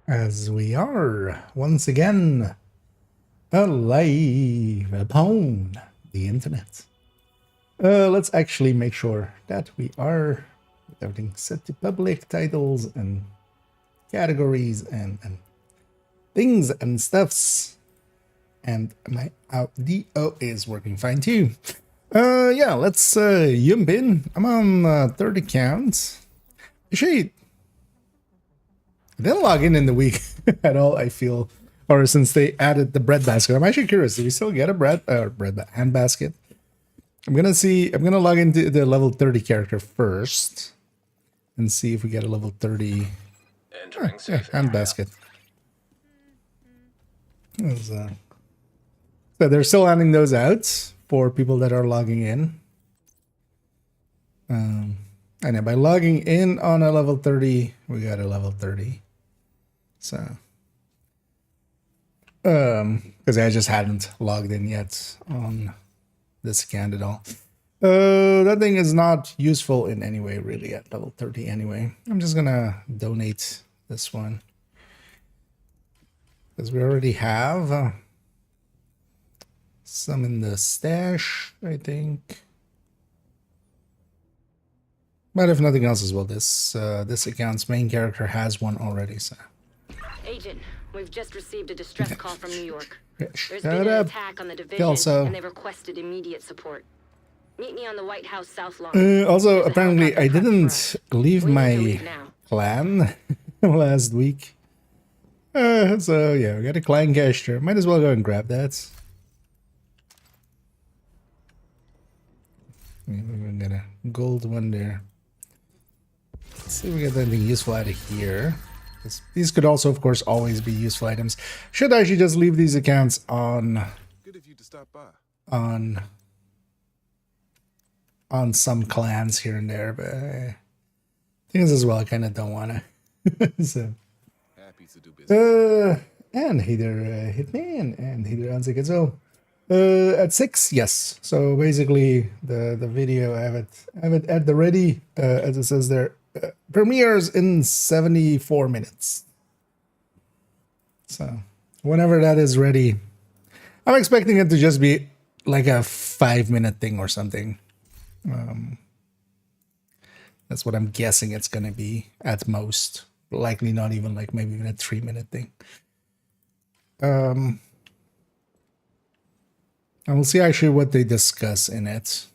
As we are once again alive upon the internet. Let's actually make sure that we are with everything set to public titles and categories and things and stuffs. And my audio is working fine too. Yeah, let's jump in. I'm on third account. Actually, I didn't log in the week at all, I feel. Or since they added the bread basket. I'm actually curious, do we still get a bread hand basket? I'm gonna log into the level 30 character first and see if we get a level 30 hand basket. So they're still handing those out for people that are logging in. And by logging in on a level 30, we got a level 30. So because I just hadn't logged in yet on this account at all. That thing is not useful in any way really at level 30 anyway. I'm just gonna donate this one because we already have some in the stash, I think. But if nothing else as well, this account's main character has one already. So, Agent, we've just received a distress call from New York. There's Shut been an up. attack on the division, Also, and they've requested immediate support. Meet me on the White House South Lawn. also, apparently, I didn't leave my clan last week. So yeah, we got a clan cache there. Might as well go and grab that. We're gonna get a gold one there. Let's see if we get anything useful out of here. These could also, of course, always be useful items. Should I actually just leave these accounts on Good of you to stop by. on some clans here and there, but things as well, I kind of don't want to. So, Happy to do business. and Heather hit me, and Heather answered it. So, at 6, yes. So basically, the video I have it at the ready, as it says there, premieres in 74 minutes. So whenever that is ready, I'm expecting it to just be like a 5-minute thing or something. That's what I'm guessing it's gonna be at most. Likely not even like maybe even a 3-minute thing. And we'll see actually what they discuss in it.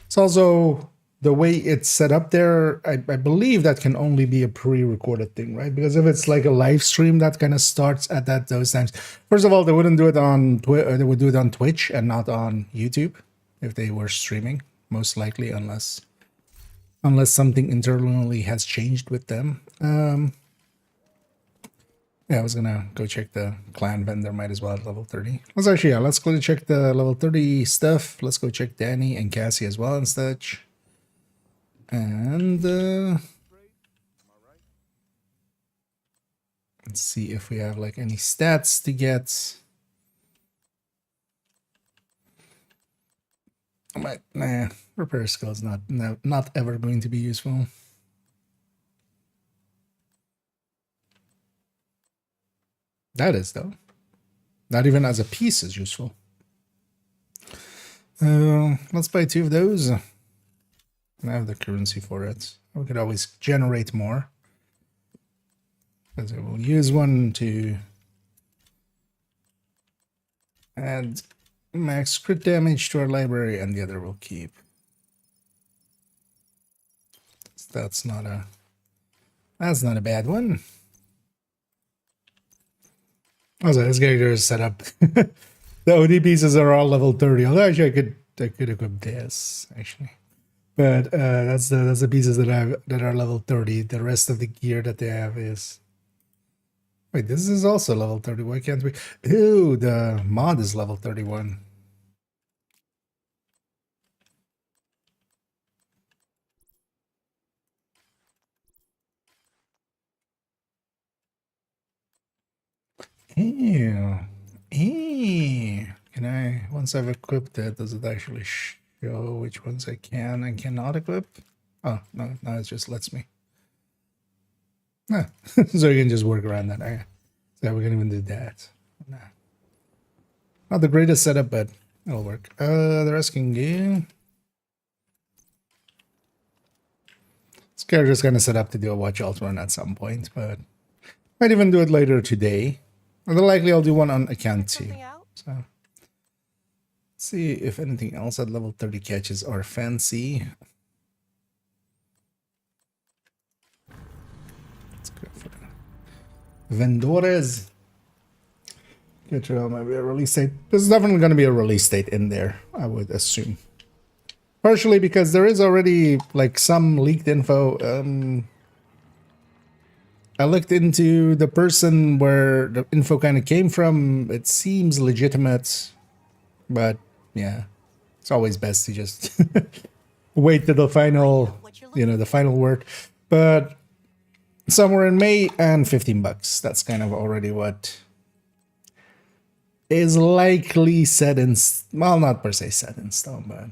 It's also the way it's set up there. I believe that can only be a pre-recorded thing, right? Because if it's like a live stream, that kind of starts at those times. First of all, they wouldn't do it on they would do it on Twitch and not on YouTube if they were streaming, most likely, unless something internally has changed with them. Yeah, I was gonna go check the clan vendor, might as well at level 30. Let's go check the level 30 stuff. Let's go check Danny and Cassie as well and such. And let's see if we have like any stats to get. But nah, repair skill is not ever going to be useful. That is though. Not even as a piece is useful. Let's buy 2 of those. I have the currency for it. We could always generate more. Because I will use one to add max crit damage to our library, and the other will keep. So that's not a bad one. Also, this character is set up. The OD pieces are all level 30. Although actually I could equip this actually. But that's the pieces that are level 30. The rest of the gear that they have is. Wait, this is also level 30. Why can't we? Ew, the mod is level 31. Ew. Ew. Can I, once I've equipped it, does it actually show which ones I can and cannot equip? Oh, no, it just lets me. Ah, so you can just work around that. Okay. So we can even do that. Nah. Not the greatest setup, but it'll work. They're asking you. This character's kind of set up to do a watch alt run at some point, but might even do it later today. More than likely, I'll do one on account 2. So, let's see if anything else at level 30 catches are fancy. Let's go for Vendores. Get to maybe a release date. There's definitely going to be a release date in there, I would assume. Partially because there is already like some leaked info. I looked into the person where the info kind of came from. It seems legitimate, but yeah, it's always best to just wait to the final, the final word. But somewhere in May and $15. That's kind of already what is likely set in, well, not per se set in stone, but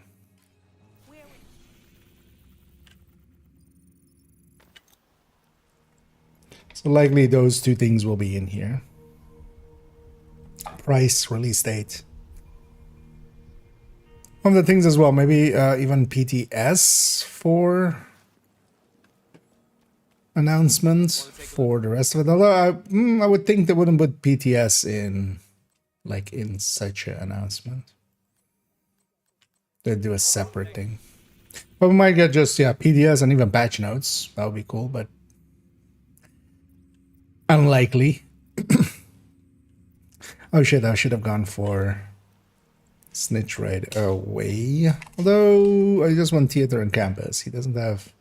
so likely those two things will be in here. Price, release date. One of the things as well, maybe even PTS for announcements for the rest of it. Although I would think they wouldn't put PTS in such an announcement. They'd do a separate thing. But we might get just, PTS and even patch notes. That would be cool, but unlikely. Oh shit, I should have gone for Snitch right away. Although I just want Theater and Campus. He doesn't have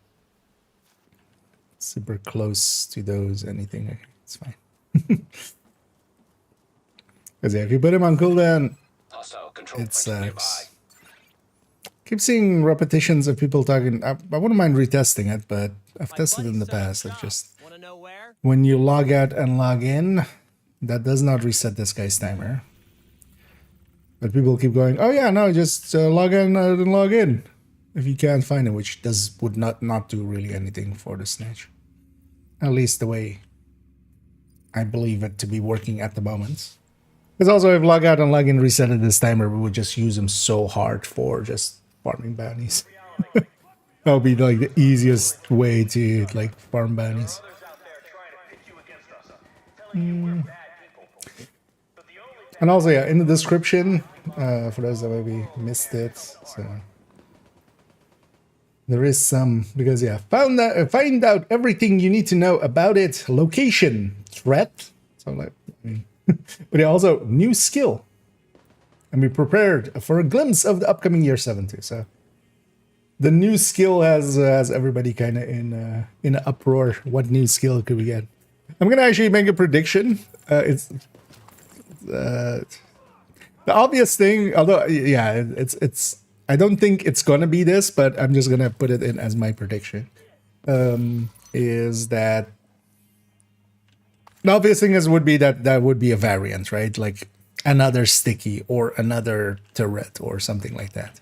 super close to those anything. Okay, it's fine. Because if you put him on cooldown, it sucks. Keep seeing repetitions of people talking. I wouldn't mind retesting it, but I've tested it in the past. I've just, when you log out and log in, that does not reset this guy's timer. But people keep going, oh yeah, no, just log in and log in. If you can't find it, which would not do really anything for the Snitch. At least the way I believe it to be working at the moment. Because also if log out and log in resetted this timer, we would just use him so hard for just farming bounties. That would be like the easiest way to like farm bounties. And also, yeah, in the description, for those that maybe missed it, so there is some, because yeah, find out everything you need to know about it. Location, threat, so like, but yeah, also new skill, and be prepared for a glimpse of the upcoming year 7 too. So the new skill has everybody kind of in an uproar. What new skill could we get? I'm gonna actually make a prediction. It's the obvious thing, although yeah, it's I don't think it's gonna be this, but I'm just gonna put it in as my prediction. Is that the obvious thing would be that would be a variant, right? Like another sticky or another turret or something like that.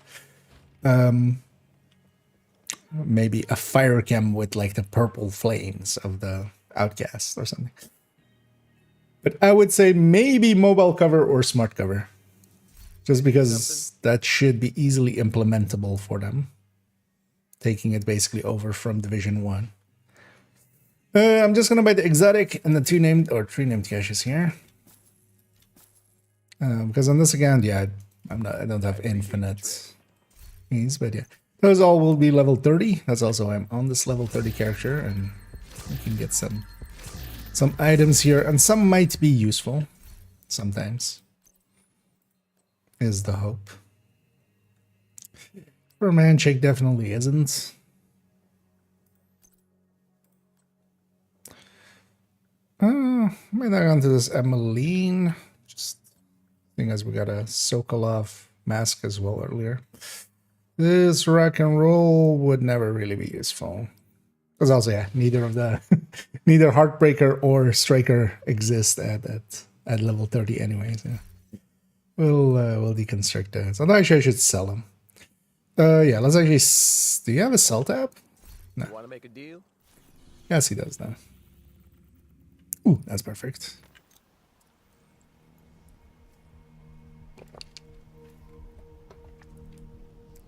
Maybe a fire chem with like the purple flames of the outcast or something. But I would say maybe mobile cover or smart cover. Just because that should be easily implementable for them. Taking it basically over from Division 1. I'm just gonna buy the exotic and the 3 named caches here. Because on this account, yeah, I don't have infinite needs, but yeah. Those all will be level 30. That's also why I'm on this level 30 character, and you can get some items here, and some might be useful. Sometimes. Is the hope. For a handshake definitely isn't. Might not go into this Emmeline. Just seeing as we got a Sokolov mask as well earlier. This rock and roll would never really be useful. Because also, yeah, neither Heartbreaker or Striker exist at level 30 anyways. Yeah. We'll deconstruct that. So actually I should sell them. Yeah, let's actually. Do you have a sell tab? No. Want to make a deal? Yes, he does now. Ooh, that's perfect.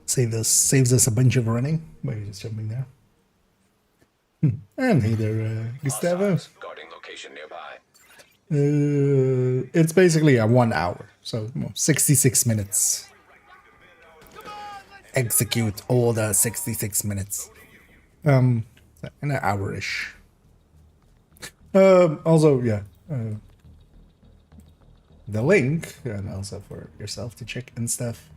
Saves us a bunch of running by just jumping there. And hey there, Gustavo. Guarding location nearby. It's basically a 1 hour, so 66 minutes. Execute all the 66 minutes. In an hour-ish. Also, yeah, the link, and also for yourself to check and stuff.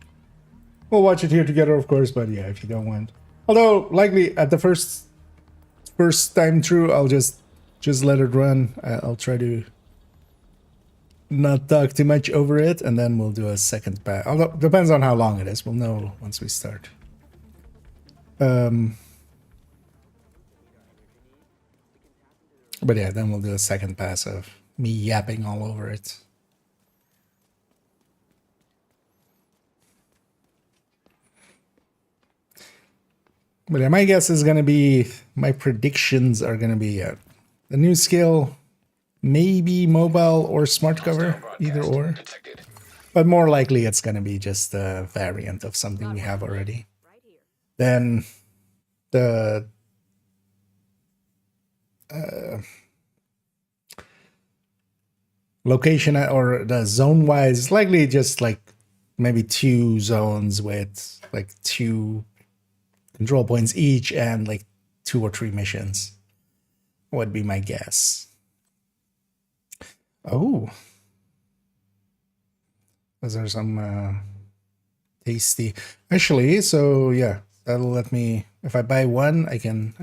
We'll watch it here together, of course, but yeah, if you don't want. Although, likely at the first time through, I'll just let it run. I'll try to not talk too much over it, and then we'll do a second pass. Although, depends on how long it is. We'll know once we start. But yeah, then we'll do a second pass of me yapping all over it. But yeah, my guess is going to be, my predictions are going to be the new skill, maybe mobile or smart cover, either or. Detected. But more likely it's going to be just a variant of something we have already. Then the location or the zone-wise, likely just like maybe 2 zones with like 2 control points each and like 2 or 3 missions would be my guess. Oh, those are some tasty. Actually, so yeah, that'll let me. If I buy one, I can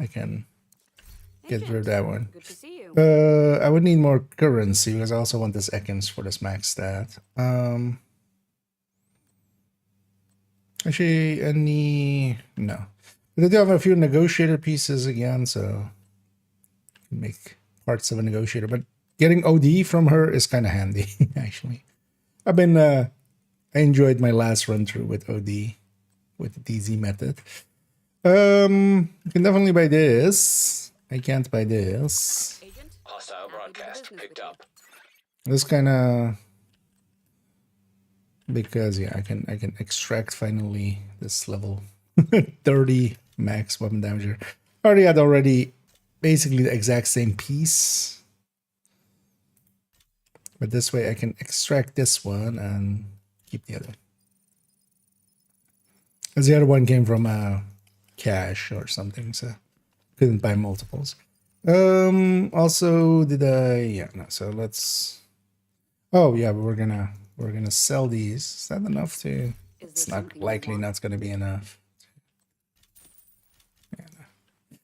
get rid of that one. Good to see you. I would need more currency because I also want this Ekans for this max stat. Actually, no. But I do have a few negotiator pieces again, so I can make parts of a negotiator. But getting OD from her is kind of handy, actually. I enjoyed my last run through with OD, with the DZ method. You can definitely buy this. I can't buy this. Agent? Hostile broadcast picked up. This kind of, because yeah, I can extract finally this level 30 max weapon damager. I already had basically the exact same piece, but this way I can extract this one and keep the other. Because the other one came from a cache or something, so couldn't buy multiples. Also, yeah, no. So let's. Oh yeah, we're gonna sell these. Is that enough to? It's not likely not going to be enough. Yeah.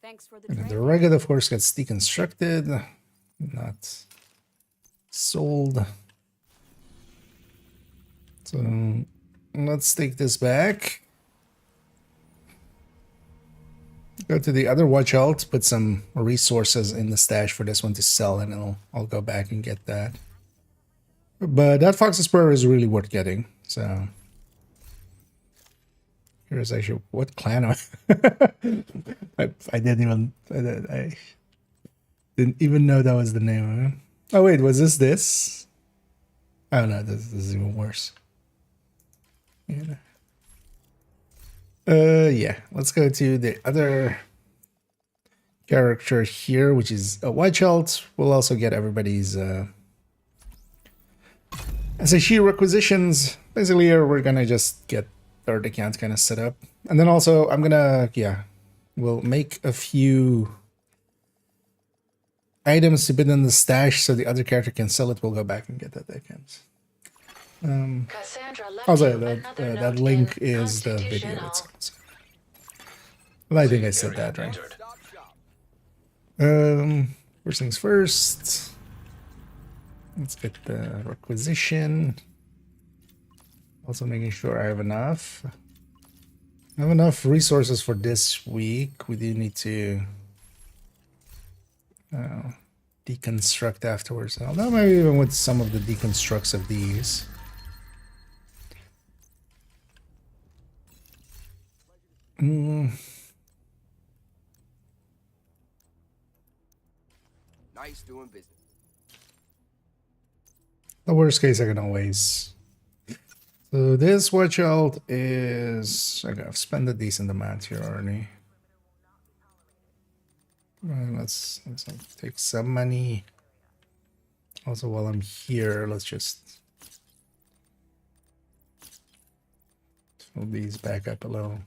Thanks for the And then trade. the rugged, of course, gets deconstructed, not sold. So let's take this back. Go to the other watch out, put some resources in the stash for this one to sell, and I'll go back and get that. But that Fox's Spur is really worth getting. So here's actually what clan am I? I didn't even know that was the name of it. Oh wait, was this? Oh no, this is even worse. Yeah. Yeah, let's go to the other character here, which is a White Child. We'll also get everybody's SHE requisitions. Basically here we're gonna just get third account kind of set up. And then also I'm gonna, we'll make a few items to put in the stash so the other character can sell it. We'll go back and get that account. Also, that link is the video itself. So. Well, I think I said that right. First things first. Let's get the requisition. Also making sure I have enough. I have enough resources for this week. We do need to deconstruct afterwards. Although maybe even with some of the deconstructs of these. Nice doing business. The worst case I can always. So this watch out is. Okay, I've spent a decent amount here already. Let's take some money. Also, while I'm here, let's just fill these back up a little.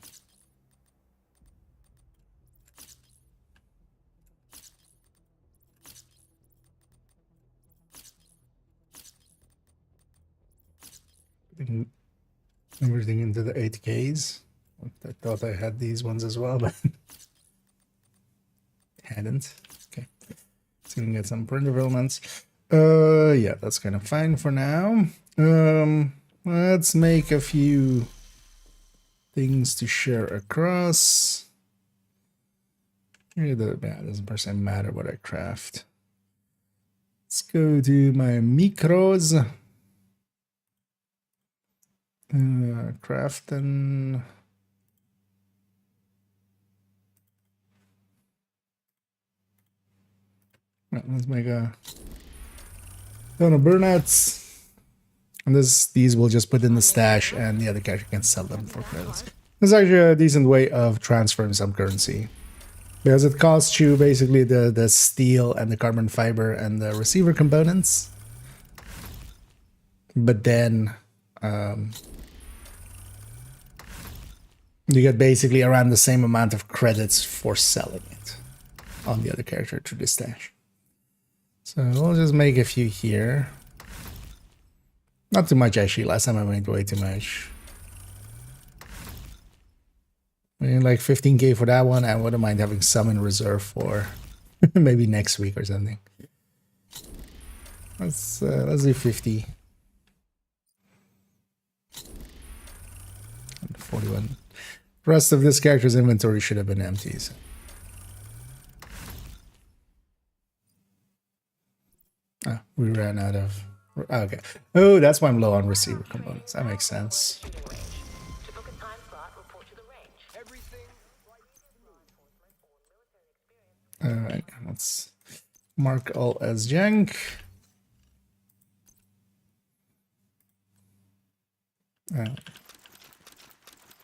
Putting everything into the 8Ks. I thought I had these ones as well, but hadn't. Okay, so we can get some printer elements. Yeah, that's kind of fine for now. Let's make a few things to share across. Yeah, it doesn't per se matter what I craft. Let's go to my micros. Crafting. Let's make a ton of burnouts. And these we'll just put in the stash and the other character can sell them for credits. It's actually a decent way of transferring some currency. Because it costs you basically the steel and the carbon fiber and the receiver components. But then you get basically around the same amount of credits for selling it on the other character through the stash. So we'll just make a few here. Not too much actually, last time I made way too much. I mean, like 15k for that one, I wouldn't mind having some in reserve for maybe next week or something. Let's do 50. And 41. The rest of this character's inventory should have been empty. So. We ran out of. Okay. Oh, that's why I'm low on receiver components. That makes sense. Alright, let's mark all as junk.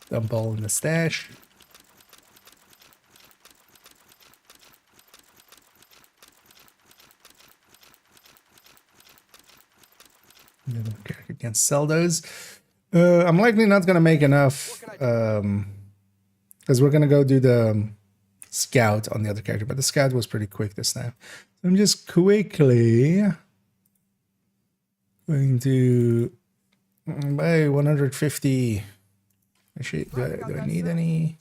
Dump all in the stash. I can sell those. I'm likely not going to make enough because we're going to go do the scout on the other character, but the scout was pretty quick this time. So I'm just quickly going to buy 150. Actually, do I need any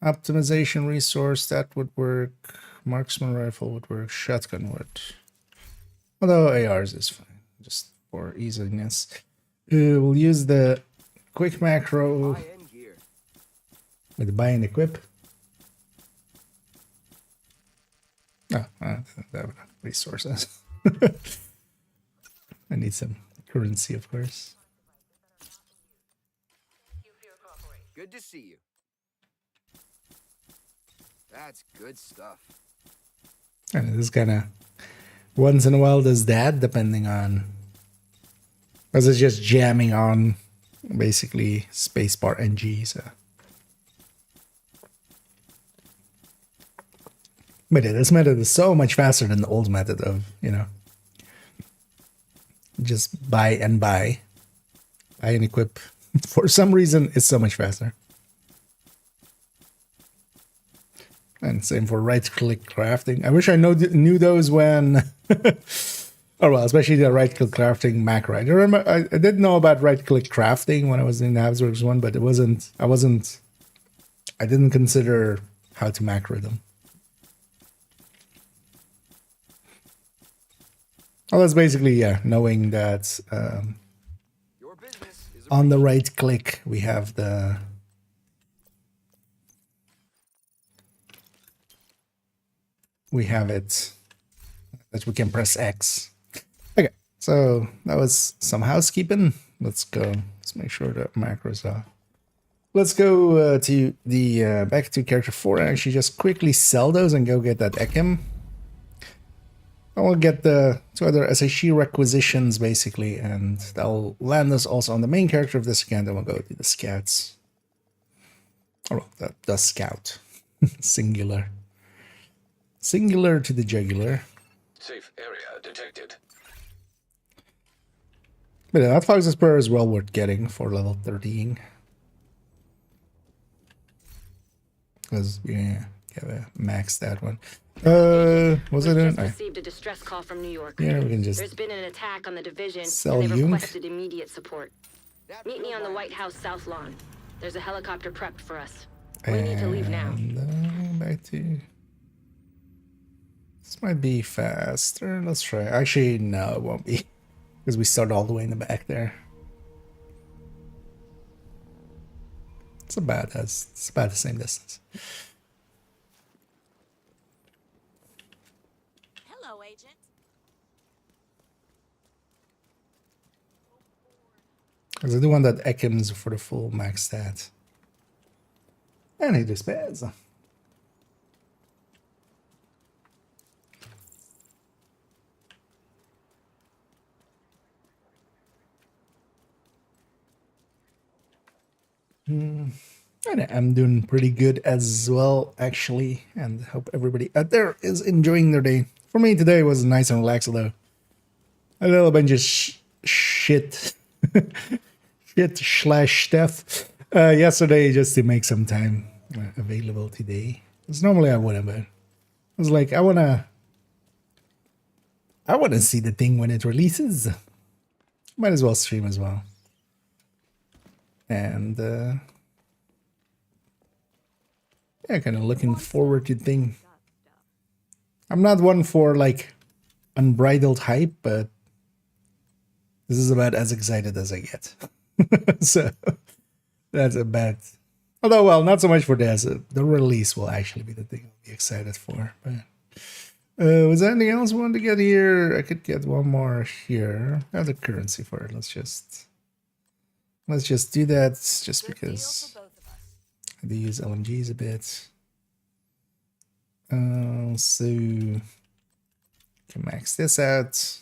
optimization resource? That would work. Marksman rifle would work. Shotgun would. Although ARs is fine, just for easiness. We'll use the quick macro with the buy and equip. Oh, that resources. I need some currency, of course. Good to see you. That's good stuff. And this kind of once in a while does that, depending on. Because it's just jamming on basically spacebar NG. So. But yeah, this method is so much faster than the old method of, you know, just buy and buy. Buy and equip. For some reason, it's so much faster. And same for right-click crafting. I wish I knew those when... Oh, well, especially the right-click crafting macro. I remember I did know about right-click crafting when I was in the Houseworks one, but I didn't consider how to macro them. Well, that's basically, yeah, knowing that on the right click, we have the it that we can press X. Okay, so that was some housekeeping. Let's go. Let's make sure the macros are. Let's go to the back to character 4 and actually just quickly sell those and go get that Ekim. I will get the 2 other SHE requisitions basically, and that'll land us also on the main character of this account. Then we'll go to the scouts. Oh, the scout. Singular. Singular to the jugular. Safe area detected. But yeah, that Fox's Prayer is well worth getting for level 13. Because, yeah, gotta max that one. Was it We've just in? received a distress call from New York. Yeah, we can just There's been an attack on the division, sell and they've Junk. requested immediate support. Meet me on the White House South Lawn. There's a helicopter prepped for us. We need to leave now. And back to... This might be faster. Let's try. Actually, no, it won't be. Because we start all the way in the back there. It's about the same distance. Hello, Agent. Because I do want that Ekans for the full max stat. And he despairs. And I'm doing pretty good as well, actually, and hope everybody out there is enjoying their day. For me, today was nice and relaxed, though. A little bunch of shit slash stuff yesterday just to make some time available today. Because normally I wouldn't, but I was like, I wanna see the thing when it releases. Might as well stream as well. And yeah, kind of looking forward to thing. I'm not one for like unbridled hype, but this is about as excited as I get. So that's a bad. Although, well, not so much for this. The release will actually be the thing I'll be excited for. But was there anything else I wanted to get here? I could get one more here. I have the currency for it. Let's just do that just because I do use LMGs a bit. So can max this out.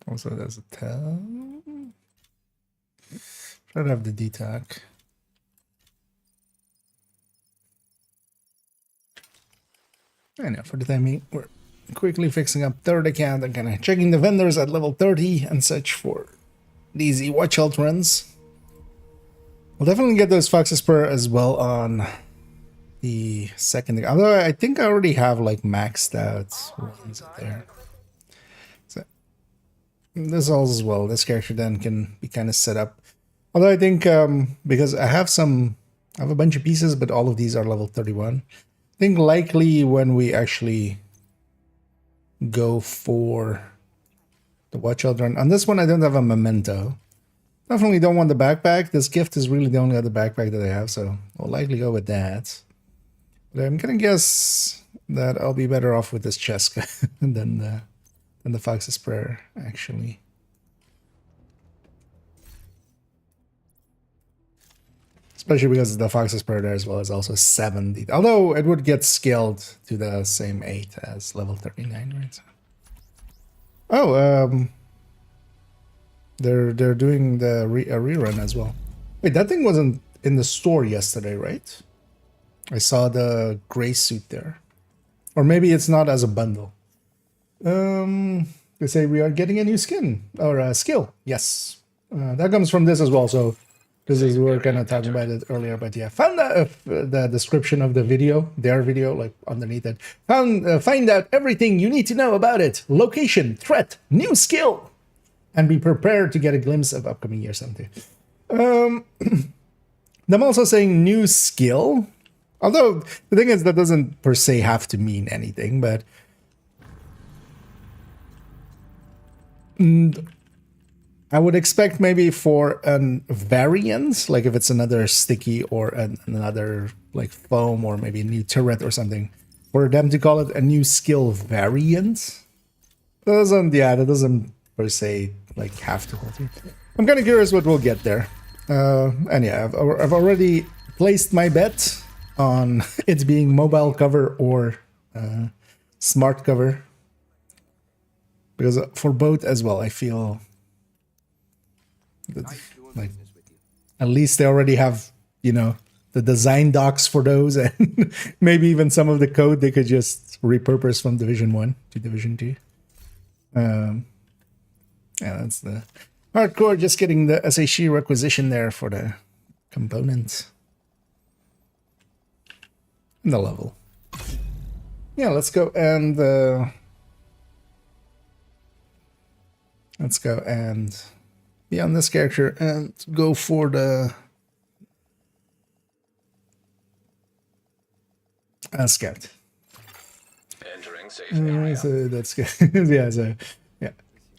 Also, there's a tab. Try to have the DTAC. I know, for the time being, we're quickly fixing up third account and kind of checking the vendors at level 30 and such for these watch out runs. We'll definitely get those Fox's Spur as well on the second. Although I think I already have like maxed out ones there. So this all as well. This character then can be kind of set up. Although I think because I have a bunch of pieces, but all of these are level 31. I think likely when we actually go for the watch out run. On this one, I don't have a memento. Definitely don't want the backpack. This gift is really the only other backpack that I have, so I'll likely go with that. But I'm gonna guess that I'll be better off with this Cheska than the Fox's Prayer, actually. Especially because the Fox's Prayer there as well is also 70. Although it would get scaled to the same 8 as level 39, right? So. Oh, they're doing the a rerun as well. Wait, that thing wasn't in the store yesterday, right? I saw the gray suit there. Or maybe it's not as a bundle. They say we are getting a new skin or a skill. Yes, that comes from this as well. So this is, we were kind of talking about it earlier, but yeah, found the description of the video, their video, like underneath it. Find out everything you need to know about it. Location, threat, new skill, and be prepared to get a glimpse of upcoming year something. I'm also saying new skill, although the thing is that doesn't per se have to mean anything, but I would expect maybe for an variant, like if it's another sticky or another like foam or maybe a new turret or something, for them to call it a new skill variant. That doesn't per se like have to hold you. I'm kind of curious what we'll get there. And yeah, I've already placed my bet on it being mobile cover or smart cover. Because for both as well, I feel that, Nice doing like, business with you. at least they already have, you know, the design docs for those, and maybe even some of the code they could just repurpose from Division 1 to Division 2. Yeah, that's the hardcore, just getting the SHE requisition there for the component. And the level. Yeah, let's go and be on this character and go for the scout. Entering safe area. So that's good. Yeah, so yeah.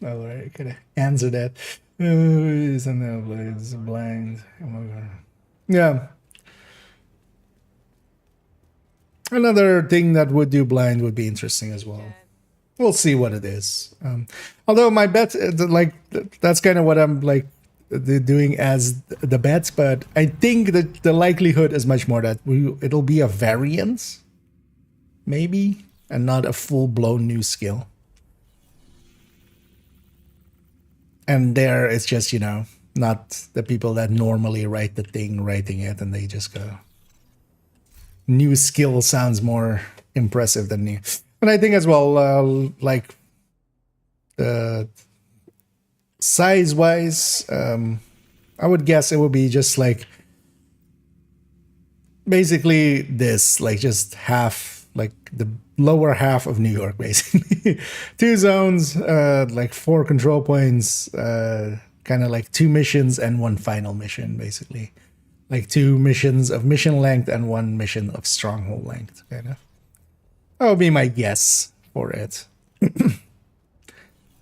All right, could answer that. Isn't that blades blind? Oh my god. Yeah. Another thing that would do blind would be interesting as well. We'll see what it is. Although my bet, like, that's kind of what I'm like doing as the bets, but I think that the likelihood is much more that it'll be a variant, maybe, and not a full-blown new skill. And there it's just, you know, not the people that normally write the thing writing it, and they just go, new skill sounds more impressive than new. And I think as well, like, size-wise, I would guess it would be just like basically this, like just half, like the lower half of New York, basically. 2 zones, like 4 control points, kind of like 2 missions and 1 final mission, basically. Like 2 missions of mission length and 1 mission of stronghold length, kind of. That would be my guess for it. And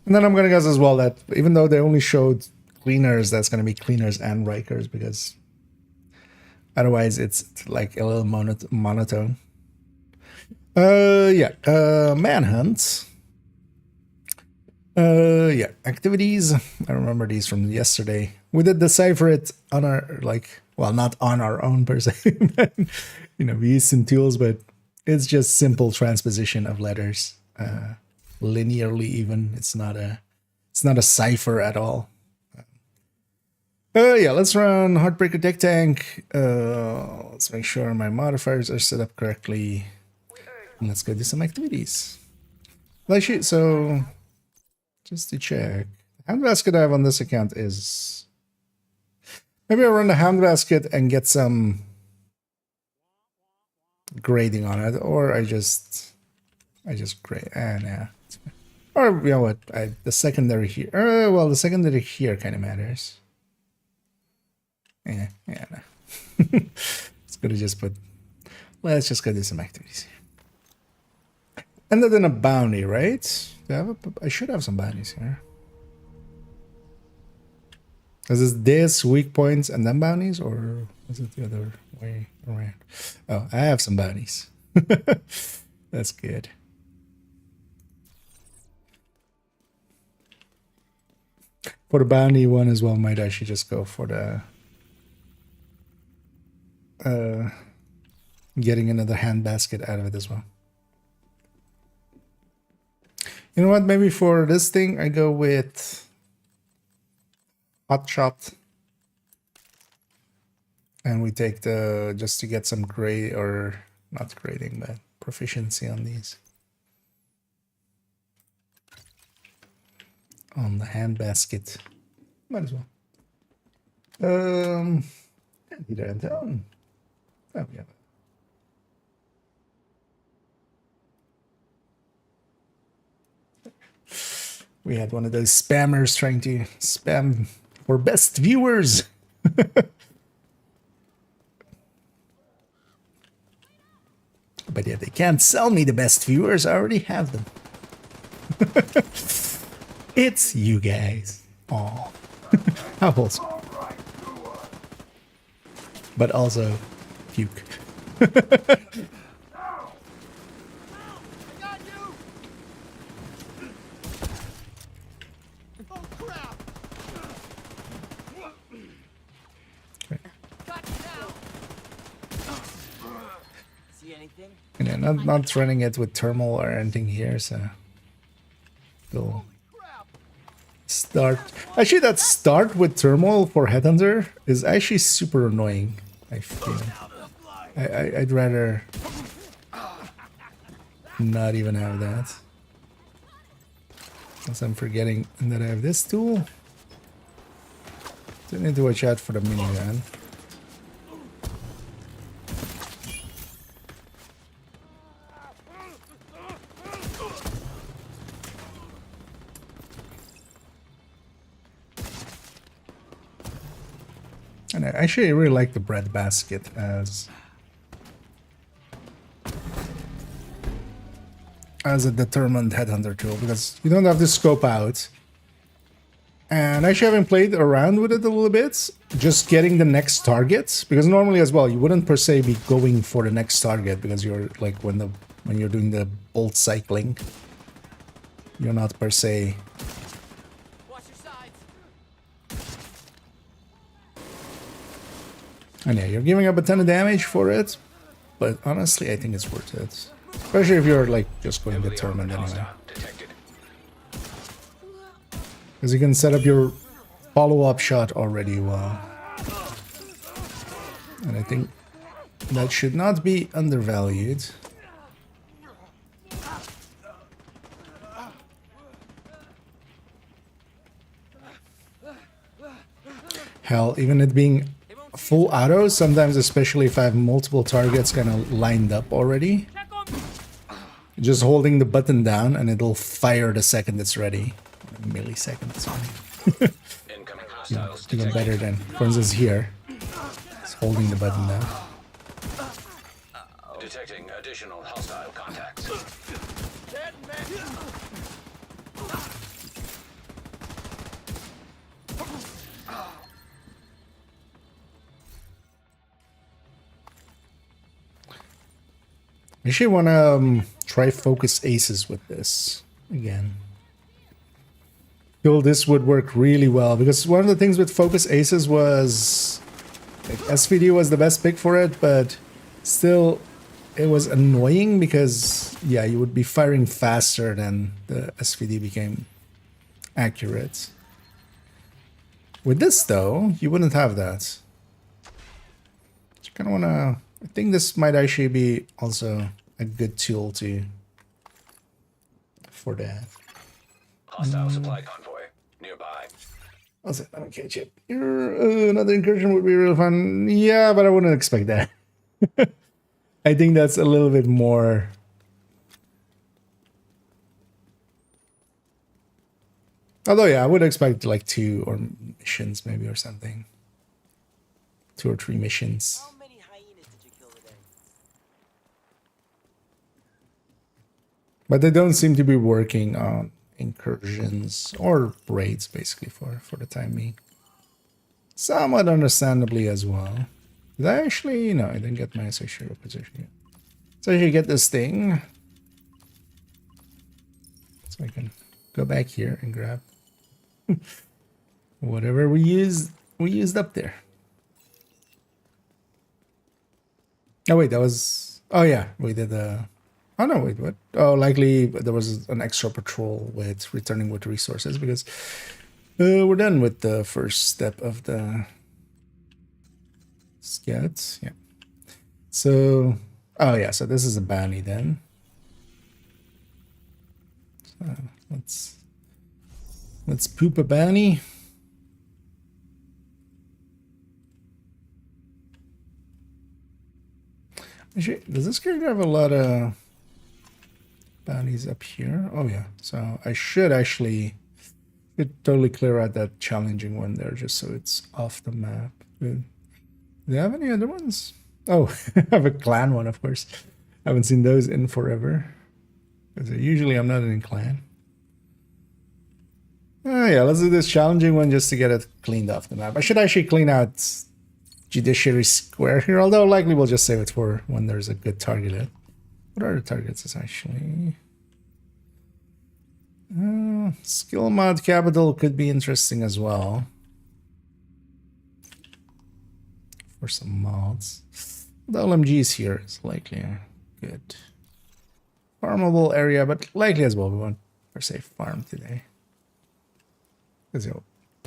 then I'm going to guess as well that even though they only showed cleaners, that's going to be cleaners and Rikers, because otherwise it's like a little monotone. Yeah, manhunt. Yeah, activities. I remember these from yesterday. We did decipher it on our, like, well, not on our own per se, but, you know, we used some tools, but it's just simple transposition of letters. Linearly even. It's not a cipher at all. Yeah, let's run Heartbreaker Tech Tank. Let's make sure my modifiers are set up correctly. And let's go do some activities. Actually, so just to check, the handbasket I have on this account is, maybe I'll run the handbasket and get some grading on it, or I just grade. Nah. Or, you know what, the secondary here. Well, the secondary here kind of matters. Yeah, nah. It's good to just put, let's just go do some activities here. And then a bounty, right? I should have some bounties here. Is this weak points and then bounties, or is it the other way around? Oh, I have some bounties. That's good. For the bounty one as well, might actually just go for the getting another handbasket out of it as well. You know what? Maybe for this thing, I go with Hot Shot. And we take the, just to get some grade, or not grading, but proficiency on these. On the handbasket. Might as well. Either end on. Oh, yeah. We had one of those spammers trying to spam for best viewers. But yeah, they can't sell me the best viewers. I already have them. It's you guys. Aw. How wholesome. But also puke. You know, not running it with thermal or anything here, so we'll start. Actually, that start with thermal for Headhunter is actually super annoying. I feel. I'd rather not even have that. Since I'm forgetting that I have this tool. So I need to watch out for the minigun. And I actually really like the bread basket as a determined headhunter tool, because you don't have to scope out. And actually, having played around with it a little bit, just getting the next target, because normally as well you wouldn't per se be going for the next target, because you're like when you're doing the bolt cycling, you're not per se. Watch your sides. And yeah, you're giving up a ton of damage for it, but honestly, I think it's worth it. Especially if you're like just going determined anyway. Because you can set up your follow-up shot already well. And I think that should not be undervalued. Hell, even it being full auto, sometimes, especially if I have multiple targets kind of lined up already, just holding the button down and it'll fire the second it's ready. A millisecond, it's ready. Even better than, for instance, here. It's holding the button down. Detecting additional hostile contacts. I actually want to try focus aces with this again. Feel this would work really well, because one of the things with focus aces was like SVD was the best pick for it, but still it was annoying because yeah, you would be firing faster than the SVD became accurate. With this though, you wouldn't have that. So kind of want to, I think this might actually be also a good tool for that. Hostile supply convoy nearby. What's it? Okay, Chip. Another incursion would be real fun. Yeah, but I wouldn't expect that. I think that's a little bit more. Although, yeah, I would expect like 2 or missions maybe or something. 2 or 3 missions. How many hyenas did you kill today? But they don't seem to be working on incursions or raids basically for the time being. Somewhat understandably as well. Did I actually? No, I didn't get my associated position yet. So I should get this thing. So I can go back here and grab whatever we used up there. Oh wait, that was, oh yeah, we did oh no, wait, what? Oh, likely there was an extra patrol with returning with resources, because we're done with the first step of the scouts. Yeah. So, oh yeah, so this is a bounty then. So let's poop a bounty. Actually, does this character have a lot of bounties up here? Oh yeah, so I should actually totally clear out that challenging one there, just so it's off the map. Do they have any other ones? Oh, I have a clan one, of course. I haven't seen those in forever, because usually I'm not in clan. Oh yeah, let's do this challenging one just to get it cleaned off the map. I should actually clean out Judiciary Square here, although likely we'll just save it for when there's a good target. What are the targets essentially? Skill mod capital could be interesting as well for some mods. The LMGs here is likely a good. Farmable area, but likely as well we won't per se farm today. Because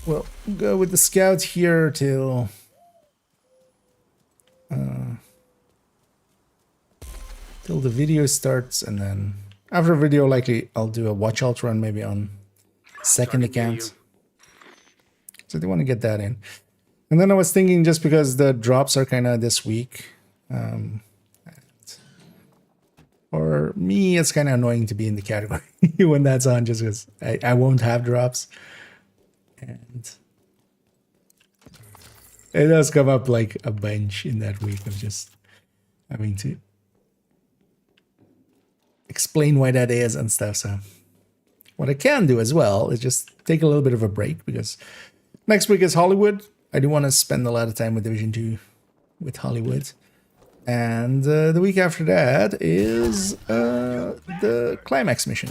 we'll go with the scouts here till the video starts, and then after video likely I'll do a watch out run maybe on second account. So they want to get that in. And then I was thinking, just because the drops are kind of this week, for me it's kind of annoying to be in the category when that's on, just because I won't have drops. And it does come up like a bunch in that week of just having to explain why that is and stuff. So what I can do as well is just take a little bit of a break, because next week is Hollywood. I do want to spend a lot of time with Division 2 with Hollywood. And the week after that is the climax mission.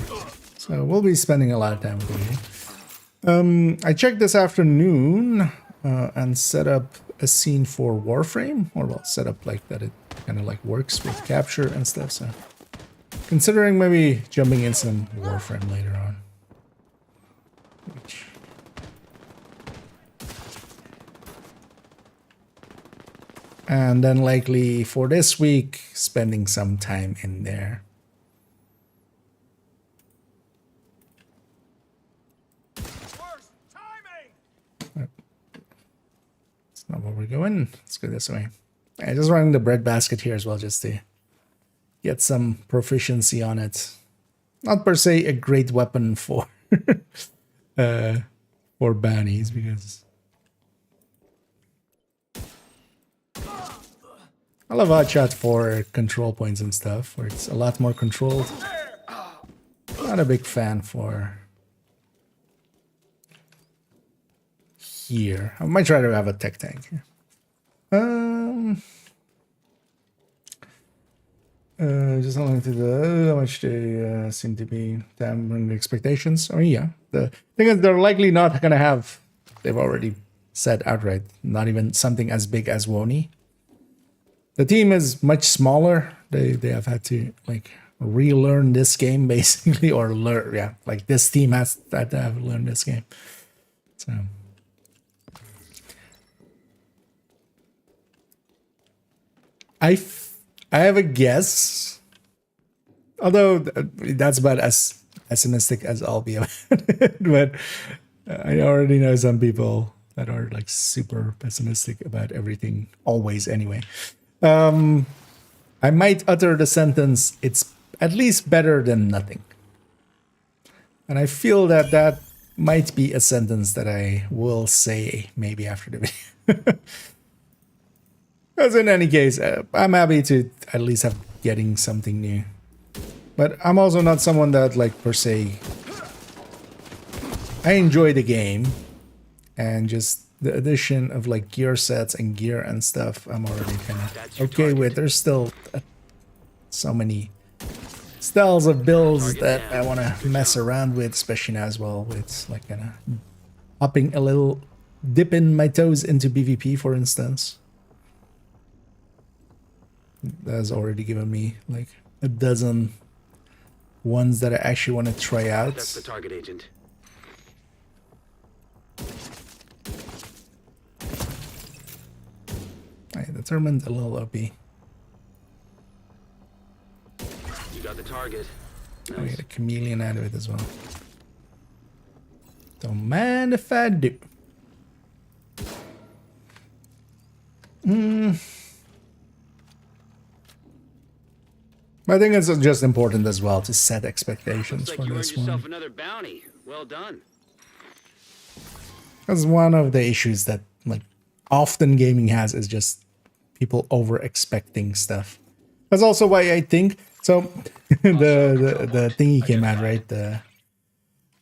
So we'll be spending a lot of time with Division. I checked this afternoon and set up a scene for Warframe, or well, set up like that it kind of like works with capture and stuff. So considering maybe jumping in some Warframe later on. And then likely for this week, spending some time in there. That's not where we're going. Let's go this way. I'm just running the bread basket here as well, just to get some proficiency on it. Not per se a great weapon for for bounties, because I love Hotshot for control points and stuff, where it's a lot more controlled. Not a big fan for here. I might try to have a tech tank here. Just only to the how much they seem to be dampening the expectations. I mean, yeah. The thing is, they're likely not gonna have. They've already said outright, not even something as big as Woni. The team is much smaller. They have had to like relearn this game basically, or learn. Yeah, like this team has had to have learned this game. So. I have a guess, although that's about as pessimistic as I'll be about it. But I already know some people that are like super pessimistic about everything always anyway. I might utter the sentence, it's at least better than nothing. And I feel that that might be a sentence that I will say maybe after the video. Because in any case, I'm happy to at least have getting something new. But I'm also not someone that like per se, I enjoy the game, and just the addition of like gear sets and gear and stuff, I'm already kind of okay with. There's still so many styles of builds that I want to mess around with, especially now as well with like kind of hopping a little, dipping my toes into PvP, for instance. That's already given me like a dozen ones that I actually want to try out. That's the target agent. I determined a little OP. You got the target. I get a chameleon out of it as well. Don't mind if I do. I think it's just important as well to set expectations for this one. Another bounty. Well done. Because one of the issues that like often gaming has is just people over expecting stuff. That's also why I think so. the thingy came out, right? The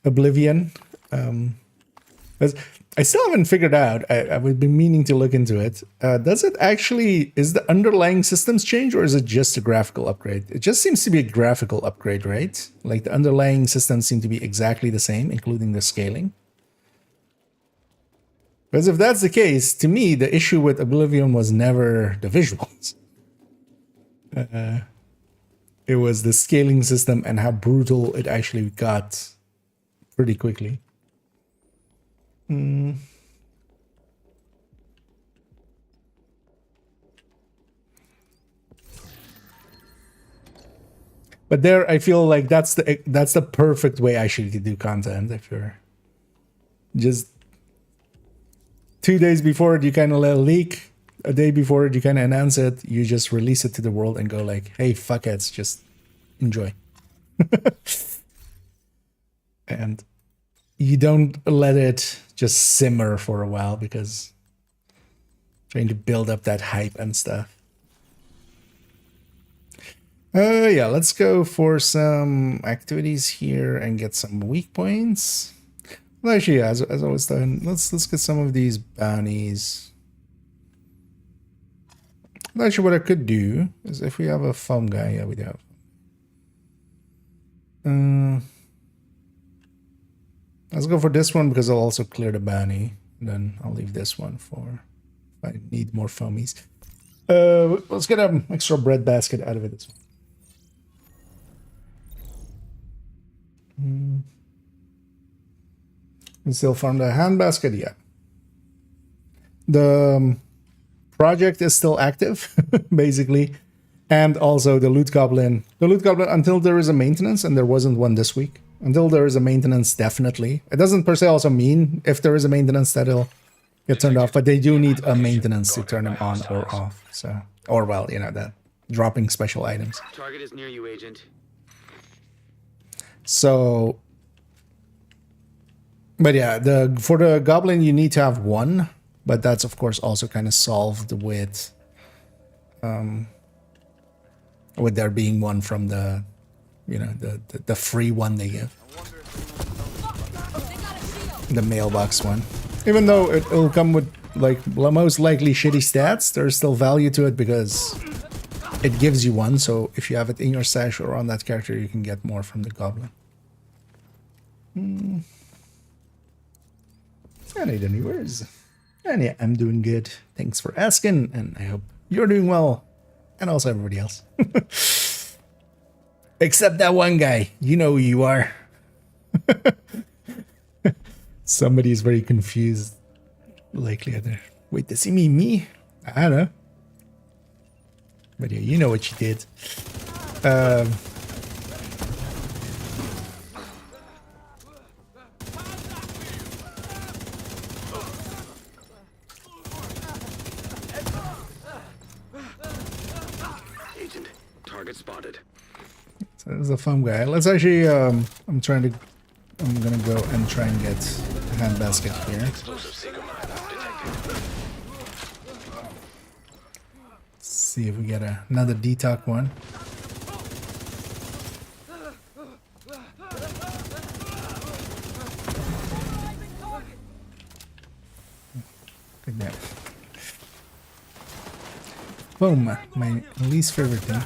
Oblivion. Because I still haven't figured out. I would be meaning to look into it. Does it actually, is the underlying systems change, or is it just a graphical upgrade? It just seems to be a graphical upgrade, right? Like the underlying systems seem to be exactly the same, including the scaling. Because if that's the case, to me, the issue with Oblivion was never the visuals. It was the scaling system and how brutal it actually got pretty quickly. But there, I feel like that's the perfect way actually to do content. If you're just 2 days before it, you kind of let it leak. A day before it, you kind of announce it. You just release it to the world and go like, "Hey, fuckheads, just enjoy." And you don't let it just simmer for a while because trying to build up that hype and stuff. Yeah, let's go for some activities here and get some weak points. Well, actually, yeah, as always done, let's get some of these bounties. Well, actually, what I could do is if we have a foam guy, yeah, we do have. Let's go for this one because I'll also clear the bounty. And then I'll leave this one for if I need more foamies. Let's get an extra bread basket out of it as well. And still farm the hand basket, yeah. The project is still active, basically, and also the loot goblin. The loot goblin, until there is a maintenance, and there wasn't one this week. Until there is a maintenance, definitely. It doesn't per se also mean if there is a maintenance that it'll get turned off, but they do need a maintenance to turn them on or off. So, or well, you know, that dropping special items. Target is near you, Agent. So, but yeah, for the goblin you need to have one, but that's of course also kind of solved with there being one from the, you know, the free one they give, the mailbox one. Even though it'll come with like most likely shitty stats, there's still value to it because it gives you one. So if you have it in your stash or on that character, you can get more from the goblin. I need any words. And yeah, I'm doing good. Thanks for asking, and I hope you're doing well, and also everybody else. Except that one guy. You know who you are. Somebody is very confused. Likely out there. Wait, does he mean me? I don't know. But yeah, you know what you did. Agent, target spotted. So there's a foam guy. Let's actually, I'm gonna go and try and get a hand basket here. Explosive Sigma detected. See if we get another detox one. Good that. Boom, my least favorite thing.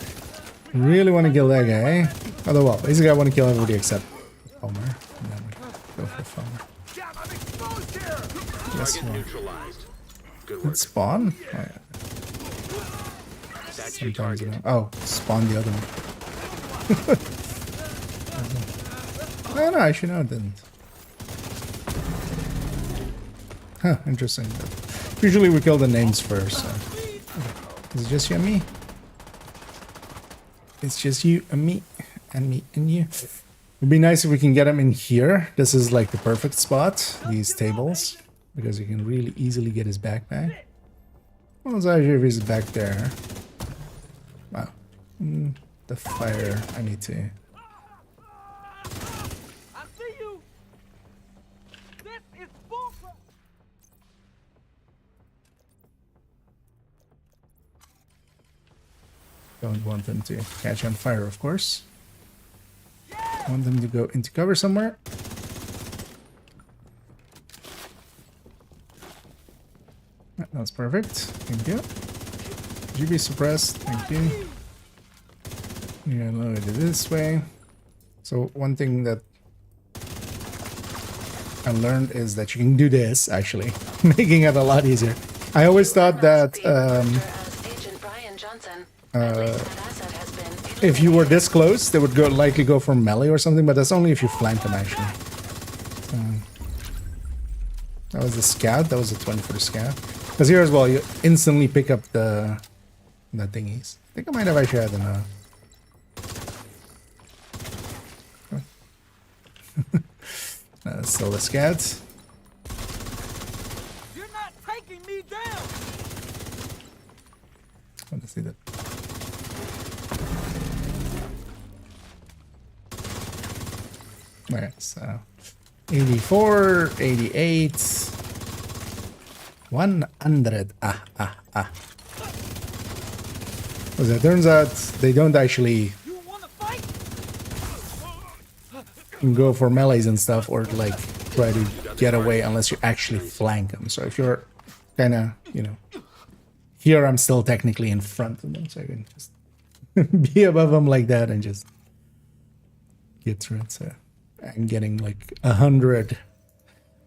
Really want to kill that guy. Although, well, basically I want to kill everybody except Homer. And then we go for Homer. Yes, Target neutralized. Good work. let's spawn. Oh, yeah. That's your Sometimes target. spawn the other one. No, actually no, it didn't. Huh, interesting. But usually we kill the names first. So. Is it just you and me? It's just you and me and you. It'd be nice if we can get them in here. This is like the perfect spot, these tables, because you can really easily get his backpack. Well, it's actually if he's back there. Wow. The fire, I need to... I see you. This is Warframe. Don't want them to catch on fire, of course. Want them to go into cover somewhere. That's perfect. Thank you. GB suppressed. Thank you. Yeah, load it this way. So one thing that I learned is that you can do this, actually, making it a lot easier. I always thought that Agent Brian Johnson. That asset has been if you were this close, they would likely go for melee or something, but that's only if you flank them, actually. So, that was the scout. That was a 20 for the scout. Because here as well, you instantly pick up the thingies. I think I might have actually had enough. Still the scouts. You're not taking me down. I want to see that. Alright, so 84, 88, 100. As it turns out, they don't actually You want to fight? go for melees and stuff, or like try to get away unless you actually flank them. So if you're kind of, you know, here I'm still technically in front of them, so I can just be above them like that and just get through it. So I'm getting like 100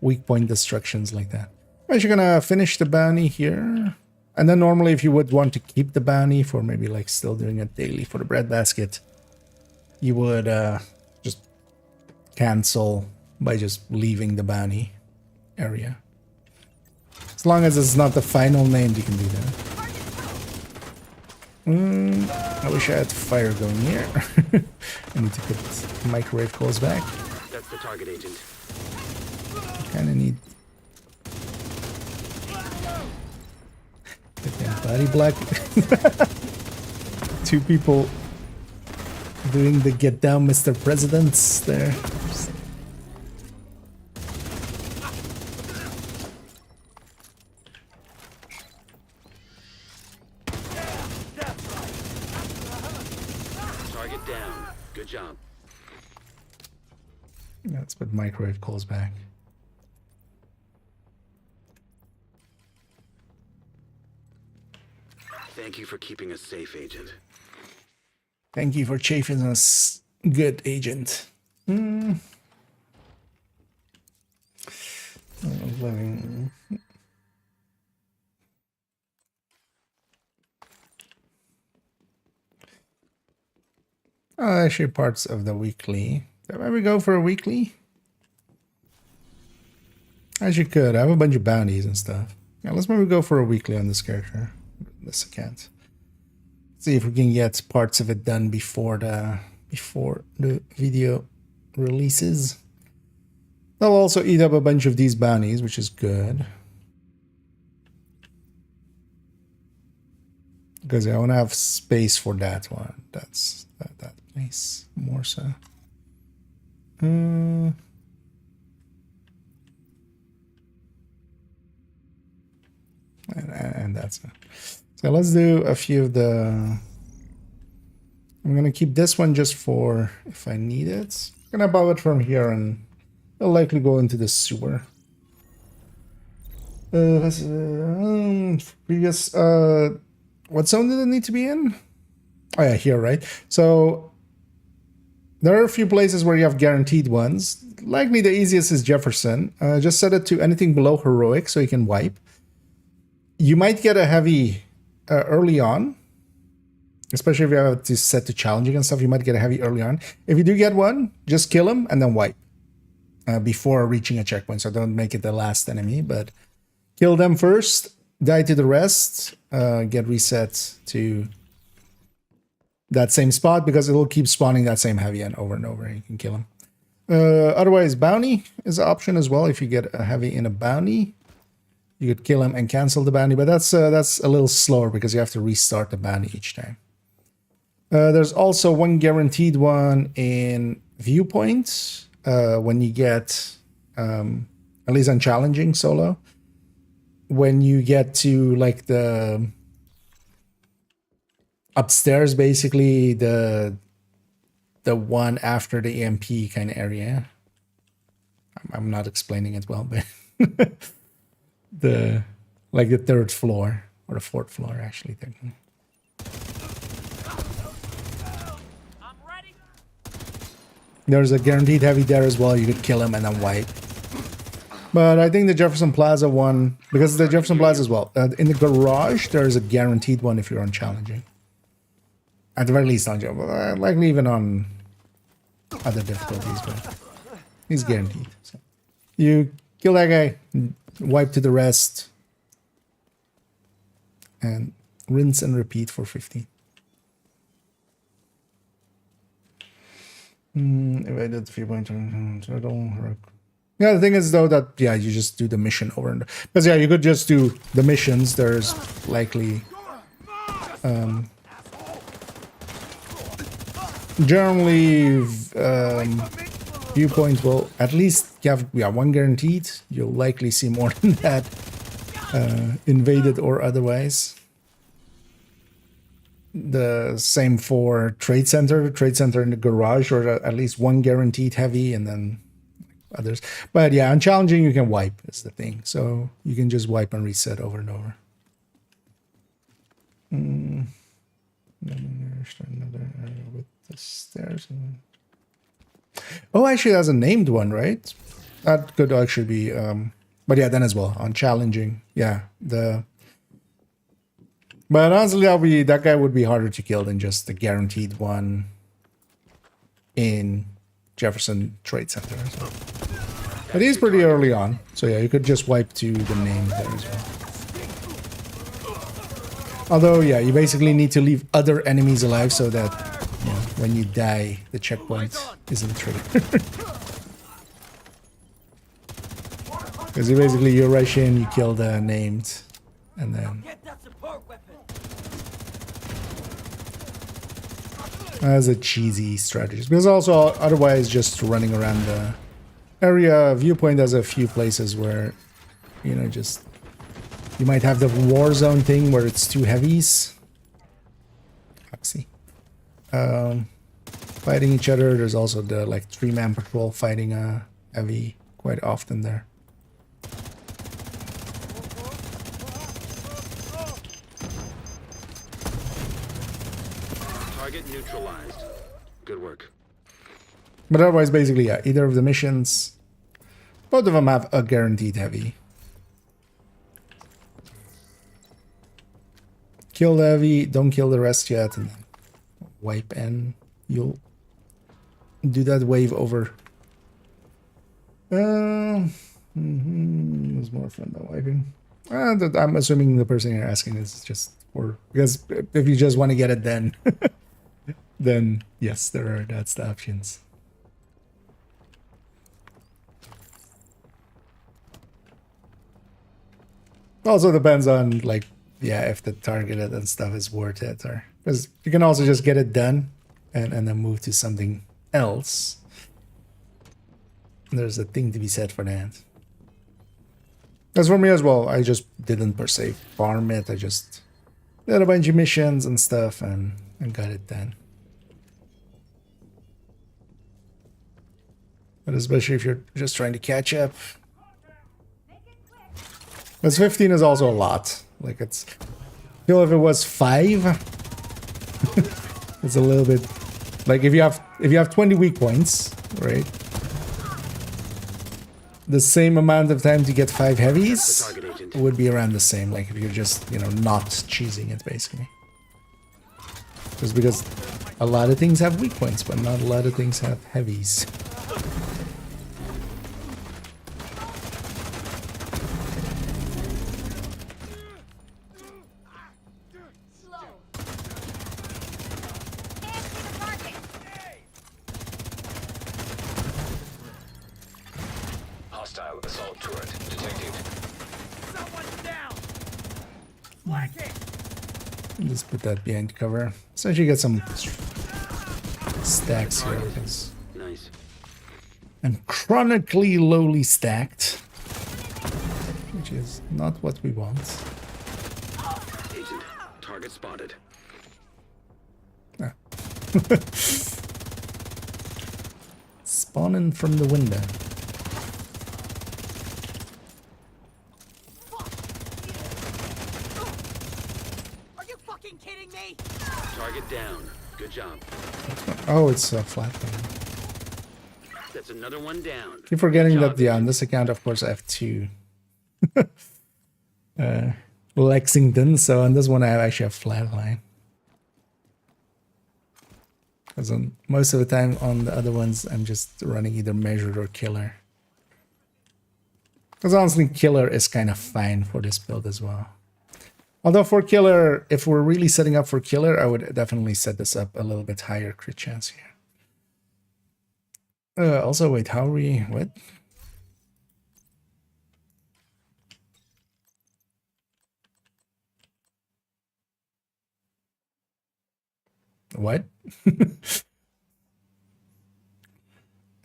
weak point destructions like that. But you're gonna finish the bounty here. And then normally if you would want to keep the bounty for maybe like still doing it daily for the breadbasket, you would just cancel by just leaving the bounty area. As long as it's not the final name, you can do that. I wish I had fire going here. I need to put microwave coals back. That's the target, Agent. Kind of need... Get that body block. 2 people doing the get down Mr. Presidents there. Target down. Good job. Let's put microwave coals back. Thank you for keeping us safe, Agent. Thank you for chafing us, good agent. 11. Oh, actually parts of the weekly. Did I ever go for a weekly? As you could. I have a bunch of bounties and stuff. Yeah, let's maybe go for a weekly on this character. This account. See if we can get parts of it done before the video releases. They'll also eat up a bunch of these bounties, which is good. Because I want to have space for that one. That's that place more so. And that's it. So let's do a few of the... I'm going to keep this one just for if I need it. I'm going to above it from here and it'll likely go into the sewer. Previous... what zone did it need to be in? Oh yeah, here, right? So there are a few places where you have guaranteed ones. Likely the easiest is Jefferson. Just set it to anything below heroic so you can wipe. You might get a heavy early on, especially if you have to set to challenging and stuff. You might get a heavy early on. If you do get one, just kill him and then wipe before reaching a checkpoint. So don't make it the last enemy, but kill them first, die to the rest, get reset to that same spot because it'll keep spawning that same heavy and over, and you can kill him. Otherwise, bounty is an option as well. If you get a heavy in a bounty, you could kill him and cancel the bounty, but that's a little slower because you have to restart the bounty each time. There's also one guaranteed one in viewpoint when you get, at least on challenging solo, when you get to like the upstairs, basically the one after the EMP kind of area. I'm not explaining it well, but the 3rd floor or the 4th floor actually technically. I'm ready. There's a guaranteed heavy there as well. You could kill him and then wipe. But I think the Jefferson Plaza one, because the Jefferson Plaza as well. In the garage, there's a guaranteed one if you're on challenging. At the very least on job, likely even on other difficulties, but he's guaranteed. So you kill that guy, wipe to the rest, and rinse and repeat for 15. If I did 3 point turtle. Yeah, the thing is though that yeah, you just do the mission over and because yeah, you could just do the missions. There's likely generally viewpoints will at least have one guaranteed. You'll likely see more than that invaded or otherwise. The same for trade center in the garage, or at least one guaranteed heavy, and then others. But yeah, on challenging you can wipe is the thing, so you can just wipe and reset over and over. Another area with the stairs. Oh, actually, that's a named one, right? That could actually be. But yeah, then as well on challenging. Yeah, But honestly, that guy would be harder to kill than just the guaranteed one in Jefferson Trade Center. So. But he's pretty early on, so yeah, you could just wipe to the name there as well. Although, yeah, you basically need to leave other enemies alive so that when you die, the checkpoint isn't triggered. Because you rush in, you kill the named, and then. As a cheesy strategy, because also otherwise just running around the area. Viewpoint has a few places where just you might have the war zone thing where it's two heavies fighting each other. There's also the like 3-man patrol fighting a heavy quite often there. Target neutralized. Good work. But otherwise, basically, yeah, either of the missions, both of them have a guaranteed heavy. Kill the heavy, don't kill the rest yet, and then wipe, and you'll do that wave over. It's more fun than wiping. I'm assuming the person you're asking is just for because if you just want to get it, then. Then yes, that's the options. Also depends on if the targeted and stuff is worth it, or because you can also just get it done and then move to something else. There's a thing to be said for that. As for me as well, I just didn't per se farm it. I just did a bunch of missions and stuff and got it done. But especially if you're just trying to catch up. Because 15 is also a lot. Like it's... I feel if it was 5... it's a little bit... Like if you have 20 weak points, right? The same amount of time to get 5 heavies would be around the same. Like if you're just, not cheesing it, basically. Just because a lot of things have weak points, but not a lot of things have heavies. Just put that behind cover. So you get some stacks here. Nice. And chronically lowly stacked. Which is not what we want. Agent, target spotted. Ah. Spawning from the window. Target down. Good job. Oh, it's a flat thing. That's another one down. Keep forgetting that on this account, of course, I have 2 Lexington, so on this one I actually have flatline. Because on most of the time on the other ones, I'm just running either measured or killer. Because honestly, killer is kind of fine for this build as well. Although for killer, if we're really setting up for killer, I would definitely set this up a little bit higher crit chance here. Also, wait, how are we... What? What?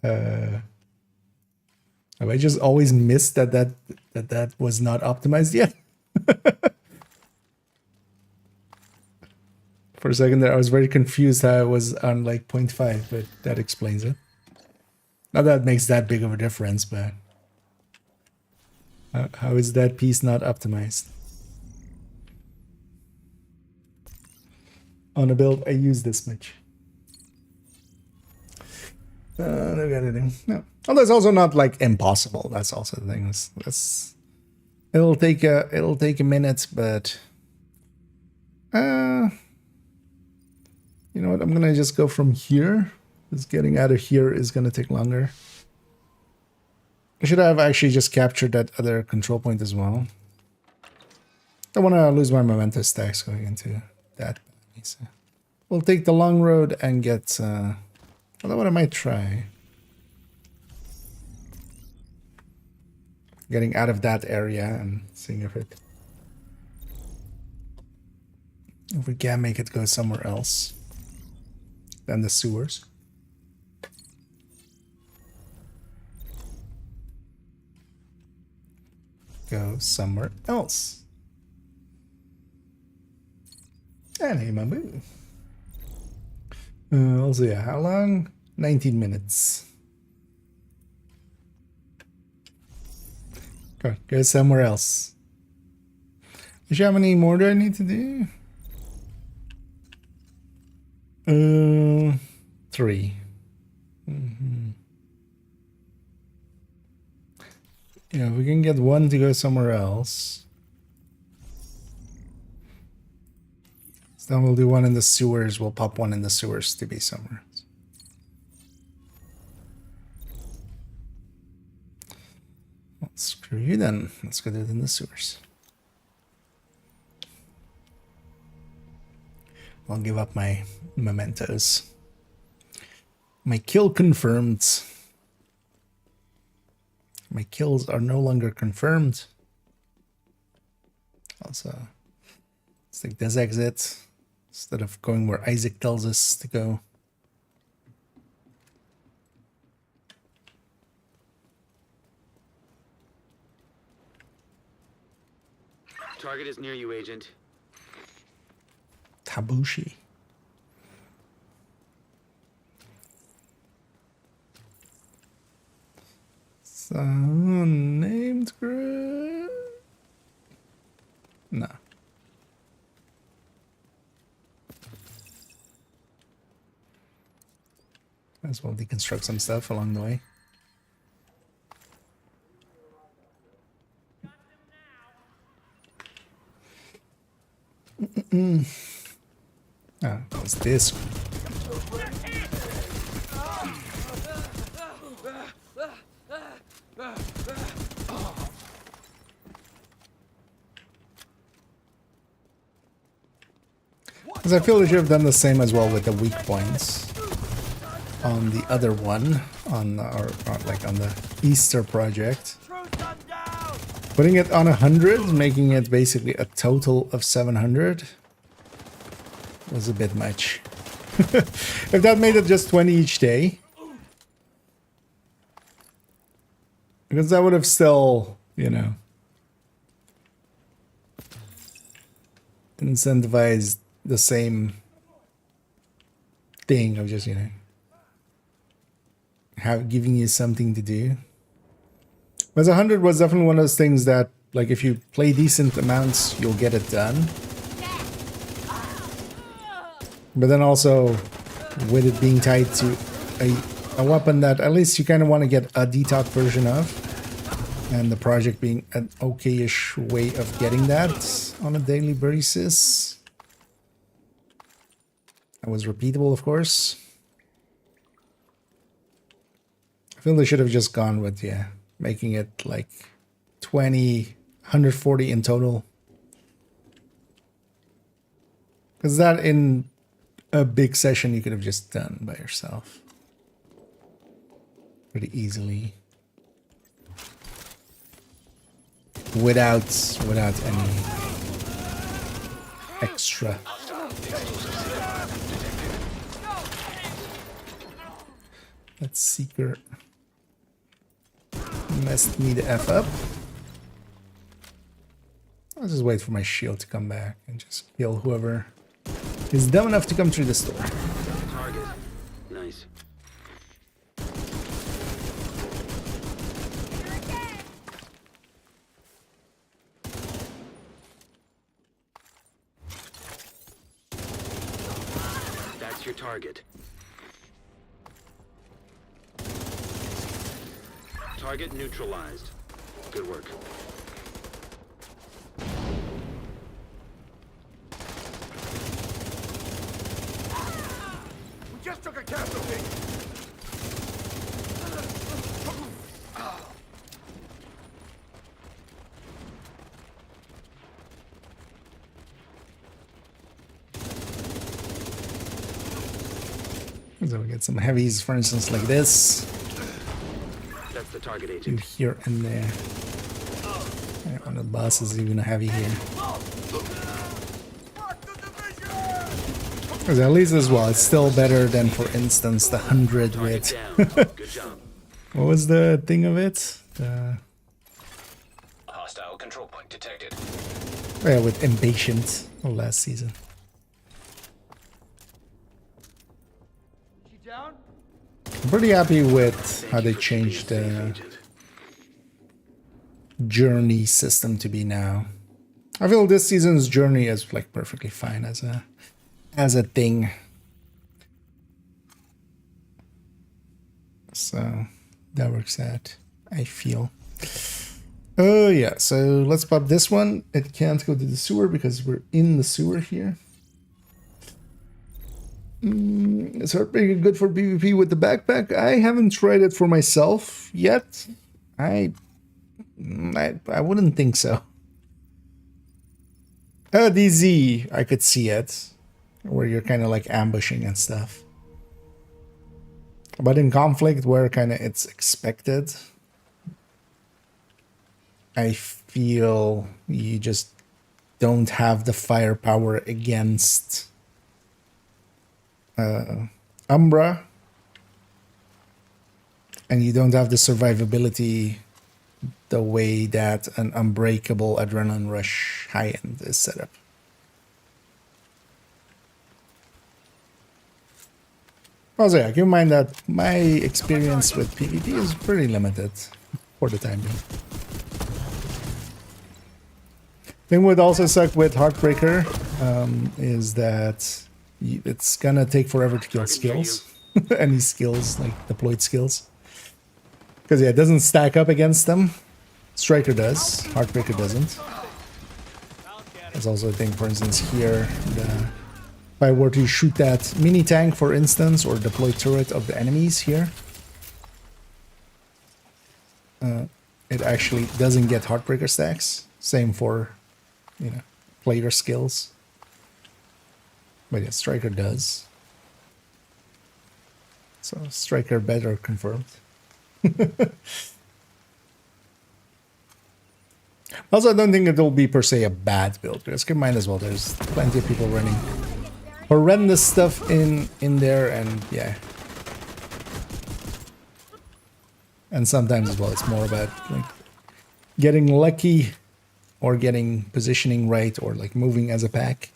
Have I just always missed that was not optimized yet? For a second there, I was very confused how I was on like 0.5, but that explains it. Not that it makes that big of a difference, but how is that piece not optimized? On a build, I use this much. No. Well, that's also not like impossible. That's also the thing. It'll take a minute, but you know what? I'm gonna just go from here. Just getting out of here is gonna take longer. I should have actually just captured that other control point as well. Don't want to lose my memento stacks going into that. So we'll take the long road and get. Although what I might try. Getting out of that area and seeing if we can make it go somewhere else than the sewers. Go somewhere else. And hey, my boo. Also, yeah, how long? 19 minutes. Go somewhere else. Actually, how many more do I need to do? 3. Yeah, we can get one to go somewhere else. So then we'll do one in the sewers. We'll pop one in the sewers to be somewhere else. Well, screw you then. Let's go do it in the sewers. I'll give up my mementos. My kill confirmed. My kills are no longer confirmed. Also, let's take this exit instead of going where Isaac tells us to go. Target is near you, Agent. Tabushi. Named group? No. Might as well deconstruct some stuff along the way. Ah, what's this? Because I feel we should have done the same as well with the weak points on the other one, on our like on the Easter project. Putting it on 100, making it basically a total of 700 was a bit much. If that made it just 20 each day, because that would have still, you know, incentivized the same thing of just, you know, giving you something to do. But 100 was definitely one of those things that, like, if you play decent amounts, you'll get it done. But then also, with it being tied to a weapon that at least you kind of want to get a detox version of, and the project being an okay-ish way of getting that on a daily basis. That was repeatable, of course. I feel they should have just gone with, yeah, making it like 20, 140 in total. Because that in a big session you could have just done by yourself. Pretty easily. Without any extra. That Seeker messed me the F up. I'll just wait for my shield to come back and just kill whoever is dumb enough to come through this door. Target. Nice. That's your target. Target neutralized. Good work. We just took a casualty. So we get some heavies, for instance, like this. That's the target Do agent. here and there. Yeah, one of the bosses is even a heavy here. Because at least as well, it's still better than, for instance, the 100 Target with. down. Good job. What was the thing of it? The, Hostile control point detected. yeah, with Impatient last season. She down? I'm pretty happy with how they For keeping changed safe, the Agent. journey system to be now. I feel this season's journey is like perfectly fine as a thing. So that works out, I feel. Oh yeah, so let's pop this one. It can't go to the sewer because we're in the sewer here. Is Heartbreaker good for PvP with the backpack? I haven't tried it for myself yet. I wouldn't think so. DZ, I could see it. Where you're kind of like ambushing and stuff. But in conflict where kind of it's expected, I feel you just don't have the firepower against Umbra. And you don't have the survivability the way that an Unbreakable Adrenaline Rush high-end is set up. Also, yeah, keep in mind that my experience with PvP is pretty limited for the time being. Thing would also suck with Heartbreaker is that it's gonna take forever to kill skills. Any skills, like deployed skills. Because yeah, it doesn't stack up against them. Striker does, Heartbreaker doesn't. There's also a thing, for instance, here, if I were to shoot that mini tank, for instance, or deploy turret of the enemies here, it actually doesn't get Heartbreaker stacks. Same for, you know, player skills. But yeah, Striker does. So Striker better confirmed. Also, I don't think it'll be per se a bad build, because keep in mind as well, there's plenty of people running horrendous stuff in there, and yeah. And sometimes as well, it's more about like getting lucky or getting positioning right or like moving as a pack.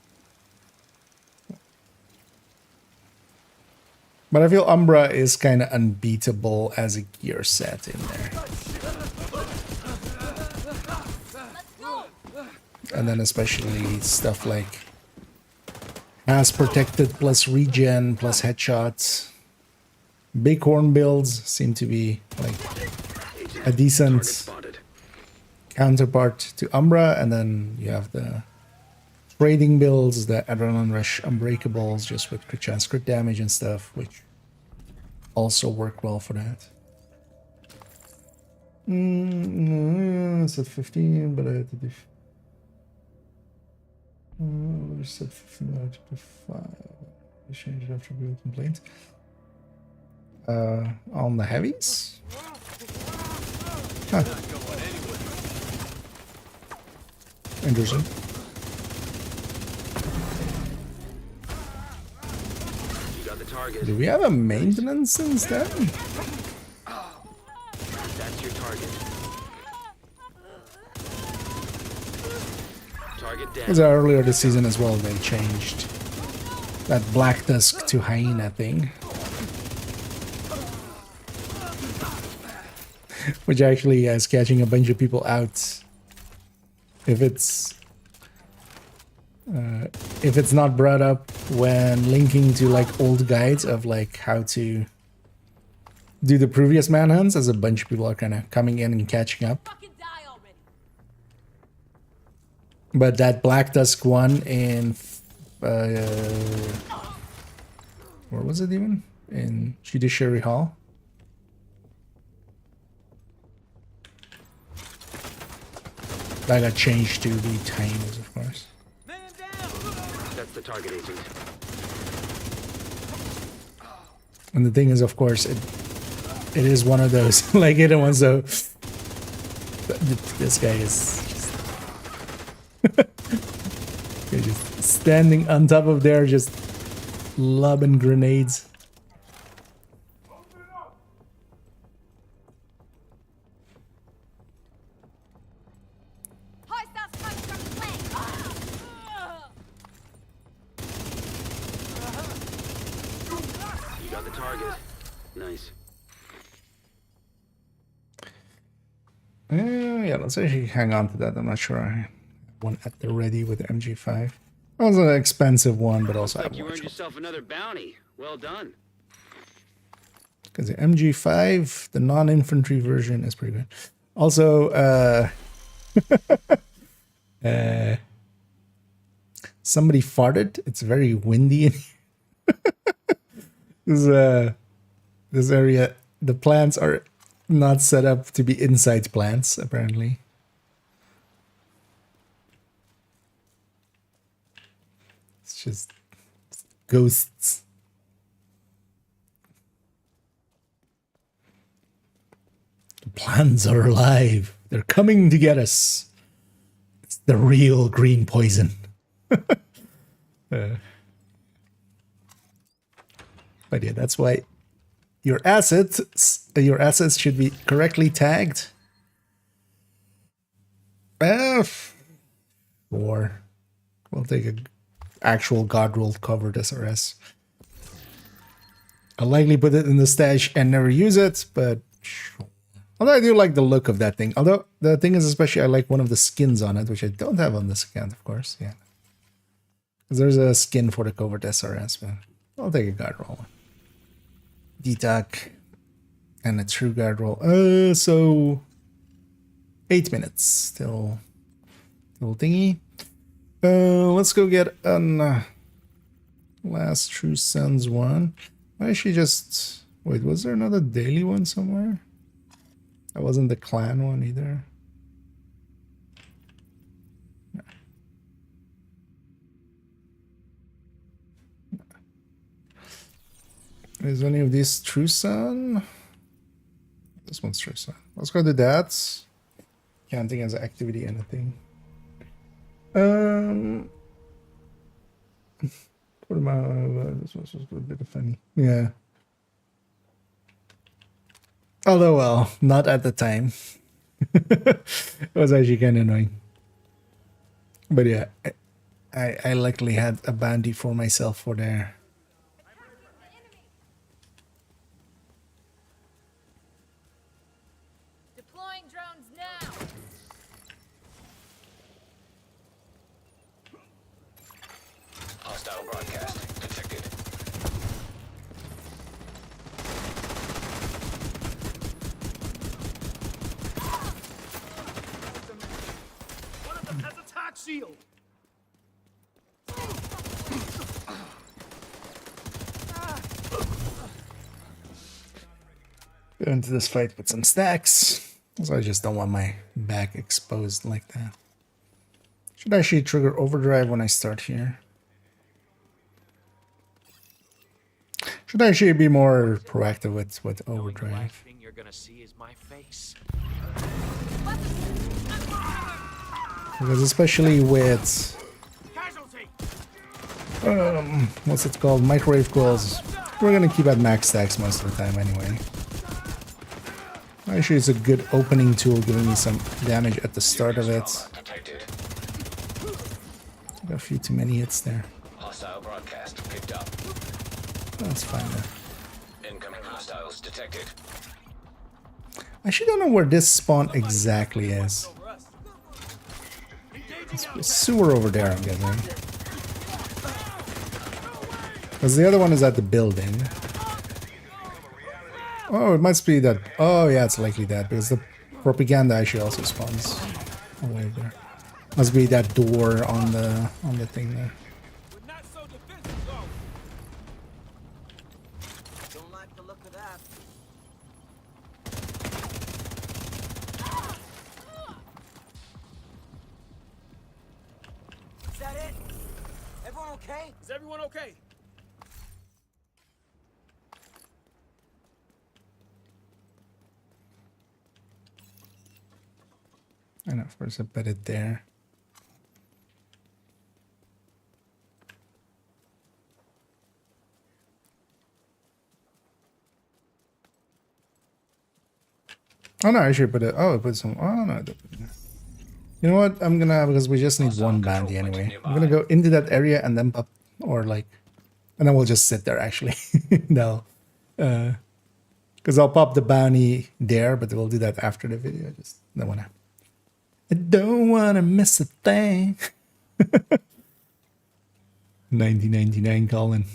But I feel Umbra is kind of unbeatable as a gear set in there. And then especially stuff like as protected plus regen plus headshots. Bighorn builds seem to be like a decent counterpart to Umbra, and then you have the trading builds, the Adrenaline Rush Unbreakables, just with crit chance, crit damage and stuff, which also work well for that. Set 15, but I had to do. Set 15, but I had to do 5. I changed it after real complaints. On the heavies? Huh. Interesting. You got the target. Do we have a maintenance instead? That's your target. Target Because down. earlier this season as well, they changed that Black Dusk to Hyena thing. Which actually is catching a bunch of people out. If it's not brought up when linking to like old guides of like how to do the previous manhunts, as a bunch of people are kind of coming in and catching up. Fucking die already. But that Black Dusk one in where was it even? In Judiciary Hall. That got changed to the hyenas, of course. Man down. That's the target, agent. And the thing is, of course, it is one of those like it ones though. This guy is he's just standing on top of there, just lobbing grenades. Hostiles coming from the flank. You got the target. Nice. Yeah, let's actually hang on to that. I'm not sure I have one at the ready with the MG5. It was an expensive one, but also I Looks like you have earned yourself another bounty. Well done. because the MG5, the non-infantry version, is pretty good. Also, somebody farted. It's very windy in here. This area, the plants are not set up to be inside plants, apparently. It's just ghosts. The plants are alive. They're coming to get us. It's the real green poison. But yeah, that's why your assets should be correctly tagged. Or we'll take a actual god rolled covered SRS. I'll likely put it in the stash and never use it, but sure. Although I do like the look of that thing. Although the thing is, especially I like one of the skins on it, which I don't have on this account, of course. Yeah, because there's a skin for the covert SRS, but I'll take a god roll one. DTAC and a true guard roll. So 8 minutes till thingy. Let's go get an last True Sons one. I actually just wait. Was there another daily one somewhere? That wasn't the clan one either. No. Is any of these True Sun? This one's True Sun. Let's go to that. Counting as activity anything. What about this one's just a bit of funny. Yeah. Although, well, not at the time. It was actually kind of annoying. But yeah, I luckily had a bounty for myself for there. Deploying drones now. Hostile broadcast detected. One of them has a tac shield. Go into this fight with some stacks. So I just don't want my back exposed like that. Should actually trigger overdrive when I start here. Should actually be more proactive with Knowing the overdrive. last thing you're gonna see is my face. Because especially with Casualty. what's it called? Microwave coils. We're gonna keep at max stacks most of the time anyway. Actually, it's a good opening tool, giving me some damage at the start of it. Detected. Got a few too many hits there. Hostile broadcast picked up. That's fine though. Incoming hostiles detected. I actually don't know where this spawn exactly is. It's a sewer over there, I'm guessing. Because the other one is at the building. Oh, it must be that. Oh, yeah, it's likely that. Because the propaganda actually also spawns away there. Must be that door on the thing there. We're not so defensive, though. Don't like the look of that. Is that it? Everyone okay? Is everyone okay? And of course, I put it there. Oh no, I should put it. Oh, I put some. Oh no, I don't put it there. You know what? I'm gonna, because we just need one bounty anyway. I'm gonna go into that area and then pop, or like, and then we'll just sit there actually. No, because I'll pop the bounty there, but we'll do that after the video. I just don't wanna. I don't wanna miss a thing. 1999 Colin.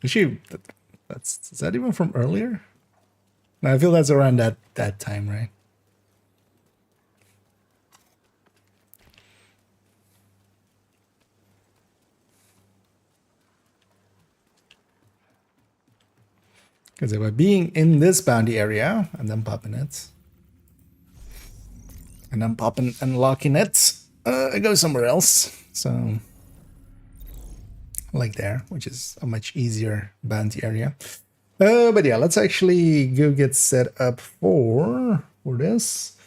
Actually, that's is that even from earlier? No, I feel that's around that time, right? Because by being in this bounty area and then popping it, and then popping and locking it, I go somewhere else. So, like there, which is a much easier bounty area. But yeah, let's actually go get set up for this.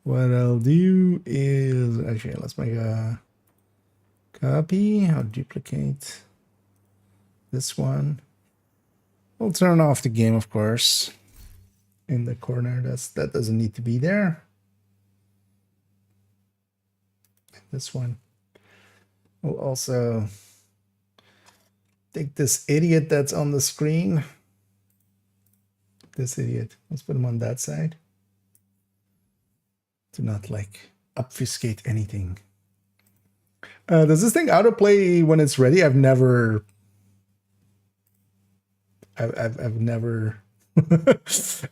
What I'll do is actually let's make a copy. I'll duplicate this one. We'll turn off the game, of course, in the corner. That doesn't need to be there. This one. We'll also take this idiot that's on the screen. This idiot. Let's put him on that side. To not like obfuscate anything. Does this thing autoplay when it's ready? I've never I've never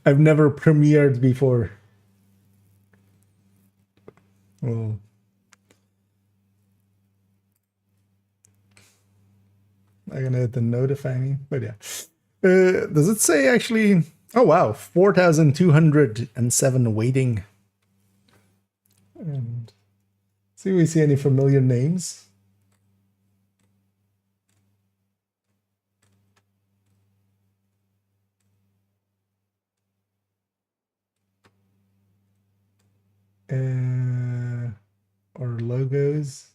I've never premiered before. Well, I'm gonna hit the notify me, but yeah. Does it say actually? Oh wow, 4,207 waiting. And see if we see any familiar names. Or logos.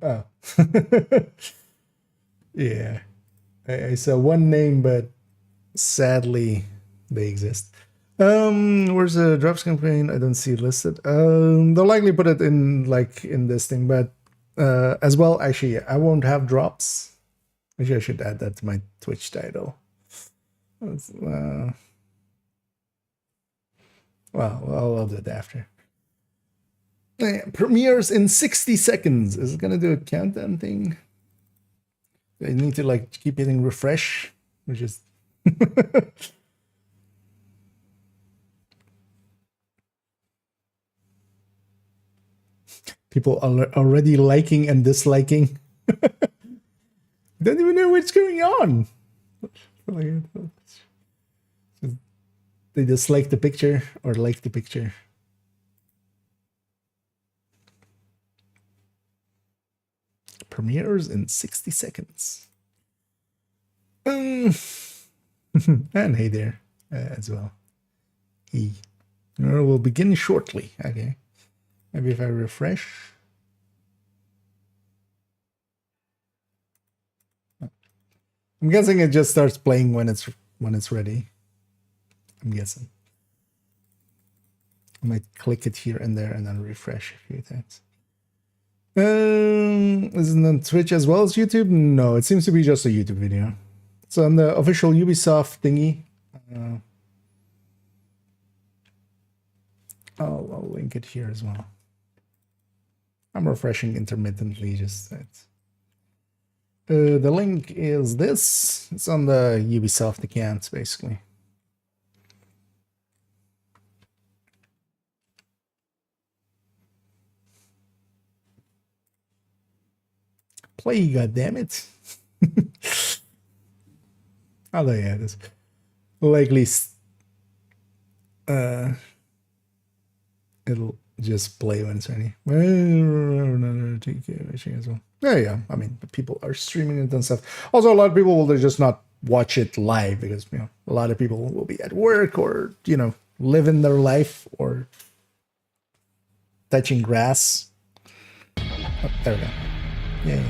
Oh. Yeah. I saw one name, but sadly they exist. Where's the drops campaign? I don't see it listed. They'll likely put it in like in this thing, but as well, actually, I won't have drops. Actually, I should add that to my Twitch title. Well, I'll do it after. Premieres in 60 seconds. Is it gonna do a countdown thing? I need to like keep hitting refresh, which is People are already liking and disliking. Don't even know what's going on. They dislike the picture or like the picture. Premieres in 60 seconds. And hey there as well. We'll begin shortly. Okay. Maybe if I refresh. I'm guessing it just starts playing when it's ready. I'm guessing. I might click it here and there and then refresh a few times. Isn't it on Twitch as well as YouTube? No, it seems to be just a YouTube video. It's on the official Ubisoft thingy. I'll link it here as well. I'm refreshing intermittently, just that. The link is this. It's on the Ubisoft account, basically. Play, goddammit. Although, yeah, this likely it'll just play when it's ready. As well. Yeah, I mean, people are streaming it and stuff. Also, a lot of people will just not watch it live because, you know, a lot of people will be at work or, you know, living their life or touching grass. Oh, there we go. Yeah.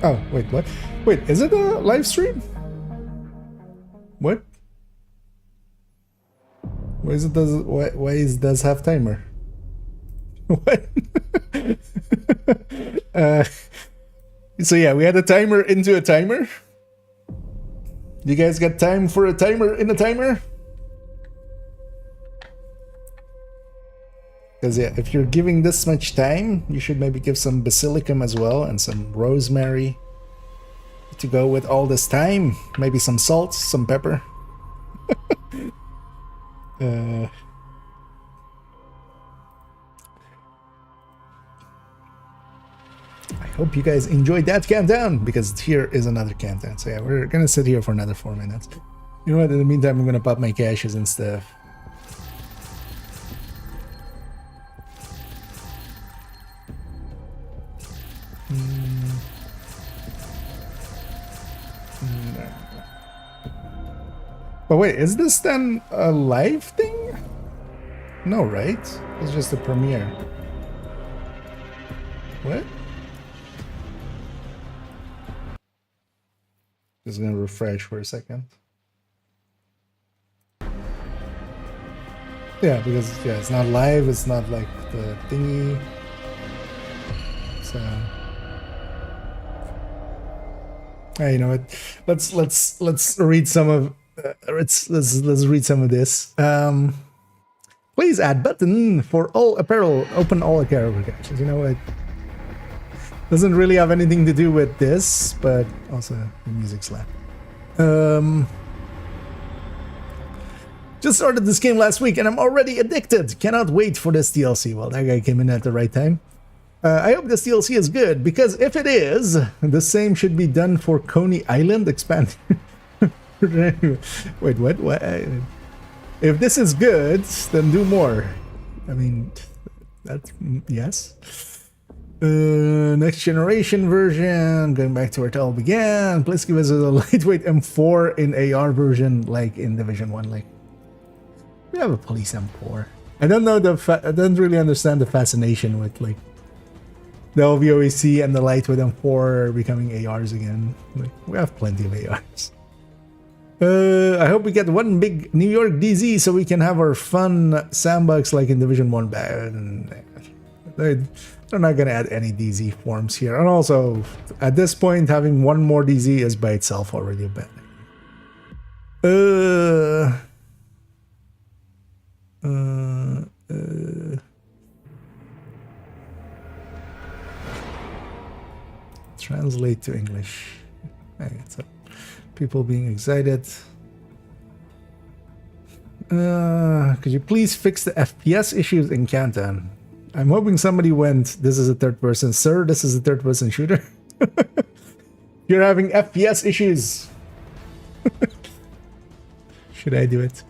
Oh, wait, what? Wait, is it a live stream? What? Why is it does have timer? What? So yeah, we had a timer into a timer. You guys got time for a timer in a timer? Because yeah, if you're giving this much time, you should maybe give some basilicum as well and some rosemary to go with all this time. Maybe some salt, some pepper. I hope you guys enjoyed that countdown, because here is another countdown. So yeah, we're gonna sit here for another 4 minutes. You know what, in the meantime, I'm gonna pop my caches and stuff. But wait, is this then a live thing? No, right? It's just a premiere. What? Just gonna refresh for a second. Yeah, because yeah, it's not live, it's not like the thingy. So you know what? Let's read some of let's read some of this. Please add button for all apparel. Open all apparel caches. You know what? Doesn't really have anything to do with this, but also the music slap. Just started this game last week and I'm already addicted. Cannot wait for this DLC. Well, that guy came in at the right time. I hope this DLC is good, because if it is, the same should be done for Coney Island expanded. Wait, what? If this is good, then do more. I mean, that's yes. Next generation version, going back to where it all began. Please give us a lightweight M4 in AR version, like in Division 1. Like, we have a police M4. I don't know I don't really understand the fascination with like the LVOAC and the lightweight M4 becoming ARs again. Like, we have plenty of ARs. I hope we get one big New York DZ so we can have our fun sandbox like in Division 1 bad. They're not gonna add any DZ forms here, and also at this point having one more DZ is by itself already a bad idea. Translate to English. Okay, so people being excited. Could you please fix the FPS issues in Canton? I'm hoping somebody went, this is a third person. Sir, this is a third person shooter. You're having FPS issues. Should I do it?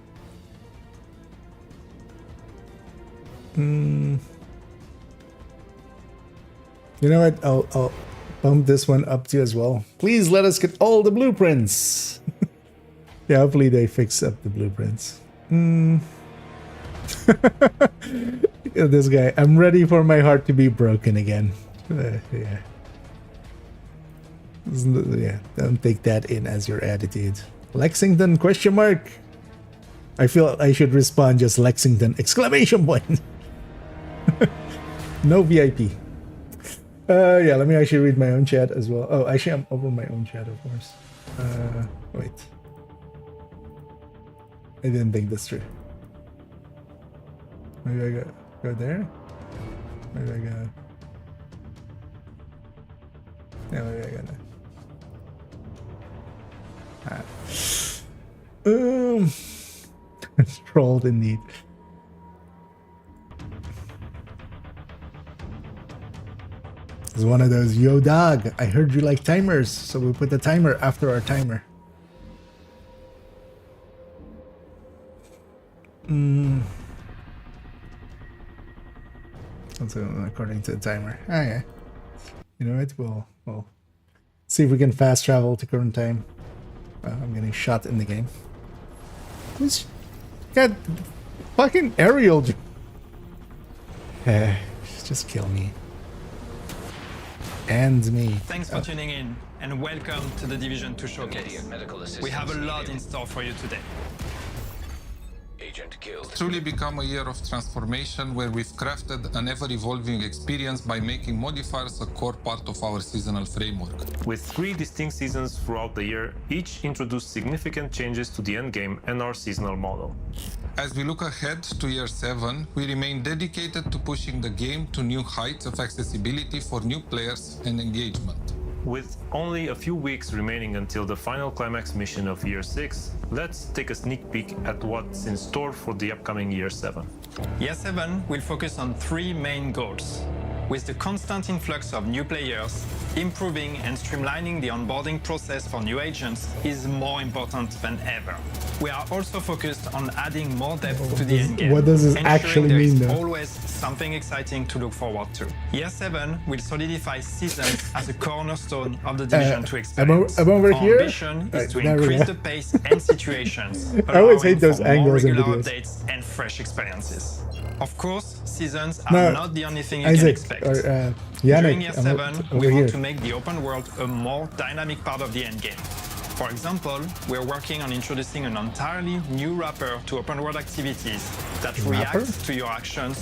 You know what? I'll bump this one up to as well. Please let us get all the blueprints. Yeah, hopefully they fix up the blueprints. This guy. I'm ready for my heart to be broken again. Yeah. Yeah, don't take that in as your attitude. Lexington ? I feel I should respond just Lexington ! No VIP. Yeah, let me actually read my own chat as well. Oh, actually I'm over my own chat, of course. Wait. I didn't think this through. Maybe I go there? Maybe I go... Yeah, maybe I go there. Trolled indeed. It's one of those, yo dog, I heard you like timers, so we put the timer after our timer. That's according to the timer. Ah, yeah. You know what? We'll see if we can fast travel to current time. I'm getting shot in the game. Who's got fucking aerial? Just kill me. And me. Thanks for tuning in and welcome to the Division 2 Showcase. Immediate medical assistance We have a lot needed. in store for you today. Agent killed. Truly become a year of transformation where we've crafted an ever-evolving experience by making modifiers a core part of our seasonal framework. With 3 distinct seasons throughout the year, each introduced significant changes to the endgame and our seasonal model. As we look ahead to year 7, we remain dedicated to pushing the game to new heights of accessibility for new players and engagement. With only a few weeks remaining until the final climax mission of Year 6, let's take a sneak peek at what's in store for the upcoming Year 7. Year 7 will focus on 3 main goals. With the constant influx of new players, improving and streamlining the onboarding process for new agents is more important than ever. We are also focused on adding more depth to the endgame. What does this ensuring actually there is mean, though? always something exciting to look forward to. Year 7 will solidify seasons as a cornerstone of the Division 2 experience. I'm over Our here. ambition is to There we increase go. the pace and situations, I always hate allowing those for more angles in regular videos. updates and fresh experiences. Of course, seasons are No, not the only thing you can Isaac, expect. or During Yannick, Year I'm 7, over we here. want to make the open world a more dynamic part of the endgame. For example, we're working on introducing an entirely new wrapper to open world activities that Wrapper? reacts to your actions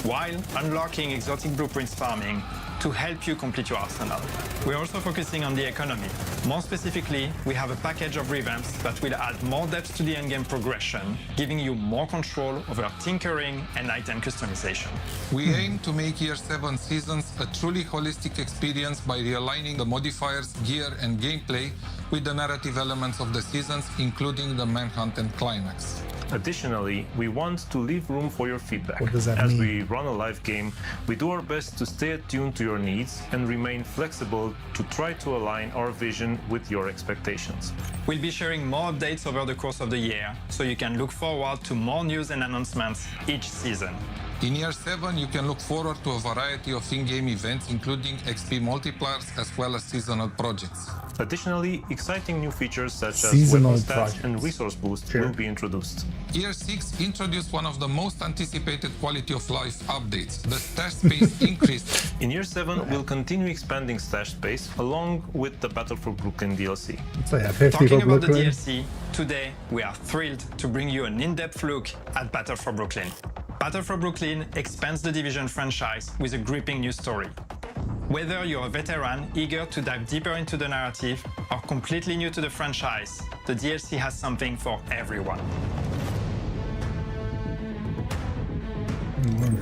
while unlocking exotic blueprints farming to help you complete your arsenal. We're also focusing on the economy. More specifically, we have a package of revamps that will add more depth to the endgame progression, giving you more control over tinkering and item customization. We aim to make Year 7 seasons a truly holistic experience by realigning the modifiers, gear, and gameplay with the narrative elements of the seasons, including the manhunt and climax. Additionally, we want to leave room for your feedback. What does that As mean? we run a live game, we do our best to stay attuned to your needs and remain flexible to try to align our vision with your expectations. We'll be sharing more updates over the course of the year, so you can look forward to more news and announcements each season. In Year 7, you can look forward to a variety of in-game events, including XP multipliers as well as seasonal projects. Additionally, exciting new features such as Seasonal weapon stats projects. and resource boost Sure. will be introduced. Year 6 introduced one of the most anticipated quality of life updates, the stash space increase. In Year 7, we'll continue expanding stash space along with the Battle for Brooklyn DLC. So yeah, 50 Talking for about the Brooklyn. DLC, today we are thrilled to bring you an in-depth look at Battle for Brooklyn. Battle for Brooklyn expands the Division franchise with a gripping new story. Whether you're a veteran eager to dive deeper into the narrative or completely new to the franchise, the DLC has something for everyone.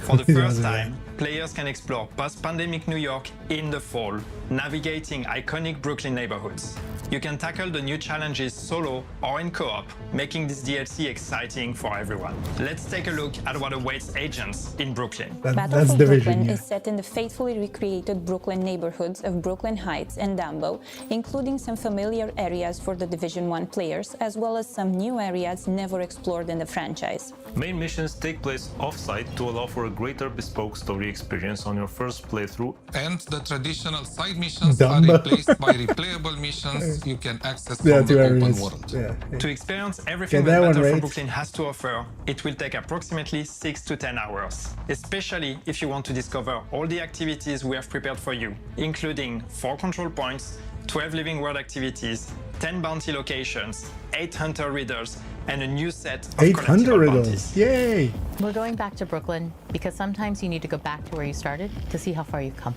For the first time, players can explore post-pandemic New York in the fall, navigating iconic Brooklyn neighborhoods. You can tackle the new challenges solo or in co-op, making this DLC exciting for everyone. Let's take a look at what awaits agents in Brooklyn. Battle That's for Division, Brooklyn yeah. is set in the faithfully recreated Brooklyn neighborhoods of Brooklyn Heights and Dumbo, including some familiar areas for the Division 1 players, as well as some new areas never explored in the franchise. Main missions take place off-site to allow for a greater bespoke story experience on your first playthrough. And the traditional side missions Dumbo. are replaced by replayable missions you can access Yeah, from the two open areas. world. Yeah. To experience everything Get that that one Battle for right. Brooklyn has to offer, it will take approximately 6 to 10 hours, especially if you want to discover all the activities we have prepared for you, including 4 control points, 12 living world activities, 10 bounty locations, 8 hunter riddles, and a new set of 800 collectible riddles. bounties. Yay! We're going back to Brooklyn because sometimes you need to go back to where you started to see how far you've come.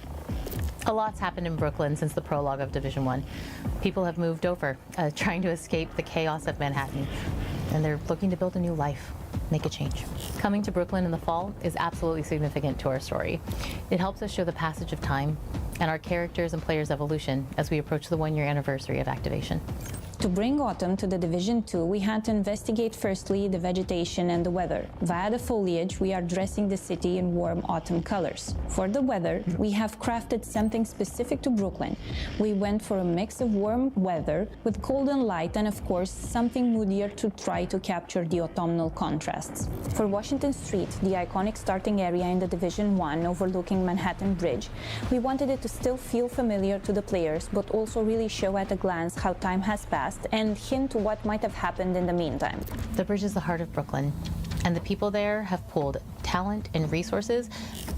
A lot's happened in Brooklyn since the prologue of Division 1. People have moved over, trying to escape the chaos of Manhattan, and they're looking to build a new life, make a change. Coming to Brooklyn in the fall is absolutely significant to our story. It helps us show the passage of time and our characters and players' evolution as we approach the 1-year anniversary of activation. To bring autumn to the Division 2, we had to investigate firstly the vegetation and the weather. Via the foliage, we are dressing the city in warm autumn colors. For the weather, we have crafted something specific to Brooklyn. We went for a mix of warm weather with golden light and, of course, something moodier to try to capture the autumnal contrasts. For Washington Street, the iconic starting area in the Division 1 overlooking Manhattan Bridge, we wanted it to still feel familiar to the players, but also really show at a glance how time has passed and hint to what might have happened in the meantime. The bridge is the heart of Brooklyn, and the people there have pulled talent and resources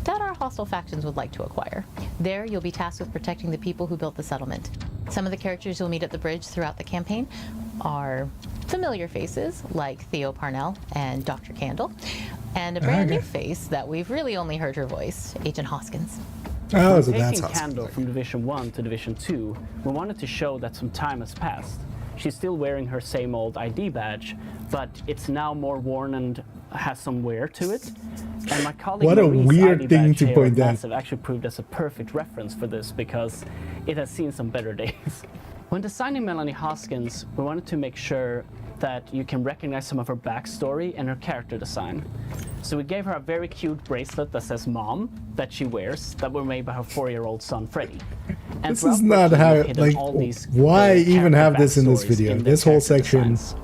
that our hostile factions would like to acquire. There, you'll be tasked with protecting the people who built the settlement. Some of the characters you'll meet at the bridge throughout the campaign are familiar faces like Theo Parnell and Dr. Candle, and a brand new face that we've really only heard her voice, Agent Hoskins. Oh, so Taking that's awesome. Candle from Division 1 to Division 2, we wanted to show that some time has passed. She's still wearing her same old ID badge, but it's now more worn and has some wear to it. And my colleague What a Marie's weird ID thing badge to here point at out. Massive actually proved as a perfect reference for this because it has seen some better days. When designing Melanie Hoskins, we wanted to make sure that you can recognize some of her backstory and her character design. So we gave her a very cute bracelet that says Mom that she wears that were made by her 4-year-old son Freddie. And This is throughout not Brooklyn, how, we've hidden like, all these why even character have this in this backstories video? in their This whole character section. designs.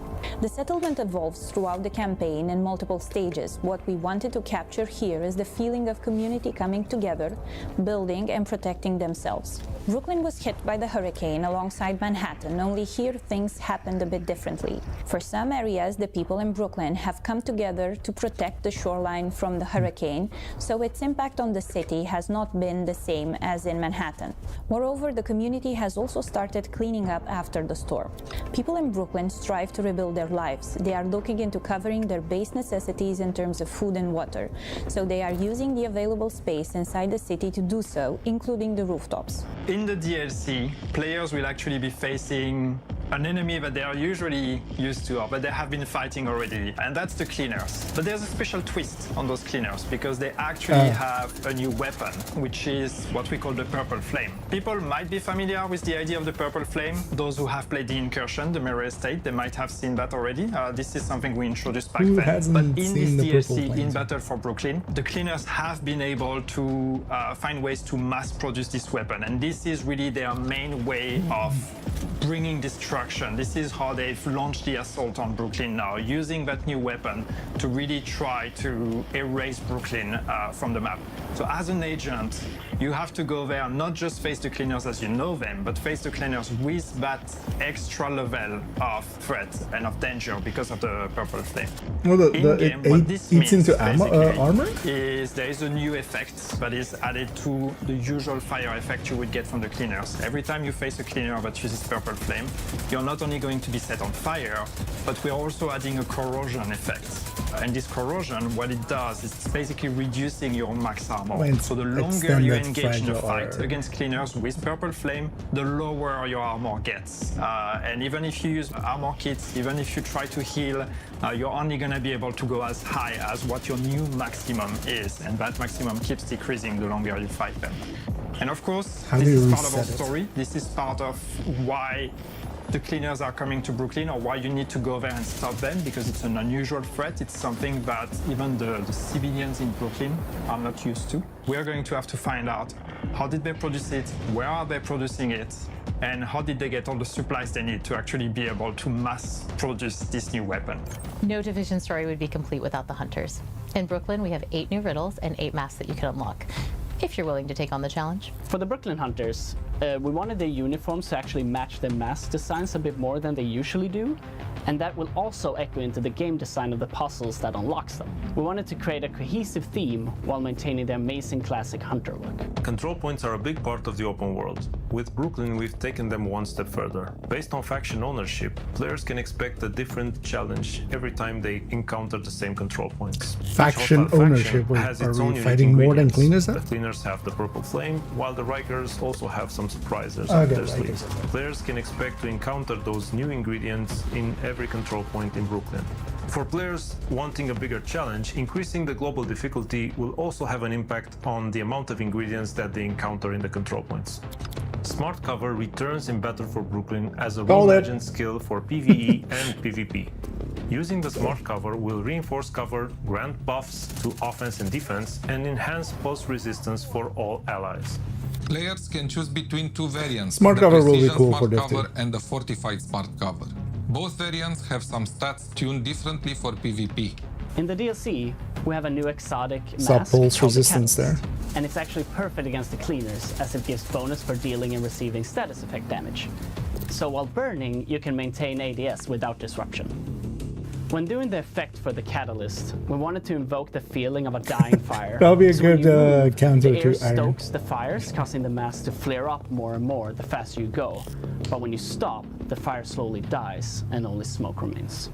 The settlement evolves throughout the campaign in multiple stages. What we wanted to capture here is the feeling of community coming together, building and protecting themselves. Brooklyn was hit by the hurricane alongside Manhattan, only here things happened a bit differently. For some areas, the people in Brooklyn have come together to protect the shoreline from the hurricane, so its impact on the city has not been the same as in Manhattan. Moreover, the community has also started cleaning up after the storm. People in Brooklyn strive to rebuild their lives. They are looking into covering their base necessities in terms of food and water, so they are using the available space inside the city to do so, including the rooftops. In the DLC, players will actually be facing an enemy that they are usually used to, or that they have been fighting already, and that's the cleaners. But there's a special twist on those cleaners, because they actually have a new weapon, which is what we call the Purple Flame. People might be familiar with the idea of the Purple Flame. Those who have played the Incursion, the Mirror Estate, they might have seen that already. This is something we introduced back Who then. hasn't But in this seen the Purple DLC, in Flames? Battle for Brooklyn, the cleaners have been able to find ways to mass produce this weapon, and this is really their main way of bringing destruction. This is how they've launched the assault on Brooklyn now, using that new weapon to really try to erase Brooklyn from the map. So as an agent, you have to go there, not just face the cleaners as you know them, but face the cleaners with that extra level of threat and of danger because of the Purple Flame. Well, In-game, what this eats means, into basically, armor? is there is a new effect that is added to the usual fire effect you would get from the cleaners. Every time you face a cleaner that uses Purple Flame, you're not only going to be set on fire, but we're also adding a corrosion effect. And this corrosion, what it does is it's basically reducing your max armor. So the longer you engage in a fight against cleaners with purple flame, the lower your armor gets. And even if you use armor kits, even if you try to heal, you're only going to be able to go as high as what your new maximum is. And that maximum keeps decreasing the longer you fight them. And of course, this is part of our story. This is part of why the cleaners are coming to Brooklyn, or why you need to go there and stop them, because it's an unusual threat. It's something that even the civilians in Brooklyn are not used to. We're going to have to find out how did they produce it, where are they producing it, and how did they get all the supplies they need to actually be able to mass produce this new weapon. No Division story would be complete without the hunters. In Brooklyn, we have 8 new riddles and 8 masks that you can unlock, if you're willing to take on the challenge. For the Brooklyn Hunters, we wanted their uniforms to actually match their mask designs a bit more than they usually do, and that will also echo into the game design of the puzzles that unlocks them. We wanted to create a cohesive theme while maintaining the amazing classic hunter look. Control points are a big part of the open world. With Brooklyn, we've taken them one step further. Based on faction ownership, players can expect a different challenge every time they encounter the same control points. Faction ownership? Are we fighting more than cleaners then? The cleaners have the purple flame, while the Rikers also have some surprises up their sleeves. Players can expect to encounter those new ingredients in every control point in Brooklyn. For players wanting a bigger challenge, increasing the global difficulty will also have an impact on the amount of ingredients that they encounter in the control points. Smart Cover returns in Battle for Brooklyn as a reimagined skill for PvE and PvP. Using the Smart Cover will reinforce cover, grant buffs to offense and defense, and enhance post resistance for all allies. Players can choose between 2 variants, Smart the Cover will be Precision cool Smart for Cover Div 2. and the Fortified Smart Cover. Both variants have some stats tuned differently for PvP. In the DLC, we have a new exotic mask Pulse called the resistance Catalyst, there. and it's actually perfect against the cleaners, as it gives bonus for dealing and receiving status effect damage. So while burning, you can maintain ADS without disruption. When doing the effect for the Catalyst, we wanted to invoke the feeling of a dying fire. That'll be a So when good you move, counter the air to iron. stokes the fires, causing the mask to flare up more and more the faster you go. But when you stop, the fire slowly dies and only smoke remains.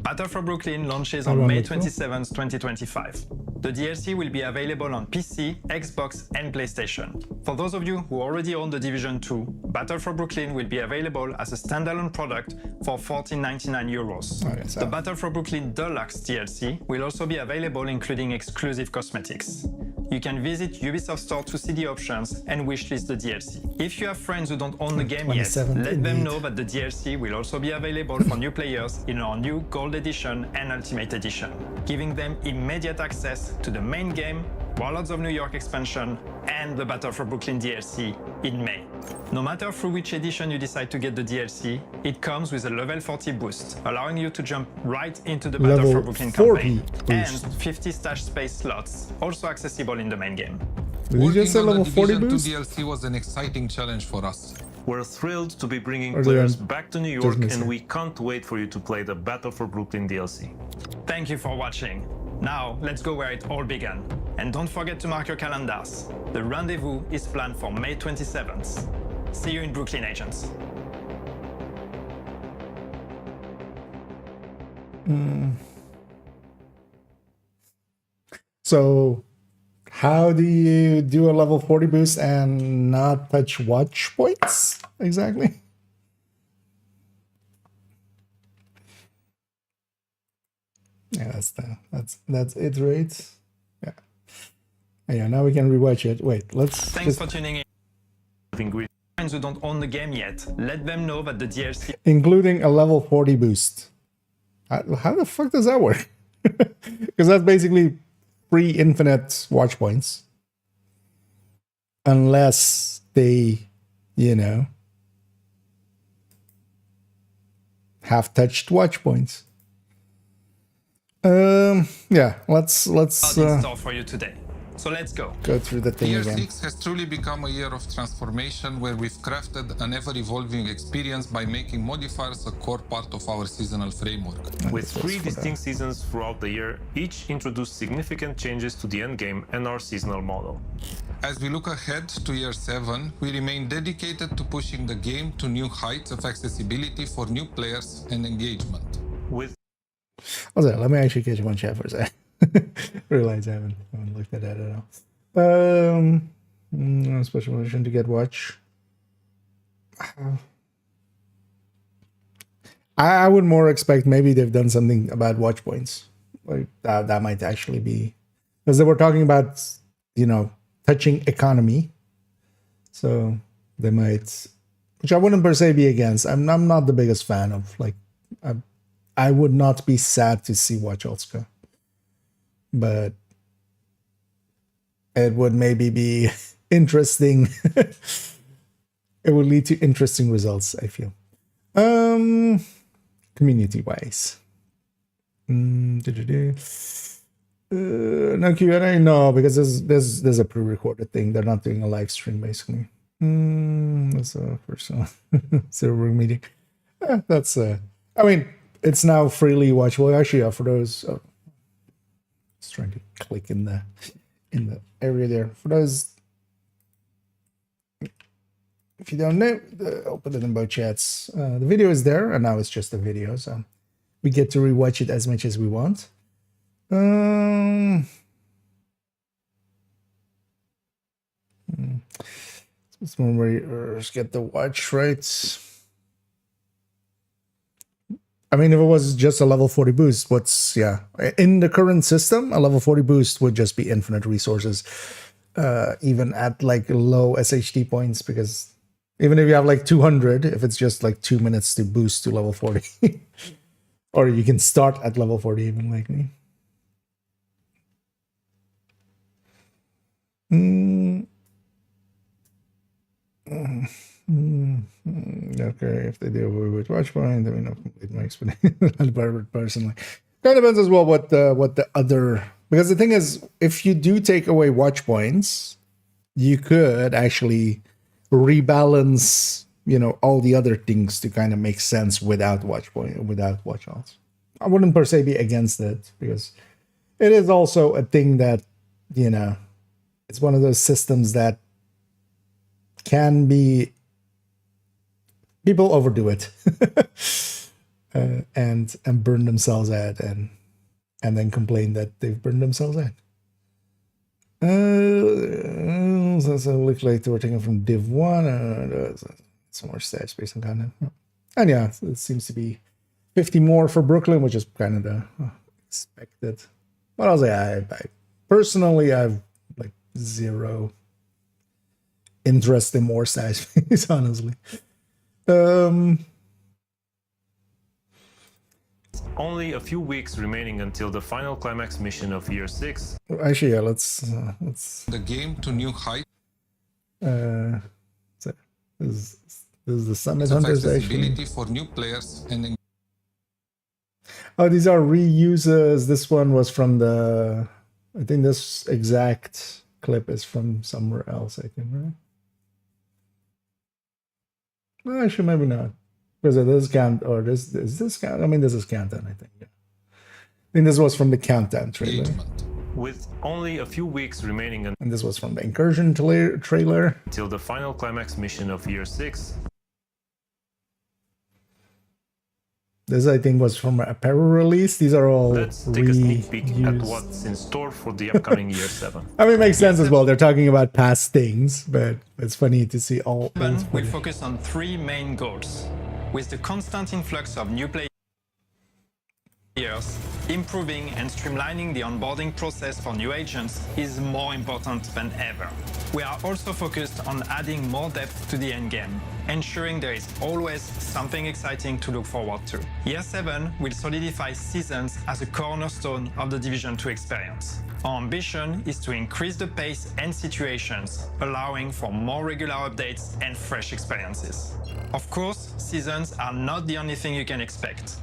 Battle for Brooklyn launches on May 27, 2025. The DLC will be available on PC, Xbox, and PlayStation. For those of you who already own The Division 2, Battle for Brooklyn will be available as a standalone product for €14.99. Okay, so The Battle for Brooklyn Deluxe DLC will also be available, including exclusive cosmetics. You can visit Ubisoft Store to see the options and wishlist the DLC. If you have friends who don't own the game yet, 27th let them indeed. know that the DLC will also be available for new players in our new Gold Edition and Ultimate Edition, giving them immediate access to the main game, Warlords of New York expansion, and the Battle for Brooklyn DLC in May. No matter through which edition you decide to get the DLC, it comes with a level 40 boost, allowing you to jump right into the Battle Level for Brooklyn 40 campaign, boost. and 50 stash space slots, also accessible in the main game. Did you just say Working on level the 40 Division 2 boost? DLC was an exciting challenge for us. We're thrilled to be bringing Or did players I back to New just York, miss and it? we can't wait for you to play the Battle for Brooklyn DLC. Thank you for watching. Now, let's go where it all began. And don't forget to mark your calendars. The rendezvous is planned for May 27th. See you in Brooklyn, agents. So, how do you do a level 40 boost and not touch watch points exactly? Yeah, that's it, right? Yeah. Yeah, now we can rewatch it. Wait, let's Thanks for tuning in. Friends who don't own the game yet, let them know that the DLC including a level 40 boost. How the fuck does that work? Because that's basically free infinite watch points. Unless they, you know, have touched watch points. Yeah, let's in store for you today. So let's go. Go through the thing Year again. 6 has truly become a year of transformation where we've crafted an ever-evolving experience by making modifiers a core part of our seasonal framework. With 3 distinct seasons throughout the year, each introduced significant changes to the endgame and our seasonal model. As we look ahead to Year 7, we remain dedicated to pushing the game to new heights of accessibility for new players and engagement. With Also, let me actually catch one chat for a second. Realize I haven't looked at that at all. Special mission to get watch. I would more expect maybe they've done something about watch points. Like that might actually be, because they were talking about, you know, touching economy. So they might, which I wouldn't per se be against. I'm not the biggest fan of, like, I would not be sad to see watch alts go. But it would maybe be interesting. It would lead to interesting results, I feel. Community-wise. No Q&A? No, because there's a pre-recorded thing. They're not doing a live stream, basically. That's a personal server meeting. That's I mean, it's now freely watchable. Actually, for those... just trying to click in the area there. For those... If you don't know, I'll put it in both chats. The video is there, and now it's just a video, so we get to rewatch it as much as we want. It's one where you get the watch right. I mean, if it was just a level 40 boost, in the current system, a level 40 boost would just be infinite resources, even at like low SHD points, because even if you have like 200, if it's just like 2 minutes to boost to level 40, or you can start at level 40 even, like me. Okay, if they deal with watch point, then we know complete my explanation. Personally, kind of depends as well what the other, because the thing is, if you do take away watch points, you could actually rebalance, you know, all the other things to kind of make sense without watch alts. I wouldn't per se be against it, because it is also a thing that, you know, it's one of those systems that can be, people overdo it and burn themselves out and then complain that they've burned themselves out. So it looks like we're taking from Div 1. Some more stats based on content. And yeah, it seems to be 50 more for Brooklyn, which is kind of the expected. But I'll say I personally, I've like zero interest in more size space, honestly. Only a few weeks remaining until the final climax mission of Year 6. Actually, yeah, let's the game to new heights. So this is the Summit Hunters actually. For new players and oh, these are reuses. This one was from the, I think this exact clip is from somewhere else, I think, right? Well, actually, maybe not. Because it does count, or this count? I mean, this is Countdown, I think. Yeah. I think this was from the Countdown trailer. With only a few weeks remaining and this was from the Incursion trailer. Until the final climax mission of Year 6. This, I think, was from a apparel release. These are all Let's take a sneak peek at what's in store for the upcoming Year 7. I mean, it makes sense as well. They're talking about past things, but it's funny to see all. We'll focus on 3 main goals. With the constant influx of new players, improving and streamlining the onboarding process for new agents is more important than ever. We are also focused on adding more depth to the endgame, ensuring there is always something exciting to look forward to. Year 7 will solidify seasons as a cornerstone of the Division 2 experience. Our ambition is to increase the pace and situations, allowing for more regular updates and fresh experiences. Of course, seasons are not the only thing you can expect.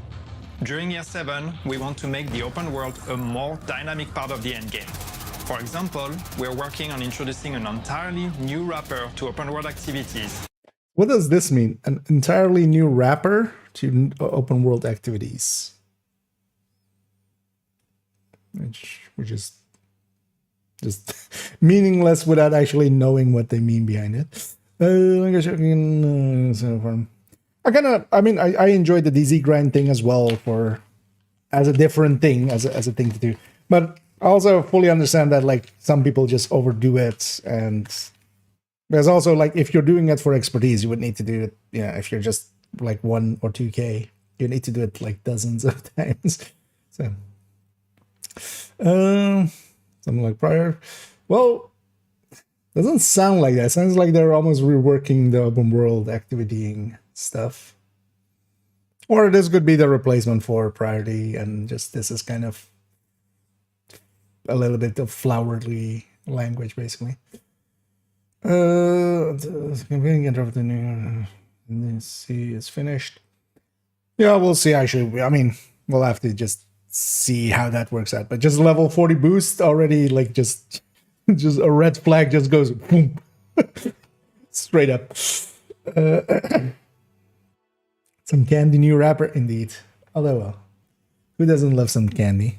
During Year 7, we want to make the open world a more dynamic part of the endgame. For example, we're working on introducing an entirely new wrapper to open world activities. What does this mean? An entirely new wrapper to open world activities? Which is just meaningless without actually knowing what they mean behind it. I guess I can, I enjoyed the DZ grind thing as well as a different thing, as a thing to do. But I also fully understand that like some people just overdo it, and there's also like if you're doing it for expertise, you would need to do it. If you're just like 1 or 2K, you need to do it like dozens of times. So, something like prior. Well, doesn't sound like that. It sounds like they're almost reworking the open world activitying stuff. Or this could be the replacement for priority, and just this is kind of a little bit of flowery language, basically. Let's see, it's finished. Yeah, we'll see. Actually, I mean, we'll have to just see how that works out. But just level 40 boost already, like just a red flag just goes boom, straight up. Some candy new wrapper, indeed. Although, well, who doesn't love some candy?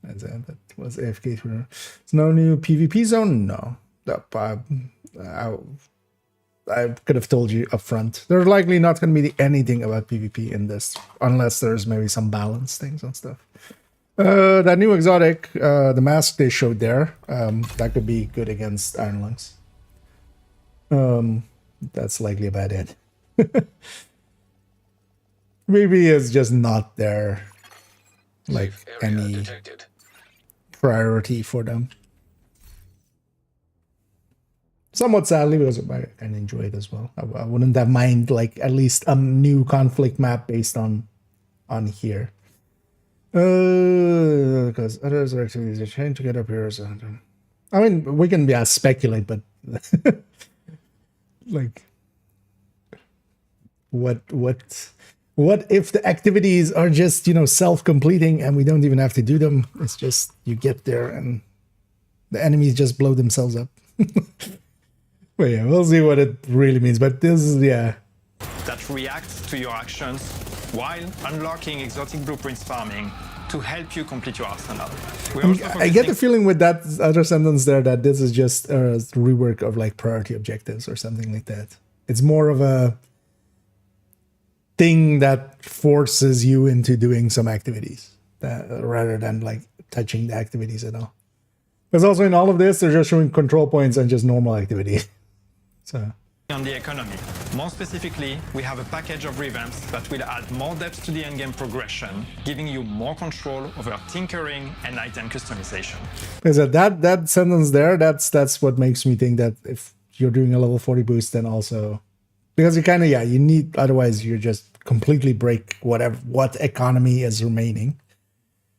That was AFK. There's no new PvP zone? No. I could have told you up front. There's likely not going to be anything about PvP in this, unless there's maybe some balance things and stuff. That new exotic, the mask they showed there, that could be good against Iron Lungs. That's likely about it. Maybe it's just not there, like any priority for them. Somewhat sadly, because I can enjoy it as well. I wouldn't have mind like at least a new conflict map based on here. Because others are activities are trying to get up here. So I mean, we can speculate, but like, what if the activities are just self-completing and we don't even have to do them? It's just you get there and the enemies just blow themselves up. Well, yeah, we'll see what it really means. But this is that reacts to your actions while unlocking exotic blueprints farming to help you complete your arsenal. I get the feeling with that other sentence there that this is just a rework of like priority objectives or something like that. It's more of a thing that forces you into doing some activities rather than like touching the activities at all. Because also in all of this, they're just showing control points and just normal activity. So on the economy. More specifically, we have a package of revamps that will add more depth to the endgame progression, giving you more control over tinkering and item customization. Is that sentence there? That's what makes me think that if you're doing a level 40 boost, then also because you kind of you need, otherwise you just completely break what economy is remaining.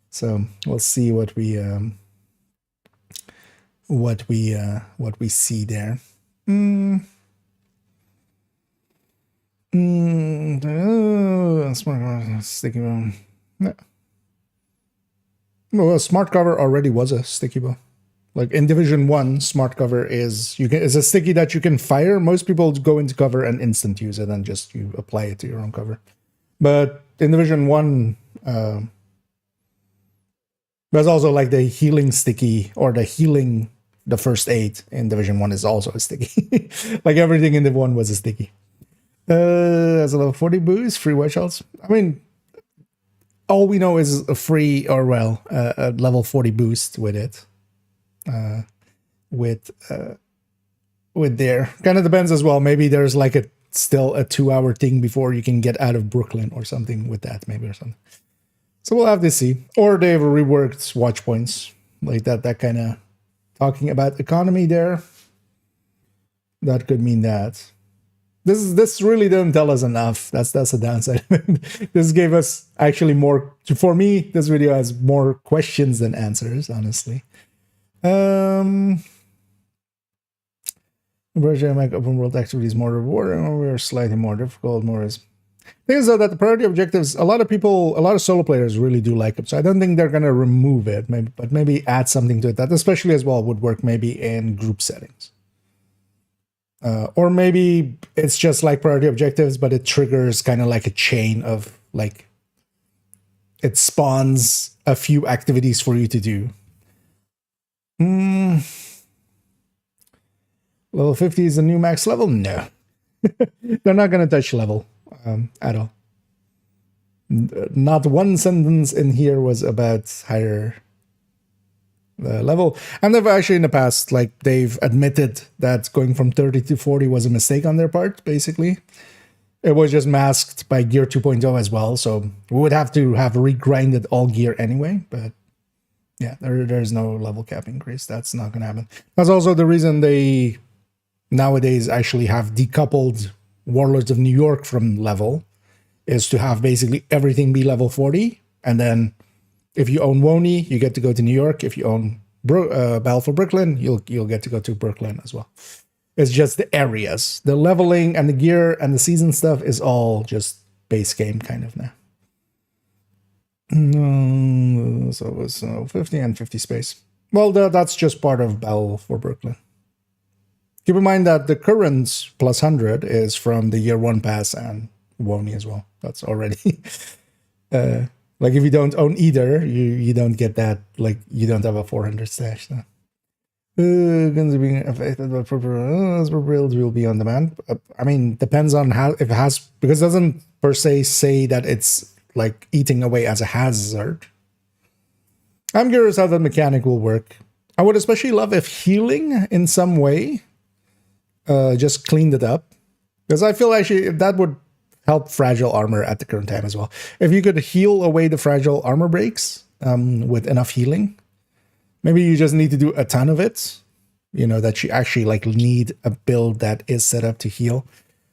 So we'll see what we see there. Smart sticky bow. No. Well, smart cover already was a sticky bow. Like in Division 1, smart cover is it's a sticky that you can fire. Most people go into cover and instant use it and just you apply it to your own cover. But in Division 1, there's also like the healing sticky or the first aid in Division 1 is also a sticky. Like everything in Div 1 was a sticky. As a level 40 boost, free white shells. I mean, all we know is a free or a level 40 boost with it. With there. Kind of depends as well. Maybe there's like still a 2-hour thing before you can get out of Brooklyn or something with that, maybe or something. So we'll have to see. Or they've reworked watch points like that kind of talking about economy there. That could mean that. This really didn't tell us enough. That's a downside. This gave us actually more. For me, this video has more questions than answers, honestly. Version make open world activities more rewarding, or we are slightly more difficult. More is Thing is though that the priority objectives, a lot of solo players really do like them. So I don't think they're gonna remove it, but maybe add something to it that especially as well would work maybe in group settings. Or maybe it's just like priority objectives, but it triggers kind of like a chain of like, it spawns a few activities for you to do. Level 50 is the new max level? No. They're not going to touch level at all. Not one sentence in here was about higher level. And they've actually in the past, like they've admitted that going from 30 to 40 was a mistake on their part, basically. It was just masked by Gear 2.0 as well. So we would have to have regrinded all gear anyway. But yeah, there's no level cap increase. That's not going to happen. That's also the reason they nowadays actually have decoupled Warlords of New York from level, is to have basically everything be level 40. And then if you own WONI, you get to go to New York. If you own Battle for Brooklyn, you'll get to go to Brooklyn as well. It's just the areas. The leveling and the gear and the season stuff is all just base game kind of now. So it was 50 and 50 space. Well, that's just part of Battle for Brooklyn. Keep in mind that the current plus 100 is from the year 1 pass and WONI as well. That's already... like if you don't own either, you don't get that, like you don't have a 400 stash. So. Guns are being affected by proper builds will be on demand. I mean, depends on how, if it has, because it doesn't per se say that it's like eating away as a hazard. I'm curious how that mechanic will work. I would especially love if healing in some way just cleaned it up, because I feel actually that would help fragile armor at the current time as well. If you could heal away the fragile armor breaks with enough healing, maybe you just need to do a ton of it, you know, that you actually like need a build that is set up to heal.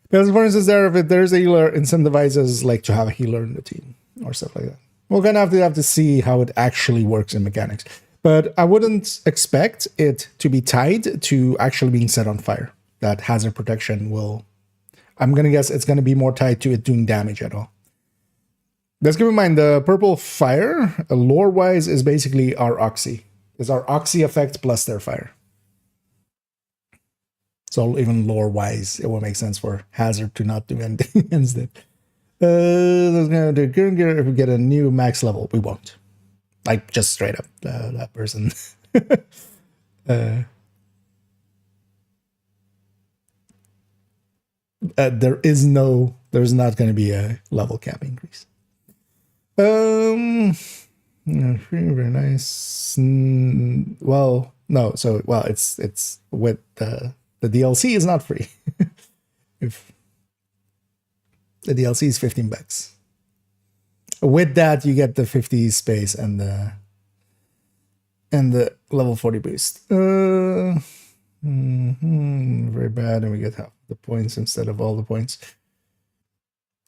Because for instance, if there's a healer, incentivizes like to have a healer in the team or stuff like that. We're gonna have to see how it actually works in mechanics. But I wouldn't expect it to be tied to actually being set on fire. That hazard protection will... I'm going to guess it's going to be more tied to it doing damage at all. Let's keep in mind the purple fire, lore-wise, is basically our Oxy. It's our Oxy effect plus their fire. So even lore-wise, it will make sense for hazard to not do anything instead. There's going to do if we get a new max level. We won't. Like, just straight up, that person. There's not going to be a level cap increase. Very nice. Well, no. So, well, it's with the DLC is not free. If the DLC is $15, with that you get the 50 space and the level 40 boost. Very bad, and we get half the points instead of all the points.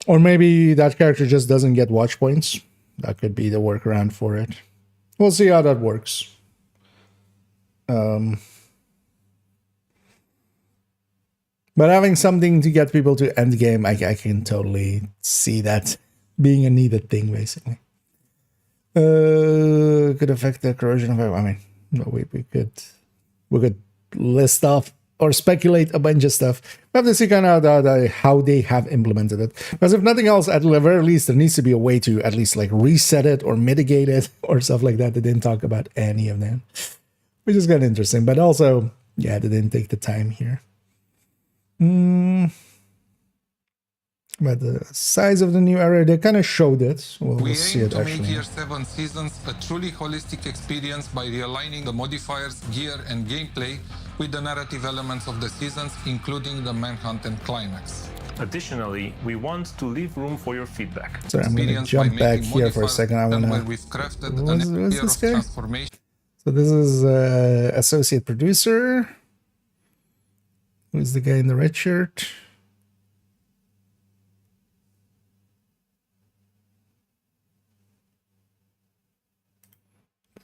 Or maybe that character just doesn't get watch points. That could be the workaround for it. We'll see how that works. But having something to get people to end game, I can totally see that being a needed thing, basically. Could affect the corrosion of... I mean, no, we could list off or speculate a bunch of stuff. We have to see kind of how they have implemented it. Because if nothing else, at the very least, there needs to be a way to at least like reset it or mitigate it or stuff like that. They didn't talk about any of them, which is kind of interesting. But also, yeah, they didn't take the time here. But the size of the new area, they kind of showed it. We'll see it actually. We aim to make Year 7 Seasons a truly holistic experience by realigning the modifiers, gear, and gameplay with the narrative elements of the seasons, including the manhunt and climax. Additionally, we want to leave room for your feedback. Sorry, I'm going to jump back here for a second. I want to... What's this guy? So this is associate producer. Who's the guy in the red shirt?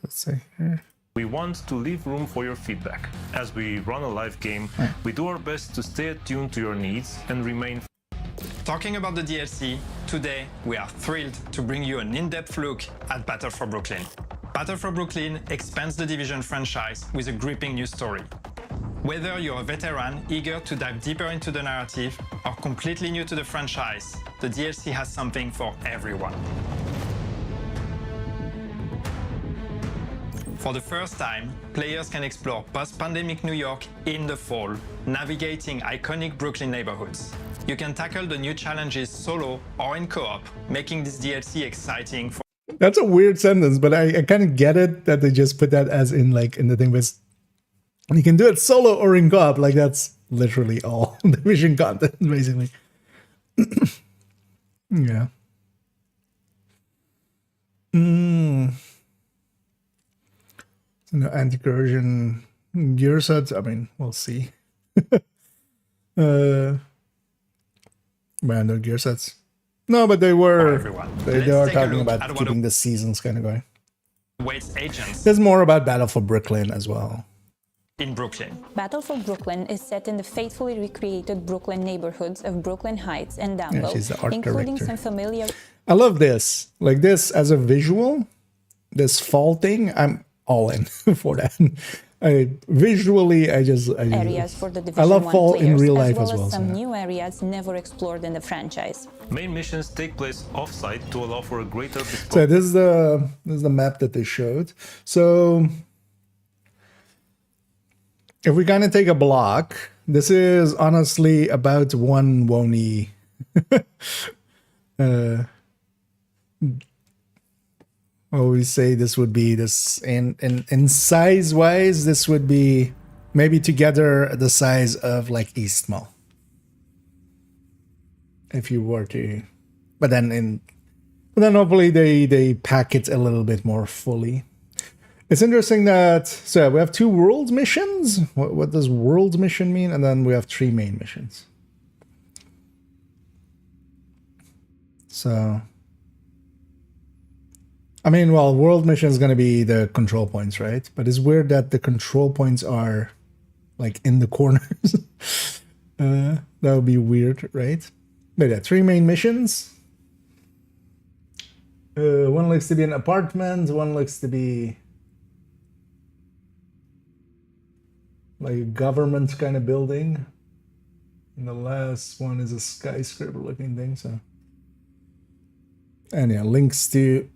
Let's say here. We want to leave room for your feedback. As we run a live game, we do our best to stay attuned to your needs and remain... Talking about the DLC, today we are thrilled to bring you an in-depth look at Battle for Brooklyn. Battle for Brooklyn expands the Division franchise with a gripping new story. Whether you're a veteran eager to dive deeper into the narrative or completely new to the franchise, the DLC has something for everyone. For the first time, players can explore post-pandemic New York in the fall, navigating iconic Brooklyn neighborhoods. You can tackle the new challenges solo or in co-op, making this DLC exciting for... That's a weird sentence, but I kind of get it that they just put that as in like in the thing with you can do it solo or in co-op. Like that's literally all Division content, basically. Yeah. So no anti-corrosion gear sets. I mean, we'll see. Man, no gear sets. No, but they were. They are talking about keeping the seasons kind of going. Waits agents. There's more about Battle for Brooklyn as well. In Brooklyn. Battle for Brooklyn is set in the faithfully recreated Brooklyn neighborhoods of Brooklyn Heights and Downlow, Yeah, she's the art including director. some familiar... I love this. Like this as a visual, this fall thing, I'm all in for that. Visually, I areas for the Division I love 1 fall players, in real life as as well. as some So. new areas never explored in the franchise. Main missions take place off-site to allow for a greater So this is the map that they showed. So if we kind of take a block, this is honestly about one Wony. We say this would be this in size wise, this would be maybe together the size of like East Mall. If you were to, but then hopefully they pack it a little bit more fully. It's interesting that, so we have 2 world missions. What does world mission mean? And then we have 3 main missions. So, I mean, well, world mission is going to be the control points, right? But it's weird that the control points are like in the corners. That would be weird, right? But yeah, 3 main missions. One looks to be an apartment. One looks to be like a government kind of building. And the last one is a skyscraper looking thing. So, and yeah, links to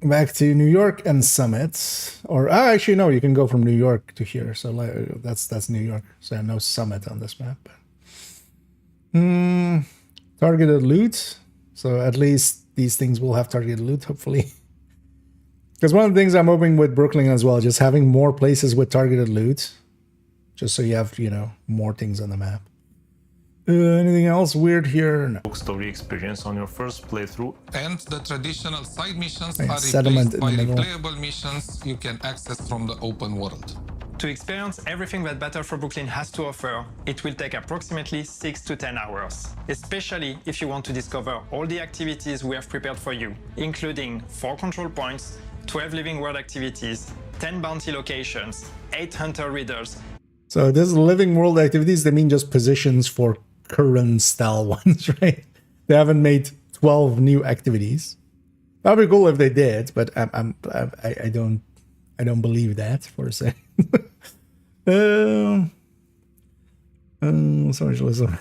back to New York and Summit. Or actually, no, you can go from New York to here. So that's New York. So no Summit on this map. Targeted loot. So at least these things will have targeted loot, hopefully. Because one of the things I'm hoping with Brooklyn as well, just having more places with targeted loot. Just so you have, more things on the map. Anything else weird here? No. story experience on your first playthrough. And the traditional side missions And are settlement replaced by in the middle. replayable missions you can access from the open world. To experience everything that Battle for Brooklyn has to offer, it will take approximately 6 to 10 hours, especially if you want to discover all the activities we have prepared for you, including 4 control points, 12 living world activities, 10 bounty locations, 8 hunter readers. So this living world activities, they mean just positions for current style ones, right? They haven't made 12 new activities. That'd be cool if they did, but I don't believe that for a second. Socialism.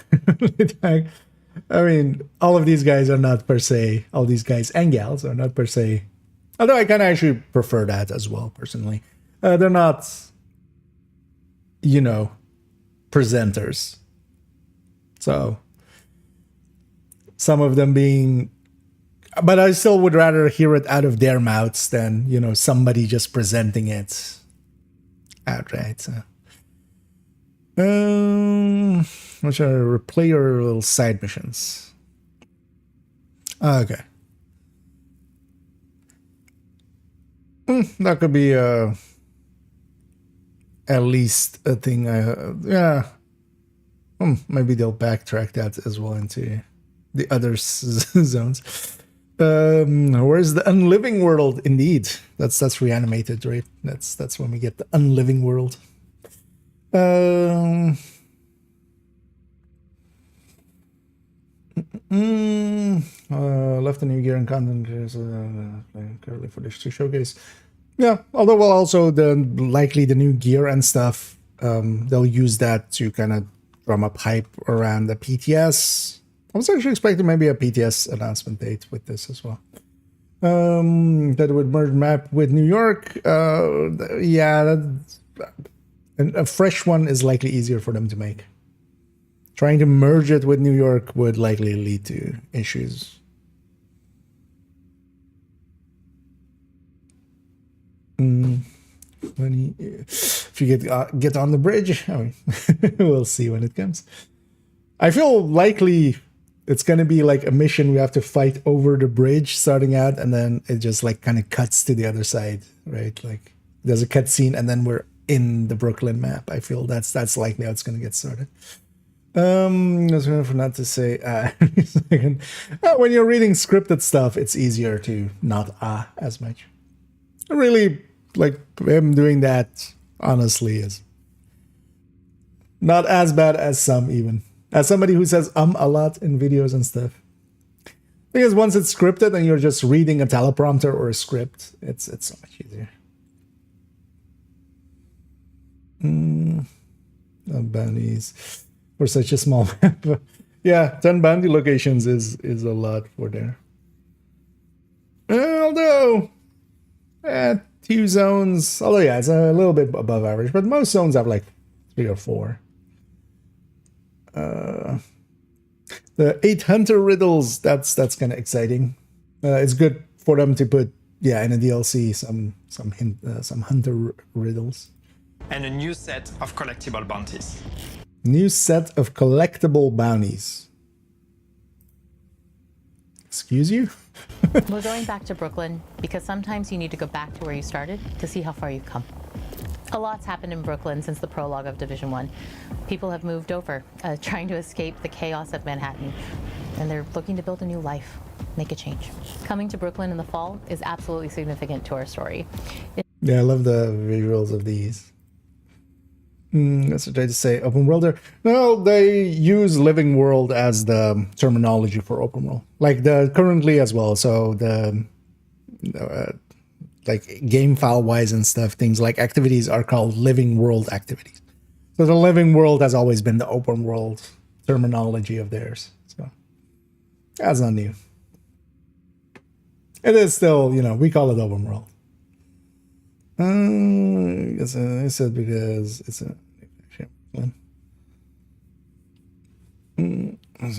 I mean, all of these guys are not per se, all these guys and gals are not per se, although I kind of actually prefer that as well, personally. They're not, presenters. So, some of them being, but I still would rather hear it out of their mouths than, somebody just presenting it outright. So. Which are player little side missions. Okay. That could be at least a thing. Yeah. Maybe they'll backtrack that as well into the other zones. Where's the unliving world? Indeed, that's reanimated, right? That's when we get the unliving world. Left the new gear and content is currently footage to showcase. Yeah, although well, also likely the new gear and stuff, they'll use that to kind of drum up hype around the PTS. I was actually expecting maybe a PTS announcement date with this as well. That would merge map with New York. Yeah, a fresh one is likely easier for them to make. Trying to merge it with New York would likely lead to issues. If you get on the bridge, I mean, we'll see when it comes. I feel likely it's gonna be like a mission we have to fight over the bridge starting out, and then it just like kind of cuts to the other side, right? Like there's a cutscene, and then we're in the Brooklyn map. I feel that's likely how it's gonna get started. That's for not to say when you're reading scripted stuff, it's easier to not as much. Really, like him doing that honestly is not as bad as some, even as somebody who says a lot in videos and stuff. Because once it's scripted and you're just reading a teleprompter or a script, it's so much easier. Bounties for such a small map. Yeah, 10 bounty locations is a lot for there. Although 2 zones, although yeah, it's a little bit above average, but most zones have like 3 or 4. The 8 hunter riddles, that's kind of exciting. It's good for them to put in a DLC some hunter riddles. And a new set of collectible bounties. New set of collectible bounties. Excuse you? We're going back to Brooklyn because sometimes you need to go back to where you started to see how far you've come. A lot's happened in Brooklyn since the prologue of Division 1. People have moved over, trying to escape the chaos of Manhattan, and they're looking to build a new life, make a change. Coming to Brooklyn in the fall is absolutely significant to our story. Yeah, I love the visuals of these. That's what I to say. Open worlder. No, they use living world as the terminology for open world, like the currently as well. So the like game file wise and stuff, things like activities are called living world activities. So the living world has always been the open world terminology of theirs. So that's not new. It is still, we call it open world. I said because it's a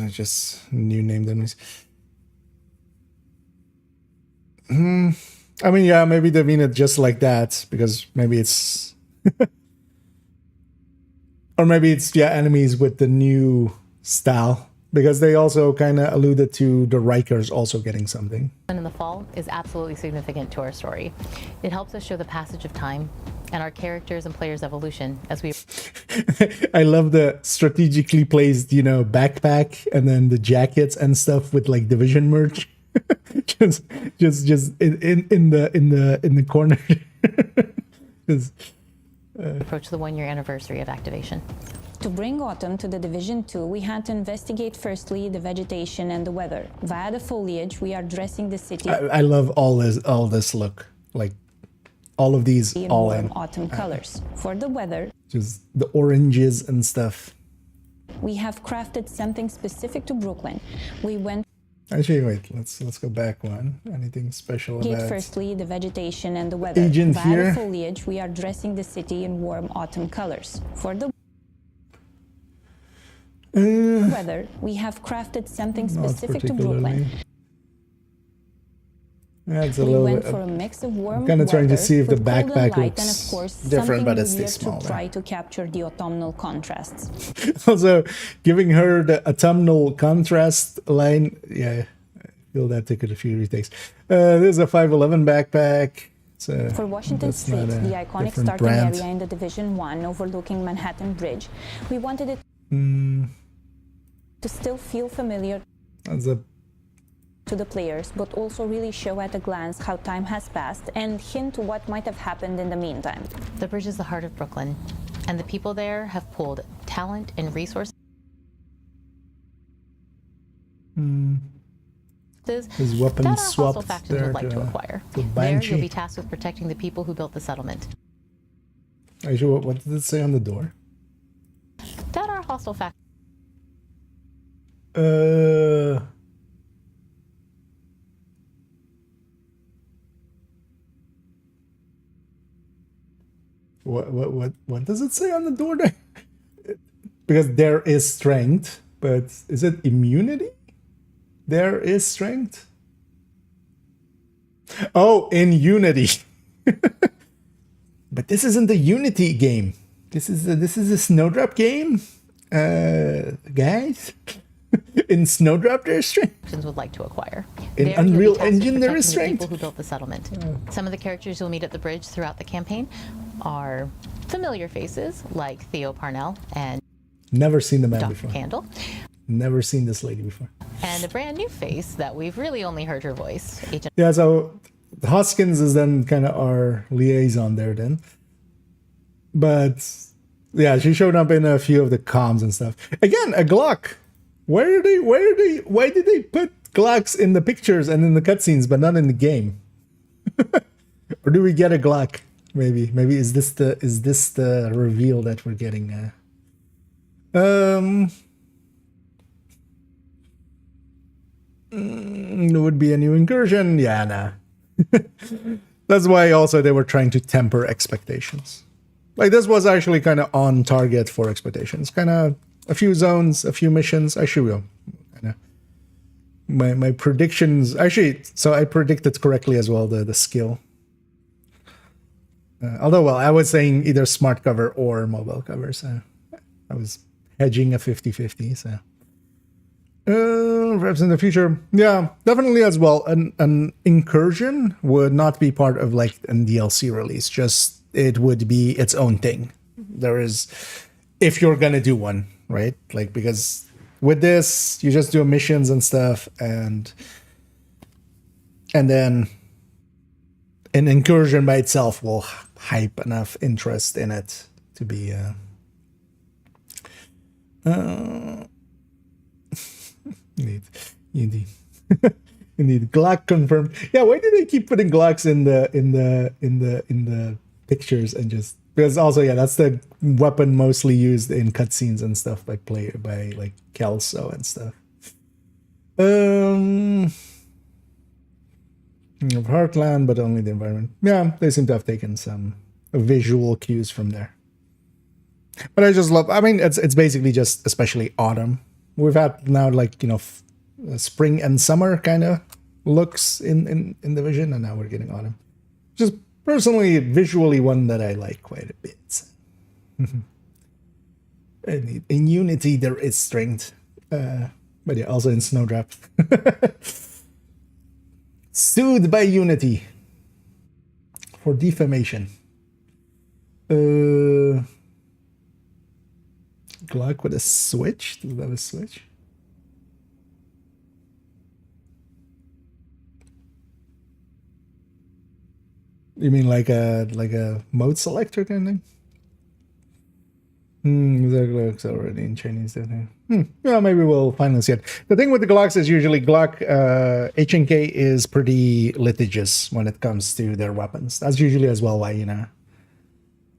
just new named enemies. I mean, yeah, maybe they mean it just like that because maybe it's or maybe it's enemies with the new style, because they also kind of alluded to the Rikers also getting something. In the fall is absolutely significant to our story. It helps us show the passage of time and our characters and players' evolution as we... I love the strategically placed, backpack and then the jackets and stuff with like Division merch. just in the corner. Approach the 1-year anniversary of activation. To bring autumn to the Division 2, we had to investigate firstly the vegetation and the weather. Via the foliage, we are dressing the city. I love all this look, like all of these in all warm in autumn colors. For the weather, just the oranges and stuff. we have crafted something specific to Brooklyn. We went. Actually, wait. Let's go back one. Anything special about? Firstly, the vegetation and the weather. Agent Via here. the foliage, we are dressing the city in warm autumn colors. For the weather, we have crafted something specific to Brooklyn. Yeah, it's a we little went bit. for a mix of warm I'm kind of trying to see if the with cold and backpack light, and looks of course, different, but it's something too weird small. to try to capture the autumnal contrasts. Also, giving her the autumnal contrast line. Yeah, I feel that took it a few retakes. This is a 511 backpack. For Washington that's Street, not a the iconic different starting brand. area in the Division 1 overlooking Manhattan Bridge, we wanted it to still feel familiar That's a to the players, but also really show at a glance how time has passed and hint to what might have happened in the meantime. The bridge is the heart of Brooklyn, and the people there have pulled talent and resources his weapon that our hostile swapped factions there would like to to acquire. There, Banshee. you'll be tasked with protecting the people who built the settlement. Actually, what did it say on the door? That our hostile faction. What does it say on the door there? Because there is strength, but is it immunity? There is strength. Oh, in Unity. But this isn't the Unity game. This is a Snowdrop game, guys. In Snowdrop, there's strength. Would like to acquire. In There, Unreal you'll be tasked with Engine, there protecting is the strength. people who built the settlement. Some of the characters you'll meet at the bridge throughout the campaign are familiar faces like Theo Parnell and Never seen the man Dr. before. Candle, Never seen this lady before. and a brand new face that we've really only heard her voice. Agent Yeah, so Hoskins is then kind of our liaison there then. But yeah, she showed up in a few of the comms and stuff. Again, a Glock. Why did they put Glocks in the pictures and in the cutscenes, but not in the game? Or do we get a Glock? Maybe is this the reveal that we're getting? There would be a new incursion. Yeah, nah. That's why also they were trying to temper expectations. Like this was actually kind of on target for expectations. Kind of a few zones, a few missions. I should go. My predictions actually. So I predicted correctly as well. The skill. Although, well, I was saying either smart cover or mobile cover. So I was hedging a 50-50. So. Perhaps in the future, yeah, definitely as well. An incursion would not be part of like a DLC release. Just it would be its own thing. There is, if you're gonna do one, right? Like because with this, you just do missions and stuff, and then an incursion by itself will hype enough interest in it to be. Indeed. Indeed. Glock confirmed. Yeah, why do they keep putting Glocks in the pictures and just because also yeah, that's the weapon mostly used in cutscenes and stuff by like Kelso and stuff. Of Heartland, but only the environment. Yeah, they seem to have taken some visual cues from there. But I just love. I mean, it's basically just especially autumn. We've had now like spring and summer kind of looks in the vision, and now we're getting autumn. Just personally, visually one that I like quite a bit. In Unity there is strength, but yeah, also in Snowdrop. Sued by Unity for defamation. Glock with a switch? Does it have a switch? You mean like a mode selector kind of thing? That looks already in Chinese. Yeah, maybe we'll finally see it. The thing with the Glocks is usually Glock H&K is pretty litigious when it comes to their weapons. That's usually as well why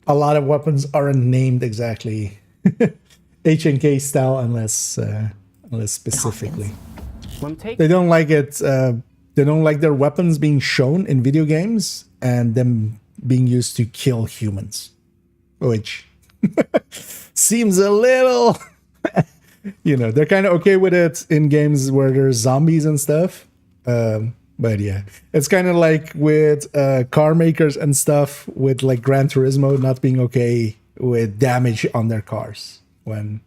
a lot of weapons aren't named exactly H&K style unless specifically. They don't like it. They don't like their weapons being shown in video games and them being used to kill humans, which seems a little. They're kind of okay with it in games where there's zombies and stuff. But yeah, it's kind of like with car makers and stuff with like Gran Turismo not being okay with damage on their cars. When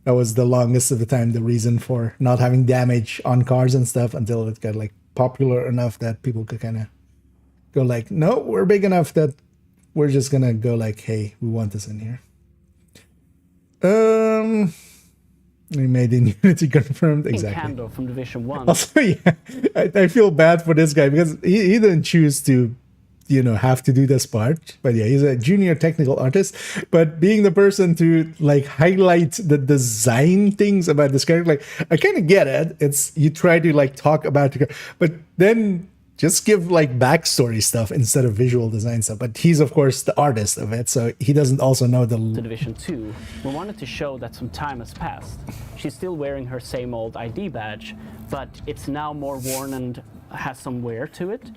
that was the longest of the time the reason for not having damage on cars and stuff until it got like popular enough that people could kind of go like, no, we're big enough that we're just gonna go like, hey, we want this in here. We made in Unity confirmed exactly. Candle from Division 1. Also, yeah, I feel bad for this guy because he didn't choose to have to do this part. But yeah, he's a junior technical artist. But being the person to like highlight the design things about this character, like I kind of get it. It's you try to like talk about it, but then just give like backstory stuff instead of visual design stuff. But he's of course the artist of it, so he doesn't also know the Division 2. We wanted to show that some time has passed. She's still wearing her same old ID badge, but it's now more worn and has some wear to it.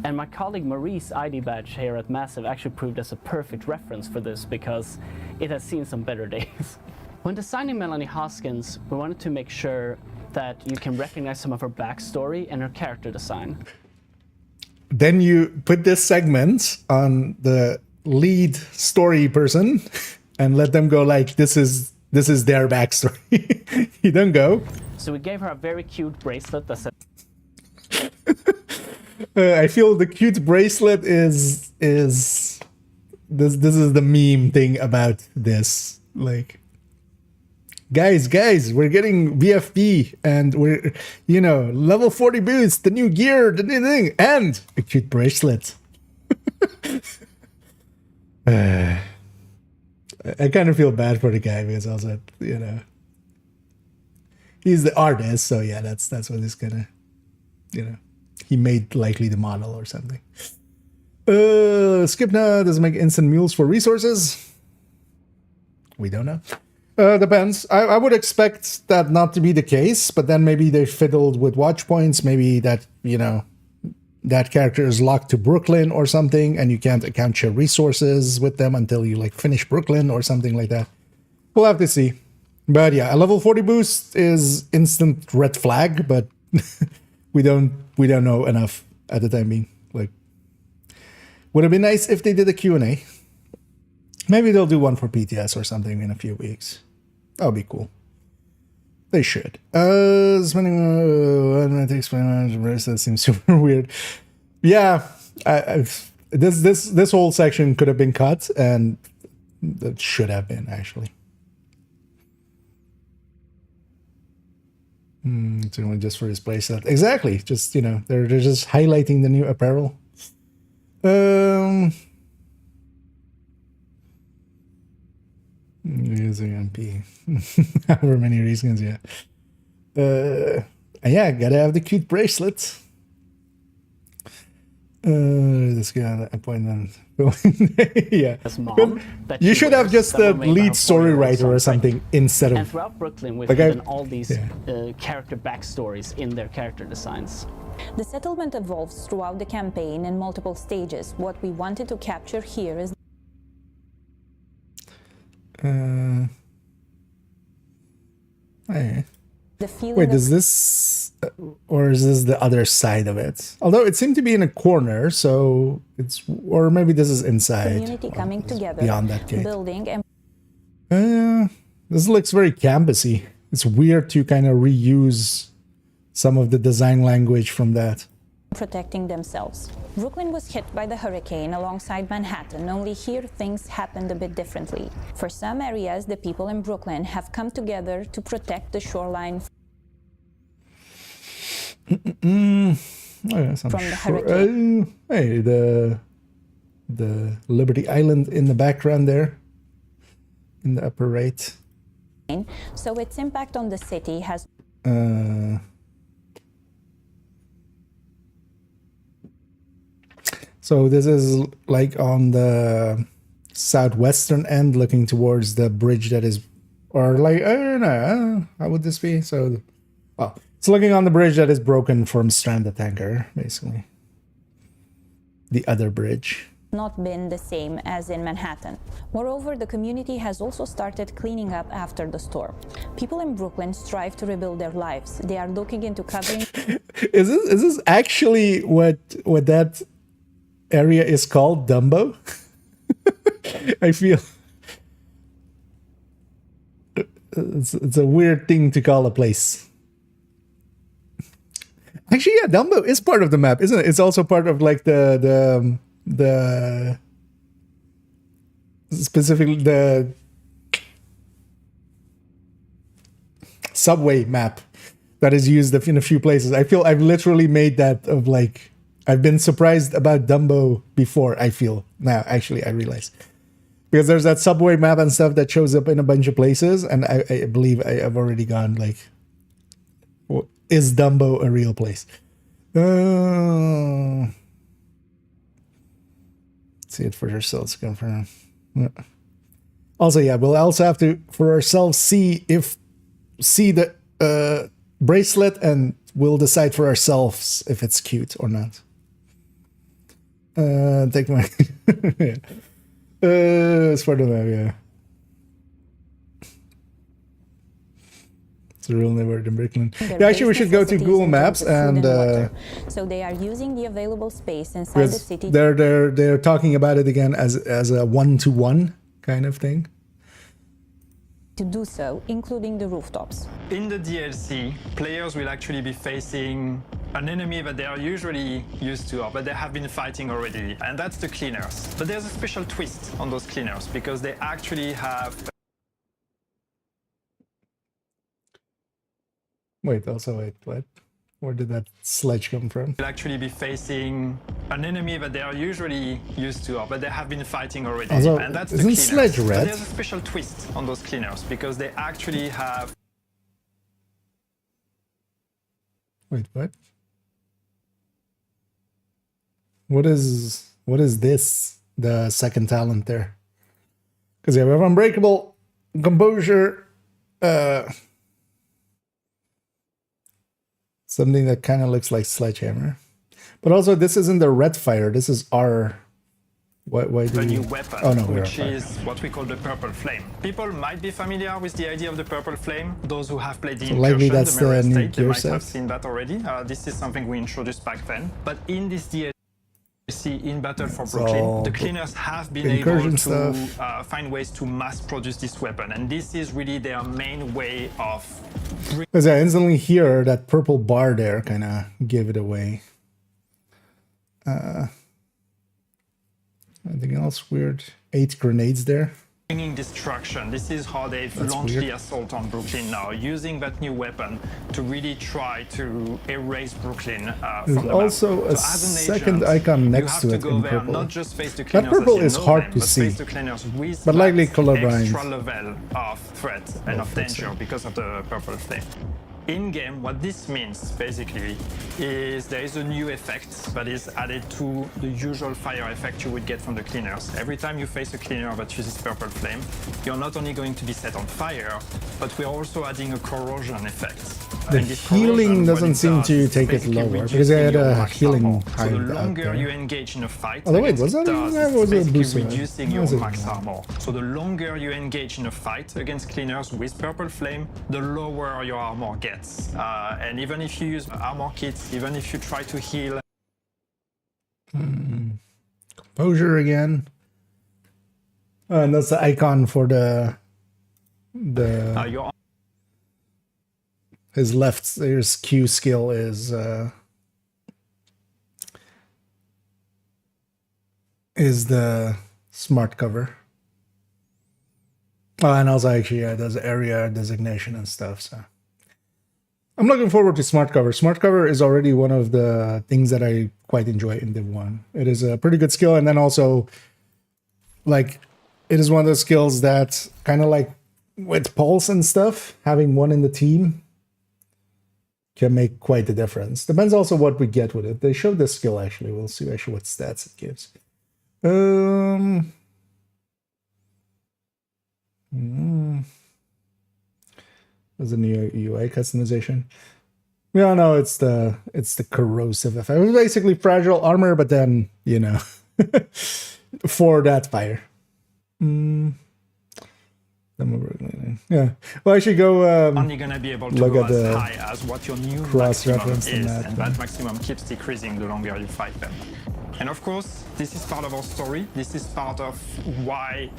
And my colleague Marie's ID badge here at Massive actually proved as a perfect reference for this because it has seen some better days. When designing Melanie Hoskins, we wanted to make sure that you can recognize some of her backstory and her character design. Then you put this segment on the lead story person and let them go like, this is their backstory. You don't go. So we gave her a very cute bracelet that said I feel the cute bracelet is this is the meme thing about this. Like, guys, we're getting VFP and we're, level 40 boots, the new gear, the new thing, and a cute bracelet. I kind of feel bad for the guy because also, he's the artist, so yeah, that's what he's gonna, he made likely the model or something. Skipna doesn't make instant mules for resources. We don't know. Depends. I would expect that not to be the case, but then maybe they fiddled with watch points. Maybe that, that character is locked to Brooklyn or something, and you can't account your resources with them until you finish Brooklyn or something like that. We'll have to see. But yeah, a level 40 boost is instant red flag, but we don't know enough at the time being. Would have been nice if they did a Q&A. Maybe they'll do one for PTS or something in a few weeks. That would be cool. They should. Spending that seems super weird. Yeah, this whole section could have been cut, and that should have been actually. It's only just for his playset. Exactly. Just they're just highlighting the new apparel. Using MP. However many reasons, yeah. Yeah, gotta have the cute bracelet. This guy appointment. Yeah. Mom, you should have just the lead story writer or something instead of. And throughout Brooklyn, we've hidden all these character backstories in their character designs. The settlement evolves throughout the campaign in multiple stages. What we wanted to capture here is the feeling. Wait, is this, or is this the other side of it? Although it seemed to be in a corner, so it's, or maybe this is inside. Community coming together, beyond that gate. Building and. This looks very campusy. It's weird to kind of reuse some of the design language from that. Protecting themselves. Brooklyn was hit by the hurricane alongside Manhattan, only here things happened a bit differently. For some areas, the people in Brooklyn have come together to protect the shoreline from the hurricane. Hey, the Liberty Island in the background there, in the upper right. So its impact on the city has so this is like on the southwestern end, looking towards the bridge that is, or like, I don't know, how would this be? So, well, it's looking on the bridge that is broken from stranded tanker, basically. The other bridge. Not been the same as in Manhattan. Moreover, the community has also started cleaning up after the storm. People in Brooklyn strive to rebuild their lives. They are looking into covering. Is this actually what that area is called? Dumbo? I feel it's a weird thing to call a place. Actually, yeah, Dumbo is part of the map, isn't it? It's also part of like the specifically the subway map that is used in a few places. I feel I've literally made that of like I've been surprised about Dumbo before, I feel. Now, actually, I realize. Because there's that subway map and stuff that shows up in a bunch of places, and I believe I've already gone, like, is Dumbo a real place? See it for yourselves, confirm. Also, yeah, we'll also have to, for ourselves, see the bracelet, and we'll decide for ourselves if it's cute or not. Take my... yeah. It's part of that, yeah. It's a real neighborhood in Brooklyn. Yeah, actually, we should go to Google Maps and so they are using the available space inside the city. They're talking about it again as a 1-to-1 kind of thing. To do so, including the rooftops. In the DLC, players will actually be facing an enemy that they are usually used to, or that they have been fighting already, and that's the cleaners. But there's a special twist on those cleaners, because they actually have... Wait, what? Where did that sledge come from? Will actually be facing an enemy that they are usually used to, or that they have been fighting already, also, and that's the isn't cleaners. sledge red? But there's a special twist on those cleaners, because they actually have... Wait, what? What is this? The second talent there? Because yeah, we have Unbreakable, Composure, something that kind of looks like Sledgehammer. But also, this isn't the red fire. This is our... Why do a we... new weapon, oh, no, which is what we call the Purple Flame. People might be familiar with the idea of the Purple Flame. Those who have played the So likely Incursion, that's the Mirror the new Estate, they gear might set. have seen that already. This is something we introduced back then. But in this DLC, in Battle for Brooklyn, the cleaners have been able to find ways to mass produce this weapon, and this is really their main way of... Because I instantly hear that purple bar there kind of give it away. Anything else weird? 8 grenades there. Bringing destruction. This is how they've That's launched weird. the assault on Brooklyn now, using that new weapon to really try to erase Brooklyn There's from the also map. a So as an second agent, icon next you have to to it go in there, purple. not just face the That cleaners purple as you is know hard them, to but see, face the cleaners with but likely that colorblind. extra level of threat and of danger because of the purple flame. In-game, what this means, basically, is there is a new effect that is added to the usual fire effect you would get from the cleaners. Every time you face a cleaner that uses purple flame, you're not only going to be set on fire, but we're also adding a corrosion effect. The And this healing corrosion, doesn't what it seem does to is take it basically lower, because I had reducing your a max healing armor. high So the out longer there. you engage in a fight, Oh, wait, against was that stars, that it's was a basically booster? reducing That your was a- max armor. So the longer you engage in a fight against cleaners with purple flame, the lower your armor gets. And even if you use armor kits, even if you try to heal. Composure again. And that's the icon for Your his left, his Q skill is the smart cover. Oh, and also actually, yeah, does area designation and stuff, so. I'm looking forward to smart cover. Smart cover is already one of the things that I quite enjoy in Div 1. It is a pretty good skill, and then also, like, it is one of those skills that kind of like with Pulse and stuff, having one in the team can make quite the difference. Depends also what we get with it. They showed this skill actually. We'll see actually what stats it gives. There's a new UI customization. Yeah, no, it's the corrosive effect. It was basically fragile armor, but then, you know, for that fire. Yeah. Well, I should go only gonna be able to look go at as the high as what your new cross-reference maximum in is, that and one. that maximum keeps decreasing the longer you fight them. And of course, this is part of our story. This is part of why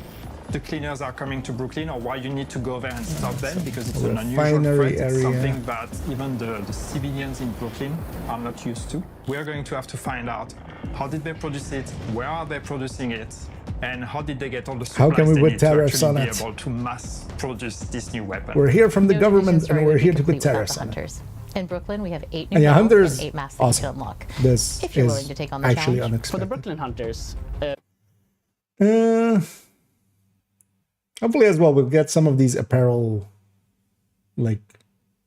the cleaners are coming to Brooklyn, or why you need to go there and stop them, because it's an unusual threat. It's something that even the civilians in Brooklyn are not used to. We're going to have to find out how did they produce it, where are they producing it, and how did they get all the supplies How can we they put need to tariffs actually on be it? able to mass produce this new weapon. We're here from the No government division's and story we're would be here to put complete without tariffs the on it. hunters. In Brooklyn, we have 8 new Yeah, levels Hunter's and 8 masks that you awesome. can unlock. This If you're is willing to take on the actually challenge. unexpected. For the Brooklyn Hunters, Hopefully as well we'll get some of these apparel, like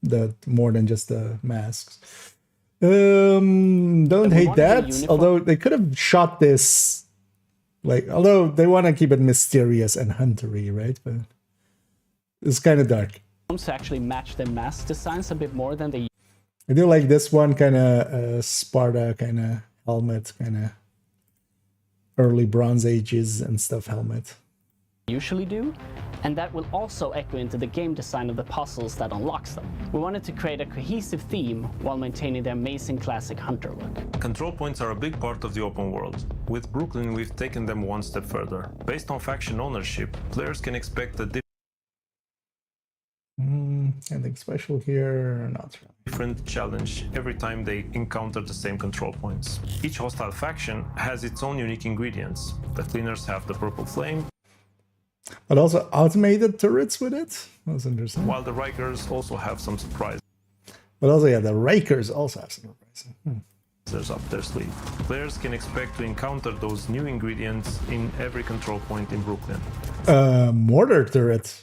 the more than just the masks. Don't hate that. Although they could have shot this, like, although they want to keep it mysterious and huntery, right? But it's kind of dark. to actually match the mask designs a bit more than they I do like this one, kind of Sparta kind of helmet, kind of early Bronze Ages and stuff helmet. usually do, and that will also echo into the game design of the puzzles that unlocks them. We wanted to create a cohesive theme while maintaining the amazing classic hunter look. Control points are a big part of the open world. With Brooklyn, we've taken them one step further. Based on faction ownership, players can expect a Anything special here or not? different challenge every time they encounter the same control points. Each hostile faction has its own unique ingredients. The cleaners have the purple flame, But also automated turrets with it. That's interesting. while the Rikers also have some surprises But also, yeah, the Rakers also have some surprises. up their sleeve. Players can expect to encounter those new ingredients in every control point in Brooklyn. Mortar turret.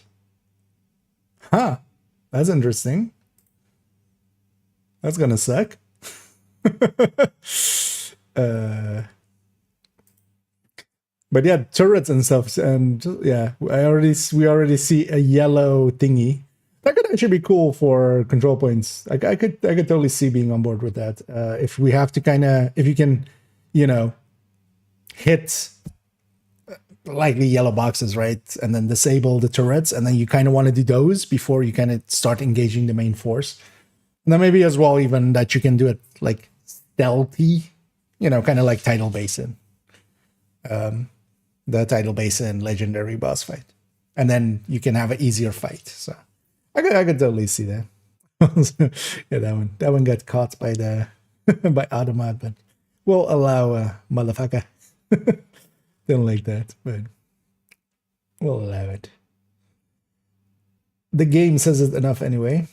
Huh. That's interesting. That's gonna suck. But yeah, turrets and stuff, and yeah, we already see a yellow thingy. That could actually be cool for control points. I could totally see being on board with that. If we have to if you can, hit likely yellow boxes, right, and then disable the turrets, and then you kind of want to do those before you kind of start engaging the main force. And then maybe as well, even that you can do it like stealthy, kind of like Tidal Basin. The Tidal Basin legendary boss fight. And then you can have an easier fight. So I could totally see that. Yeah, that one got caught by the by Automat, but we'll allow motherfucker. Don't like that, but we'll allow it. The game says it enough anyway.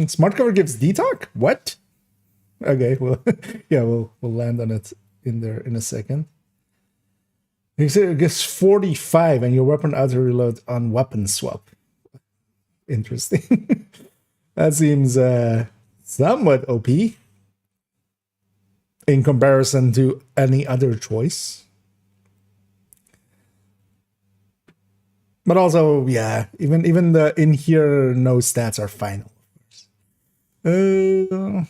Smart cover gives detox? What? Okay, well, yeah, we'll land on it in there in a second. He said it gets 45 and your weapon auto reload on weapon swap. Interesting. That seems somewhat OP in comparison to any other choice. But also, yeah, even the in here no stats are final. Yeah.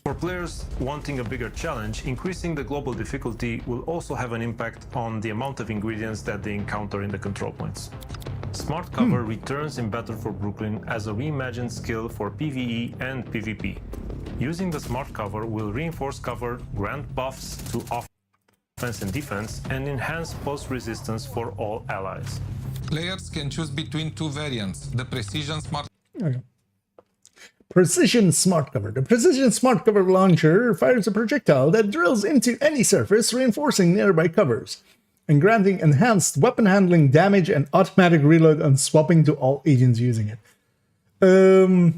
For players wanting a bigger challenge, increasing the global difficulty will also have an impact on the amount of ingredients that they encounter in the control points. Smart Cover returns in Battle for Brooklyn as a reimagined skill for PvE and PvP. Using the Smart Cover will reinforce cover, grant buffs to offense and defense, and enhance pulse resistance for all allies. Players can choose between two variants, the Precision Smart Precision Smart Cover. The Precision Smart Cover launcher fires a projectile that drills into any surface, reinforcing nearby covers, and granting enhanced weapon handling, damage, and automatic reload on swapping to all agents using it. 30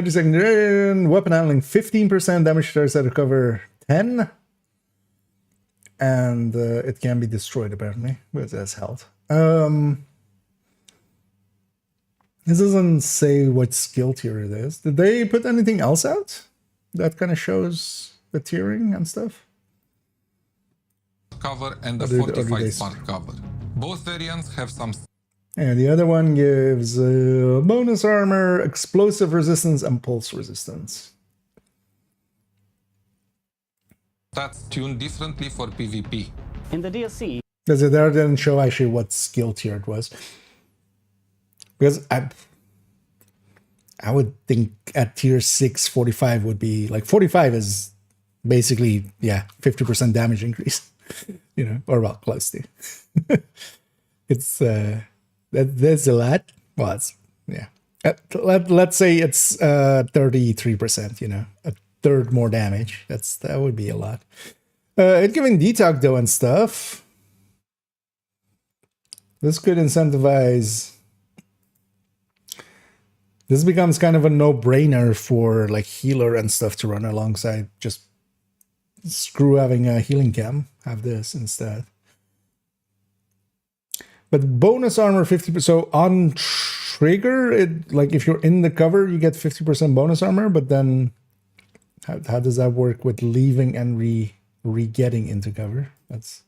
second duration, weapon handling 15%, damage to set of cover 10, and it can be destroyed apparently, but that's held. This doesn't say what skill tier it is. Did they put anything else out that kind of shows the tiering and stuff? Cover and the Fortified Smart Cover. Both variants have some. And the other one gives bonus armor, explosive resistance, and pulse resistance. That's tuned differently for PvP. In the DLC, Because it there didn't show actually what skill tier it was. Because I would think at tier 6, 45 would be like 45 is basically 50% damage increase, or about close to. It's that's a lot. Well, it's let's say it's 33%. A third more damage. That would be a lot. It giving detox though and stuff. This could incentivize. This becomes kind of a no-brainer for like healer and stuff to run alongside. Just screw having a healing cam. Have this instead. But bonus armor 50%. So on trigger, it like if you're in the cover, you get 50% bonus armor. But then, how does that work with leaving and re-getting into cover? That's.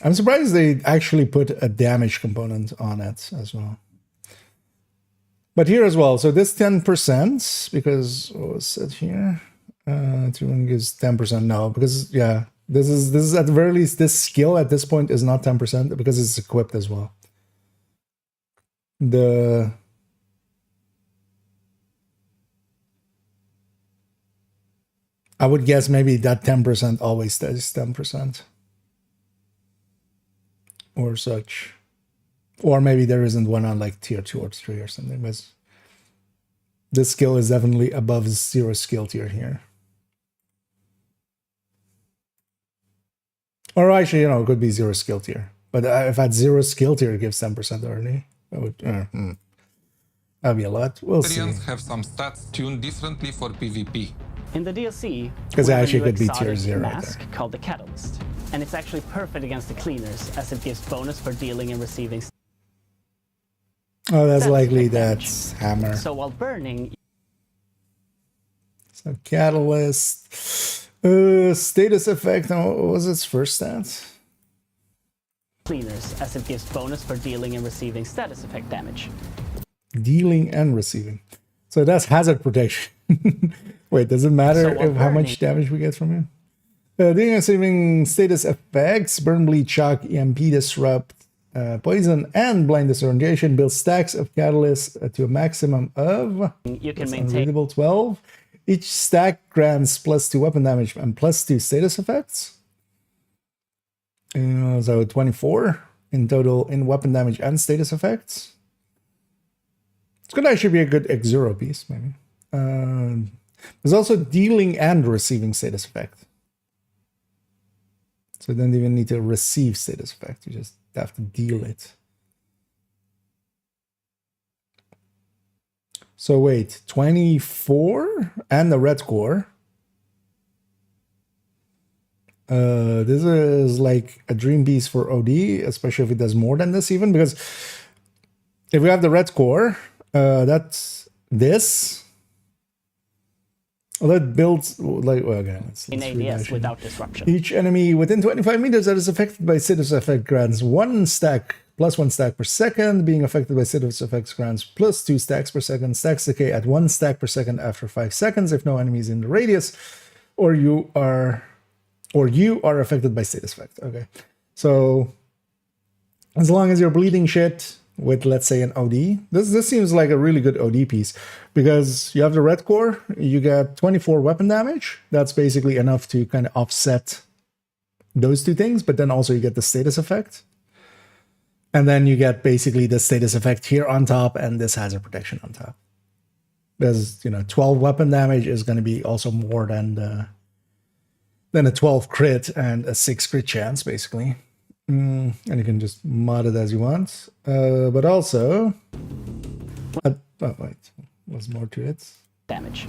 I'm surprised they actually put a damage component on it as well. But here as well, so this 10%, because what was said here? 2 gives 10%. No, because yeah, this is at the very least, this skill at this point is not 10% because it's equipped as well. I would guess maybe that 10% always stays 10%. Or such. Or maybe there isn't one on like tier 2 or 3 or something. But this skill is definitely above 0 skill tier here. Or actually, you know, it could be 0 skill tier. But if at 0 skill tier it gives 10% already, that would that'd be a lot. We'll see. Have some stats tuned differently for PvP. In the DLC, because it actually could be tier exotic 0 mask right there. called the Catalyst, and it's actually perfect against the cleaners as it gives bonus for dealing and receiving. Oh, that's likely that's hammer. So while burning, so catalyst, status effect. What was its first stat? Cleaners as it gives bonus for dealing and receiving status effect damage. Dealing and receiving. So that's hazard protection. Wait, does it matter how much damage we get from him? Dealing and receiving status effects: burn, bleed, shock, EMP, disrupt, poison, and blind disorientation. Build stacks of catalysts to a maximum of. You can maintain 12. Each stack grants +2 weapon damage and +2 status effects. So 24 in total in weapon damage and status effects. It's gonna actually be a good X0 piece, maybe. There's also dealing and receiving status effect. So you don't even need to receive status effect. You just have to deal it. So wait, 24 and the red core. This is like a dream piece for OD, especially if it does more than this even, because if we have the red core, that's this. Well, that builds like let's in ADS without disruption. Each enemy within 25 meters that is affected by status effect grants 1 stack +1 stack per second. Being affected by status effects grants +2 stacks per second. Stacks decay at 1 stack per second after 5 seconds if no enemies in the radius, or you are affected by status effect. Okay, so as long as you're bleeding shit with, let's say, an OD. This seems like a really good OD piece because you have the red core, you get 24 weapon damage. That's basically enough to kind of offset those two things, but then also you get the status effect. And then you get basically the status effect here on top and this hazard protection on top. There's, 12 weapon damage is going to be also more than a 12 crit and a 6 crit chance, basically. And you can just mod it as you want. But also... oh, wait. There's more to it. Damage.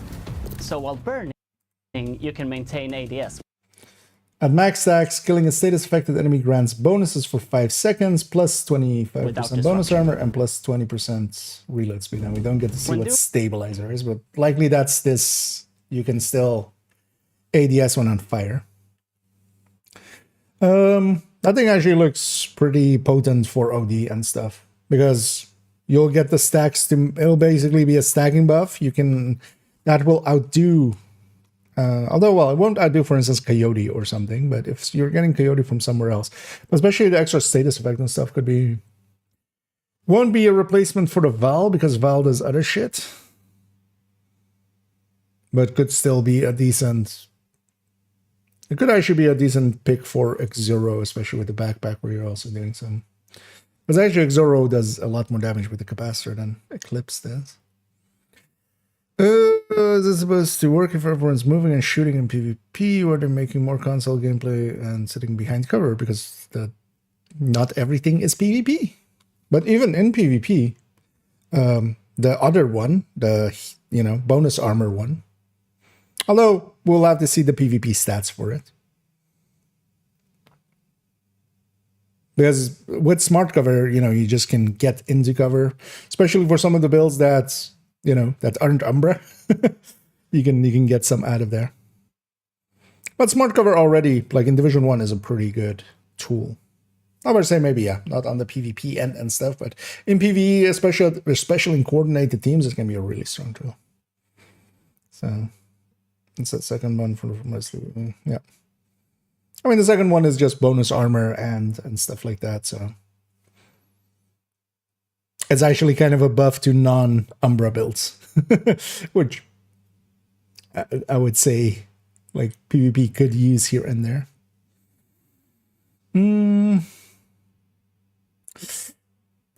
So while burning, you can maintain ADS. At max stacks, killing a status-affected enemy grants bonuses for 5 seconds, plus 25% bonus armor, and plus 20% reload speed. And we don't get to see what stabilizer is, but likely that's this. You can still ADS when on fire. That thing actually looks pretty potent for OD and stuff, because you'll get the stacks to, it'll basically be a stacking buff. That will outdo, although, well, it won't outdo, for instance, Coyote or something, but if you're getting Coyote from somewhere else, especially the extra status effect and stuff won't be a replacement for the Val, because Val does other shit, but could still be a decent, it could actually be a decent pick for X0, especially with the backpack where you're also doing some, because actually X0 does a lot more damage with the capacitor than Eclipse does. Is it supposed to work if everyone's moving and shooting in PvP, or they're making more console gameplay and sitting behind cover? Because not everything is PvP. But even in PvP, the other one, the bonus armor one, although we'll have to see the PvP stats for it. Because with smart cover, you just can get into cover, especially for some of the builds that that aren't Umbra. you can get some out of there. But smart cover already, like in Division 1, is a pretty good tool. I would say maybe, yeah, not on the PvP end and stuff, but in PvE, especially in coordinated teams, it's going to be a really strong tool. So, it's that second one for mostly, yeah. I mean, the second one is just bonus armor and stuff like that, so. It's actually kind of a buff to non-Umbra builds, which I would say, like, PvP could use here and there.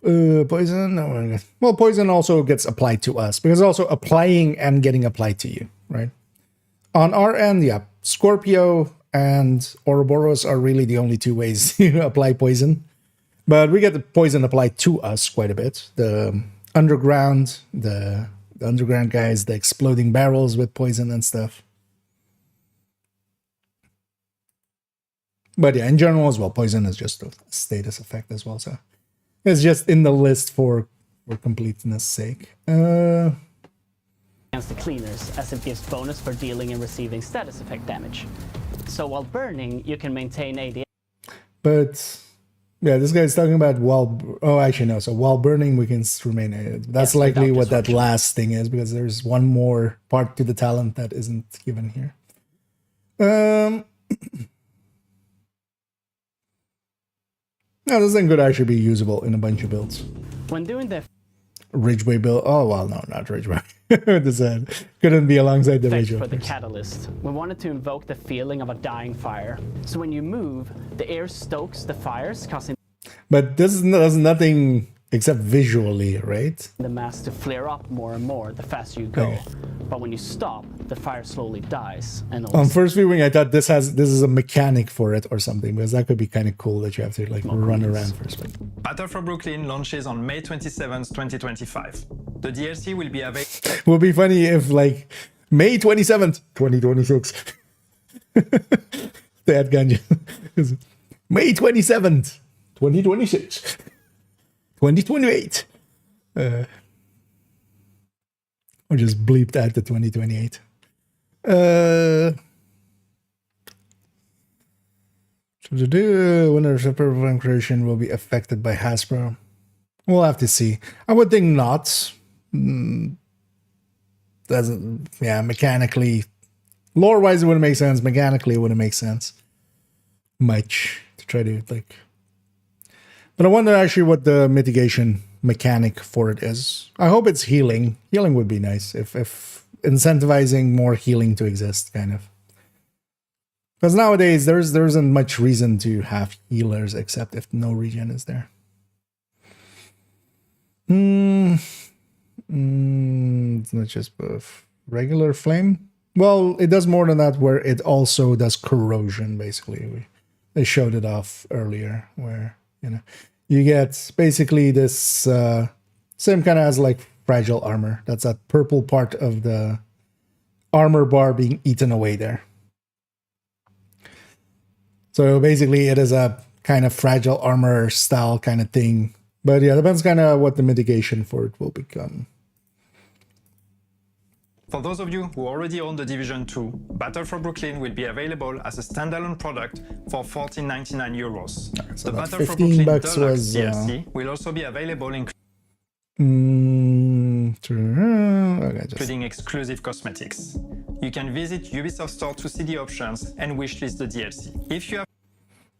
Poison? No. Well, poison also gets applied to us, because it's also applying and getting applied to you, right? On our end, yeah, Scorpio and Ouroboros are really the only two ways to apply poison. But we get the poison applied to us quite a bit. The underground, the underground guys, the exploding barrels with poison and stuff. But yeah, in general as well, poison is just a status effect as well. So it's just in the list for completeness sake. Against the cleaners, as it gives bonus for dealing and receiving status effect damage. So while burning, you can maintain AD. But yeah, this guy's talking about while. Oh, actually no. So while burning, we can remain AD. That's likely what that last thing is, because there's one more part to the talent that isn't given here. No, this thing could actually be usable in a bunch of builds. When doing the Ridgeway build. Oh, well, no, not Ridgeway. This couldn't be alongside the Ridgeway. for the catalyst, we wanted to invoke the feeling of a dying fire. So when you move, the air stokes the fires, causing But this does nothing except visually, right? the mass to flare up more and more the faster you go. Okay. But when you stop, the fire slowly dies. And On first viewing, I thought this is a mechanic for it or something, because that could be kind of cool that you have to like run around first. Battle for Brooklyn launches on May 27th, 2025. The DLC will be available. Would be funny if like May 27th, 2026. That ganja. May 27th, 2026. 2028. Or just bleeped out the 2028. When the program creation will be affected by Hasbro. We'll have to see. I would think not. Doesn't, yeah, mechanically. Lore-wise, it wouldn't make sense. Mechanically, it wouldn't make sense. Much to try to, like. But I wonder actually what the mitigation mechanic for it is. I hope it's healing. Healing would be nice if incentivizing more healing to exist, kind of. Because nowadays there isn't much reason to have healers except if no regen is there. It's not just regular flame. Well, it does more than that, where it also does corrosion. Basically, they showed it off earlier, where you get basically this same kind of as like fragile armor. That's that purple part of the armor bar being eaten away there. So basically it is a kind of fragile armor style kind of thing. But yeah, depends kind of what the mitigation for it will become. For those of you who already own the Division 2, Battle for Brooklyn will be available as a standalone product for €14.99. So the Battle for $15 Brooklyn Deluxe was, DLC will also be available including exclusive cosmetics. You can visit Ubisoft Store to see the options and wishlist the DLC. If you have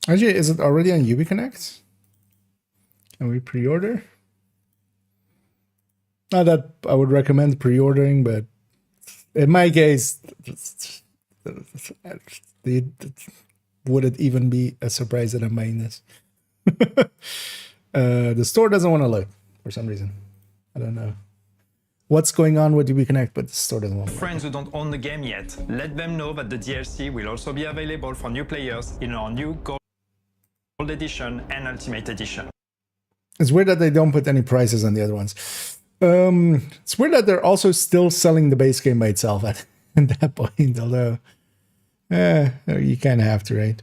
Actually, is it already on UbiConnect? Can we pre-order? Not that I would recommend pre-ordering, but in my case, would it even be a surprise that I'm buying this? The store doesn't want to look for some reason. I don't know what's going on with We Connect, but this sort of Friends who don't own the game yet, let them know that the DLC will also be available for new players in our new Gold Edition and Ultimate Edition. It's weird that they don't put any prices on the other ones. It's weird that they're also still selling the base game by itself at that point, although you kind of have to, right?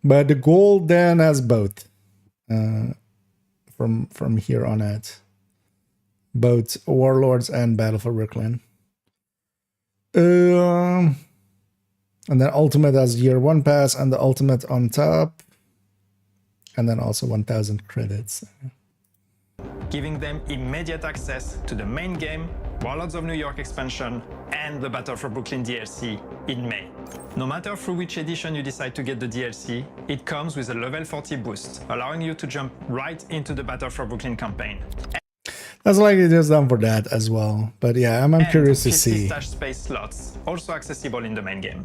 But the gold then has both from here on out. Both Warlords and Battle for Brooklyn. And then Ultimate has year 1 pass and the Ultimate on top. And then also 1,000 credits. Giving them immediate access to the main game, Warlords of New York expansion, and the Battle for Brooklyn DLC in May. No matter through which edition you decide to get the DLC, it comes with a level 40 boost, allowing you to jump right into the Battle for Brooklyn campaign. That's likely just done for that as well. But yeah, I'm curious to see. 50 stash space slots, also accessible in the main game.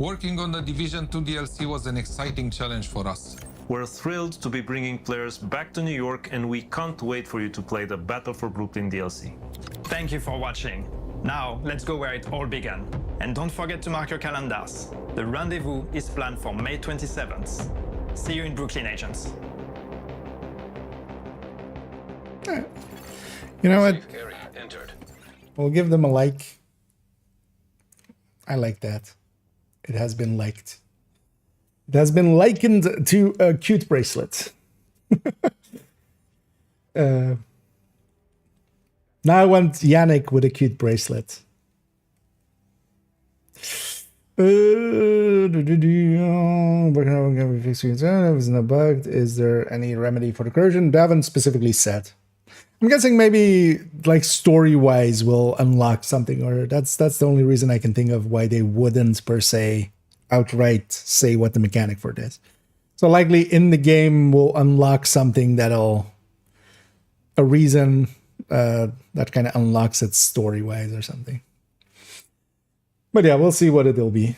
Working on the Division 2 DLC was an exciting challenge for us. We're thrilled to be bringing players back to New York, and we can't wait for you to play the Battle for Brooklyn DLC. Thank you for watching. Now, let's go where it all began. And don't forget to mark your calendars. The rendezvous is planned for May 27th. See you in Brooklyn, agents. You know what? We'll give them a like. I like that. It has been liked. It has been likened to a cute bracelet. Now I want Yannick with a cute bracelet. Is no bugged. Is there any remedy for the corrosion? They haven't specifically said. I'm guessing maybe like story-wise will unlock something, or that's the only reason I can think of why they wouldn't per se outright say what the mechanic for it is. So likely in the game will unlock something that'll a reason that kind of unlocks it story-wise or something. But yeah, we'll see what it'll be.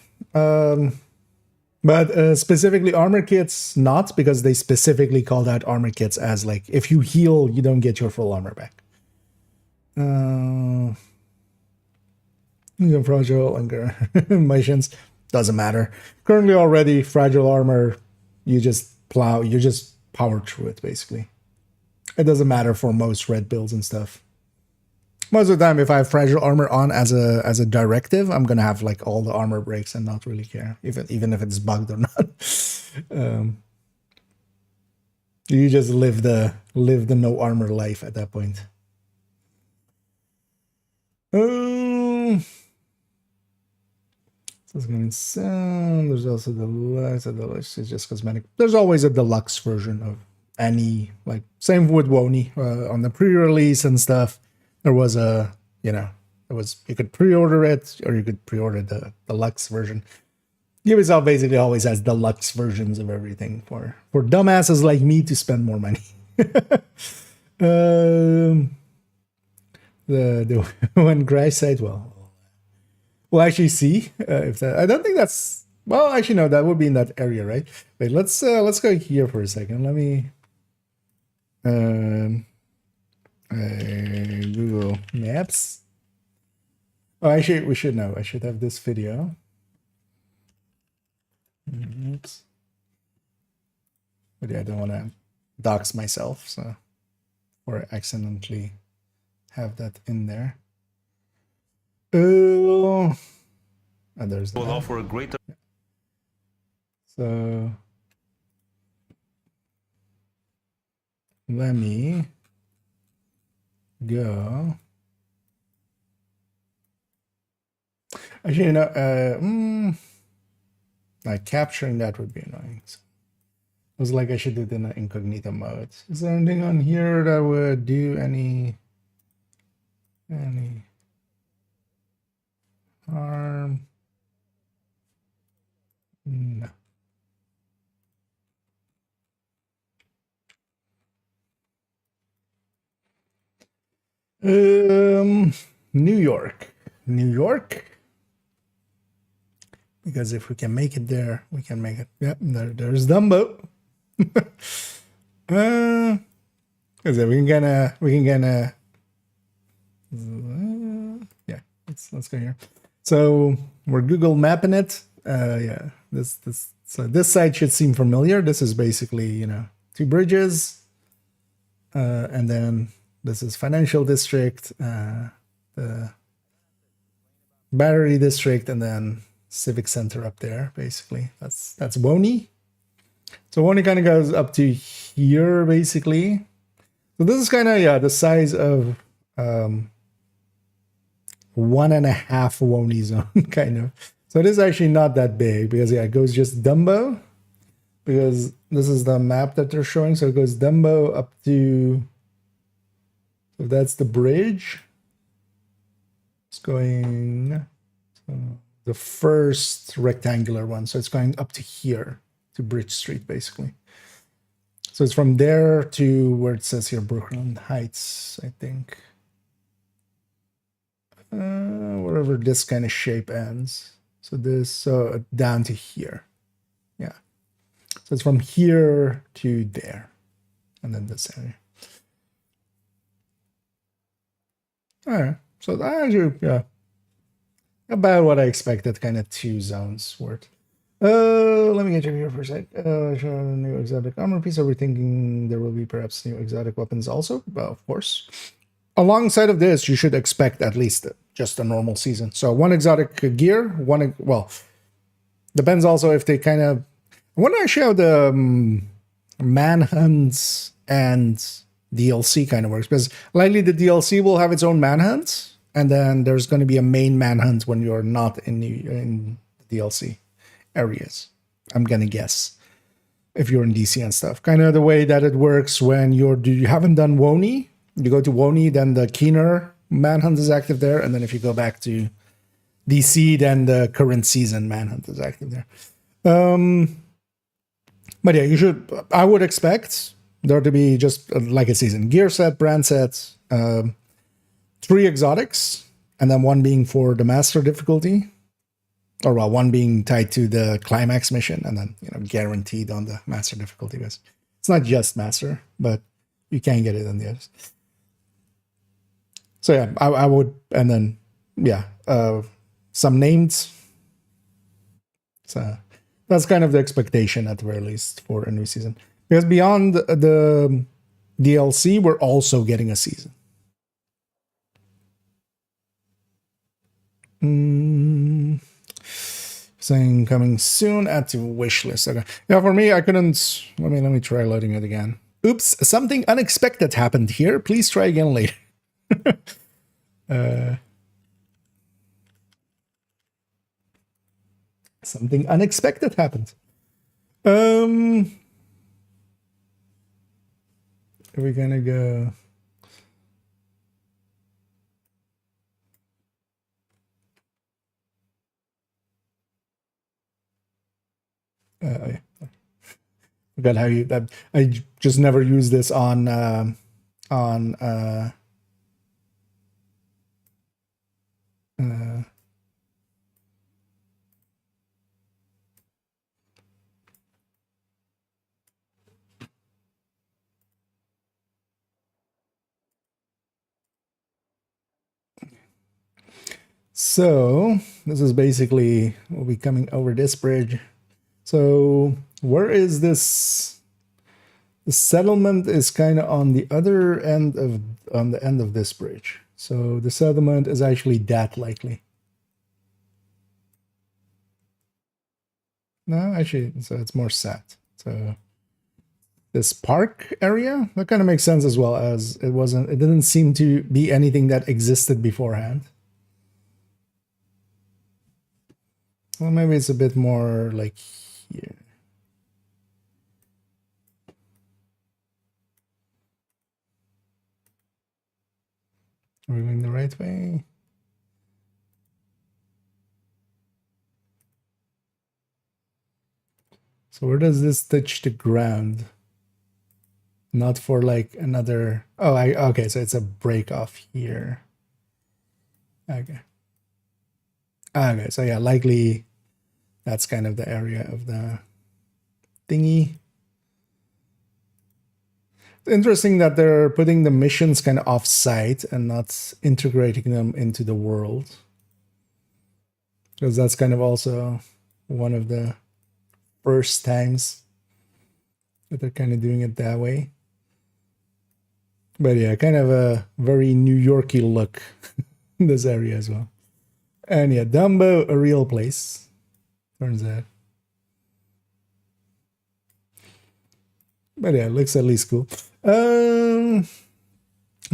But specifically armor kits, not, because they specifically called out armor kits as like, if you heal, you don't get your full armor back. Fragile and missions, doesn't matter. Currently already, fragile armor, you just power through it, basically. It doesn't matter for most red builds and stuff. Most of the time, if I have fragile armor on as a directive, I'm gonna have like all the armor breaks and not really care, even if it's bugged or not. You just live the no armor life at that point. So it's going sound. There's also the deluxe. It's just cosmetic. There's always a deluxe version of any, like same with Wony on the pre-release and stuff. There was a, you could pre-order it or you could pre-order the deluxe version. Ubisoft basically always has deluxe versions of everything for dumbasses like me to spend more money. The when Grace said, well, we'll actually see if that. I don't think that's, well, actually no, that would be in that area, right? Wait, let's go here for a second. Let me Google Maps. Oh, actually, we should know. I should have this video. Oops. But yeah, I don't want to dox myself, so or accidentally have that in there. Oh, and there's that. Will offer a greater. So let me go. Actually, like capturing that would be annoying. So it was like I should do it in an incognito mode. Is there anything on here that would do any harm? No. New York. Because if we can make it there, we can make it. Yep, there's Dumbo. Because we can Yeah, let's go here. So we're Google mapping it. Yeah, so this side should seem familiar. This is basically, you know, 2 bridges, and then this is financial district, the battery district, and then civic center up there. Basically, that's Woney. So Woney kind of goes up to here, basically. So this is kind of, the size of 1.5 Woney zone, kind of. So it is actually not that big because, yeah, it goes just Dumbo, because this is the map that they're showing. So it goes Dumbo up to, so that's the bridge. It's going, so the first rectangular one. So it's going up to here, to Bridge Street, basically. So it's from there to where it says here, Brooklyn Heights, I think. Wherever this kind of shape ends. So this, down to here. Yeah. So it's from here to there. And then this area. All right. So that actually, yeah, about what I expected, kind of 2 zones worth. Let me get you here for a sec. Show new exotic armor piece. Are we thinking there will be perhaps new exotic weapons also? Well, of course. Alongside of this, you should expect at least just a normal season. So 1 exotic gear, well, depends also if they kind of, I wonder actually how the manhunts and DLC kind of works, because likely the DLC will have its own manhunt, and then there's going to be a main manhunt when you're not in the DLC areas, I'm gonna guess, if you're in DC and stuff. Kind of the way that it works when you haven't done Woney, you go to Woney, then the Keener manhunt is active there, and then if you go back to DC, then the current season manhunt is active there. But yeah, I would expect there to be just like a season gear set, brand set, 3 exotics, and then 1 being for the master difficulty. Or well, 1 being tied to the climax mission, and then, you know, guaranteed on the master difficulty. Because it's not just master, but you can get it on the others. So yeah, I would, and then yeah, some named. So that's kind of the expectation at the very least for a new season. Because beyond the DLC, we're also getting a season. Saying coming soon, add to wish list. Okay. Yeah, for me, I couldn't. Let me try loading it again. Oops, something unexpected happened here. Please try again later. Something unexpected happened. Are we gonna go? Yeah. Forgot how you. I just never use this on. So this is basically, we'll be coming over this bridge. So where is this? The settlement is kind of on the other end of, on the end of this bridge. So the settlement is actually that likely. No, actually, so it's more set. So this park area, that kind of makes sense as well, as it didn't seem to be anything that existed beforehand. Well, maybe it's a bit more like here. Are we going the right way? So where does this touch the ground? Not for like another. Oh, okay. So it's a break off here. Okay. Okay. So yeah, likely that's kind of the area of the thingy. Interesting that they're putting the missions kind of off-site and not integrating them into the world. Because that's kind of also one of the first times that they're kind of doing it that way. But yeah, kind of a very New Yorky look in this area as well. And yeah, Dumbo, a real place. Turns out. But yeah, it looks at least cool.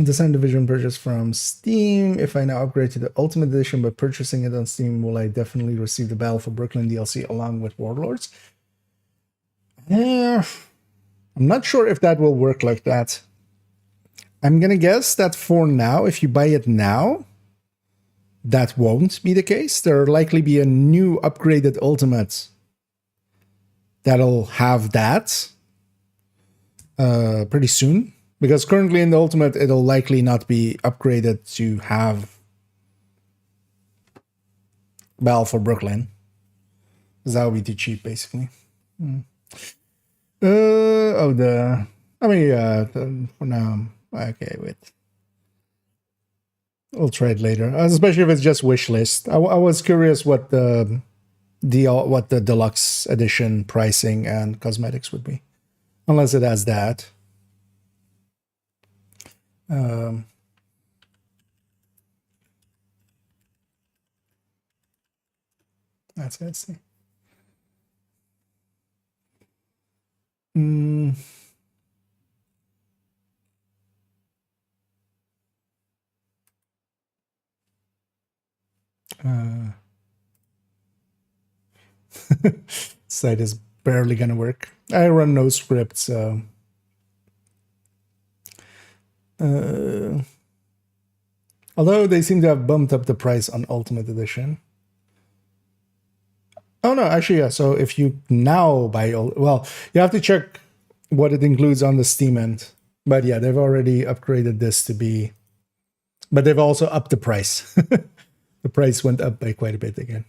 Design Division purchase from Steam. If I now upgrade to the Ultimate Edition by purchasing it on Steam, will I definitely receive the Battle for Brooklyn DLC along with Warlords? Yeah, I'm not sure if that will work like that. I'm gonna guess that for now, if you buy it now, that won't be the case. There'll likely be a new upgraded Ultimate that'll have that pretty soon. Because currently in the Ultimate, it'll likely not be upgraded to have Battle for Brooklyn. Because that would be too cheap, basically. For now, okay, wait. We'll try it later, especially if it's just wish list. I was curious what the deluxe edition pricing and cosmetics would be, unless it has that. Let's see. Site is barely gonna work. I run no script, so although they seem to have bumped up the price on Ultimate Edition. Oh no, actually, yeah. So if you now buy, well, you have to check what it includes on the Steam end. But yeah, they've already upgraded this to be, but they've also upped the price. The price went up by quite a bit again.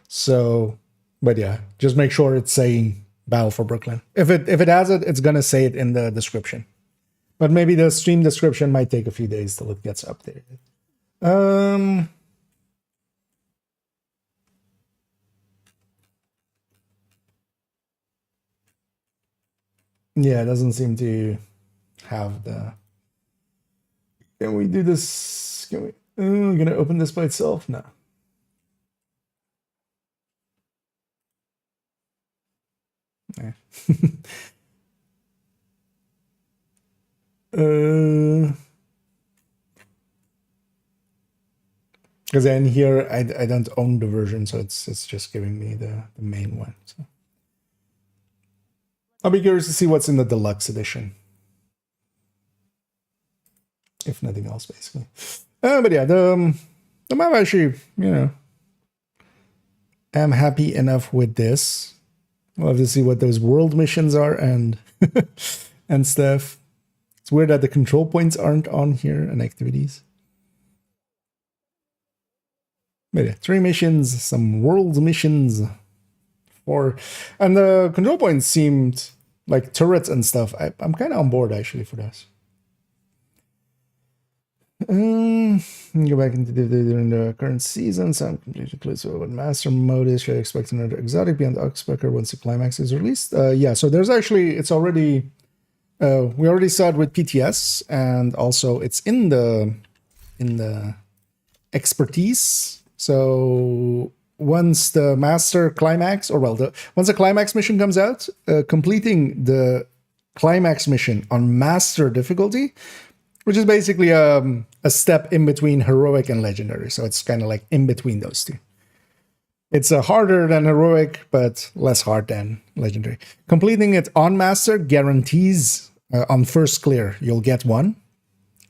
So, but yeah, just make sure it's saying Battle for Brooklyn. If it has it, it's gonna say it in the description. But maybe the stream description might take a few days till it gets updated. Yeah, it doesn't seem to have the... Can we do this? Can we... I'm gonna open this by itself? No. Yeah. Because in here I don't own the version, so it's just giving me the main one. So I'll be curious to see what's in the deluxe edition, if nothing else, basically. But yeah, the map actually, I'm happy enough with this. We'll have to see what those world missions are and and stuff. It's weird that the control points aren't on here and activities. But yeah, 3 missions, some world missions. And the control points seemed like turrets and stuff. I'm kind of on board actually for this. Go back into during the current season. So I'm completely clear to what master mode is. Should I expect another exotic beyond Oxpecker once the climax is released? Yeah, so there's actually, it's already, we already saw it with PTS, and also it's in the expertise. So once the master climax, or well, once the climax mission comes out, completing the climax mission on master difficulty, which is basically a step in between heroic and legendary. So it's kind of like in between those two. It's harder than heroic, but less hard than legendary. Completing it on master guarantees on first clear, you'll get 1.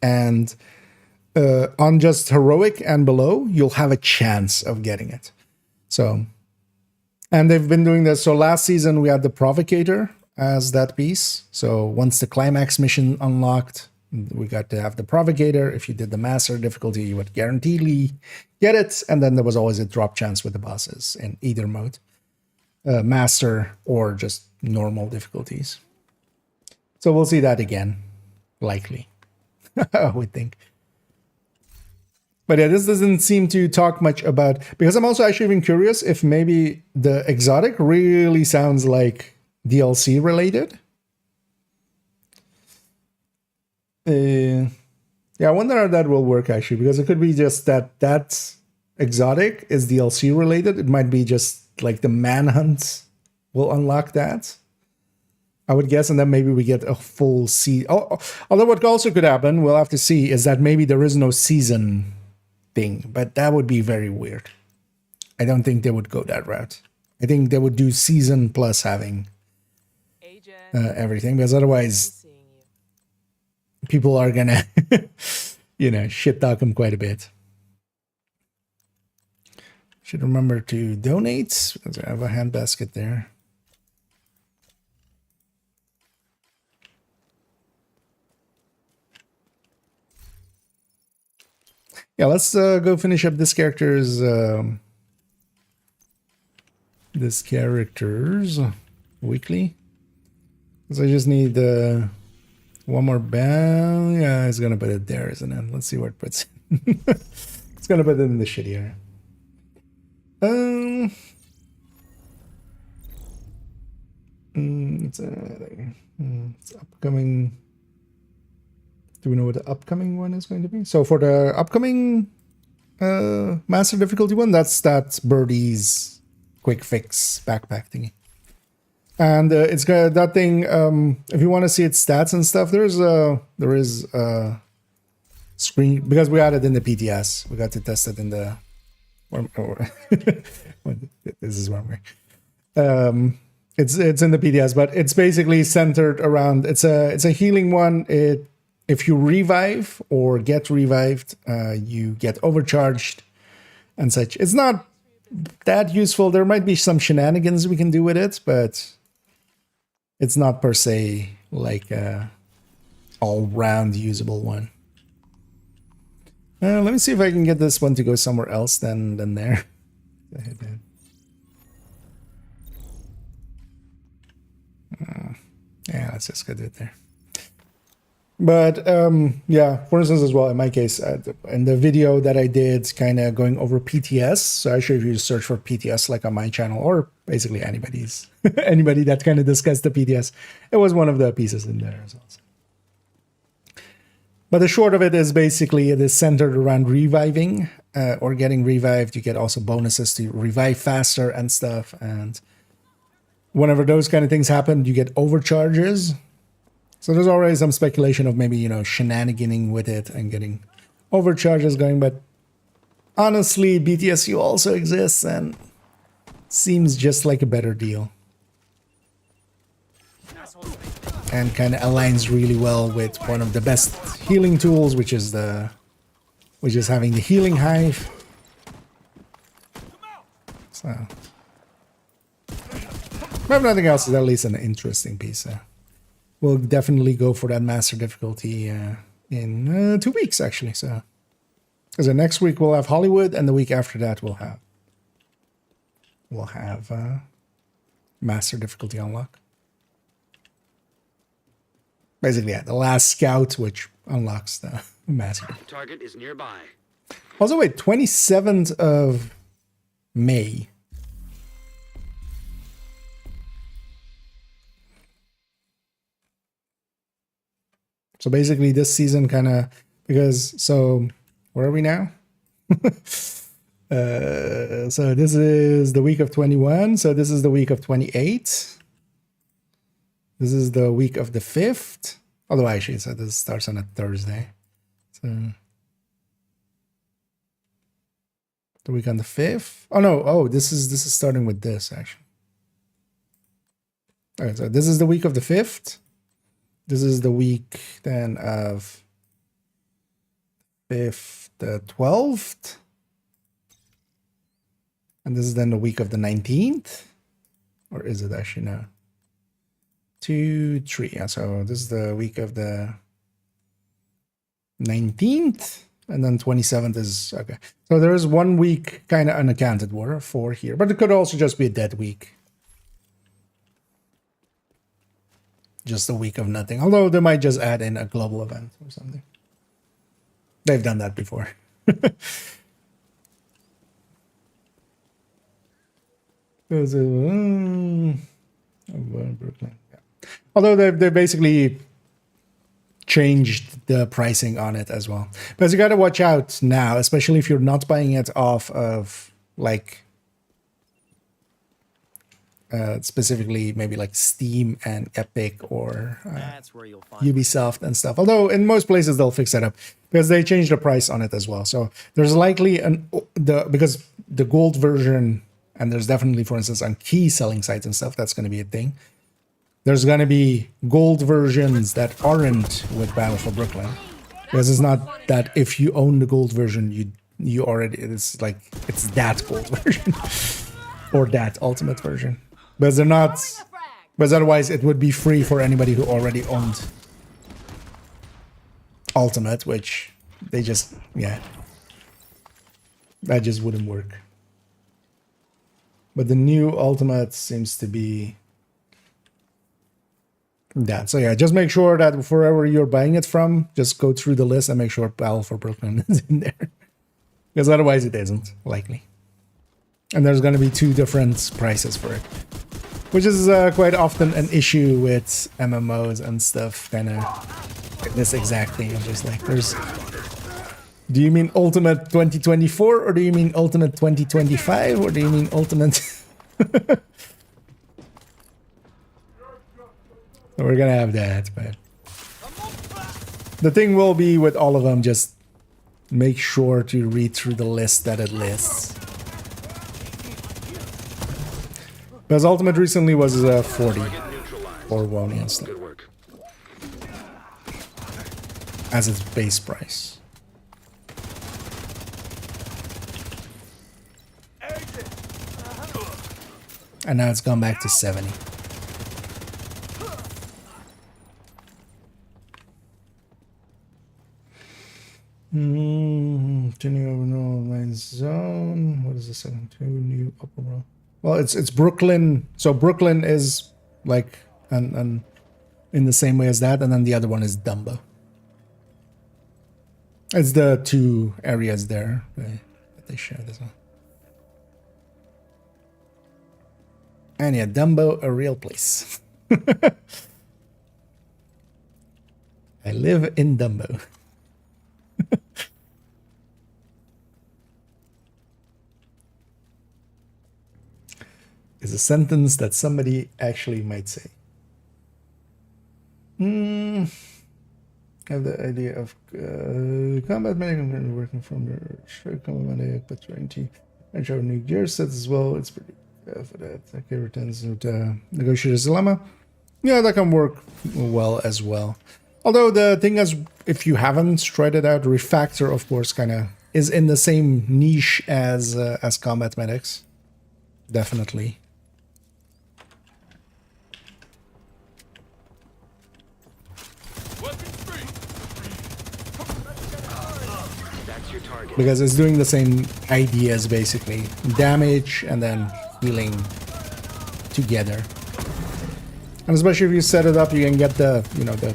And on just heroic and below, you'll have a chance of getting it. So, and they've been doing this. So last season we had the Provocator as that piece. So once the climax mission unlocked, we got to have the Provocator. If you did the master difficulty, you would guaranteedly get it. And then there was always a drop chance with the bosses in either mode. Master or just normal difficulties. So we'll see that again, likely, I would think. But yeah, this doesn't seem to talk much about, because I'm also actually even curious if maybe the exotic really sounds like DLC related. Yeah, I wonder how that will work actually, because it could be just that that exotic is DLC related. It might be just like the manhunt will unlock that, I would guess, and then maybe we get a full season. Although what also could happen, we'll have to see, is that maybe there is no season thing, but that would be very weird. I don't think they would go that route. I think they would do season plus having everything, because otherwise people are gonna, you know, shit talk them quite a bit. Should remember to donate. I have a handbasket there. Yeah, let's go finish up this character's weekly. So I just need one more bound. Yeah, it's gonna put it there, isn't it? Let's see where it puts it. It's gonna put it in the shit here. It's upcoming. Do we know what the upcoming one is going to be? So for the upcoming master difficulty one, that's that Birdie's quick fix backpack thingy. And it's got that thing. If you want to see its stats and stuff, there is a screen, because we had it in the PTS. We got to test it in the. This is wrong way. It's in the PTS, but it's basically centered around. It's a healing one. If you revive or get revived, you get overcharged and such. It's not that useful. There might be some shenanigans we can do with it, but it's not per se like a all-round usable one. Let me see if I can get this one to go somewhere else than there. Yeah, let's just go do it there. But yeah, for instance, as well, in my case, in the video that I did kind of going over PTS, so actually if you search for PTS like on my channel, or basically anybody's, anybody that kind of discussed the PTS, it was one of the pieces in there as well. But the short of it is basically it is centered around reviving or getting revived. You get also bonuses to revive faster and stuff. And whenever those kind of things happen, you get overcharges. So there's already some speculation of maybe, you know, shenaniganing with it and getting overcharges going. But honestly, BTSU also exists and seems just like a better deal. And kind of aligns really well with one of the best healing tools, which is having the healing hive. So, but if nothing else, is at least an interesting piece. We'll definitely go for that master difficulty in 2 weeks, actually. So, because the next week we'll have Hollywood, and the week after that we'll have master difficulty unlock. Basically, yeah, the last scout, which unlocks the master. Target is nearby. Also, wait, 27th of May. So basically, this season kind of, because, so where are we now? So this is the week of 21. So this is the week of 28. This is the week of the 5th. Although actually, so this starts on a Thursday. So the week on the 5th. Oh no! Oh, this is starting with this actually. All right, so this is the week of the 5th. This is the week then of 5th, the 12th, and this is then the week of the 19th, or is it actually no? 2, 3. Yeah, so this is the week of the 19th, and then 27th is okay. So there is 1 week kind of unaccounted for here, but it could also just be a dead week. just a week of nothing. Although they might just add in a global event or something. They've done that before. Brooklyn. Yeah. Although they basically changed the pricing on it as well. Because you got to watch out now, especially if you're not buying it off of like specifically maybe like Steam and Epic or That's where you'll find Ubisoft and stuff. Although in most places they'll fix that up because they changed the price on it as well. So there's likely because the gold version, and there's definitely, for instance, on key selling sites and stuff, that's going to be a thing. There's going to be gold versions that aren't with Battle for Brooklyn. Because it's not that if you own the gold version, you already, it's like, it's that gold version. Or that ultimate version. Because they're not, because otherwise it would be free for anybody who already owned ultimate, which they just, yeah. That just wouldn't work. But the new ultimate seems to be that. So yeah, just make sure that wherever you're buying it from, just go through the list and make sure Battle for Brooklyn is in there. Because otherwise it isn't, likely. And there's going to be 2 different prices for it. Which is quite often an issue with MMOs and stuff, kind of this exact thing. I'm just like, there's... Do you mean Ultimate 2024 or do you mean Ultimate 2025 or do you mean Ultimate... We're gonna have that, but... The thing will be with all of them, just make sure to read through the list that it lists. Because Ultimate recently was 40 for Woni and stuff. As its base price. And now it's gone back to 70. Continue over normal zone. What is the second? 2 new upper row. Well, it's Brooklyn. So Brooklyn is like and in the same way as that, and then the other one is Dumbo. It's the 2 areas there that they share this one. And yeah, Dumbo, a real place. I live in Dumbo. Is a sentence that somebody actually might say. I have the idea of combat medic. I'm currently working from your combat medic, but trying to show new gear sets as well. It's pretty for that. Okay, returns to Negotiator's Dilemma. Yeah, that can work well as well. Although the thing is, if you haven't tried it out, Refactor, of course, kind of is in the same niche as combat medics. Definitely. Because it's doing the same ideas, basically. Damage and then healing together. And especially if you set it up, you can get the, you know, the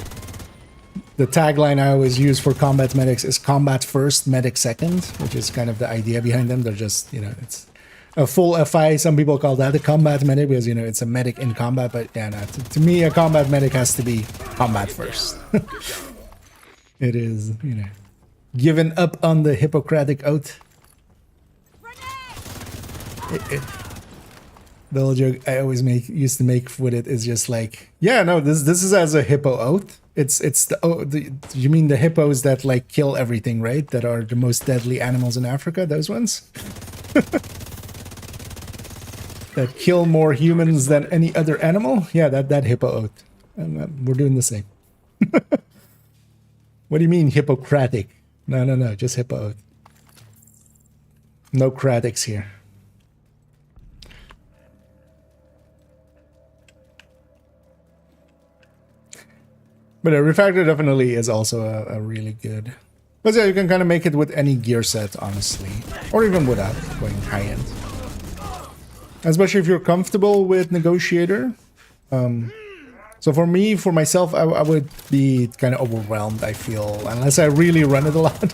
tagline I always use for combat medics is combat first, medic second, which is kind of the idea behind them. They're just, you know, it's a full FI. Some people call that a combat medic because, you know, it's a medic in combat. But yeah, no, to me, a combat medic has to be combat first. It is, you know, given up on the Hippocratic Oath. The old joke I always used to make with it is just like, yeah, no, this is as a hippo oath. It's the you mean the hippos that like kill everything, right? That are the most deadly animals in Africa, those ones? That kill more humans than any other animal? Yeah, that hippo oath. And we're doing the same. What do you mean Hippocratic? No, just hippo oath. No cratics here. But a Refactor definitely is also a really good... But yeah, you can kind of make it with any gear set, honestly. Or even without going high-end. Especially if you're comfortable with Negotiator. So for me, for myself, I would be kind of overwhelmed, I feel, unless I really run it a lot,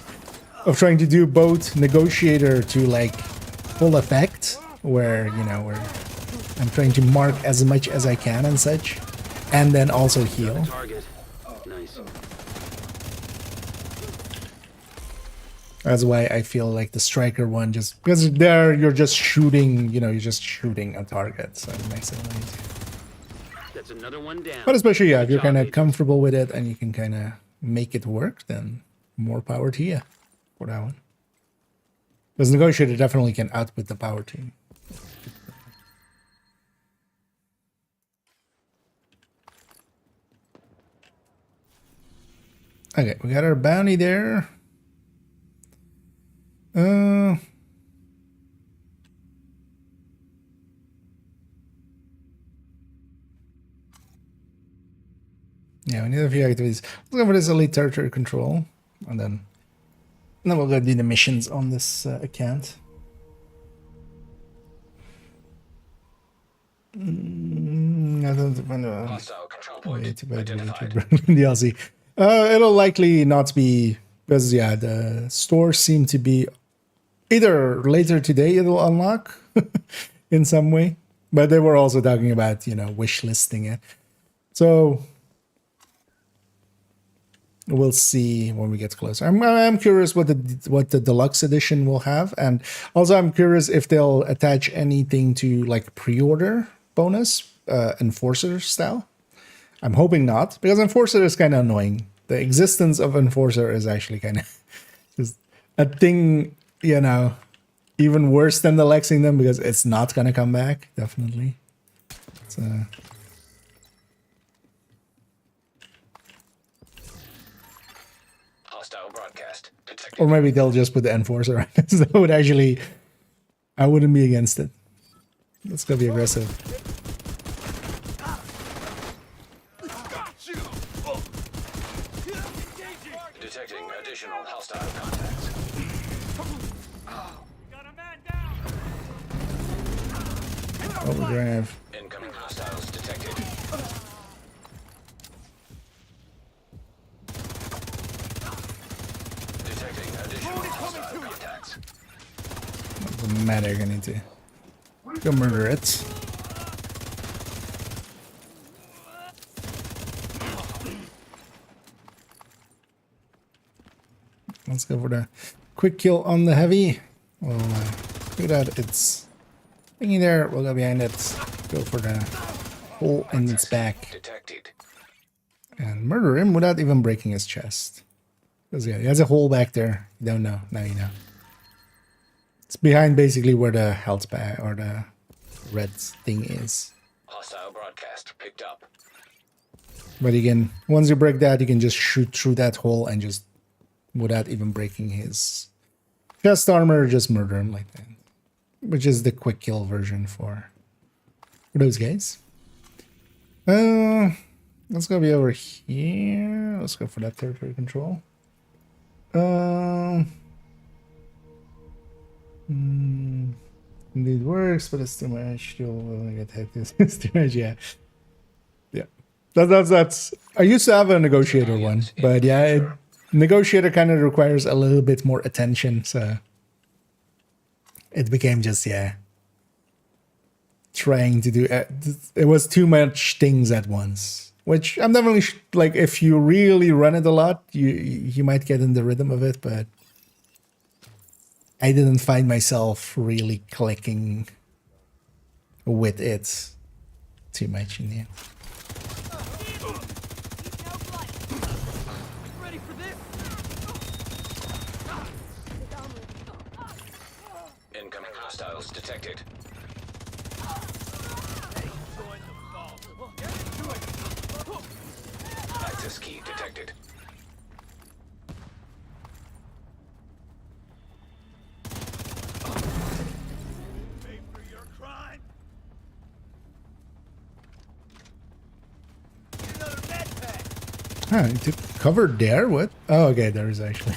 of trying to do both negotiator to like full effect, where, you know, where I'm trying to mark as much as I can and such, and then also heal. Target. Nice. That's why I feel like the striker one, just because there you're just shooting, you know, you're just shooting a target, so it makes it a lot easier. That's another one down. But especially, yeah, if you're kind of comfortable with it and you can kind of make it work, then more power to you for that one. Because negotiator definitely can output the power team. Okay, we got our bounty there. Yeah, we need a few activities. Let's go for this elite territory control, and then we'll go do the missions on this account. I don't know. Hostile control point DLC. It'll likely not be, because yeah, the stores seem to be either later today it'll unlock in some way, but they were also talking about, you know, wish listing it. So we'll see when we get closer. I'm curious what the deluxe edition will have, and also I'm curious if they'll attach anything to like pre-order bonus, enforcer style. I'm hoping not, because enforcer is kind of annoying. The existence of enforcer is actually kind of just a thing, you know, even worse than the Lexington, because it's not gonna come back, definitely. So broadcast detected. or maybe they'll just put the enforcer on it. That would actually, I wouldn't be against it. Let's go be aggressive. Detecting additional hostile contacts. Overdrive. Incoming hostiles detected. Detecting additional hostile contacts. Doesn't matter, you're gonna need to go murder it. Let's go for the quick kill on the heavy. We'll do that. It's thingy there. We'll go behind it. Go for the hole in its back. Detected. And murder him without even breaking his chest. Because yeah, he has a hole back there. You don't know. Now you know. It's behind basically where the health bag or the red thing is. Hostile broadcast picked up. But again, once you break that, you can just shoot through that hole and just, without even breaking his chest armor, just murder him like that. Which is the quick kill version for those guys. Let's go be over here. Let's go for that territory control. Indeed works, but it's too much. You'll get hit. It's too much, yeah. Yeah. That's I used to have a negotiator one, but yeah, negotiator kind of requires a little bit more attention, so it became just, yeah, trying to do it was too much things at once, which I'm definitely like, if you really run it a lot, you might get in the rhythm of it, but I didn't find myself really clicking with it too much in the end. Incoming hostiles detected. Access key detected. Huh, you took cover there? What? Oh, okay, there is actually.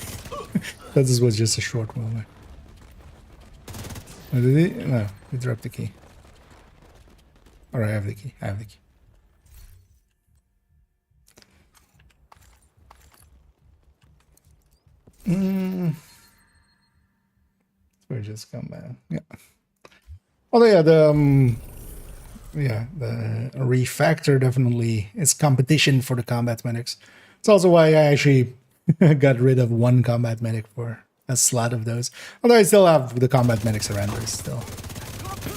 This was just a short moment. Oh, did he? No, he dropped the key. Alright, I have the key. I have the key. We're just combat. Yeah. Although yeah, the refactor definitely is competition for the combat medics. It's also why I actually got rid of one combat medic for a slot of those. Although I still have the combat medics around there still.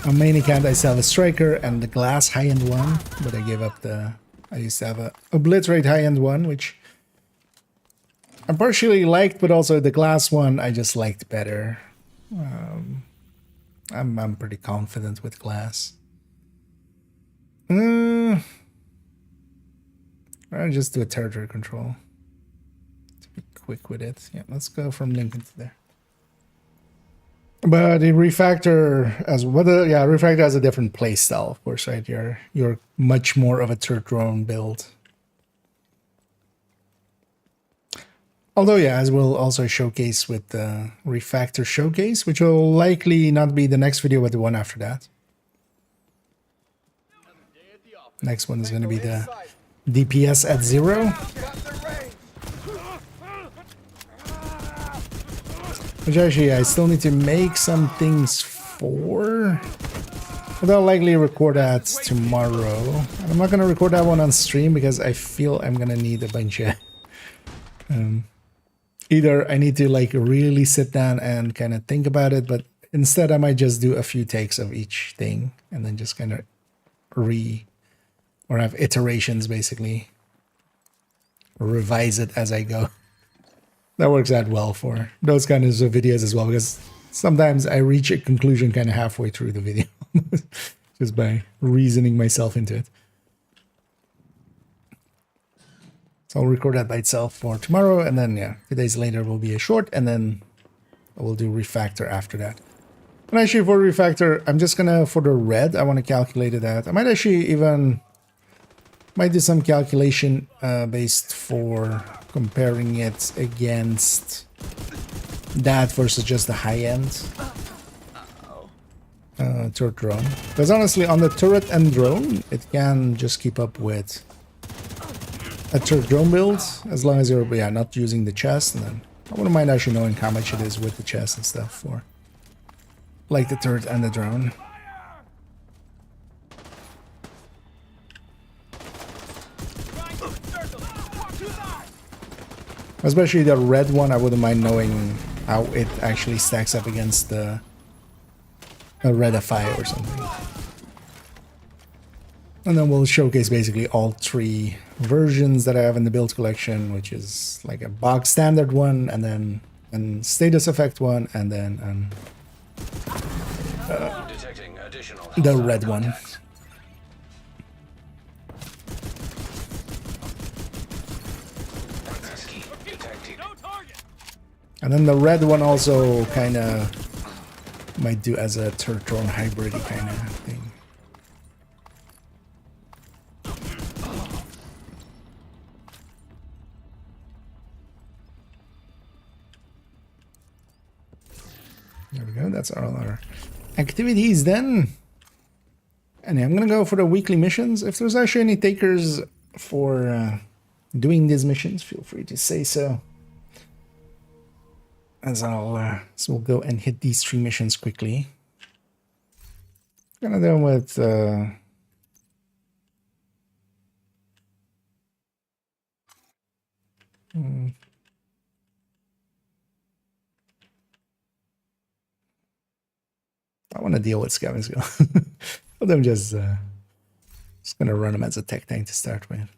On main account I still have a striker and the glass high-end one, but I gave up the... I used to have a obliterate high-end one, which I partially liked, but also the glass one I just liked better. I'm pretty confident with glass. I'll just do a territory control to be quick with it. Yeah, let's go from Lincoln to there. But the refactor as whether refactor has a different play style, of course, right? You're much more of a turret drone build. Although, yeah, as we'll also showcase with the refactor showcase, which will likely not be the next video, but the one after that. Next one is going to be the DPS at 0. Which actually I still need to make some things for. But I'll likely record that tomorrow. I'm not going to record that one on stream because I feel I'm going to need a bunch of... either I need to like really sit down and kind of think about it, but instead I might just do a few takes of each thing and then just kind of or have iterations basically. Revise it as I go. That works out well for those kinds of videos as well, because sometimes I reach a conclusion kind of halfway through the video just by reasoning myself into it. So I'll record that by itself for tomorrow, and then yeah, 2 days later will be a short, and then I will do refactor after that. And actually for refactor, I'm just gonna, for the red, I want to calculate it out. I might actually even might do some calculation based for comparing it against that versus just the high end turret drone. Because honestly, on the turret and drone, it can just keep up with a turret drone build as long as you're not using the chest. And then I wouldn't mind actually knowing how much it is with the chest and stuff for like the turret and the drone. Especially the red one, I wouldn't mind knowing how it actually stacks up against a Redify or something. And then we'll showcase basically all 3 versions that I have in the build collection, which is like a box standard one, and then a status effect one, and then the red one. And then the red one also kind of might do as a turret drone hybrid kind of thing. There we go, that's all our activities then. And I'm gonna go for the weekly missions. If there's actually any takers for doing these missions, feel free to say so. As I'll so we'll go and hit these 3 missions quickly. Gonna do them with I want to deal with scavengers. But I'm just gonna run them as a tech tank to start with.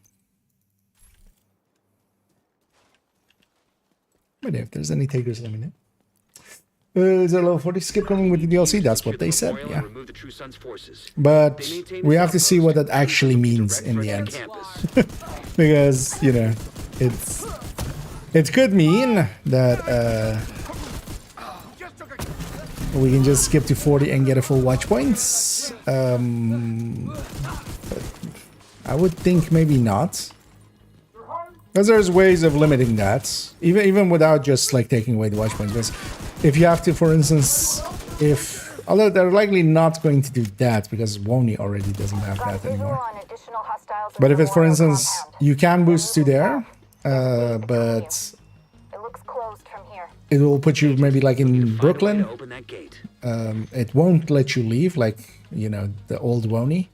But if there's any takers, let me know. Is there a level 40 skip coming with the DLC? That's what they said, yeah. But we have to see what that actually means in the end. Because, you know, it could mean that we can just skip to 40 and get a full watch points. But I would think maybe not. Because there's ways of limiting that, even without just like taking away the watch points. Because if you have to, for instance, although they're likely not going to do that because Wony already doesn't have that anymore. But if it's, for instance, you can boost to there, but it will put you maybe like in Brooklyn. Open that gate. It won't let you leave, like, you know, the old Wony.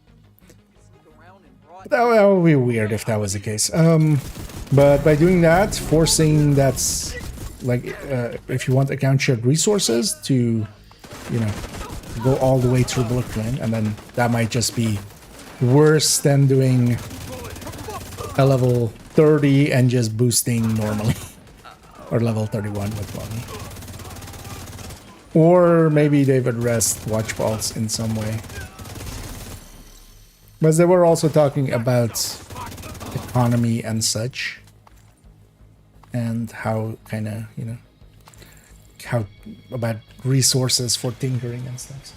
That would be weird if that was the case. But by doing that, forcing that's like if you want account shared resources to, you know, go all the way through Brooklyn, and then that might just be worse than doing a level 30 and just boosting normally, or level 31 with Wony. Or maybe they've addressed watchballs in some way. But they were also talking about economy and such. And how kind of, you know, how about resources for tinkering and stuff. So.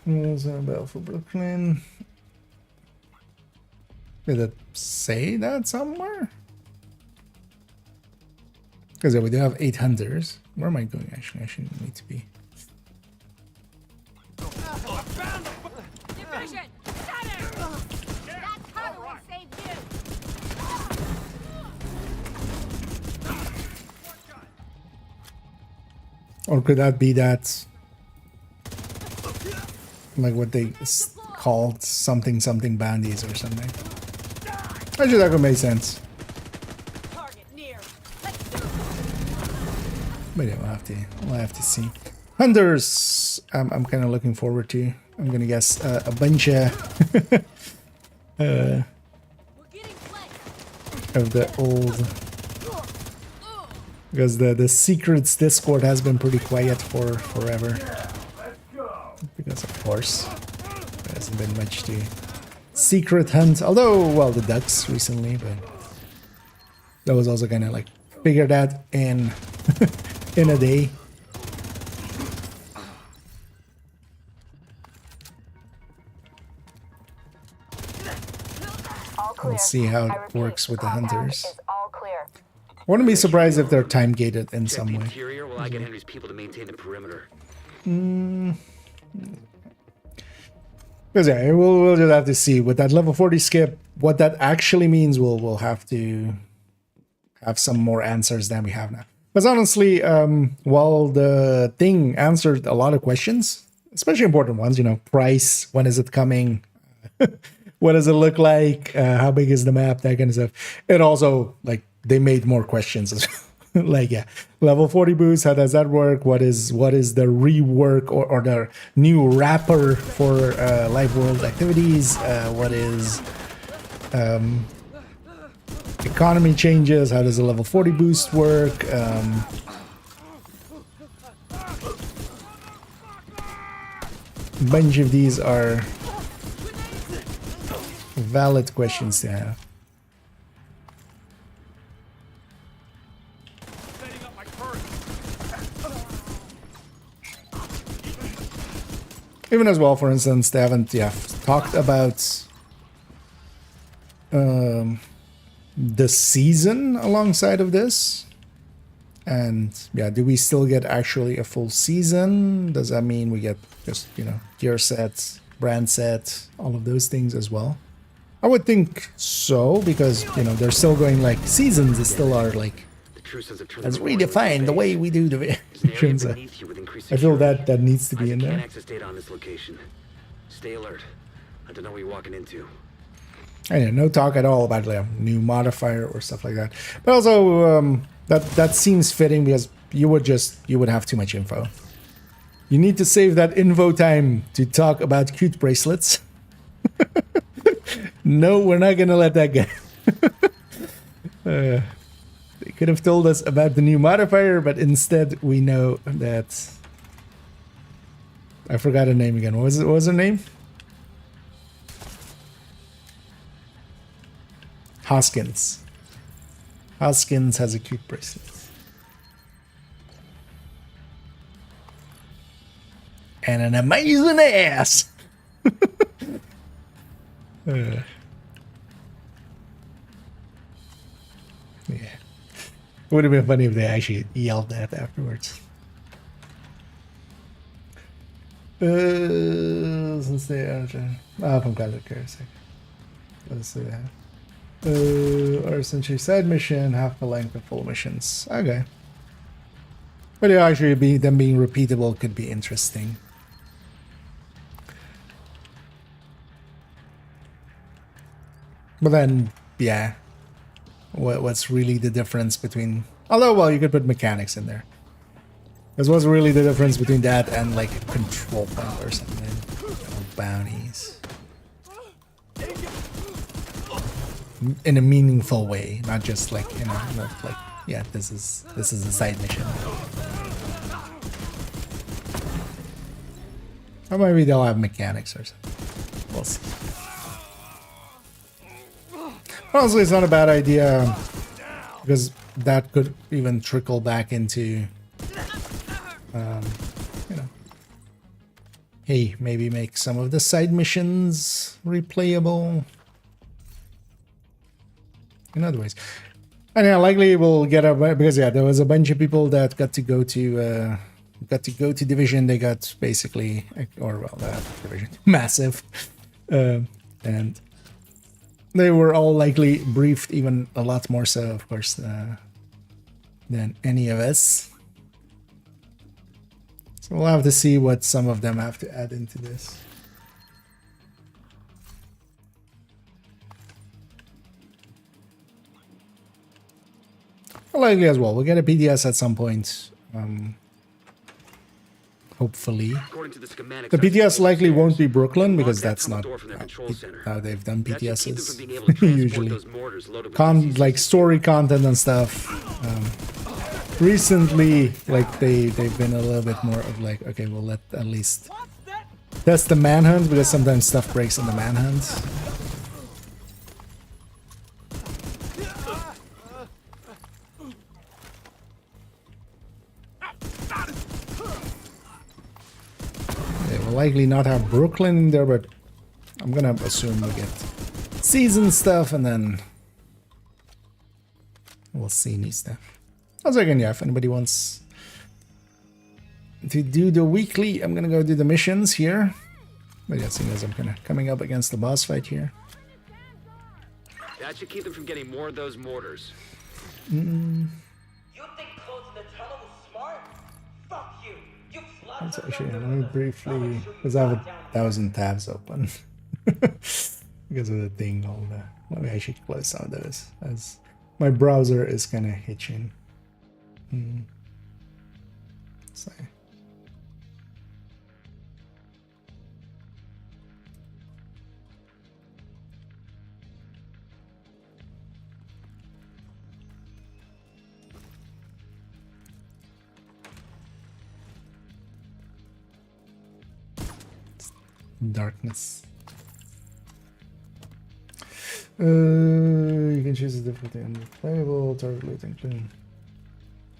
There's a bell for Brooklyn. Did it say that somewhere? Because we do have 8 hunters. Where am I going actually? I shouldn't need to be. Division! Center! That tunnel will save you! Or could that be that, like what they called something bounties or something? Actually, that could make sense. But yeah, we'll have to see. Hunters, I'm kind of looking forward to. I'm gonna guess a bunch of the old, because the secrets Discord has been pretty quiet for forever. Because of course there hasn't been much to secret hunt. Although, well, the ducks recently, but that was also kind of like figured out in in a day. Let's see how it works with the hunters. Wouldn't be surprised if they're time gated in some way. Interior while I get Henry's people to maintain the perimeter. Because yeah, we'll just have to see with that level 40 skip what that actually means. We'll have to have some more answers than we have now. Because honestly, while the thing answered a lot of questions, especially important ones, you know, price, when is it coming, what does it look like, how big is the map, that kind of stuff. It also, like, they made more questions as well. Like, yeah, level 40 boost, how does that work? What is the rework or the new wrapper for live world activities? What is economy changes? How does the level 40 boost work? A bunch of these are valid questions to have. Even as well, for instance, they haven't talked about the season alongside of this. And yeah, do we still get actually a full season? Does that mean we get just, you know, gear sets, brand sets, all of those things as well? I would think so, because, you know, they're still going like seasons is still are like, let's redefine the way we do the missions. I feel that needs to be in there. Access data on this location. Stay alert. I don't know what you're walking into. I know, no talk at all about like a new modifier or stuff like that. But also, that seems fitting because you would have too much info. You need to save that info time to talk about cute bracelets. No, we're not gonna let that go. They could have told us about the new modifier, but instead we know that... I forgot her name again. What was her name? Hoskins. Hoskins has a cute bracelet. And an amazing ass! Yeah. It would have been funny if they actually yelled that afterwards. Since they are from Gallic Care, let's see that. Are essentially side mission, half the length of full missions. Okay. But yeah, actually, them being repeatable could be interesting. But then, yeah, what's really the difference between? Although, well, you could put mechanics in there. Because what's really the difference between that and like a control point or something? Or bounties. In a meaningful way, not just like, you know, not like, yeah, this is a side mission. Or maybe they'll have mechanics or something. We'll see. Honestly, it's not a bad idea because that could even trickle back into, you know, hey, maybe make some of the side missions replayable in other ways. And yeah, likely we'll get a, because yeah, there was a bunch of people that got to go to Division. They got basically, or well, Division massive, and they were all likely briefed even a lot more so, of course, than any of us. So we'll have to see what some of them have to add into this. Likely as well. We'll get a PDS at some point. Hopefully. The PTS likely won't be Brooklyn because that's not how they've done PTSs usually. Like story content and stuff. Recently, like they've been a little bit more of like, okay, we'll let at least test the manhunt because sometimes stuff breaks in the manhunt. Likely not have Brooklyn in there, but I'm gonna assume we get season stuff and then we'll see new stuff. Also, again, yeah, if anybody wants to do the weekly, I'm gonna go do the missions here. But yeah, seeing as I'm kind of coming up against the boss fight here. That should keep them from getting more of those mortars. You think closing the tunnel was smart? Fuck you. Let's actually, let me briefly, because I have 1,000 tabs open because of the thing. Let me actually close some of those as my browser is kind of hitching. So. Darkness. You can choose a different thing. Playable, target looting, clean.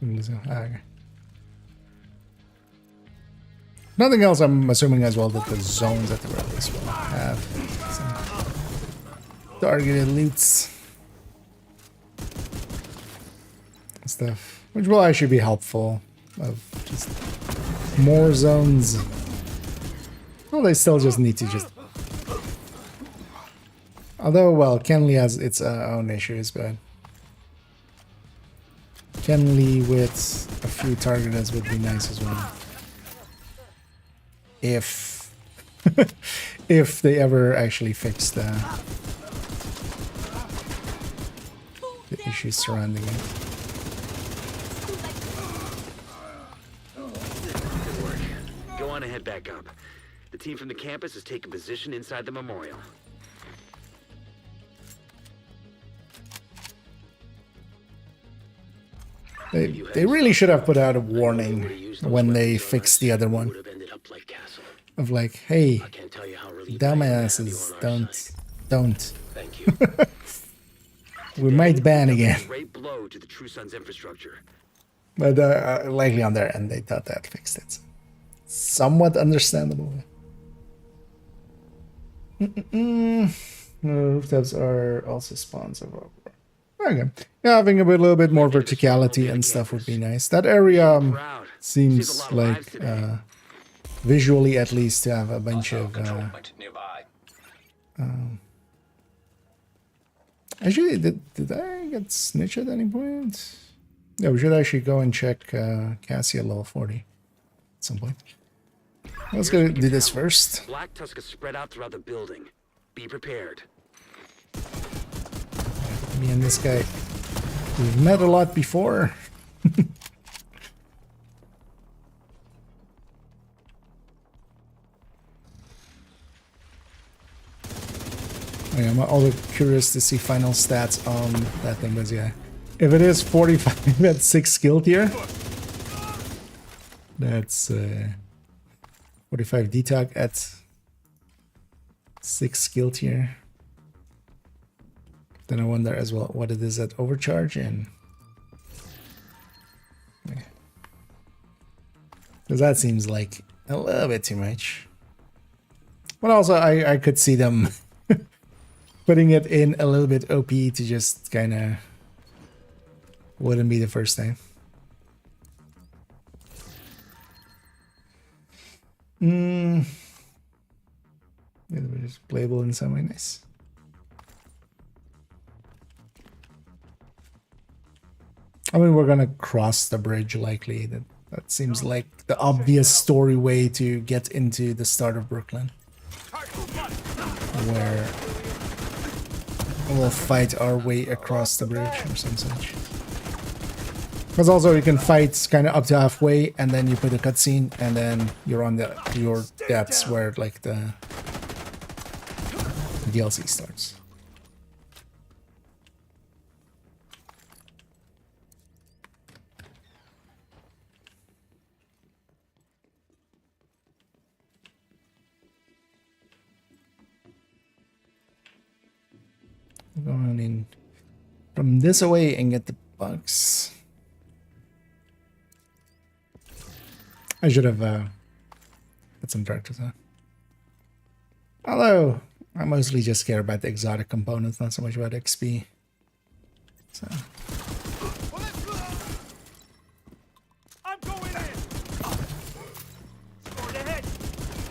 Okay. Nothing else, I'm assuming as well that the zones at the very least will have some targeted loots and stuff, which will actually be helpful. Of just more zones. Well, they still just need to just... Although, well, Kenley has its own issues, but... Kenley with a few targeteds would be nice as well. If... if they ever actually fix the issues surrounding it. Good work. Go on and head back up. The team from the campus has taken position inside the memorial. They really should have put out a warning when they fixed the other one. Of like, hey, dumbasses, don't. We might ban again. Great blow to the True Sun's infrastructure. But likely on their end, they thought that fixed it. Somewhat understandable. Rooftops are also spawns of okay. Yeah, having a little bit more verticality and stuff would be nice. That area seems like visually at least to have a bunch of actually did I get snitched at any point? Yeah, we should actually go and check Cassie at level 40 at some point. Let's go do this first. Black Tusk is spread out throughout the building. Be prepared. Me and this guy, we've met a lot before. I'm also curious to see final stats on that thing, but yeah. If it is 45 at 6 skill tier, that's 45 detox at 6 skill tier. Then I wonder as well what it is at overcharge and... Because that seems like a little bit too much. But also I could see them putting it in a little bit OP to just kind of... Wouldn't be the first time. Yeah, but it's playable in some way. Nice. I mean, we're gonna cross the bridge likely. That seems like the obvious story way to get into the start of Brooklyn, where we'll fight our way across the bridge or some such. Because also you can fight kind of up to halfway, and then you put a cutscene, and then you're on that's where like the DLC starts. Going in from this away and get the bugs. I should have put some characters on. Although I mostly just care about the exotic components, not so much about XP. So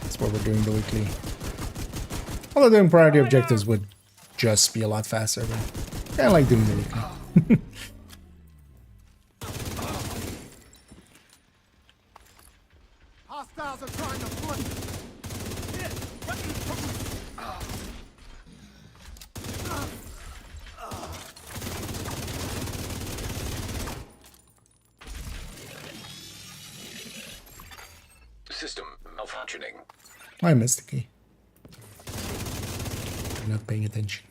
that's what we're doing the weekly. Although doing priority objectives would just be a lot faster, but I kind of like doing the weekly. Hostiles are trying to flank. System malfunctioning. I missed the key. I'm not paying attention.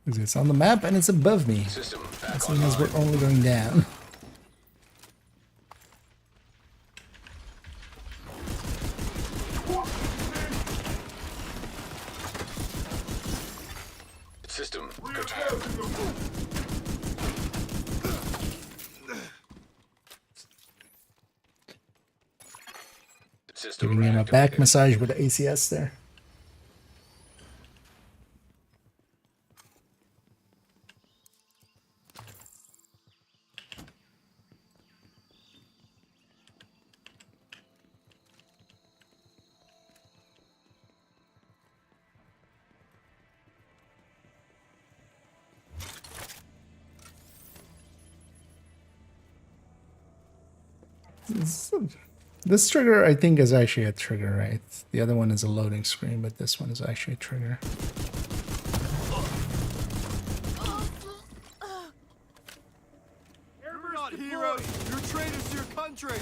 Because it's on the map and it's above me. As long as we're only going down. System curtailed. Giving him a back massage with the ACS there. This trigger, I think, is actually a trigger, right? The other one is a loading screen, but this one is actually a trigger. You're not heroes. You're traitors to your country.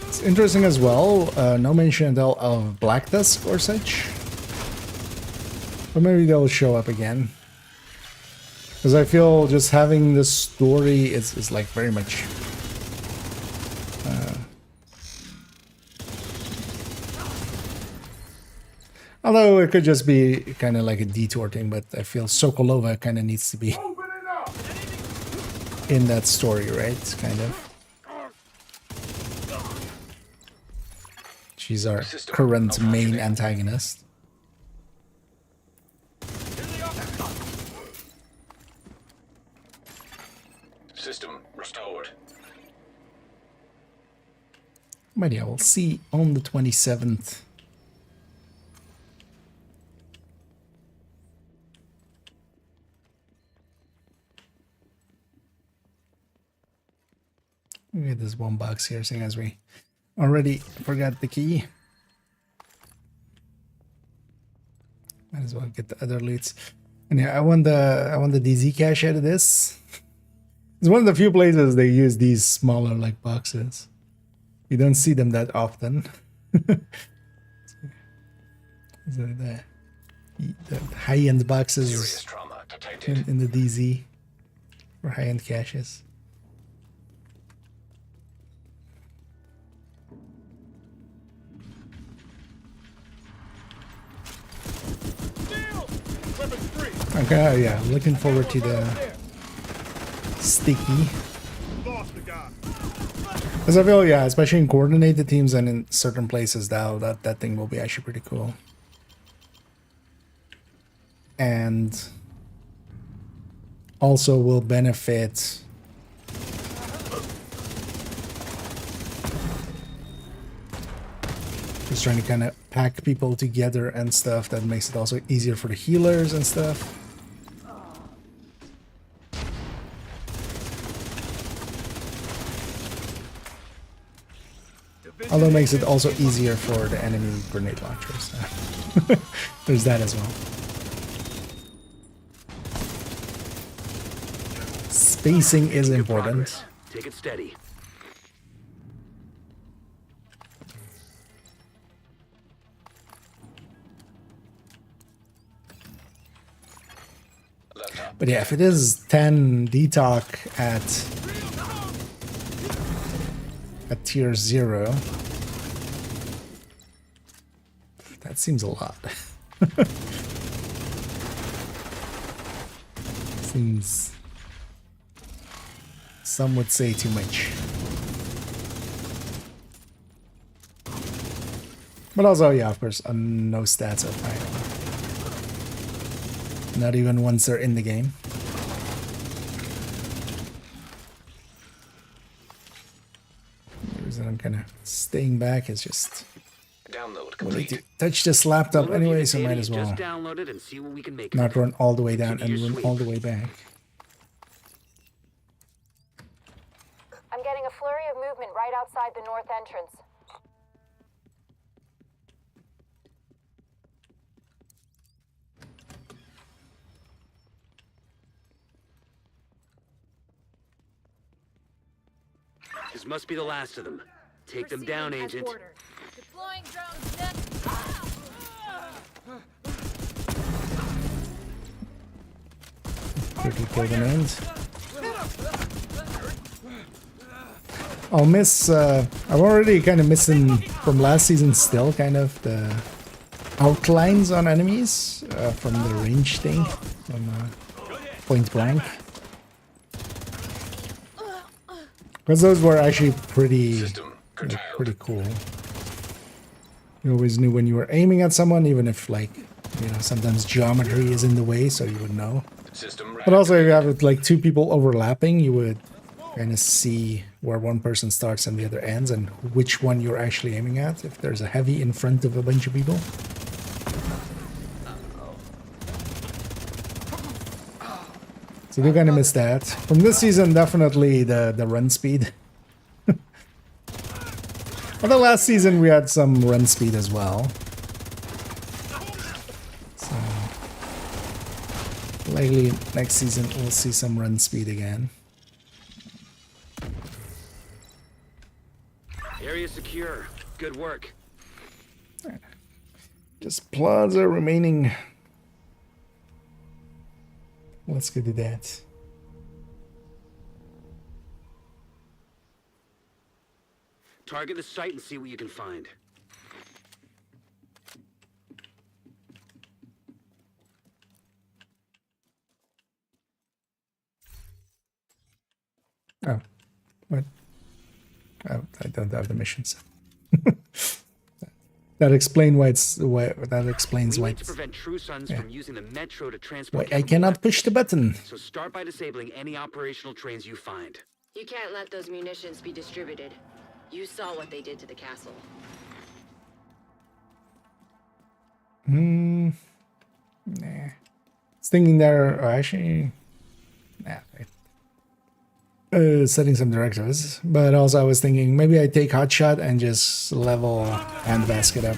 It's interesting as well. No mention at all of Black Tusk or such. But maybe they'll show up again. Because I feel just having this story is like very much... although it could just be kind of like a detour thing, but I feel Sokolova kind of needs to be in that story, right? Kind of. She's our current main antagonist. System restored. But yeah, we'll see on the 27th. We get this one box here, seeing as we already forgot the key. Might as well get the other loots. And yeah, I want the DZ cache out of this. It's one of the few places they use these smaller like boxes. You don't see them that often. So the high-end boxes in the DZ for high-end caches. Okay, yeah, looking forward to the sticky. As I feel, yeah, especially in coordinated teams and in certain places, that thing will be actually pretty cool. And also will benefit just trying to kind of pack people together and stuff. That makes it also easier for the healers and stuff. Although it makes it also easier for the enemy grenade launchers. There's that as well. Spacing is important. Take it steady. But yeah, if it is 10 DTOC at tier 0, that seems a lot. Seems, some would say, too much. But also, yeah, of course, no stats are fine. Not even once they're in the game. The reason I'm kind of staying back is just we need to touch this laptop anyway, so might as well not run all the way down and run all the way back. I'm getting a flurry of movement right outside the north entrance. This must be the last of them. Take them down, Agent. Deploying drones next. Quickly kill them ends. I'll miss, I'm already kind of missing from last season still kind of the outlines on enemies from the range thing, from point blank. Because those were actually pretty cool. You always knew when you were aiming at someone, even if, like, you know, sometimes geometry is in the way, so you would know. But also, if you have like two people overlapping, you would kind of see where one person starts and the other ends, and which one you're actually aiming at, if there's a heavy in front of a bunch of people. So you kind of miss that. From this season, definitely the run speed. Although last season we had some run speed as well. So likely next season we'll see some run speed again. Area secure. Good work. Just plaza remaining. Let's go do that. Target the site and see what you can find. Oh, what? Oh, I don't have the missions. That explains why it's that explains why it's, to prevent True Sons from using the metro to why transport. I cannot push the button. So start by disabling any operational trains you find. You can't let those munitions be distributed. You saw what they did to the castle. Nah. It's thinking there. Oh, actually, nah. setting some directives, but also I was thinking maybe I take hotshot and just level handbasket up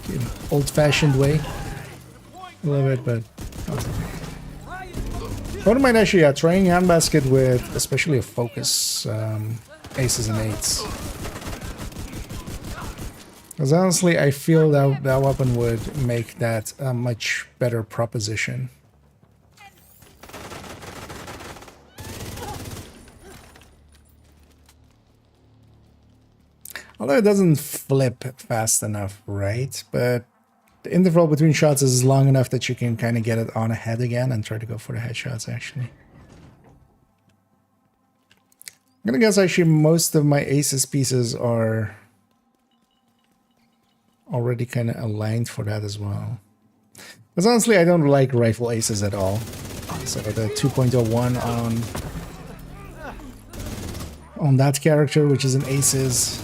in old-fashioned way a little bit, but I wouldn't mind actually trying handbasket with especially a focus aces and eights, because honestly I feel that that weapon would make that a much better proposition. Although it doesn't flip fast enough, right? But the interval between shots is long enough that you can kind of get it on ahead again and try to go for the headshots, actually. I'm gonna guess actually most of my aces pieces are already kind of aligned for that as well. Because honestly, I don't like rifle aces at all. So the 2.01 on that character, which is an aces.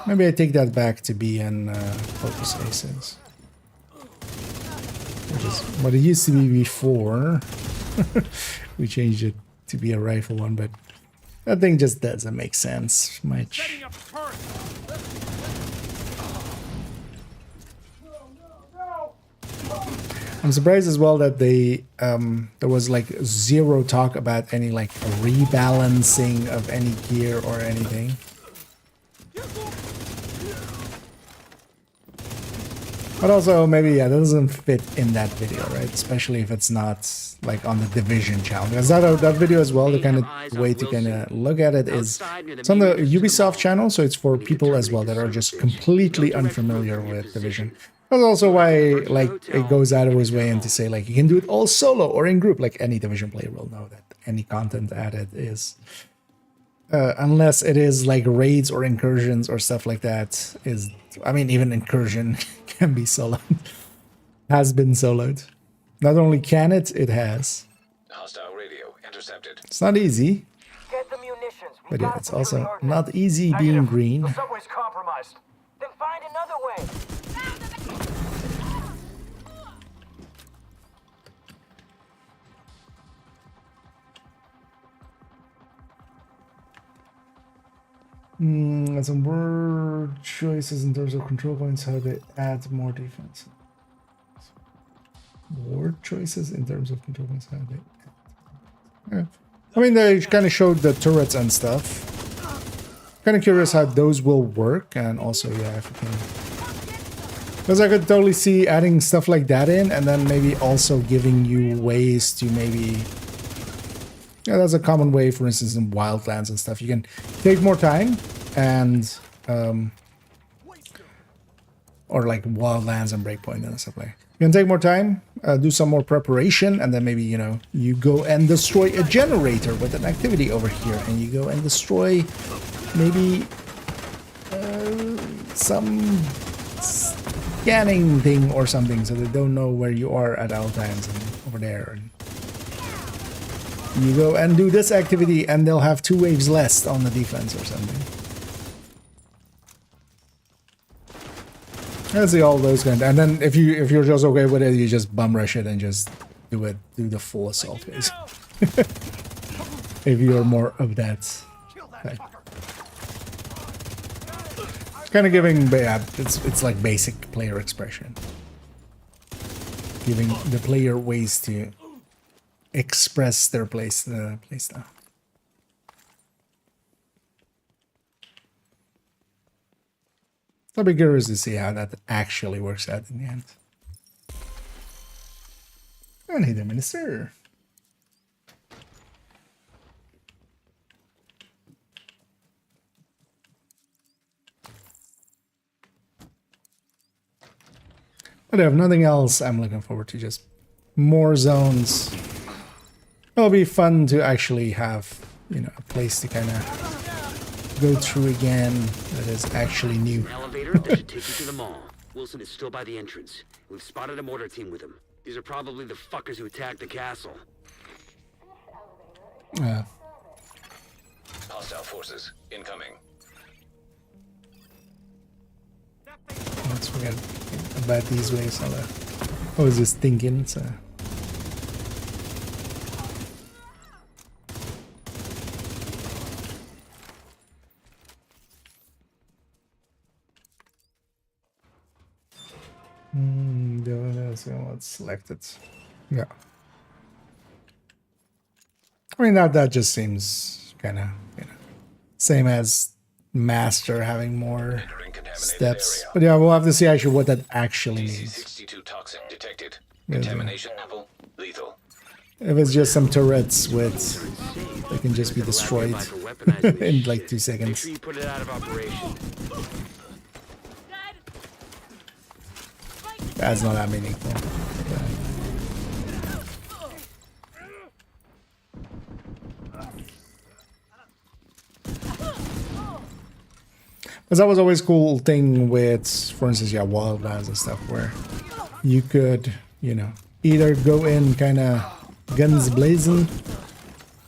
Maybe I take that back to be an focus aces. Which is what it used to be before. We changed it to be a rifle one, but that thing just doesn't make sense much. I'm surprised as well that they there was like zero talk about any like rebalancing of any gear or anything. But also, maybe, yeah, that doesn't fit in that video, right? Especially if it's not, like, on the Division channel. Because that video as well, the kind of way to kind of look at it is... It's on the Ubisoft channel, so it's for people as well that are just completely unfamiliar with Division. That's also why, like, it goes out of his way and to say, like, you can do it all solo or in group. Like, any Division player will know that any content added is... unless it is, like, raids or incursions or stuff like that is... I mean, even incursion can be soloed. Has been soloed. Not only can it, it has. Hostile radio intercepted. It's not easy. Get the munitions. But yeah, it's also not easy being green. The subway's compromised. Then find another way. Some word choices in terms of control points, how they add more defense. Word choices in terms of control points, how they add. Yeah. I mean, they kind of showed the turrets and stuff. Kind of curious how those will work, and also, yeah, if you can. Because I could totally see adding stuff like that in, and then maybe also giving you ways to maybe. Yeah, that's a common way, for instance, in Wildlands and stuff. You can take more time and, or like Wildlands and Breakpoint and stuff like that. You can take more time, do some more preparation, and then maybe, you know, you go and destroy a generator with an activity over here, and you go and destroy maybe some scanning thing or something, so they don't know where you are at all times and over there. And you go and do this activity, and they'll have 2 waves less on the defense or something. Let's see all those kind of, and then if you're just okay with it, you just bum rush it and just do the full assault phase. If you're more of that type. Kind of giving, yeah, it's like basic player expression. Giving the player ways to express their playstyle. I'll be curious to see how that actually works out in the end. And hey there, Minister. But I have nothing else. I'm looking forward to just more zones. It'll be fun to actually have, you know, a place to kind of go through again that is actually new. An elevator that should take you to the mall. Wilson is still by the entrance. We've spotted a mortar team with him. These are probably the fuckers who attacked the castle. Yeah. Hostile forces incoming. Let's forget about these ways. I was just thinking, so. So let's select it. Yeah. I mean, that just seems kind of, same as master having more steps. But yeah, we'll have to see actually what that actually means. 62 toxin detected. Contamination level lethal. If it's just some turrets with, they can just be destroyed in like 2 seconds. Make sure you put it out of operation. That's not that meaningful. Because that was always a cool thing with, for instance, yeah, Wildlands and stuff, where you could, either go in kind of guns blazing,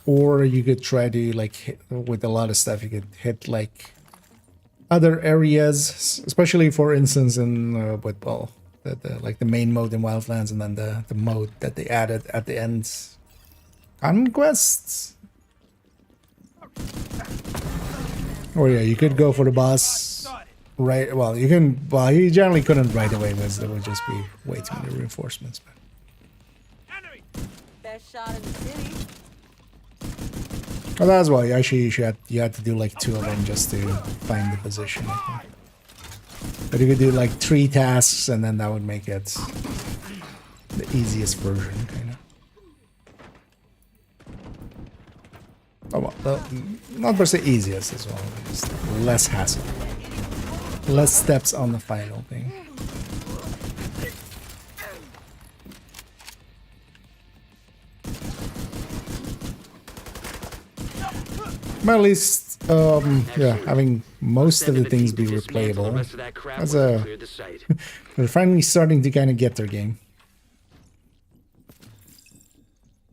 or you could try to like hit, with a lot of stuff, you could hit like other areas, especially for instance in with like the main mode in Wildlands, and then the mode that they added at the end, Conquests. Oh yeah, you could go for the boss right. Well, you can. Well, you generally couldn't right away, because there would just be way too many reinforcements. But. Best shot in the city. Well, that's why you had to do like 2 of them just to find the position. But you could do like 3 tasks, and then that would make it the easiest version, kind of. Oh, well, not per se easiest as well, just less hassle, less steps on the final thing. But at least, yeah, having most of the things be replayable. That's they're finally starting to kind of get their game.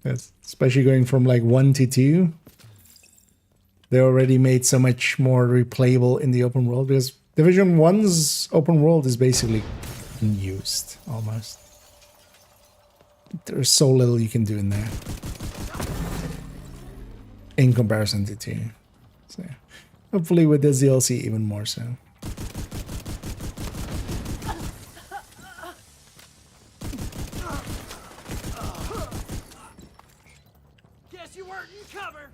Yes, especially going from like 1 to 2. They already made so much more replayable in the open world, because Division 1's open world is basically unused, almost. There's so little you can do in there in comparison to 2. So hopefully with this DLC even more so. Guess you weren't in cover.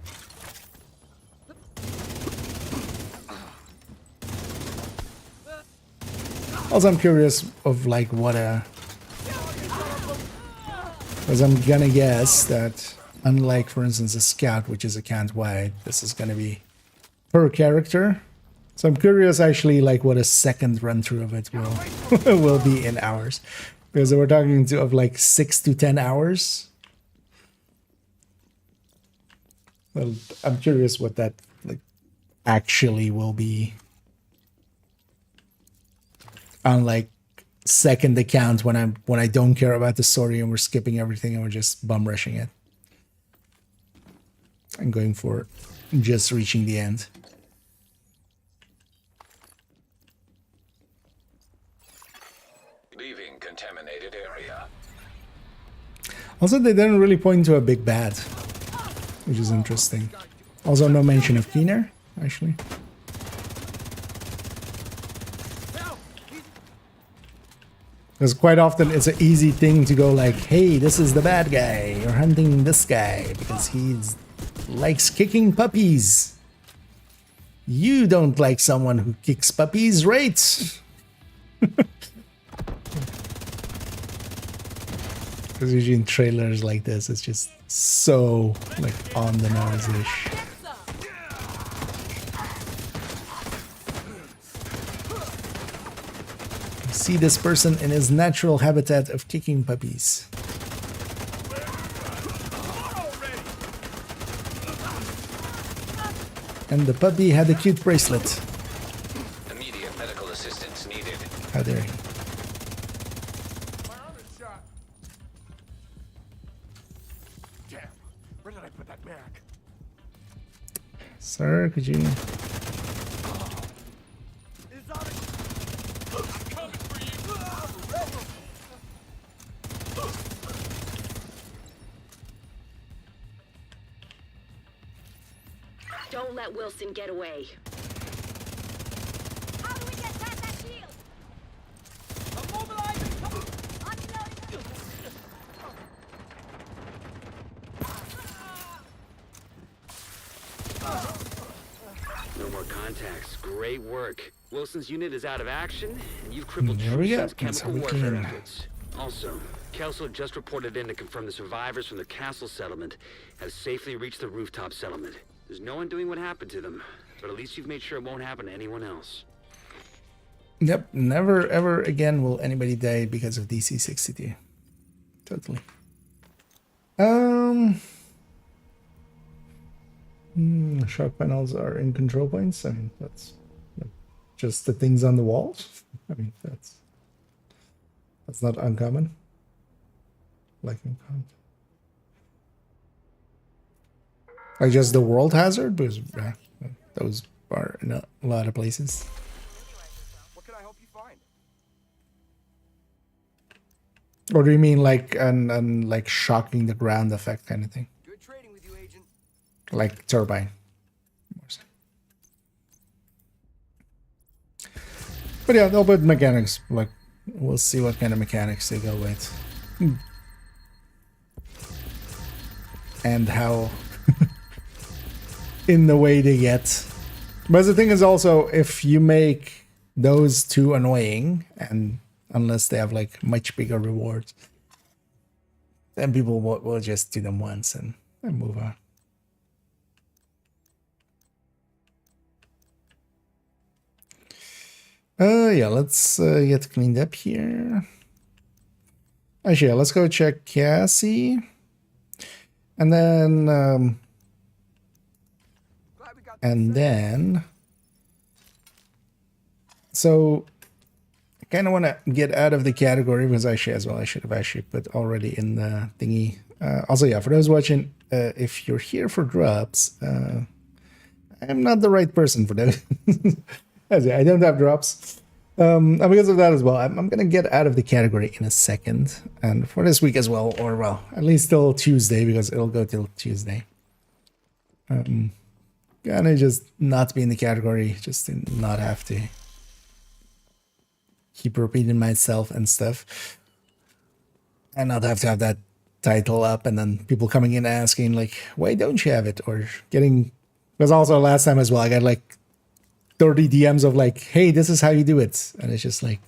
Also, I'm curious of like what because I'm gonna guess that unlike, for instance, a scout, which is a canned white, this is gonna be per character. So I'm curious actually like what a second run through of it will be in hours, because we're talking of like 6 to 10 hours. Well, I'm curious what that like actually will be. On like second account when I don't care about the story and we're skipping everything and we're just bum rushing it and going for just reaching the end. Leaving contaminated area. Also, they didn't really point to a big bad, which is interesting. Also, no mention of Keener, actually. Because quite often it's an easy thing to go like, hey, this is the bad guy. You're hunting this guy because he likes kicking puppies. You don't like someone who kicks puppies, right? Because usually in trailers like this, it's just so like on the nose-ish. See this person in his natural habitat of kicking puppies. And the puppy had a cute bracelet. Immediate medical assistance needed. How dare he? Damn, where did I put that back? Sir, could you? Don't let Wilson get away. How do we get past that shield? I'm mobilizing. contacts. Great work. Wilson's unit is out of action, and you've crippled There we go. Trueson's That's how chemical we warfare can. efforts. Also, Kelso just reported in to confirm the survivors from the castle settlement have safely reached the rooftop settlement. There's no one doing what happened to them, but at least you've made sure it won't happen to anyone else. Yep, never ever again will anybody die because of DC-62. Totally. Shock panels are in control points. I mean, that's just the things on the walls. I mean, that's not uncommon. Like uncommon. Like just the world hazard, because those are in a lot of places. What can I help you find? Or do you mean like an like shocking the ground effect kind of thing? Good trading with you, Agent. Like turbine. But yeah, they'll put mechanics. Like we'll see what kind of mechanics they go with, and how in the way they get. But the thing is also, if you make those too annoying, and unless they have like much bigger rewards, then people will just do them once and move on. Yeah, let's get cleaned up here. Actually, yeah, let's go check Cassie. And then, so I kind of want to get out of the category because actually as well, I should have actually put already in the thingy. Also, yeah, for those watching, if you're here for drops, I'm not the right person for those. I don't have drops. And because of that as well, I'm going to get out of the category in a second. And for this week as well, or well, at least till Tuesday, because it'll go till Tuesday. Gonna just not be in the category, just to not have to keep repeating myself and stuff. And not have to have that title up and then people coming in asking like, why don't you have it? Or getting, because also last time as well, I got like 30 DMs of like, hey, this is how you do it. And it's just like,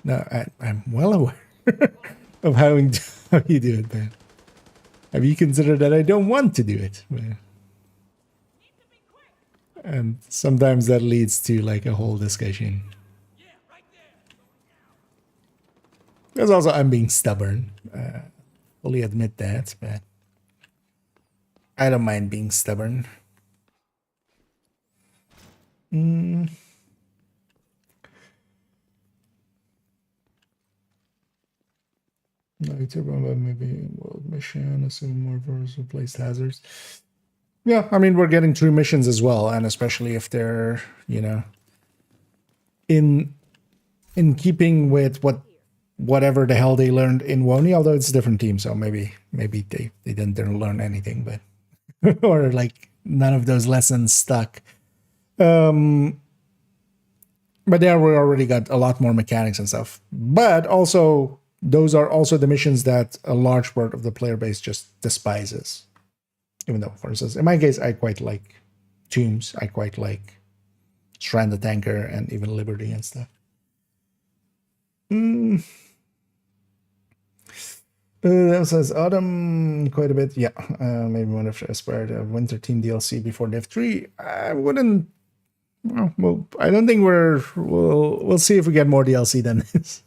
no, I'm well aware of how you do it, man. Have you considered that I don't want to do it? And sometimes that leads to like a whole discussion. Because also I'm being stubborn. Fully admit that, but I don't mind being stubborn. No, it's about maybe world mission, assume more versus replace hazards. Yeah, I mean we're getting 3 missions as well, and especially if they're, you know, in keeping with whatever the hell they learned in WONI, although it's a different team, so maybe they didn't learn anything, but or like none of those lessons stuck. But there we already got a lot more mechanics and stuff. But also, those are also the missions that a large part of the player base just despises. Even though, for instance, in my case, I quite like Tombs. I quite like Strand the Tanker and even Liberty and stuff. That says Autumn quite a bit. Yeah, maybe one of aspired Winter Team DLC before Div 3. I wouldn't. Well, I don't think we'll see if we get more DLC than this.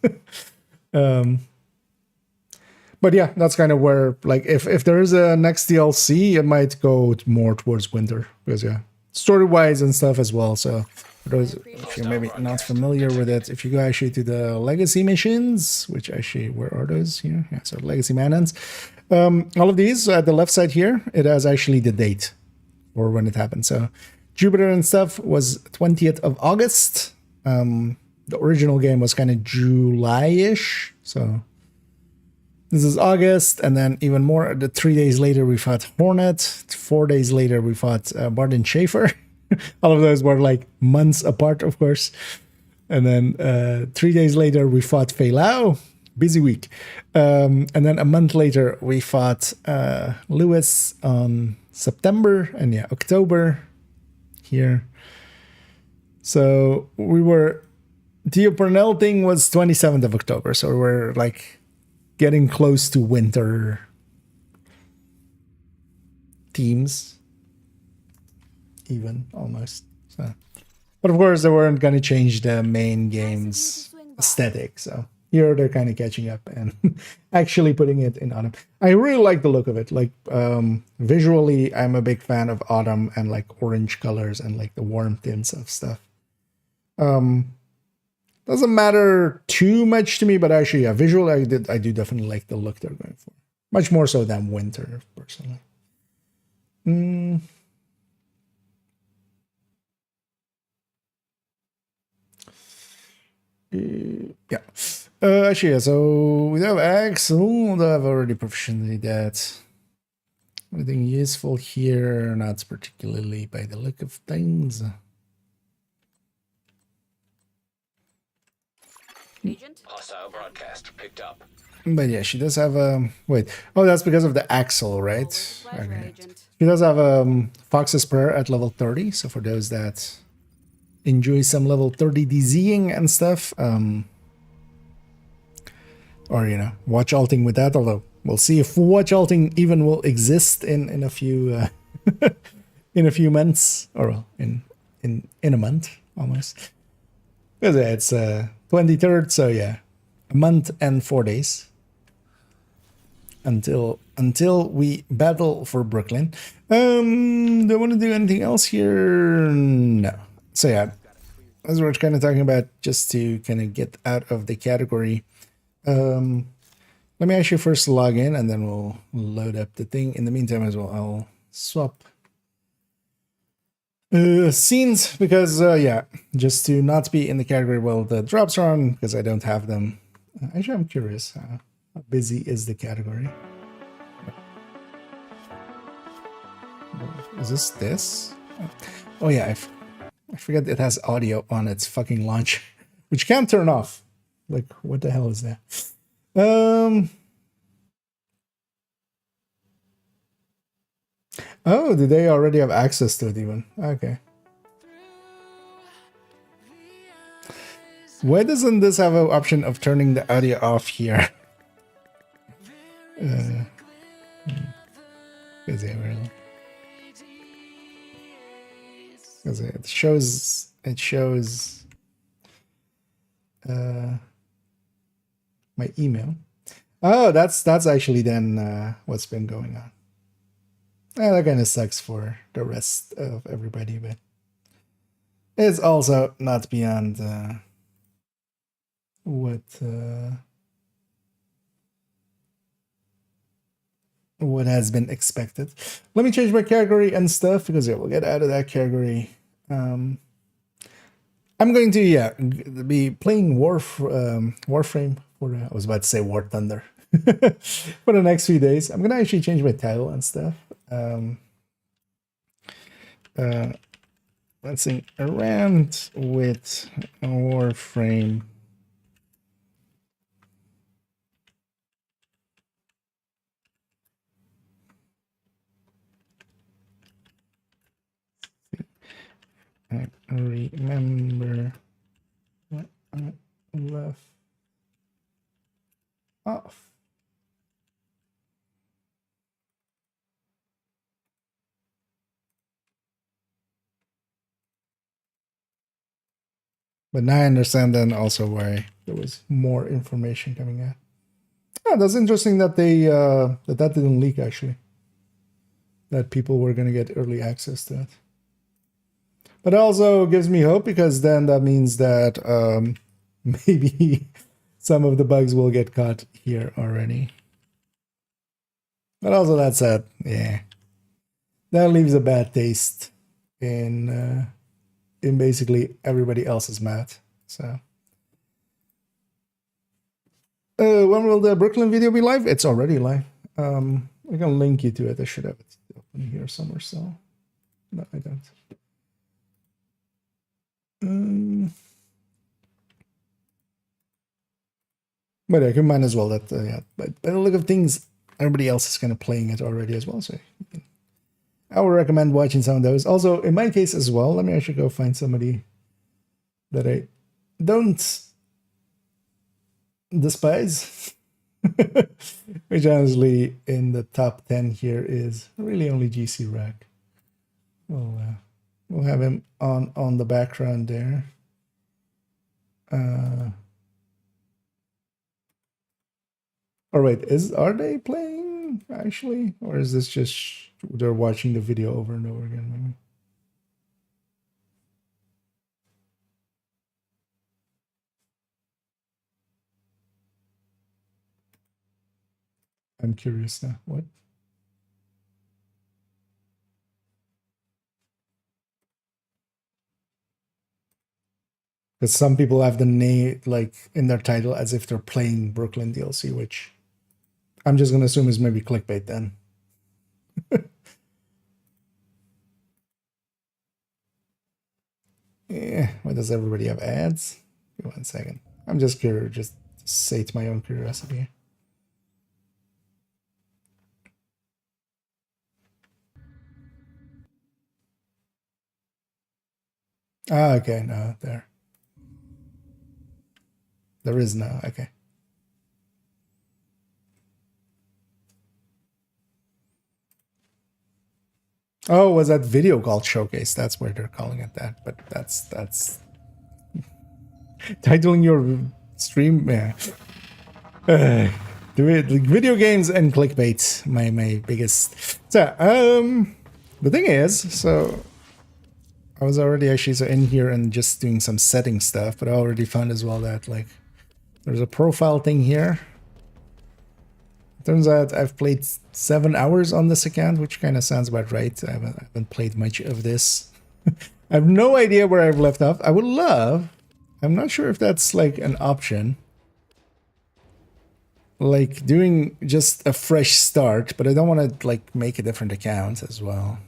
But yeah, that's kind of where, like, if there is a next DLC, it might go more towards winter, because yeah, story-wise and stuff as well. So for those, if you're maybe not familiar with it, if you go actually to the legacy missions, which actually, where are those here? Yeah, so legacy manhunt. All of these at the left side here, it has actually the date or when it happened. So Jupiter and stuff was 20th of August. The original game was kind of July-ish. So this is August, and then even more, 3 days later we fought Hornet. 4 days later we fought Barton Schaefer. All of those were like months apart, of course. And then 3 days later we fought Fei Lao. Busy week. And then a month later we fought Lewis on September, and yeah, October here. So the Purnell thing was 27th of October. So we're like getting close to winter themes. Even almost. So. But of course, they weren't going to change the main game's aesthetic. So here they're kind of catching up and actually putting it in autumn. I really like the look of it. Like visually, I'm a big fan of autumn and like orange colors and like the warm tints of stuff. Doesn't matter too much to me, but actually, yeah, visually, I do definitely like the look they're going for. Much more so than winter, personally. Yeah. Actually, yeah, so we have Axel. I've already proficiently that. Anything useful here? Not particularly by the look of things. Hostile broadcast picked up. But yeah, she does have a wait. Oh, that's because of the Axel, right? Okay. She does have Fox's Prayer at level 30. So for those that enjoy some level 30 DZing and stuff, or you know, watch alting with that. Although we'll see if watch alting even will exist in a few in a few months, or well, in a month almost. Because yeah, it's 23rd, so yeah, a month and 4 days until we battle for Brooklyn. Do I want to do anything else here? No. So yeah, as we're kind of talking about, just to kind of get out of the category. Let me actually first log in, and then we'll load up the thing. In the meantime, as well, I'll swap scenes because yeah, just to not be in the category while the drops are on, because I don't have them. Actually, I'm curious, how busy is the category? Is this? Oh yeah, I forget it has audio on its fucking launch, which can't turn off. Like, what the hell is that? Oh, do they already have access to it even? Okay. Why doesn't this have an option of turning the audio off here? Because it shows my email. Oh, that's actually then what's been going on. That kind of sucks for the rest of everybody, but it's also not beyond what has been expected. Let me change my category and stuff, because yeah, we'll get out of that category. I'm going to be playing Warframe for I was about to say War Thunder for the next few days. I'm gonna actually change my title and stuff. Let's see, around with Warframe. I remember what I left off. But now I understand then also why there was more information coming out. Oh, that's interesting that they that didn't leak actually. That people were going to get early access to it. But it also gives me hope, because then that means that maybe some of the bugs will get caught here already. But also that said, yeah, that leaves a bad taste in basically everybody else's mouth. So when will the Brooklyn video be live? It's already live. I can link you to it. I should have it open here somewhere. So no, I don't. But I can might as well that yeah. But by the look of things, everybody else is kind of playing it already as well. So I would recommend watching some of those. Also, in my case as well, let me actually go find somebody that I don't despise. Which honestly, in the top 10 here is really only GC Rack. We'll have him on the background there. Or wait, are they playing actually, or is this just they're watching the video over and over again? Maybe? I'm curious now. What? Because some people have the name like in their title as if they're playing Brooklyn DLC, which I'm just gonna assume is maybe clickbait then. Yeah, why does everybody have ads? Give me 1 second. I'm just curious, just sate my own curiosity. Ah, okay, no, there. There is no, okay. Oh, was that video called Showcase? That's where they're calling it that, but that's titling your stream, yeah. Video games and clickbait, my biggest. So, the thing is, so I was already actually so in here and just doing some setting stuff, but I already found as well that like there's a profile thing here. Turns out I've played 7 hours on this account, which kind of sounds about right. I haven't played much of this. I have no idea where I've left off. I would love, I'm not sure if that's like an option, like doing just a fresh start, but I don't want to like make a different account as well.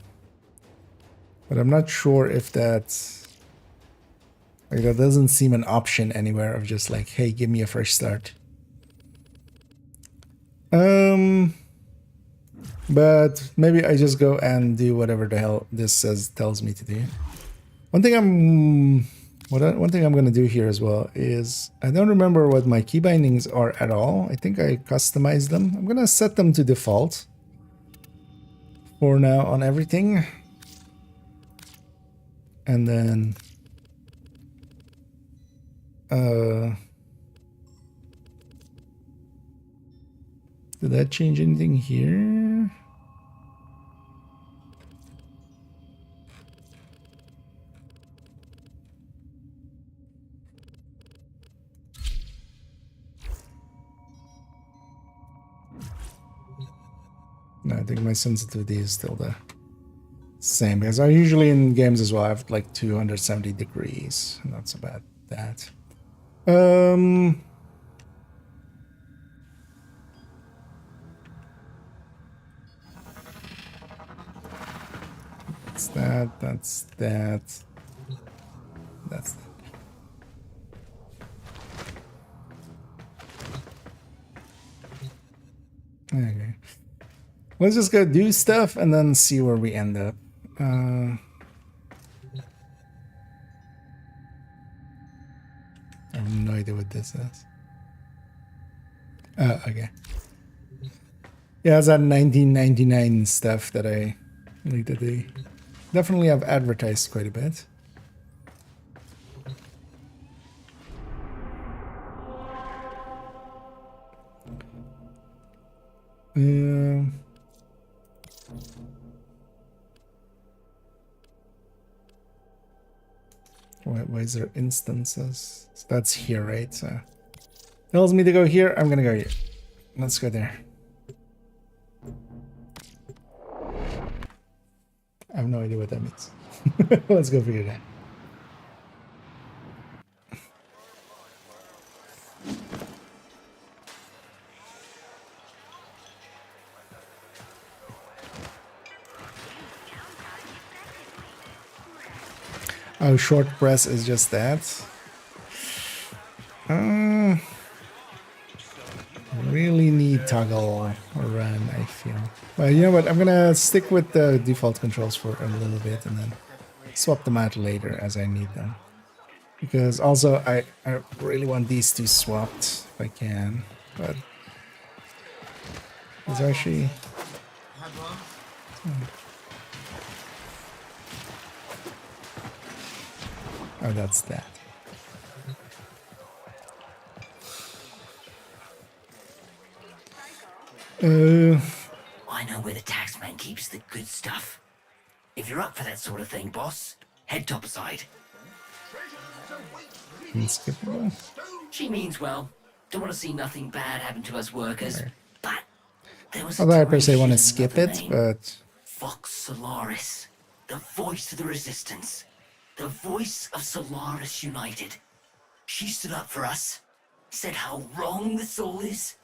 But I'm not sure if that's like, that doesn't seem an option anywhere of just like, hey, give me a fresh start. But maybe I just go and do whatever the hell this tells me to do. One thing I'm gonna do here as well is I don't remember what my key bindings are at all. I think I customized them. I'm gonna set them to default for now on everything. And then did that change anything here? No, I think my sensitivity is still the same, because I usually in games as well I have like 270 degrees. Not so bad that. That's that, that's that. That's that. Okay. Let's just go do stuff and then see where we end up. I have no idea what this is. Okay. Yeah, it's that 1999 stuff that I like that they definitely have advertised quite a bit. Why is there instances? So that's here, right? So tells me to go here. I'm gonna go here. Let's go there. I have no idea what that means. Let's go figure it out. Oh, short press is just that. Really need toggle or run, I feel. But you know what? I'm gonna stick with the default controls for a little bit and then swap them out later as I need them. Because also I really want these two swapped if I can, but it's actually oh, that's that. I know where the taxman keeps the good stuff. If you're up for that sort of thing, boss, head topside. Unskippable. She means well. Don't want to see nothing bad happen to us workers. Right. But there was Although I per se want to skip it, but Fox Solaris, the voice of the resistance, the voice of Solaris United. She stood up for us, said how wrong this all is.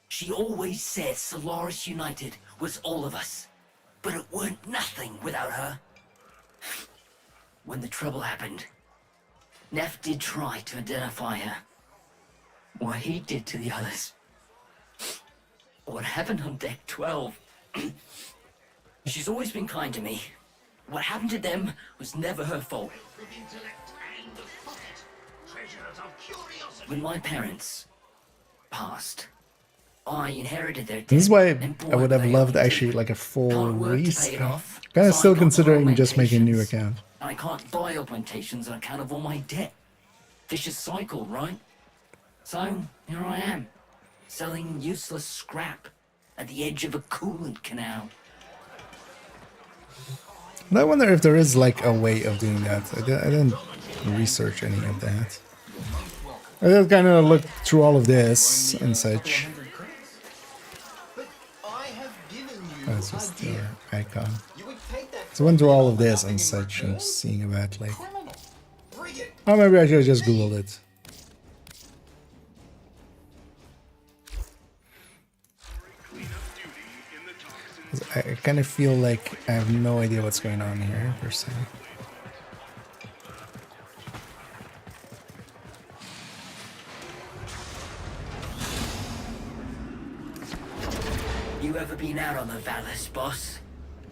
She always said Solaris United was all of us, but it weren't nothing without her. When the trouble happened, Neff did try to identify her. What he did to the others. What happened on Deck 12. She's always been kind to me. What happened to them was never her fault. When my parents passed, I inherited their debt. this is why and I would have loved actually like a full restart. Kind of still considering just making a new account. I can't buy augmentations on account of all my debt. Vicious cycle, right? So, here I am, selling useless scrap at the edge of a coolant canal. And I wonder if there is like a way of doing that. I didn't research any of that. I just kind of looked through all of this and such. Oh, it's just the icon. So I went through all of this and such and seeing about like... Oh, maybe I should have just googled it. I kind of feel like I have no idea what's going on here, per se. You ever been out on the Vallis, boss?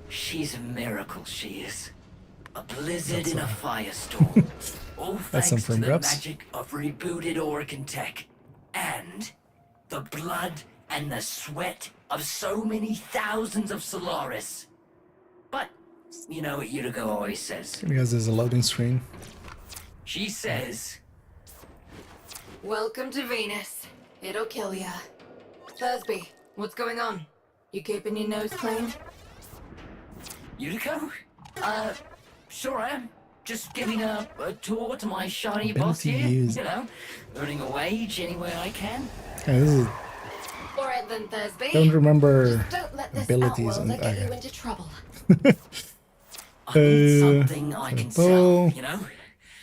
She's a miracle, she is. A blizzard in a firestorm. All thanks to the magic of rebooted Oregon tech. And the blood and the sweat of so many thousands of Solaris. But, you know what Yuriko always says. Because there's a loading screen. She says... Welcome to Venus. It'll kill ya. Thursby, what's going on? You keeping your nose clean? Yuriko? Sure am. Just giving a tour to my shiny boss here. You know, earning a wage anywhere I can. Okay, this is... Alright then, Thursby. Don't remember Don't let this abilities and get you into trouble. I need something I can sell, you know?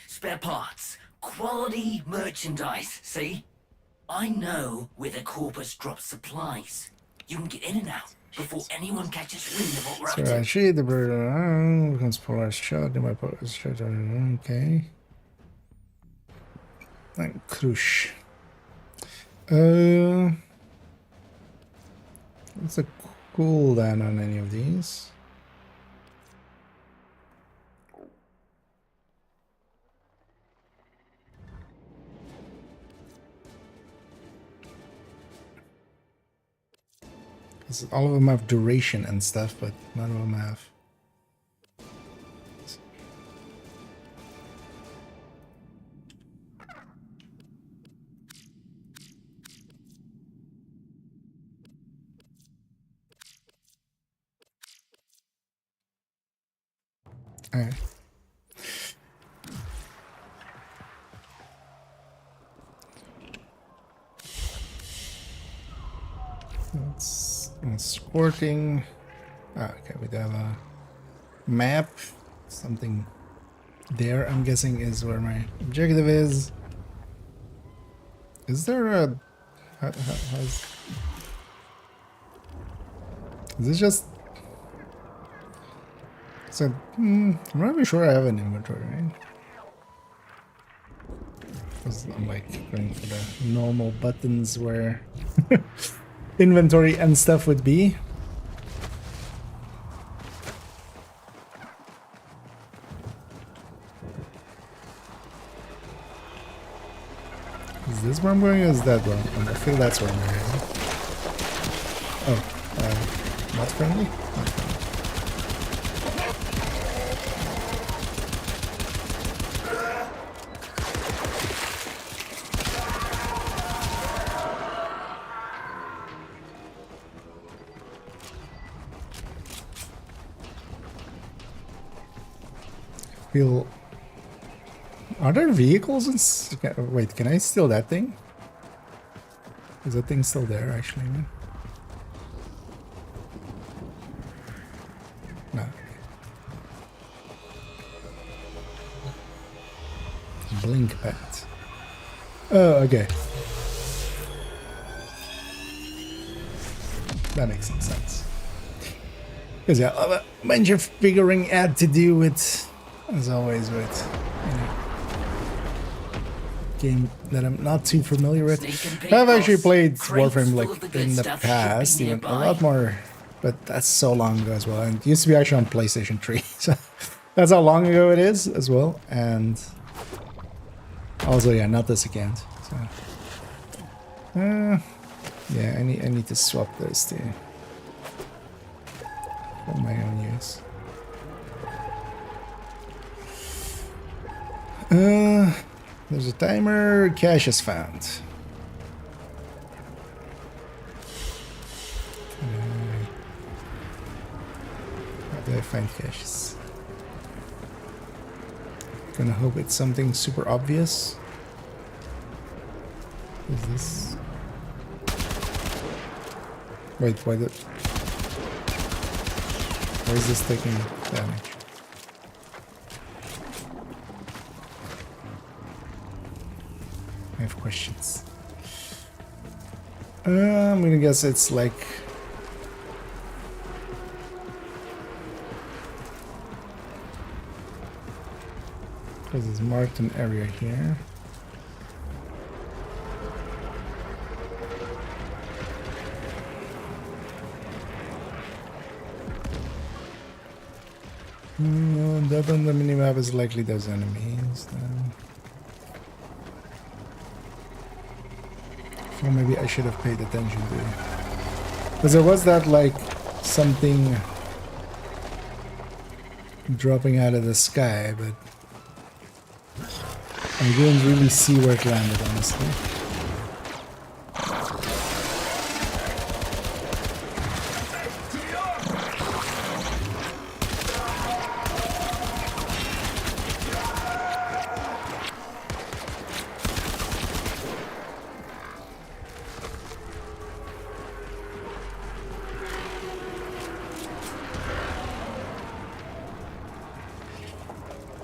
Spare parts, quality merchandise, see? I know where the Corpus drops supplies. You can get in and out before anyone catches wind of what we're up So to. actually the bird becomes polarized shot, my polarized shot, okay. And crush. What's a cooldown on any of these? All of them have duration and stuff, but none of them have. All right. That's escorting. Okay, we have a map. Something there, I'm guessing, is where my objective is. Is there a... is this just... So, I'm not really sure I have an inventory, right? Because I'm like going for the normal buttons where inventory and stuff would be. That's where I'm going, is that one? I feel that's where I'm going. Oh, not friendly? Not friendly. Feel... Are there vehicles in... Wait, can I steal that thing? Is that thing still there, actually, man? No. Blink pad. Oh, okay. That makes some sense. Because yeah, a bunch of figuring out to do with, as always, with, you know, game that I'm not too familiar with. I've actually played Warframe like in the past, even a lot more, but that's so long ago as well. And it used to be actually on PlayStation 3, so that's how long ago it is as well. And also, yeah, not this account. So, yeah, I need to swap those two for my own use. There's a timer. Cache is found. How do I find caches? Gonna hope it's something super obvious. Is this? Wait, why is this taking damage? I have questions. I'm gonna guess it's like... Because it's marked an area here. That on the minimap is likely those enemies then. Or maybe I should have paid attention to it. Because there was that like something dropping out of the sky, but I didn't really see where it landed, honestly.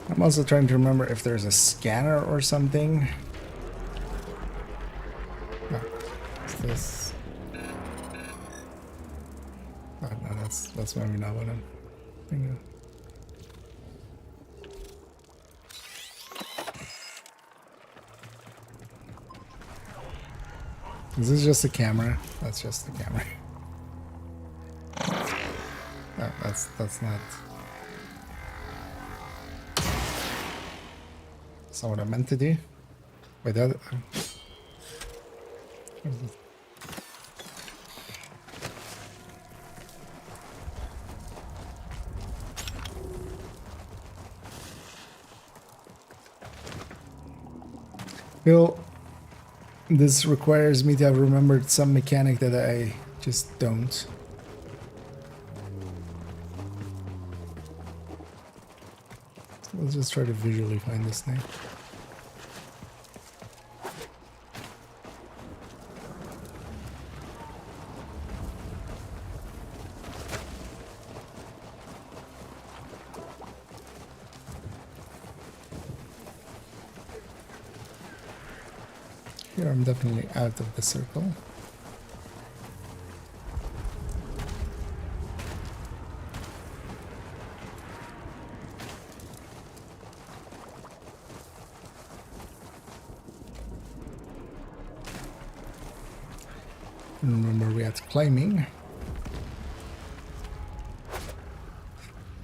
I'm also trying to remember if there's a scanner or something. No. What's this? Oh, no, that's maybe not what I'm thinking of. Is this just a camera? That's just the camera. No, that's not. That's not what I meant to do. Wait, that. Well, this requires me to have remembered some mechanic that I just don't. Let's just try to visually find this thing. Here I'm definitely out of the circle. Remember we had climbing.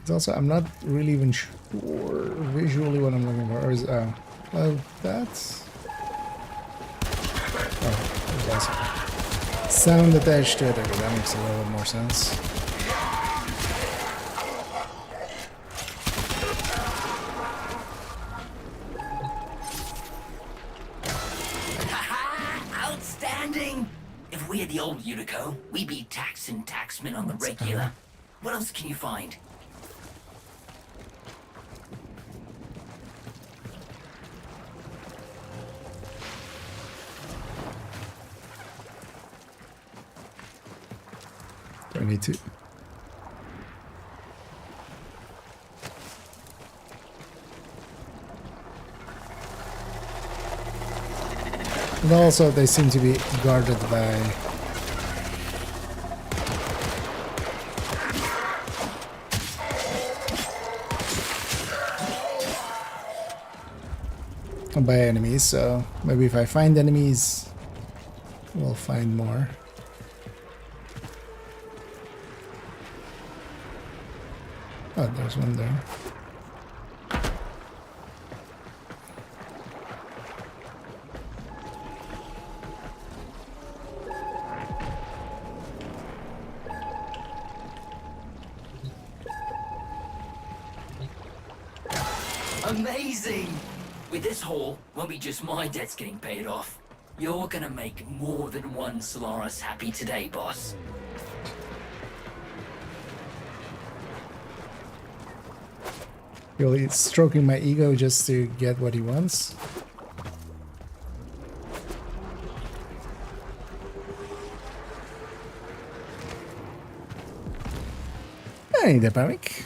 It's also, I'm not really even sure visually what I'm looking for. Or is, well, that's... sound attached to it. Okay, that makes a little bit more sense. Outstanding! If we had the old Unico, we'd be taxing taxmen on the regular. What else can you find? Do I need to? And also, they seem to be guarded by enemies, so maybe if I find enemies, we'll find more. Oh, there's one there. Amazing! With this haul, won't be just my debts getting paid off. You're gonna make more than one Solaris happy today, boss. Really stroking my ego just to get what he wants. I need a panic.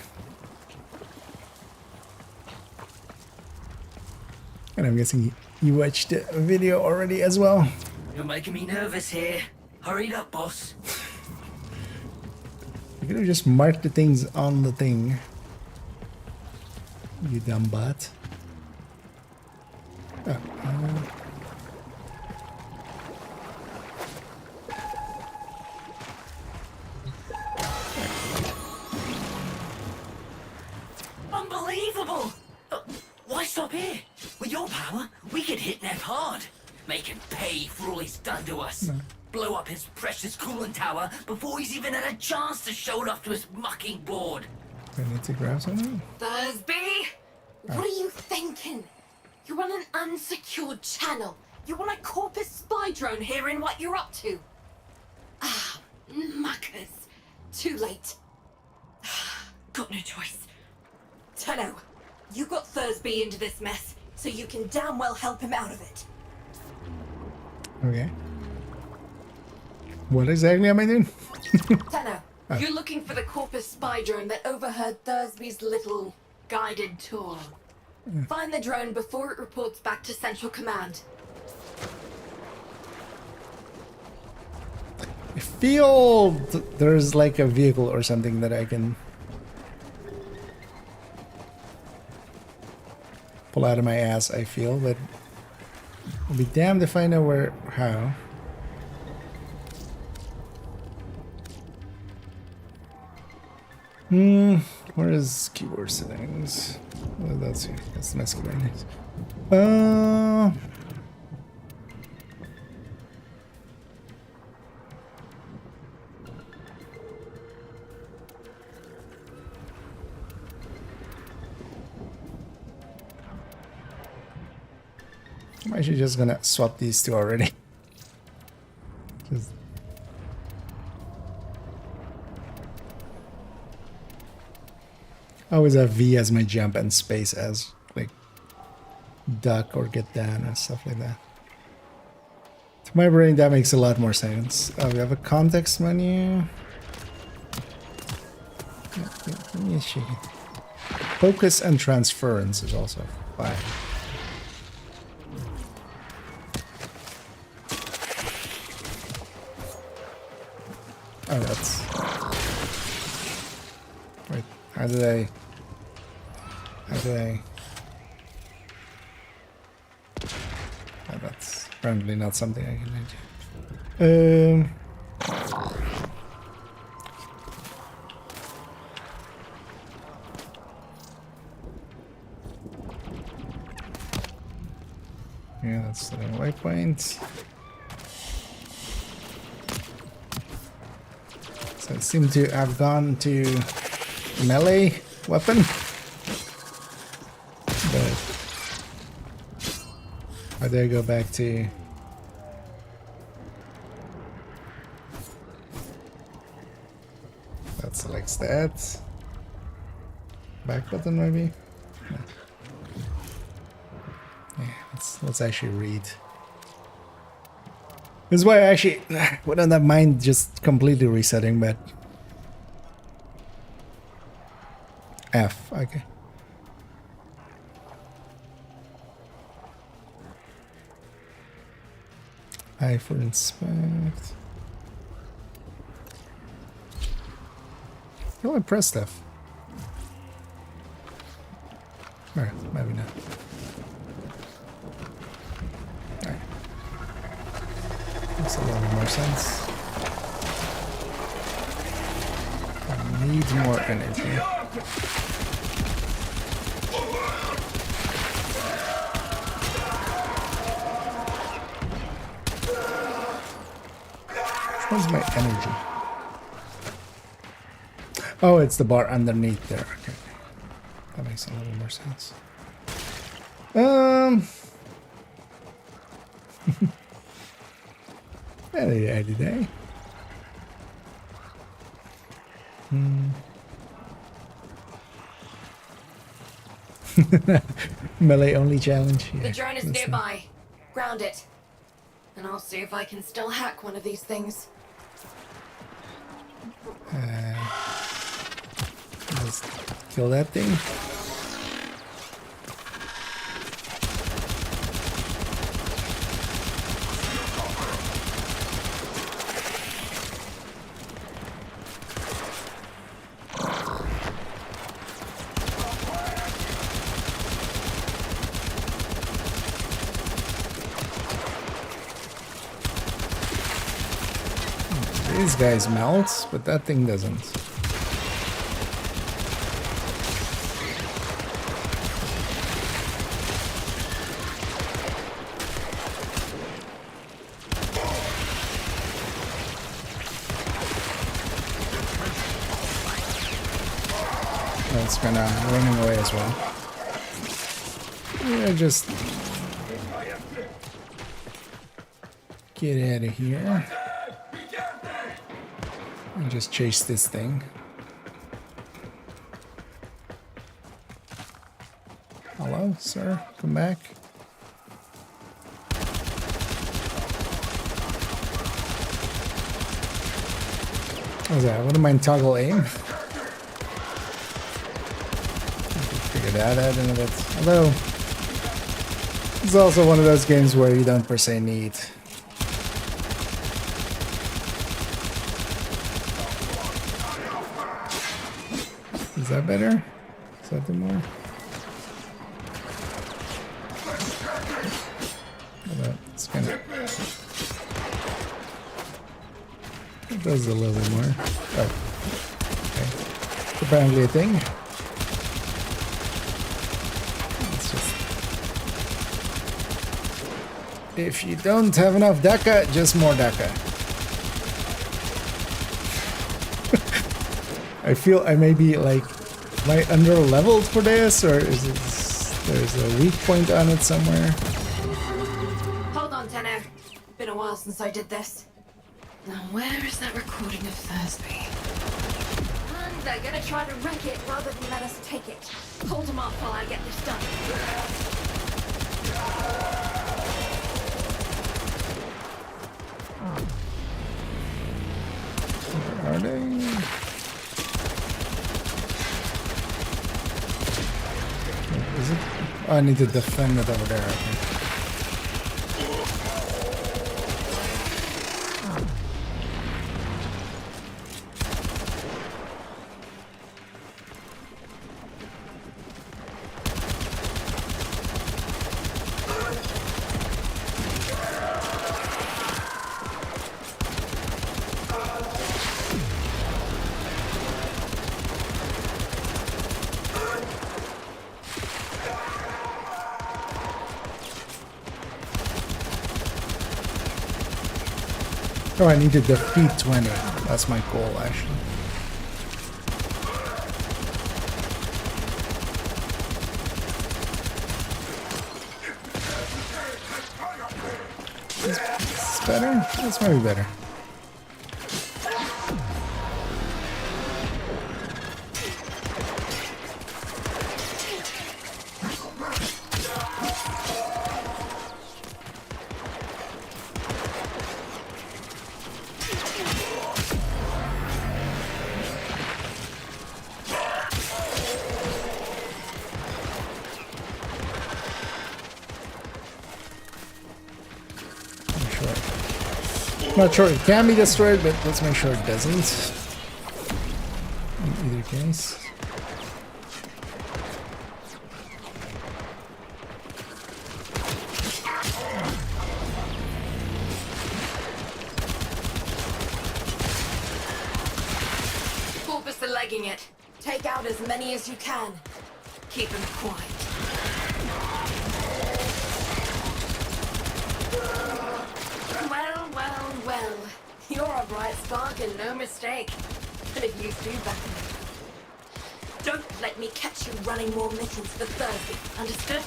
And I'm guessing you watched the video already as well. You're making me nervous here. Hurry it up, boss. You could have just marked the things on the thing. You dumb bot. Oh, Unbelievable! Why stop here? With your power, we could hit Neff hard. Make him pay for all he's done to us. No. Blow up his precious coolant tower before he's even had a chance to show it off to his mucking board. I need to grab something. Thursby! What are you thinking? You're on an unsecured channel. You want a corpus spy drone hearing what you're up to? Ah, muckers. Too late. Got no choice. Tenno, you got Thursby into this mess, so you can damn well help him out of it. Okay. What exactly am I doing? Tenno, Oh. you're looking for the corpus spy drone that overheard Thursby's little guided tour. Find the drone before it reports back to Central Command. I feel there's like a vehicle or something that I can pull out of my ass, I feel, but I'll be damned if I know where, how. Where is keyboard settings? Oh, that's here. That's my settings. I'm actually just gonna swap these two already. Just I always have V as my jump and space as like duck or get down and stuff like that. To my brain, that makes a lot more sense. Oh, we have a context menu. Let me check it. Focus and transference is also fine. Oh, that's... Wait, how did I... Oh, that's apparently not something I can do. Yeah, that's the waypoint. So it seemed to have gone to melee weapon. But how do I go back to... That selects that. Back button maybe? No. Yeah, let's actually read. This is why I actually wouldn't have mind just completely resetting, but F, okay. I for inspect. Oh, I pressed F. Alright, maybe not. Alright. Makes a little more sense. I need more energy. Where's my energy? Oh, it's the bar underneath there. Okay. That makes a little more sense. Any day. Melee only challenge. Yeah, the drone is nearby. Ground it. And I'll see if I can still hack one of these things. Let's kill that thing. These guys melt, but that thing doesn't. That's kind of running away as well. Yeah, just get out of here. And just chase this thing. Hello, sir? Come back. What's that? Wouldn't mind toggle aim. Figure that out in a bit. Although, it's also one of those games where you don't per se need. Is that better? Is that the more? It's kind of... It does a little bit more. Oh. Okay. It's apparently a thing. It's just... If you don't have enough DACA, just more DACA. I feel I may be like, am I under leveled for this, or is it, there's a weak point on it somewhere? Hold on, Tenno. Been a while since I did this. Now where is that recording of Thursby? And they're gonna try to wreck it rather than let us take it. Hold them off while I get this done. Where are they? Is it? Oh, I need to defend it over there, I think. Oh, I need to defeat 20. That's my goal, actually. It's better? That's maybe better. Not sure it can be destroyed, but let's make sure it doesn't. In either case. Corpus are legging it. Take out as many as you can. Keep them quiet. Well, you're a bright spark and no mistake. And if you do back me, don't let me catch you running more missions for Thursday, understood?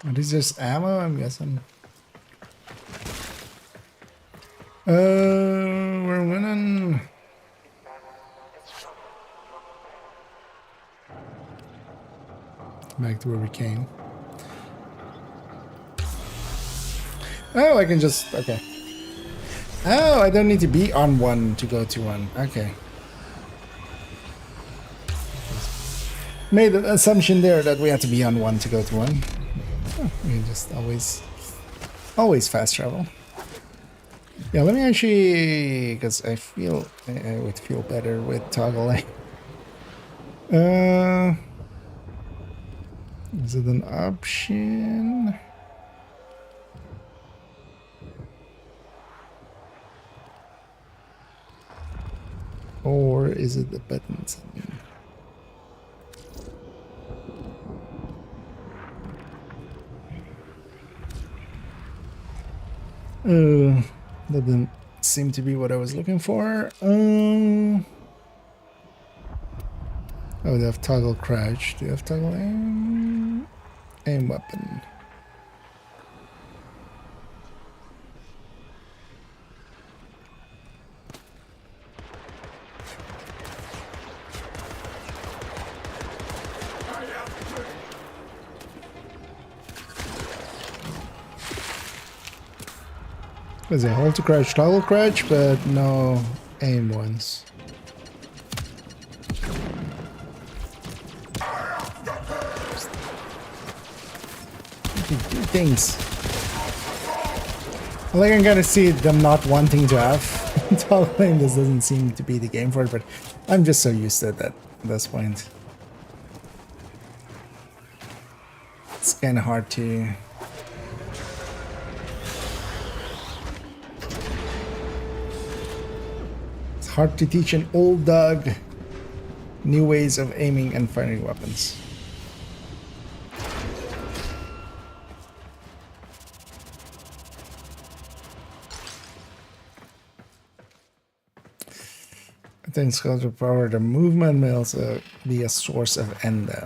Are these just ammo? I'm guessing. We're winning. Back to where we came. Oh, I can just... okay. Oh, I don't need to be on one to go to one. Okay. Made the assumption there that we had to be on one to go to one. Oh, we can just always fast travel. Yeah, let me actually... because I feel... I would feel better with toggling. Is it an option? Or is it the buttons? That didn't seem to be what I was looking for. Oh, they have toggle crouch. Do you have toggle aim? Aim weapon. There's a hold to crouch, toggle crouch, but no aim ones. Do things. I think I'm gonna see them not wanting to have toggling. This doesn't seem to be the game for it, but I'm just so used to it at this point. It's kind of hard to... it's hard to teach an old dog new ways of aiming and firing weapons. Things called to power the movement may also be a source of endo.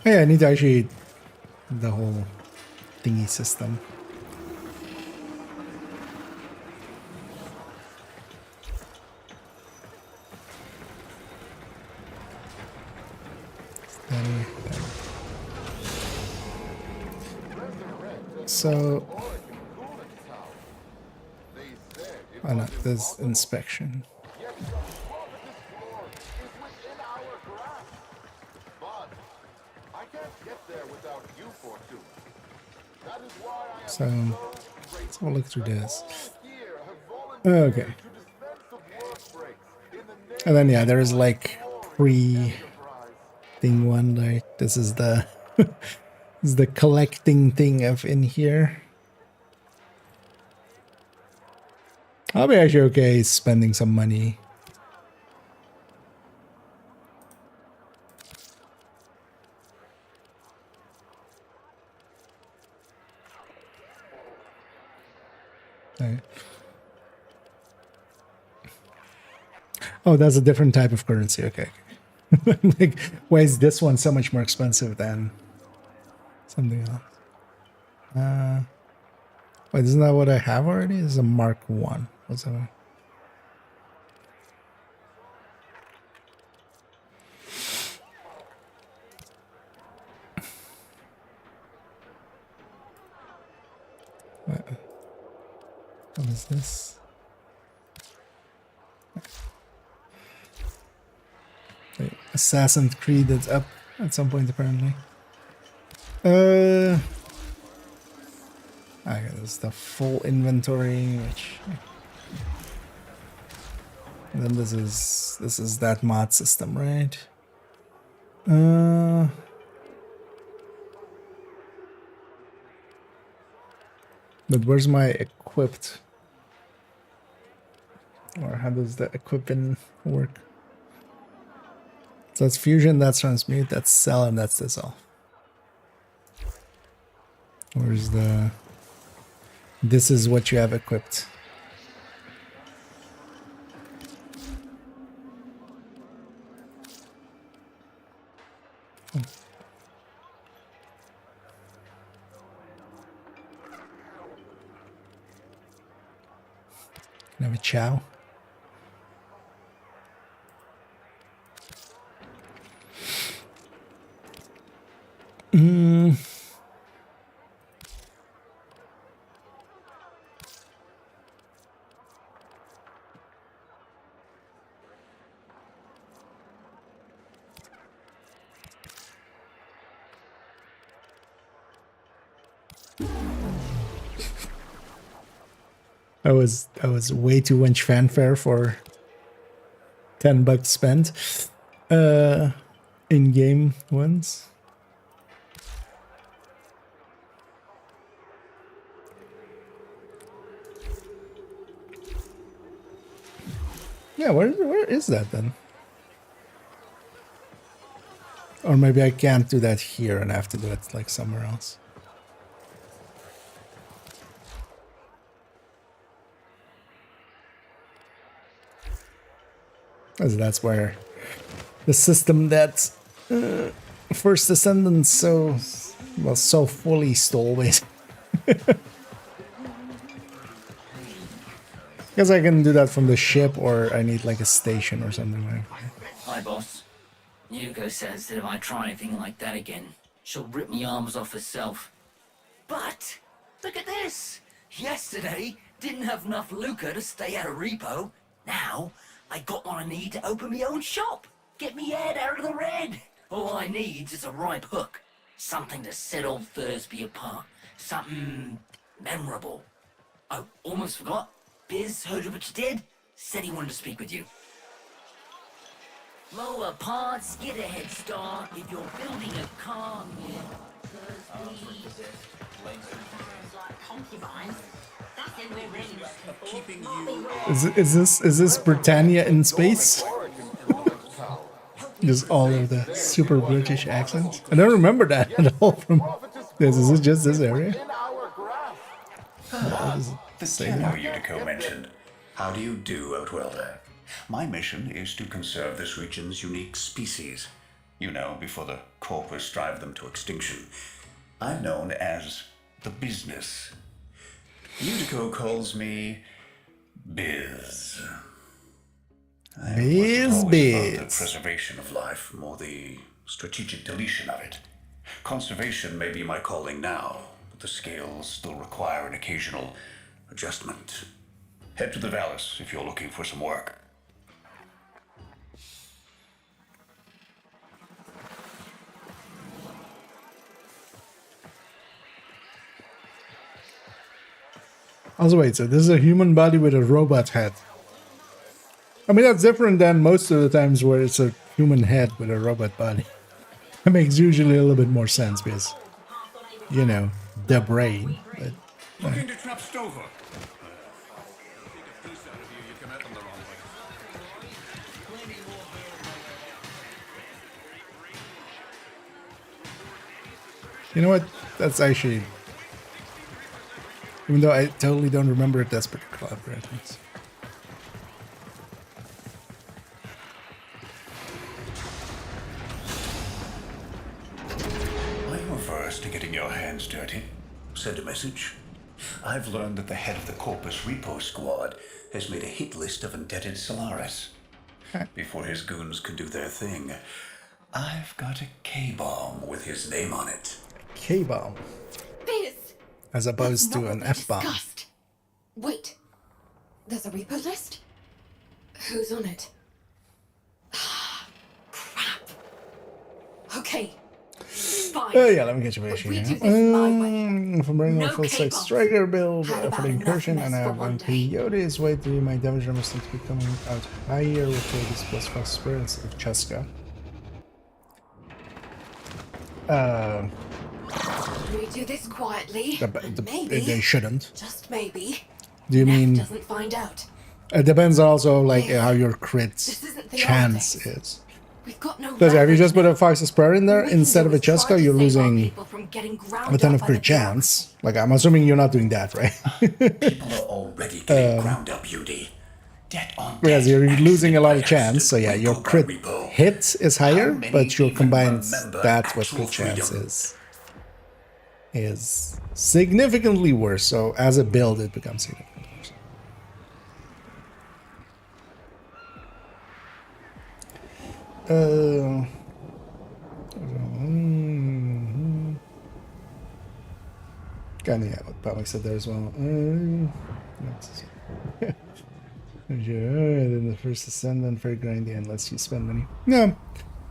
Oh yeah, I need to actually the whole thingy system. So, oh no, there's inspection. So, let's have a look through this. Okay. And then yeah, there is like pre-thing one, like this is the this is the collecting thing of in here. I'll be actually okay spending some money. Okay. Oh, that's a different type of currency. Okay. Like, why is this one so much more expensive than something else? Wait, isn't that what I have already? This is a Mark 1. What's that? What is this? Okay. Assassin's Creed that's up at some point apparently. I got this the full inventory, which and then this is that mod system, right? But where's my equipped? Or how does the equipping work? So that's fusion, that's transmute, that's sell, and that's dissolve. Where's the... This is what you have equipped. Can I have a chow? I was way too much fanfare for $10 spent in game ones. Yeah, where is that then? Or maybe I can't do that here and I have to do it like somewhere else. As that's where the system that First Descendants so fully stole basically. Because I can do that from the ship, or I need like a station or something like that. Hi, boss. Yuko says that if I try anything like that again, she'll rip me arms off herself. But look at this. Yesterday, didn't have enough lucre to stay at a repo. Now, I got what I need to open my own shop. Get me head out of the red. All I need is a ripe hook. Something to set old Thursby apart. Something memorable. Oh, almost forgot. Biz heard of what you did. Said he wanted to speak with you. Lower parts, get a head start. If you're building a car, Is this Britannia in space? Just all of the super British accents. I don't remember that at all from this. Is it just this area? The Tenno Unico mentioned. How do you do, Outwelder? My mission is to conserve this region's unique species. You know, before the corpus drive them to extinction. I'm known as the business. Unico calls me Biz. Biz. The preservation of life, more the strategic deletion of it. Conservation may be my calling now, but the scales still require an occasional adjustment. Head to the Valis if you're looking for some work. Also, wait, so this is a human body with a robot head. I mean, that's different than most of the times where it's a human head with a robot body. That makes usually a little bit more sense because, you know, the brain. But, Looking to trap Stover. You know what? That's actually... Even though I totally don't remember it, that's pretty clever reference. I'm averse to getting your hands dirty. Send a message. I've learned that the head of the Corpus Repo Squad has made a hit list of indebted Solaris. Before his goons can do their thing, I've got a K-bomb with his name on it. K-bomb. Biz! As opposed That's to not an what we F-bomb. discussed. Wait. There's a repo list? Who's on it? Crap. Okay. Fine. Oh yeah, let me get your But issue we here. do this my way. If I'm bringing No a full-size K-bombs. striker build Had for about the enough incursion, mess and I for have one VODs, wait till my damage numbers seem to be coming out higher with VODs plus Fox experience of Cheska. We do this quietly. They shouldn't. Just maybe. Do you mean... Doesn't find out. It depends also like how your crit isn't the chance is. We've got no Because if you just put a Fox's Prayer in there What we can instead do of a is try Cheska, to you're save our losing people from getting ground a ton up of by crit the chance. Like, I'm assuming you're not doing that, right? People are already getting ground up, UD. Debt on Because debt, you're losing a lot of accident chance, so yeah, your repo by crit repo. hit is higher, How many but your even combined remember stat with actual crit chance freedom? is significantly worse. So as a build, it becomes significantly worse. Kind of, yeah, what Pamela said there as well. Then the first ascendant, very grindy, and lets you spend money. No.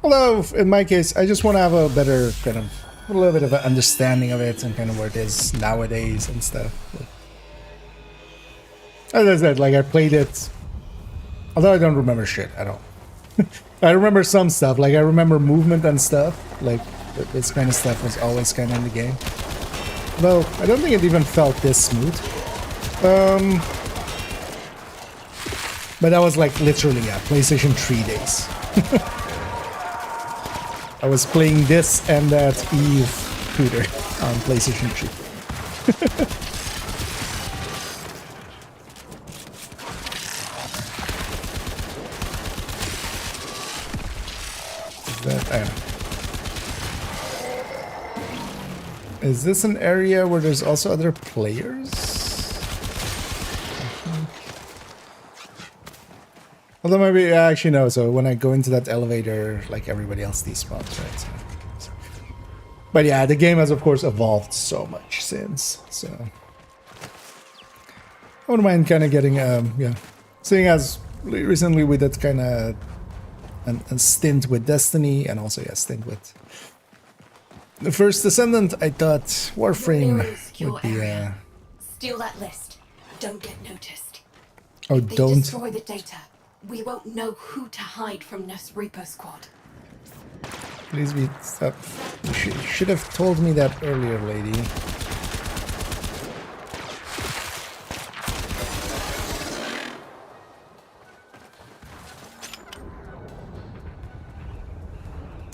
Although, in my case, I just want to have a better kind of, a little bit of an understanding of it and kind of where it is nowadays and stuff. But as I said, like, I played it, although I don't remember shit at all. I remember some stuff, like I remember movement and stuff, like this kind of stuff was always kind of in the game. Though, I don't think it even felt this smooth. But that was like literally, yeah, PlayStation 3 days. I was playing this and that Eve shooter on PlayStation 3. That, I don't know. Is this an area where there's also other players? Although maybe, actually no, so when I go into that elevator, like everybody else despawns, right? So. But yeah, the game has of course evolved so much since, so. I wouldn't mind kind of getting, yeah. Seeing as recently we did kind of a stint with Destiny, and also, yeah, stint with the First Descendant, I thought Warframe would be, Steal that list. Don't get noticed. oh, If they don't. destroy the data, we won't know who to hide from Ness Reaper Squad. Please be stop. You should have told me that earlier, lady.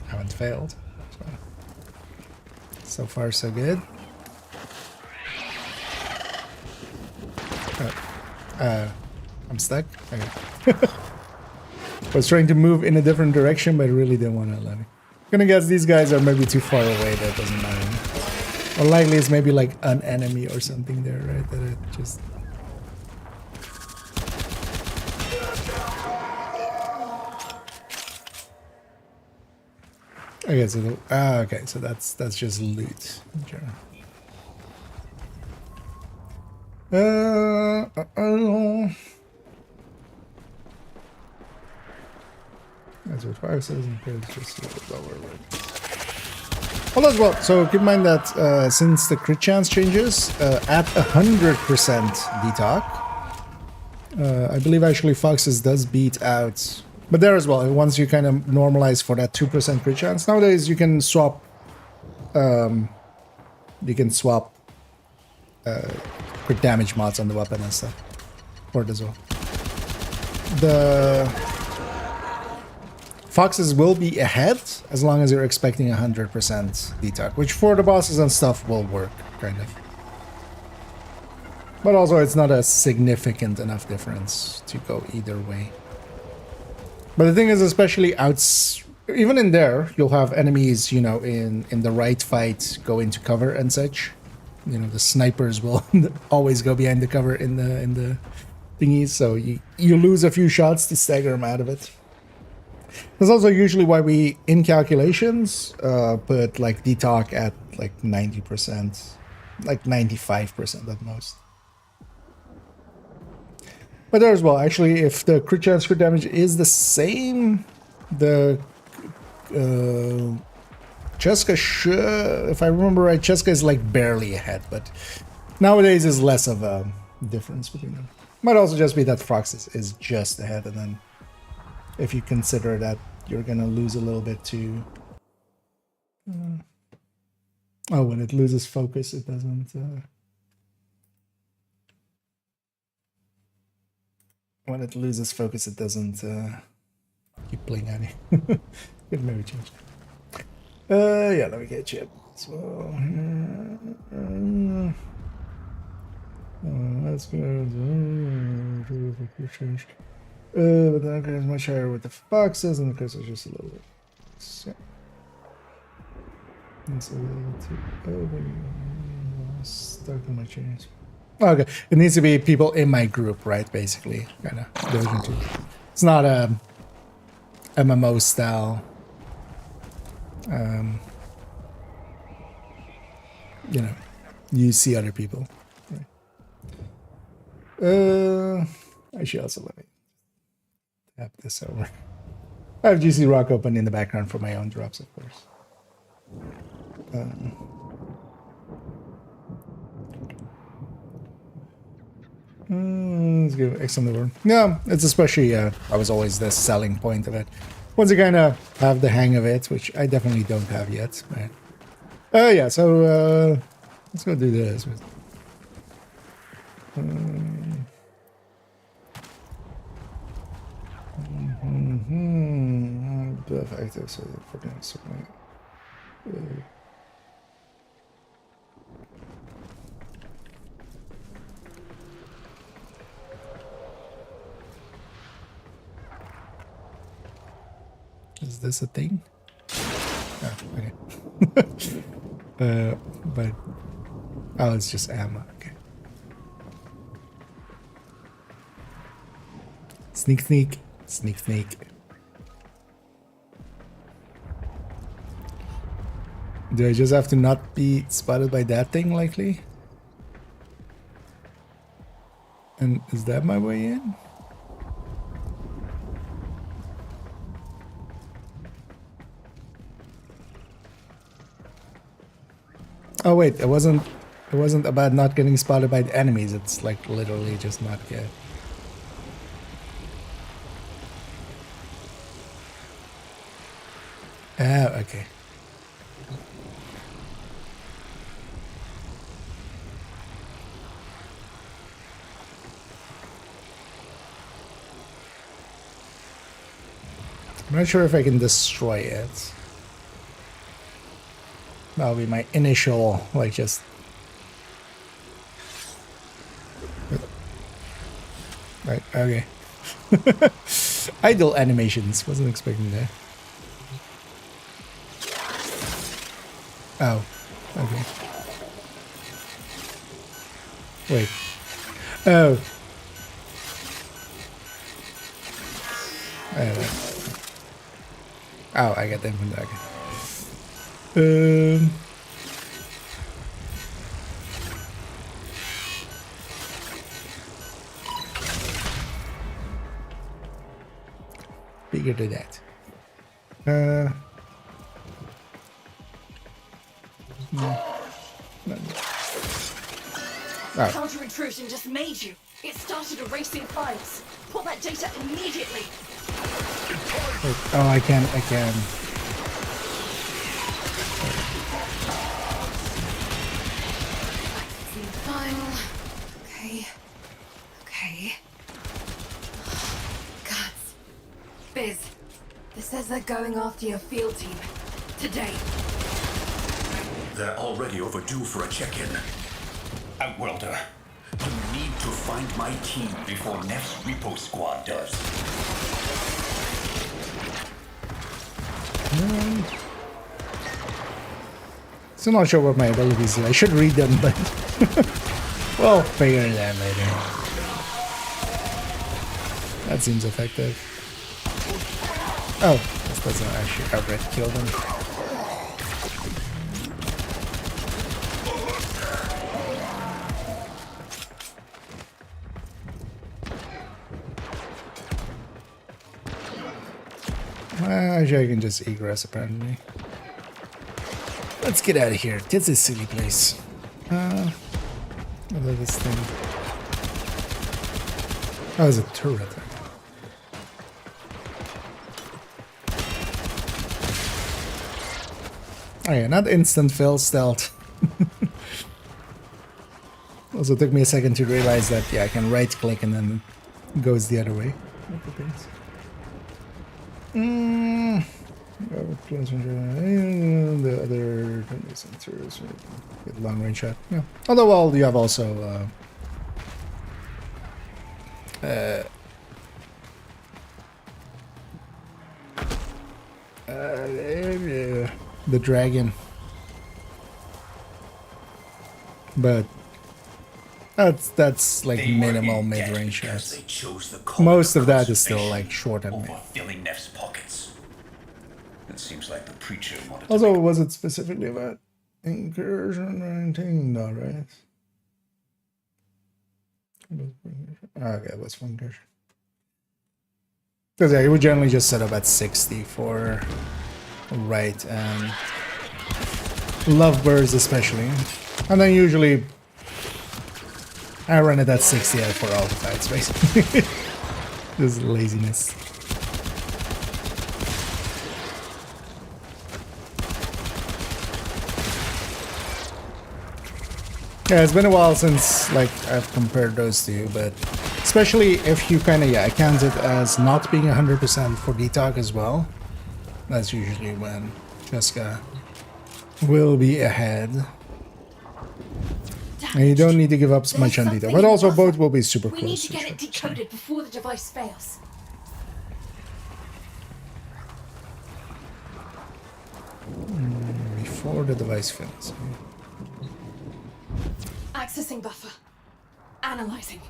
Haven't failed. So far, so good. I'm stuck. Okay. I was trying to move in a different direction, but really didn't want to let me. I'm gonna guess these guys are maybe too far away. That doesn't matter. Or likely it's maybe like an enemy or something there, right? That it just. Okay, so okay, so that's just loot. Okay. That's what 5 says, and it's just a little lower. Well, as well. So keep in mind that since the crit chance changes at 100% DTOC, I believe actually Fox's does beat out. But there as well, once you kind of normalize for that 2% crit chance, nowadays you can swap. Crit damage mods on the weapon and stuff for it as well. the foxes will be ahead as long as you're expecting 100% detox, which for the bosses and stuff will work, kind of. But also, it's not a significant enough difference to go either way. But the thing is, especially even in there, you'll have enemies, you know, in the right fight go into cover and such. You know, the snipers will always go behind the cover in the thingies, so you lose a few shots to stagger them out of it. That's also usually why we, in calculations, put like detox at like 90%, like 95% at most. But there as well, actually, if the crit chance crit damage is the same, the Cheska should, if I remember right, Cheska is like barely ahead, but nowadays is less of a difference between them. Might also just be that Frox is just ahead, and then if you consider that you're gonna lose a little bit to... oh, when it loses focus, it doesn't... when it loses focus, it doesn't keep playing at you. Could maybe change that. Yeah, let me get you as well. Let's go. But the anchor is much higher with the foxes, and the curse is just a little bit. So, it's a little too stuck in my chains. Okay, it needs to be people in my group, right? Basically, kind of Division 2. It's not a MMO style. You know, you see other people. Right. I should also let me tap this over. I have GC Rock open in the background for my own drops, of course. Let's give X on the board. Yeah, it's especially, I was always the selling point of it. Once you kind of have the hang of it, which I definitely don't have yet. Right. Yeah, so let's go do this. Perfect. So is this a thing? Oh, okay. But oh, it's just ammo. Okay. Sneak, sneak, sneak, sneak. Do I just have to not be spotted by that thing, likely? And is that my way in? Oh wait, it wasn't about not getting spotted by the enemies. It's like literally just not get. Oh, okay. I'm not sure if I can destroy it. That'll be my initial, like, just... Right, okay. Idle animations, wasn't expecting that. Oh, okay. Wait. Oh. Oh, I got them from that. Bigger than that. Oh. Counter intrusion just made you. It started erasing files. Pull that data immediately. Wait, oh, I can. File. Okay. biz? This says they're going after your field team. Today. They're already overdue for a check-in. Outworlder, you need to find my team before Neff's repo squad does. Still not sure what my abilities are. I should read them, but we'll figure it out later. That seems effective. Oh, this doesn't actually outright kill them. Actually, I can just egress apparently. Let's get out of here. This is a silly place. What is this thing? Oh, it's a turret. Oh yeah, not instant fill stealth. Also took me a second to realize that, yeah, I can right click and then it goes the other way. The other sensors get long range shot. Yeah. Although, well, you have also the dragon, but that's like minimal mid-range shots. Most of that is still like short and mid. Filling Neff's pockets. It seems like the preacher wanted Also, was it specifically about incursion or anything? No, right? Okay, it was for incursion. Because yeah, you would generally just set up at 60 for right and lovebirds especially. And then usually I run it at 60 for all the fights, basically. This is laziness. Yeah, it's been a while since like I've compared those two, but especially if you kind of account it as not being 100% for detox as well, that's usually when Jessica will be ahead. And you don't need to give up much on detail, but also both will be super close. We need to get it decoded before the device fails. Before the device fails. Accessing buffer. Analyzing.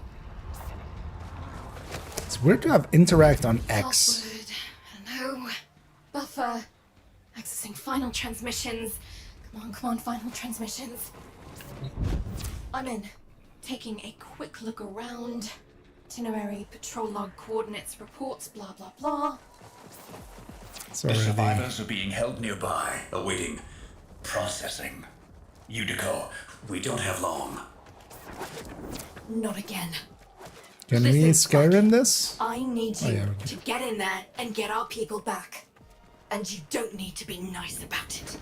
It's weird to have interact on X. Password. No. Buffer. Accessing final transmissions. Come on, final transmissions. I'm in. Taking a quick look around. Itinerary, patrol log, coordinates, reports, blah blah blah. The survivors are being held nearby, awaiting processing. Udico, we don't have long. Not again. Can we Skyrim this? I need you okay. to get in there and get our people back. And you don't need to be nice about it.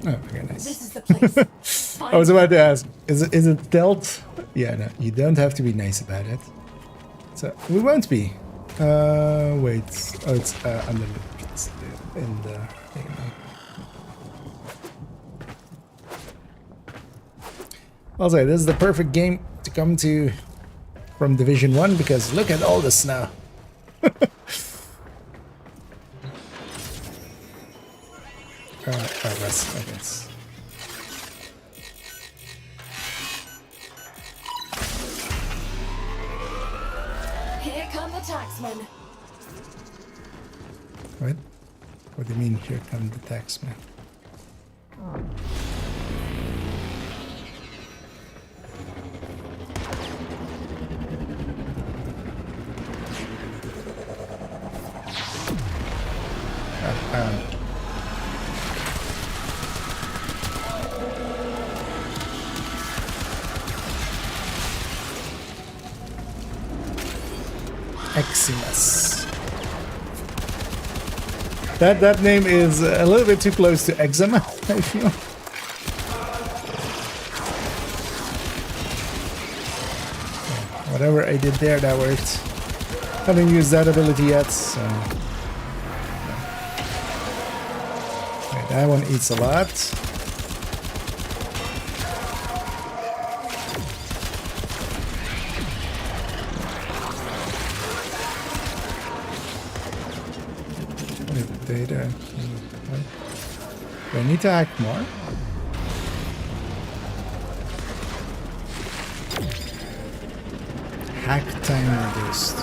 Oh, okay, nice. This is the place. I was about to ask, is it dealt? Yeah, no, you don't have to be nice about it. So we won't be. Wait. Oh, it's under it's in the thing. I'll say this is the perfect game to come to from Division 1 because look at all the snow. Rest, I guess. Here come the taxmen. What? What do you mean, here come the taxmen? Eximus. That name is a little bit too close to eczema, I feel. Whatever I did there, that worked. Haven't used that ability yet, so That one eats a lot. Data. Do I need to hack more? Hack time reduced.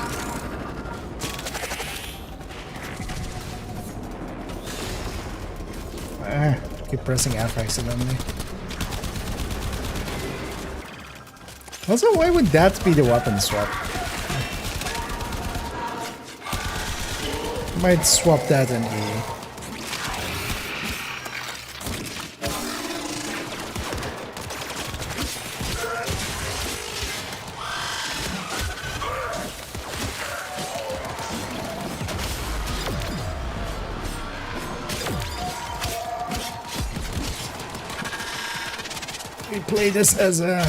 Keep pressing F accidentally. Also, why would that be the weapon swap? Might swap that in E. We play this as a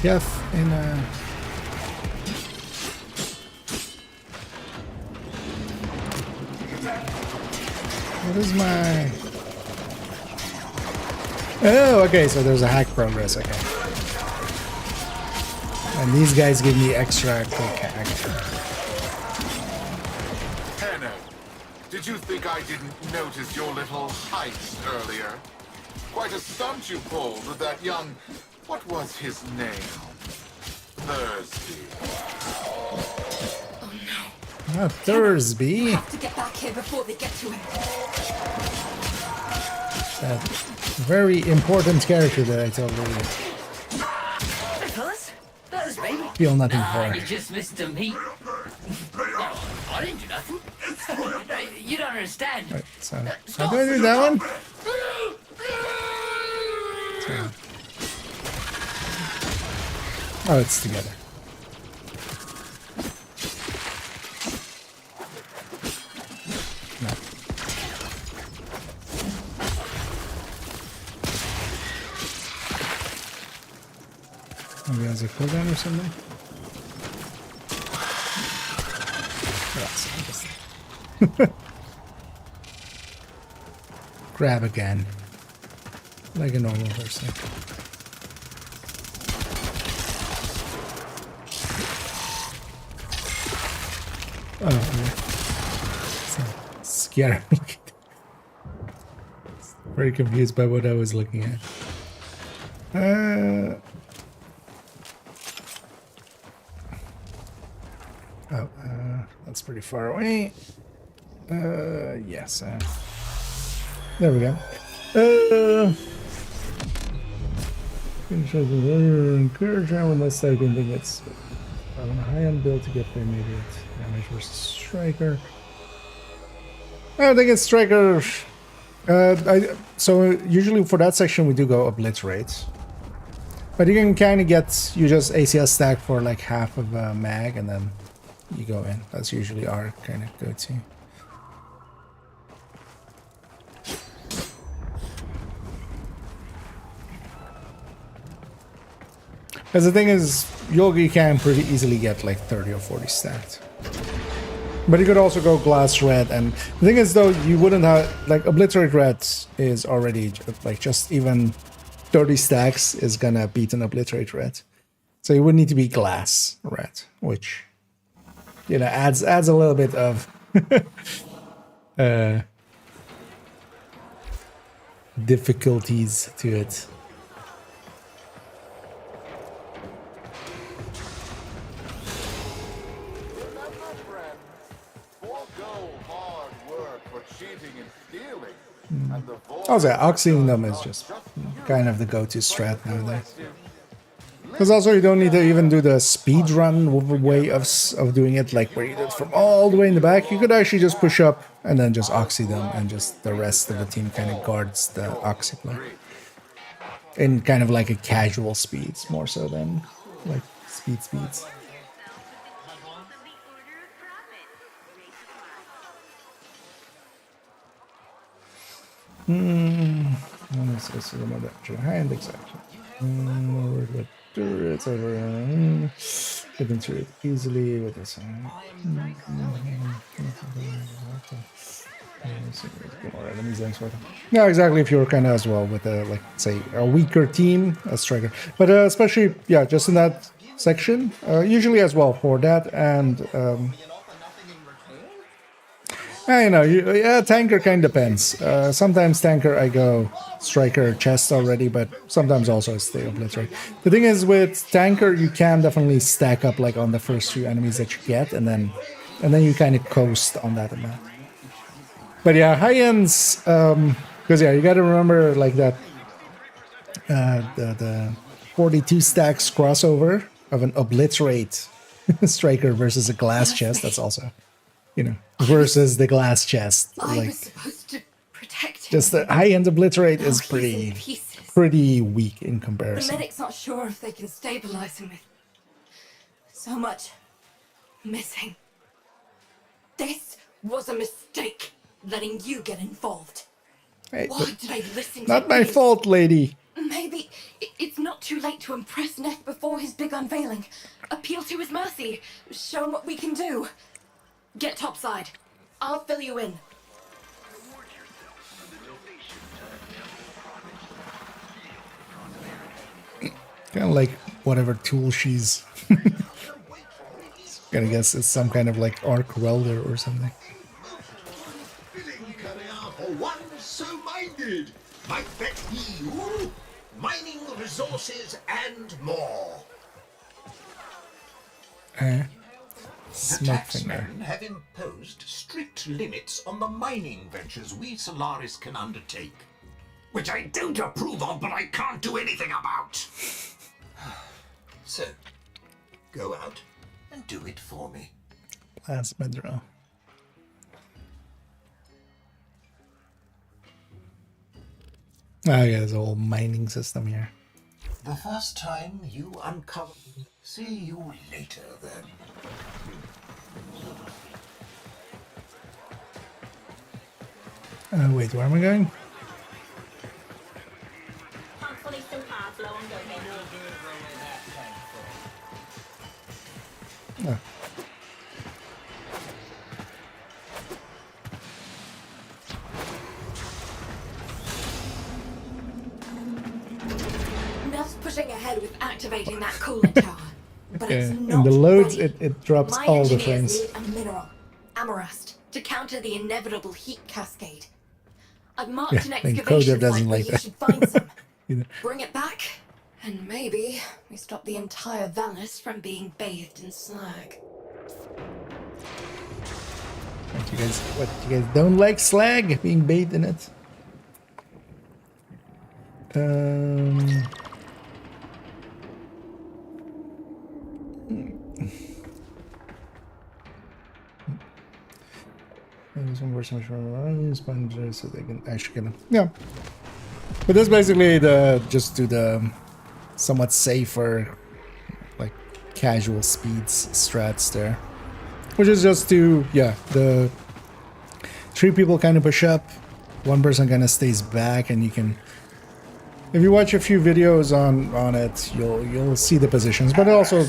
Jeff in a what is my oh okay, so there's a hack progress, okay. And these guys give me extra quick hack. Hannah, did you think I didn't notice your little heist earlier? Quite a stunt you pulled with that young... What was his name? Thursby. Oh no. Not Thursby. We have to get back here before they get to him. That very important character that I totally Hey, fellas. Thursby. feel nothing for. You just missed a meet. I didn't do nothing. You don't understand. Right, so how do I do that one? Oh, it's together. No. Maybe has a cooldown or something? Yes, grab again. Like a normal person. Oh, okay. Scary. Very confused by what I was looking at. That's pretty far away. Yes. There we go. Encourage round unless I don't think it's on a high-end build to get the immediate damage versus striker. I don't think it's striker. So usually for that section we do go obliterate, but you can kind of get you just ACS stack for like half of a mag and then you go in. That's usually our kind of go-to. Because the thing is, you can pretty easily get like 30 or 40 stacked. But you could also go glass red, and the thing is though, you wouldn't have, like obliterate red is already like just even 30 stacks is gonna beat an obliterate red. So you would need to be glass red, which, you know, adds a little bit of difficulties to it. Also, oxying them is just kind of the go-to strat nowadays. Because also you don't need to even do the speed run way of doing it, like where you do it from all the way in the back. You could actually just push up and then just oxy them, and just the rest of the team kind of guards the oxy play. In kind of like a casual speeds, more so than like speeds. This is another hand exception. It's over. Getting through it easily with this. More enemies than sort of. Yeah, exactly. If you're kind of as well with a, like, say, a weaker team, a striker, but especially, yeah, just in that section, usually as well for that, and I know, yeah, tanker kind of depends. Sometimes tanker I go striker chest already, but sometimes also I stay obliterate. The thing is with tanker, you can definitely stack up like on the first few enemies that you get, and then you kind of coast on that amount. But yeah, high ends, because yeah, you got to remember like that the 42 stacks crossover of an obliterate striker versus a glass chest. That's also, you know, versus the glass chest. I was supposed to protect him. Just the high end obliterate is pretty weak in The comparison. medic's not sure if they can stabilize him with so much missing. This was a mistake, letting you get involved. Hey, Why did I listen to not my fault, lady. Maybe it's not too late to impress Neff before his big unveiling. Appeal to his mercy. Show him what we can do. Get topside. I'll fill you in. Kind of like whatever tool she's gonna guess it's some kind of like arc welder or something. For one so minded, might bet he who, mining resources and more. The Taxmen have imposed strict limits on the mining ventures we Solaris can undertake, which I don't approve of, but I can't do anything about. So, go out and do it for me. Plasma draw. Oh yeah, there's a whole mining system here. The first time you uncover... See you later, then. Wait, where am I going? Oh. Neff's pushing ahead with activating that coolant tower. But it's In not the loads, ready. it drops My all the engineers frames. need a mineral, amarust, to counter the inevitable heat cascade. I've marked Yeah, an I think excavation Coder doesn't site where like you that. should find some. Either. Bring it back, and maybe we stop the entire Valis from being bathed in slag. What you guys don't like slag being bathed in it? Some version sponges so they can actually get them. Yeah. But that's basically just do the somewhat safer, like casual speeds strats there. Which is just to, yeah, the 3 people kind of push up, 1 person kind of stays back, and you can, if you watch a few videos on it, you'll see the positions. But also,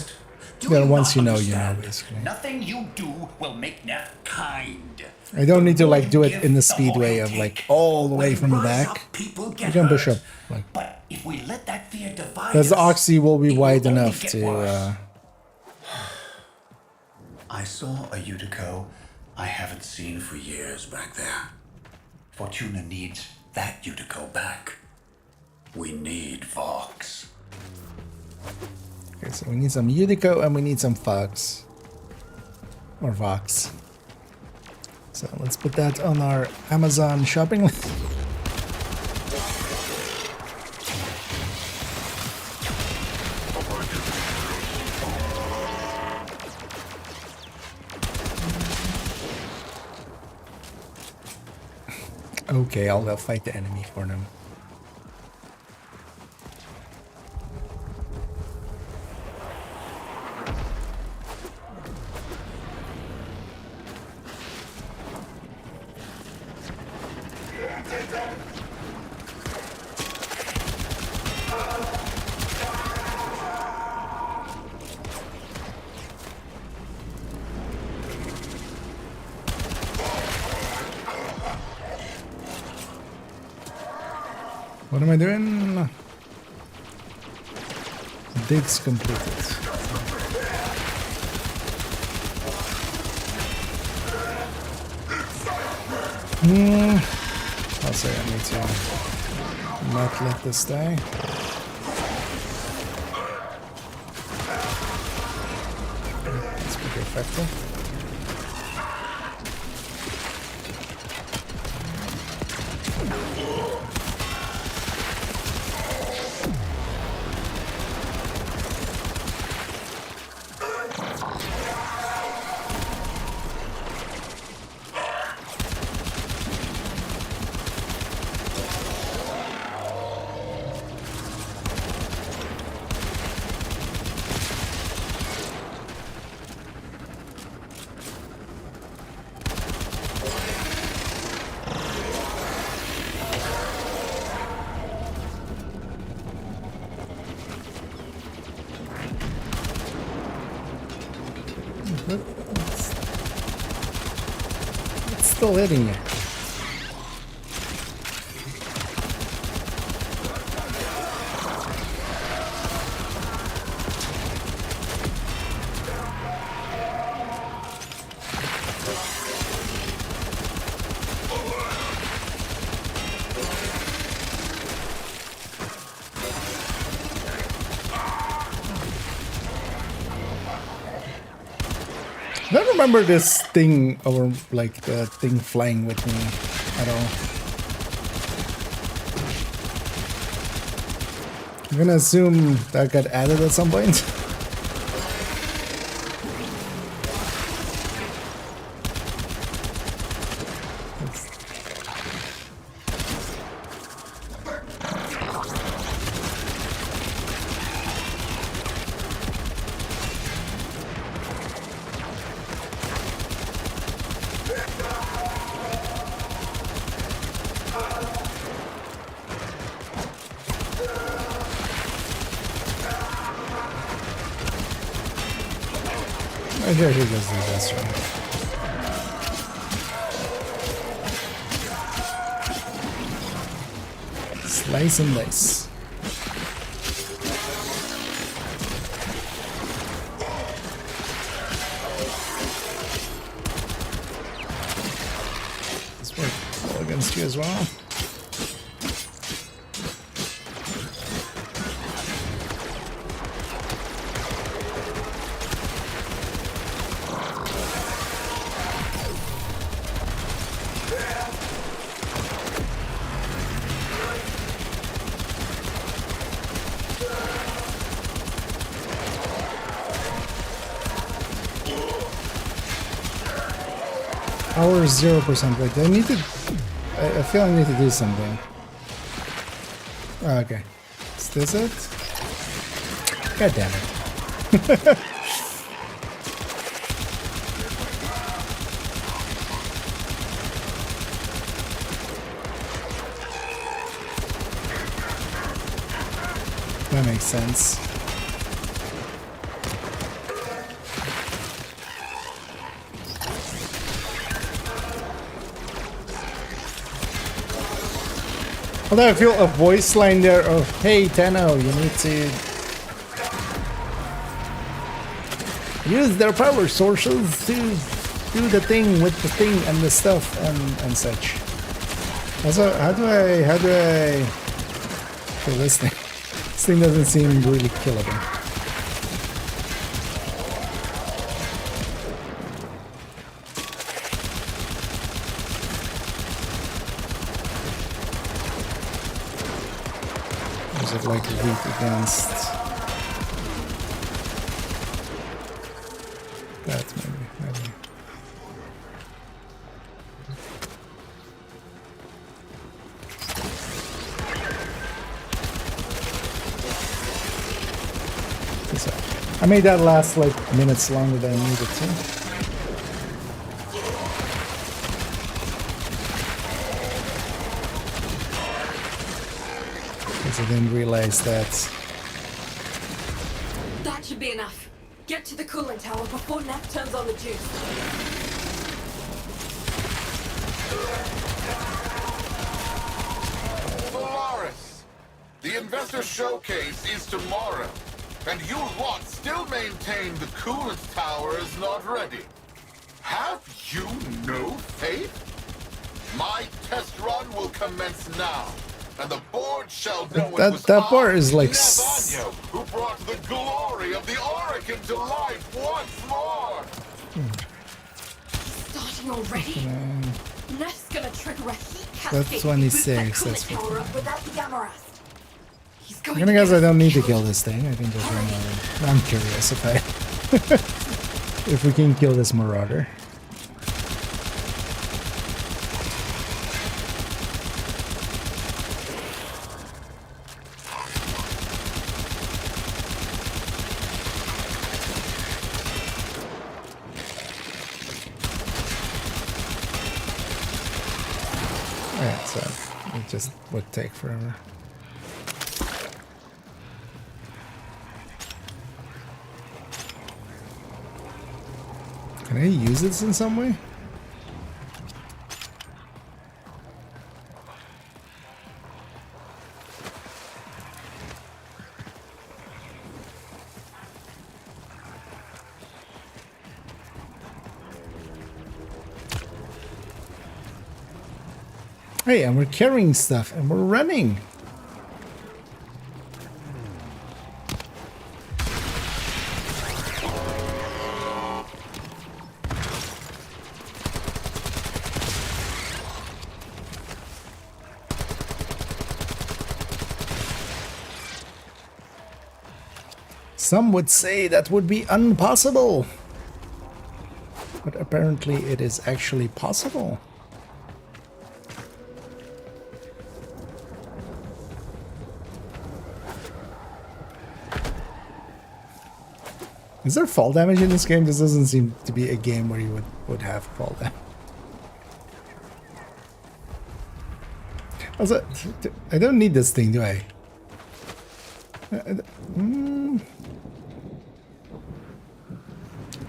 once you know, basically. Nothing you do will make Neff kind. I don't need to like do it in the speedway of like all the way from the back. You can push up. Like, but if we let that fear divide because the us, oxy will be wide only enough get to. worse. I saw a Utico I haven't seen for years back there. Fortuna needs that Utico back. We need Vox. Okay, so we need some Utico and we need some Fox. Or Vox. So let's put that on our Amazon shopping list. Okay, I'll fight the enemy for them. What am I doing? Digs completed. I'll say I need to not let this die. That's pretty effective. It's still hitting you. I don't remember this thing, or like the thing flying with me at all. I'm gonna assume that got added at some point. I guess he does the best one. Slice and dice. This works all against you as well. Power 0%. Wait, I need to. I feel I need to do something. Oh, okay. Is this it? God damn it. That makes sense. Although I feel a voice line there of, hey Tenno, you need to use their power sources to do the thing with the thing and the stuff and such. Also, how do I kill this thing? This thing doesn't seem really killable. Like weak against that, maybe. So, I made that last like minutes longer than I needed to. I didn't realize that. That should be enough. Get to the cooling tower before Neff turns on the juice. Solaris, The investor showcase is tomorrow, and you lot still maintain the coolant tower is not ready. Have you no faith? My test run will commence now, and the board shall know it was that bar is like Navanyo, who brought the glory of the Oracle to life once more. Starting already? Ness gonna trigger a heat That's cascade 26, that's that tower up without the Yamarast. He's I'm going gonna to guess get I don't need to killed. kill this thing. I can just run over. I'm curious if I if we can kill this marauder. Alright, so it just would take forever. Can I use this in some way? Hey, and we're carrying stuff and we're running. Some would say that would be impossible, but apparently it is actually possible. Is there fall damage in this game? This doesn't seem to be a game where you would have fall damage. Also, I don't need this thing, do I?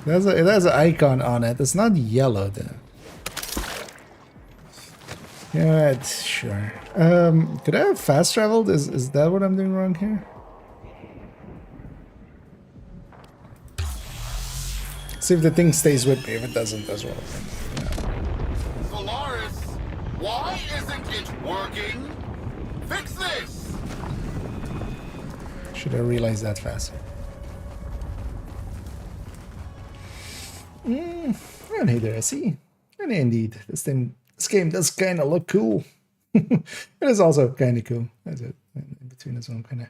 It has an icon on it. It's not yellow though. Yeah, sure. Could I have fast traveled? Is that what I'm doing wrong here? See if the thing stays with me. If it doesn't as well. Yeah. Solaris, why isn't it working? Fix this! Should I realize that faster? And hey there, I see. And indeed, this game does kind of look cool. It is also kind of cool. That's it. In between this one, kind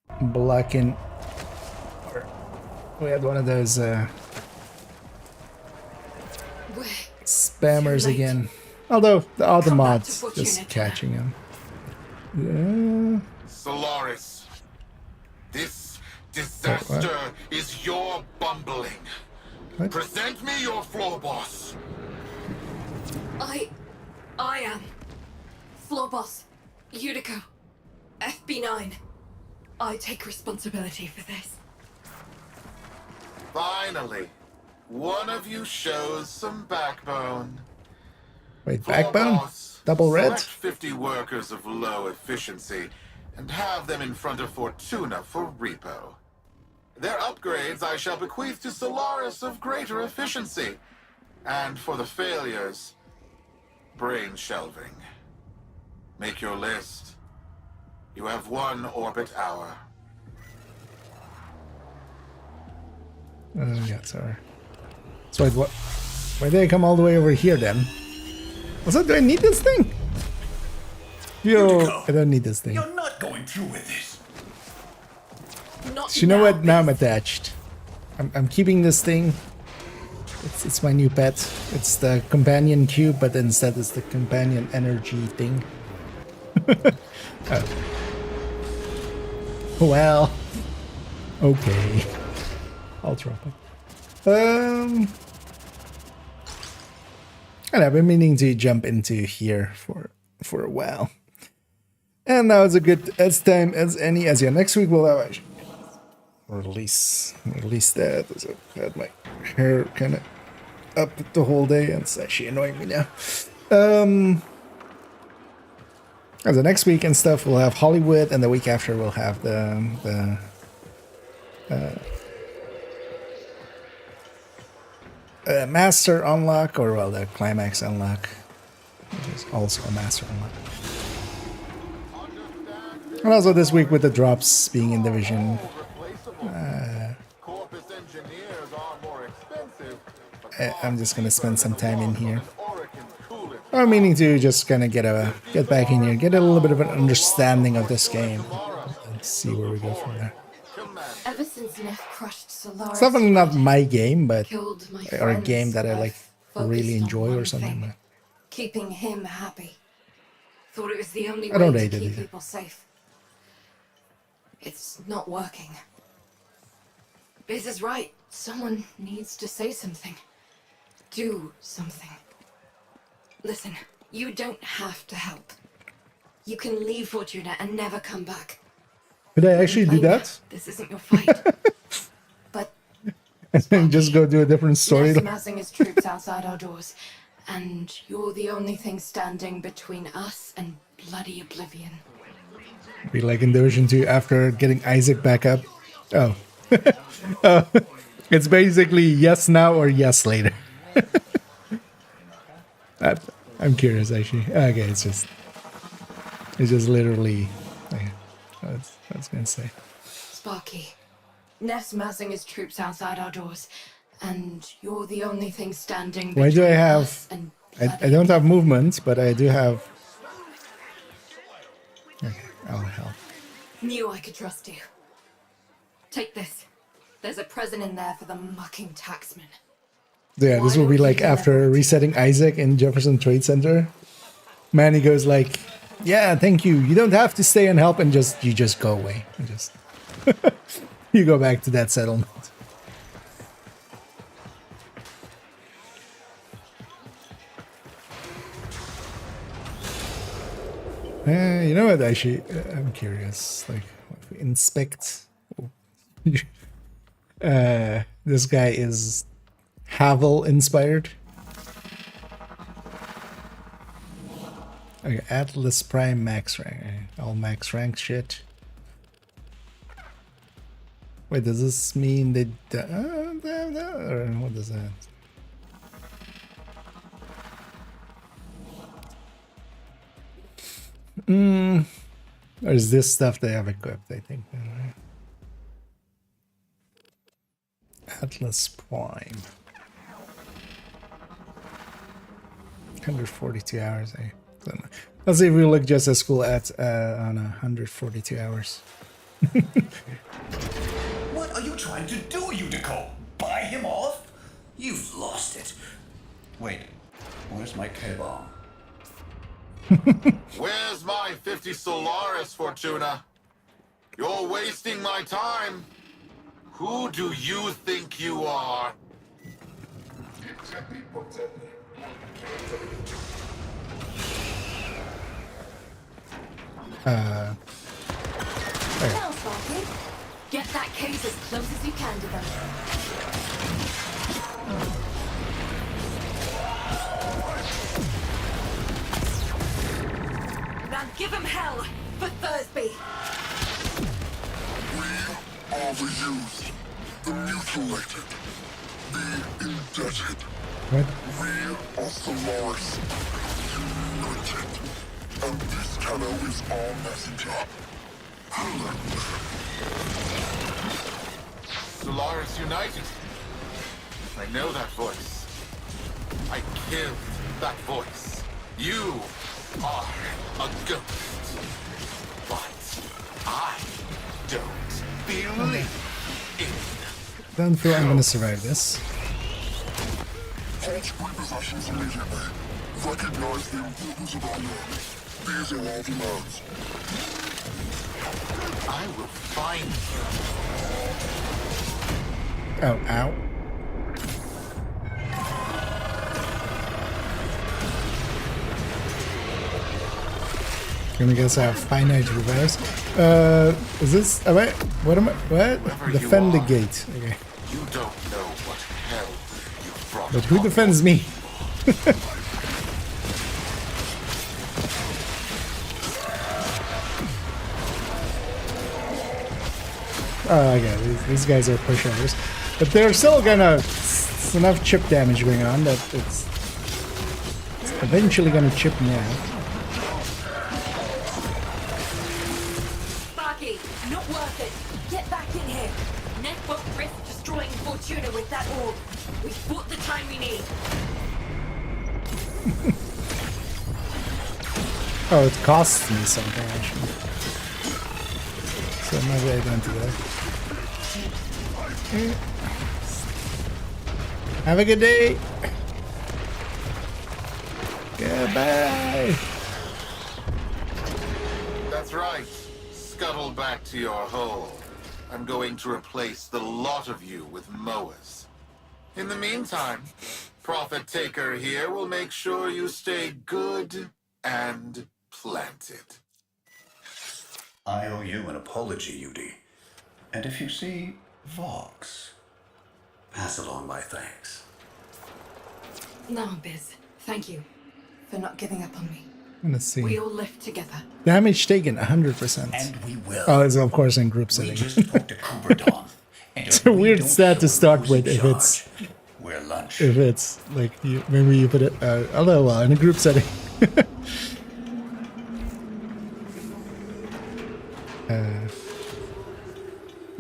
of black and. We had one of those spammers again. Although the other mods just catching him. Yeah. Solaris, this disaster is your bumbling. What? Present me your floor boss. I am floor boss Yuriko, FB9. I take responsibility for this. Finally, one of you shows some backbone. Wait, backbone? Double red? Select 50 workers of low efficiency and have them in front of Fortuna for repo. Their upgrades I shall bequeath to Solaris of greater efficiency. And for the failures, brain shelving. Make your list. You have 1 orbit hour. Yeah, sorry. So wait, what? Why did I come all the way over here then? Also, do I need this thing? Yo, I don't need this thing. You're not going through with this. Not So you know what? Now I'm attached. I'm keeping this thing. It's my new pet. It's the companion cube, but instead it's the companion energy thing. Oh. Well, okay. I'll drop it. And I've been meaning to jump into here for a while. And now it's a good time as any as yeah. Next week we'll have release that. As I've had my hair kind of up the whole day and it's actually annoying me now. The next week and stuff, we'll have Hollywood, and the week after we'll have the Master unlock, or well, the Climax unlock, which is also a Master unlock. And also this week with the drops being in Division, I'm just gonna spend some time in here. I'm meaning to just kind of get back in here, get a little bit of an understanding of this game, and see where we go from there. Ever since Neff crushed Solaris, It's definitely not my game, but killed my or a friends, game that I like I've really focused on enjoy or one something. thing. But Keeping him happy. Thought it was the only I don't way hate to it keep either. people safe. It's not working. Biz is right. Someone needs to say something. Do something. Listen, you don't have to help. You can leave Fortuna and never come back. Could I actually do that? This isn't your fight. But And then just go do a different story? Neff's massing his troops outside our doors, and you're the only thing standing between us and bloody oblivion. Be like in Division 2 after getting Isaac back up. Oh. It's basically yes now or yes later. I'm curious actually. Okay, it's just literally. Okay, that's what I was gonna say. Sparky, Neff's massing his troops outside our doors, and you're the only thing standing Why do I between have? us and I don't have movement, but I do have. Okay. Oh hell. Knew I could trust you. Take this. There's a present in there for the mucking taxman. Yeah, this will be like after resetting Isaac in Jefferson Trade Center. Manny goes like, "Yeah, thank you. You don't have to stay and help, and you just go away. And just you go back to that settlement." You know what? Actually, I'm curious. Like, if we inspect, this guy is Havel inspired. Okay, Atlas Prime max rank. All max rank shit. Wait, does this mean they? Or what does that? Or is this stuff they have equipped? I think. Atlas Prime. 142 hours. Let's see if we look just as cool at on 142 hours. What are you trying to do, Unico? Buy him off? You've lost it. Wait, where's my K-bomb? Where's my 50 Solaris, Fortuna? You're wasting my time. Who do you think you are? Now, Sparky, get that case as close as you can to them. Now give him hell for Thursby. We are the used, the mutilated, the indebted. What? We are Solaris, united. And this Cano is our messenger. Solaris United. I know that voice. I killed that voice. You are a ghost. But I don't believe in. Don't feel I'm gonna survive this. Halt repossessions immediately. Recognize the importance of our work. These are our demands. I will find you. Oh, ow. Gonna guess I have finite reverse. Is this? Am I? What am I? What? Defend the gate. Okay. You don't know what hell you brought. But who defends me? Oh, okay, these guys are pushovers. But they're still gonna... It's enough chip damage going on that it's eventually gonna chip me out. Sparky, not worth it. Get back in here. Ned won't risk destroying Fortuna with that orb. We've bought the time we need. Oh, it costs me something actually. So maybe I don't do that. Have a good day. Goodbye. That's right. Scuttle back to your hole. I'm going to replace the lot of you with mowers. In the meantime, Prophet Taker here will make sure you stay good and planted. I owe you an apology, UD. And if you see Vox, pass along my thanks. No, Biz. Thank you for not giving up on me. Let's see. We all live together. Damage taken 100%. And we will. Oh, it's of course in group setting. We just spoke to Cooper. It's a weird stat to start with if it's we're lunch. If it's like you, maybe you put it. Although well, in a group setting.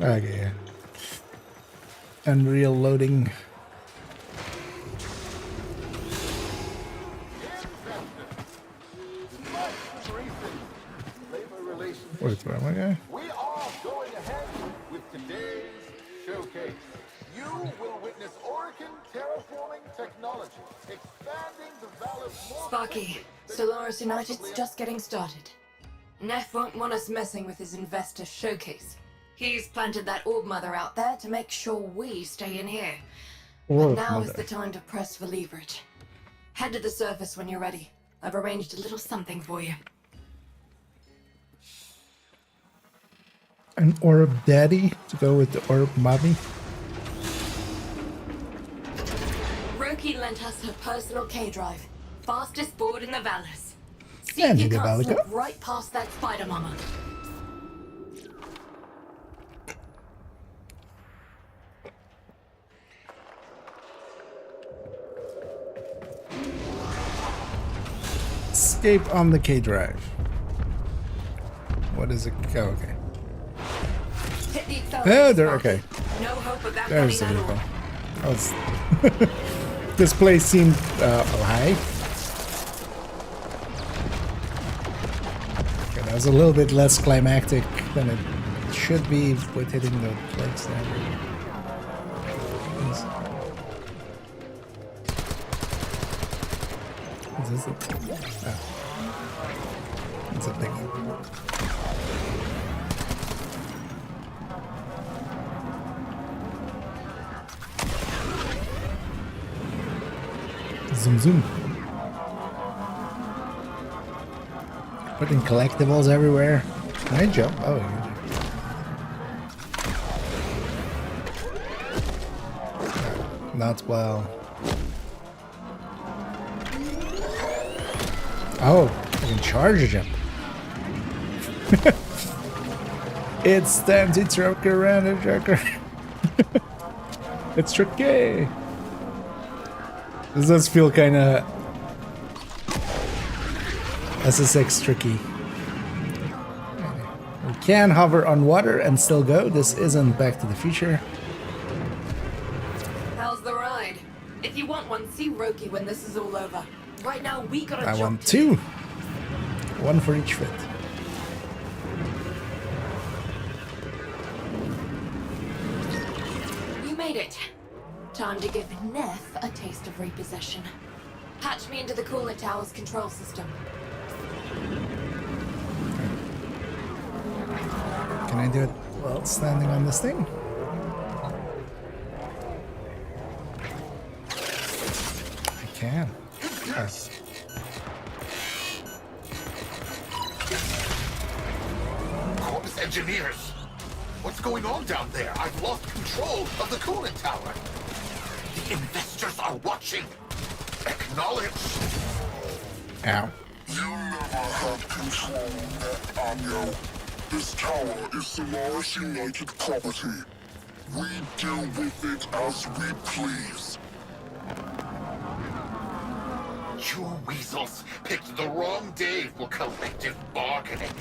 Okay. Yeah. Unreal loading. Where's my guy? We are going ahead with today's showcase. You will witness Orkin terraforming technology, expanding the Valor's more... Sparky, Solaris United's just getting started. Neff won't want us messing with his investor showcase. He's planted that orb mother out there to make sure we stay in here. But now is the time to press for leverage. Head to the surface when you're ready. I've arranged a little something for you. An orb daddy to go with the orb mommy. Roki lent us her personal K-drive. Fastest board in the Valors. See And if you the can't slip Valica. right past that spider mama. Escape on the K-drive. What is it? Oh, okay. Hit the Oh, accelerator. there. Okay. No hope of that There's the getting that vehicle. orb. I was this place seemed high. Okay, that was a little bit less climactic than it should be with hitting the legs there. Is this it? Oh. It's a big one. Zoom zoom. Putting collectibles everywhere. Can I jump? Oh, you can jump. Not well. Oh, I can charge a jump. It's time to truck around a trucker. It's tricky. This does feel kind of SSX tricky. We can hover on water and still go. This isn't Back to the Future. How's the ride? If you want one, see Roki when this is all over. Right now, we gotta I jump. want two. One for each foot. You made it. Time to give Neff a taste of repossession. Patch me into the coolant tower's control system. Can I do it while standing on this thing? I can. Yes. Corpus engineers! What's going on down there? I've lost control of the coolant tower. The investors are watching. Acknowledge. Ow. You never had control of that, Anyo. This tower is Solaris United property. We deal with it as we please. You weasels picked the wrong day for collective bargaining.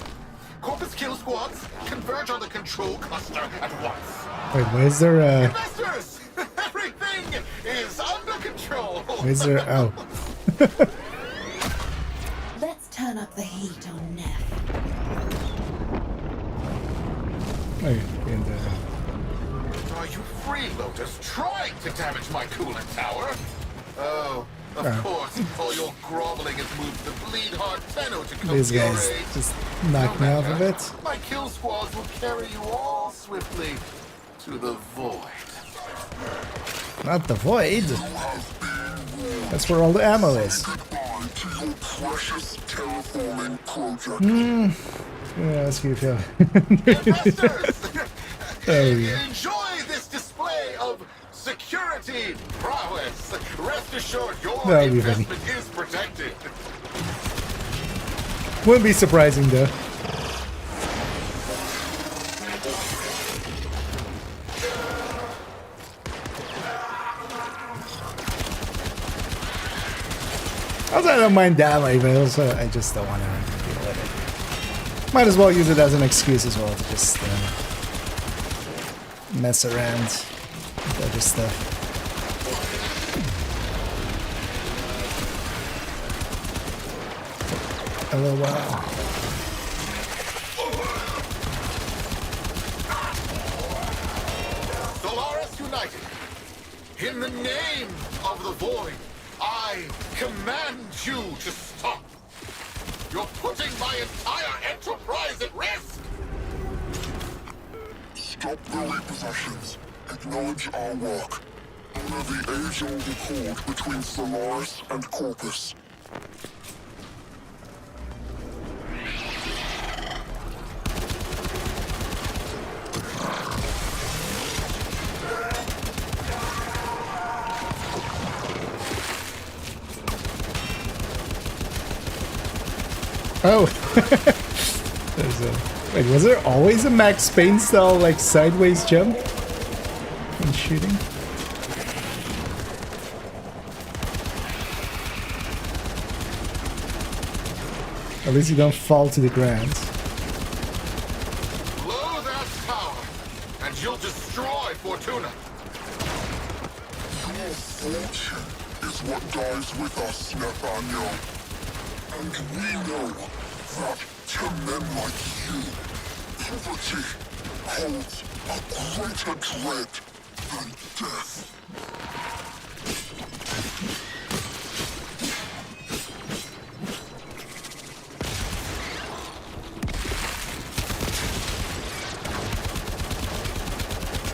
Corpus kill squads converge on the control cluster at once. Wait, why is there a... Investors! Everything is under control! Why is there... Oh. Let's turn up the heat on Neff. Okay, and, Are you freeloaders trying to damage my coolant tower? Oh, of course, all your groveling has moved the bleed hard Tenno to come these to your guys aid. just knock me off of it. My kill squads will carry you all swiftly to the void. Not the void. That's where all the ammo is. Precious terraforming project. Yeah, that's cute, yeah. Enjoy this display of security prowess. Rest assured your That'll be funny. investment is protected. Wouldn't be surprising though. Also, I don't mind damage, but also I just don't want to deal with it. Might as well use it as an excuse as well to just mess around with other stuff. Oh wow. Solaris United, in the name of the void, I command you to stop. You're putting my entire enterprise at risk. Stop the repossessions. Acknowledge our work. Honor the age-old accord between Solaris and Corpus. Oh, there's a... Wait, was there always a Max Payne style like sideways jump when shooting? At least you don't fall to the ground. Blow that tower, and you'll destroy Fortuna. Your fortune is what dies with us, Nathaniel. And we know that to men like you, poverty holds a greater dread than death.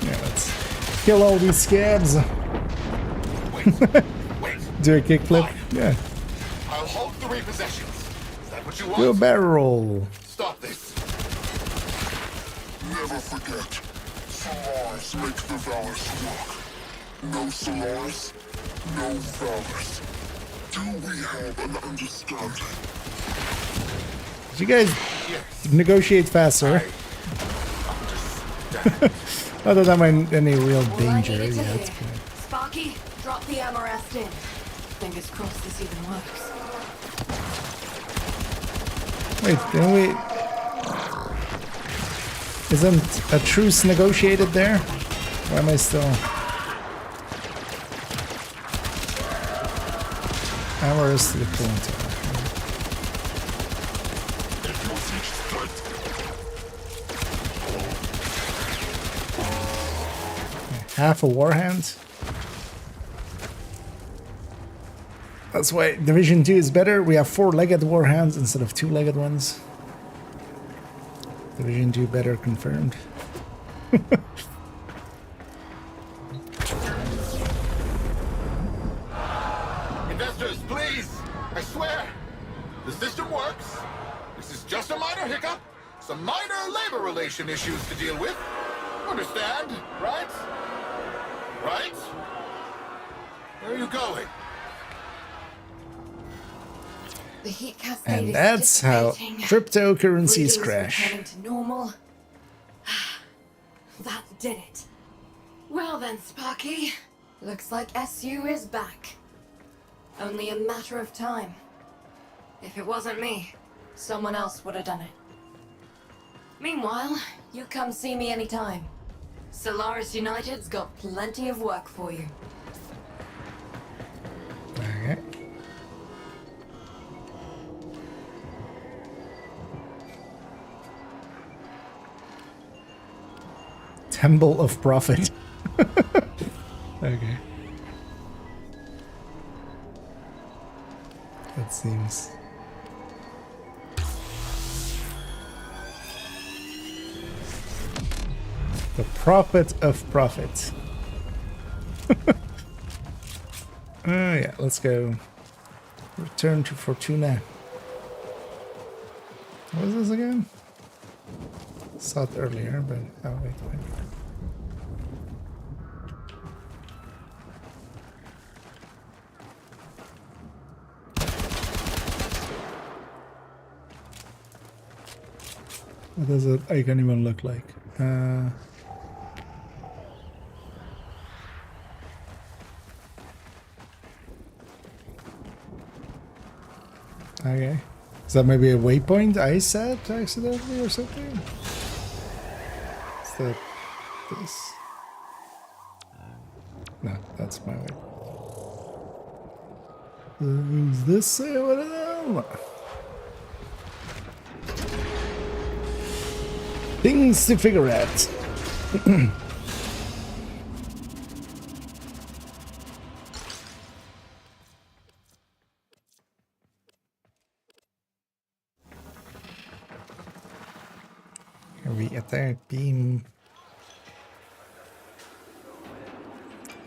Yeah, let's kill all these scabs. Do a kickflip? Yeah. I'll halt the repossessions. Is that what you want? Do a barrel roll. Stop this. Never forget, Solaris make the Valors work. No Solaris, no Valors. Do we have an understanding? Did you guys negotiate faster? Other than I'm in any real danger yet. Sparky, drop the ammo rest in. Fingers crossed this even works. Wait, didn't we... Isn't a truce negotiated there? Why am I still... Ammo is to the cooling tower. Half a warhand. That's why Division 2 is better. We have 4-legged warhands instead of 2-legged ones. Division 2 better confirmed. Investors, please! I swear! The system works. This is just a minor hiccup. Some minor labor relation issues to deal with. Understand, right? Right? Where are you going? The heat cascade And is that's how dissipating. cryptocurrencies Readings crash. returning to normal. That did it. Well then, Sparky. Looks like SU is back. Only a matter of time. If it wasn't me, someone else would have done it. Meanwhile, you come see me anytime. Solaris United's got plenty of work for you. Okay. Temple of Profit. Okay. That seems... The Prophet of Profit. Yeah, let's go. Return to Fortuna. What was this again? Saw it earlier, but oh wait. What does it icon even look like? Okay. Is that maybe a waypoint I set accidentally or something? Is that this? No, that's my way. Is this one of them? Things to figure out. We attack beam.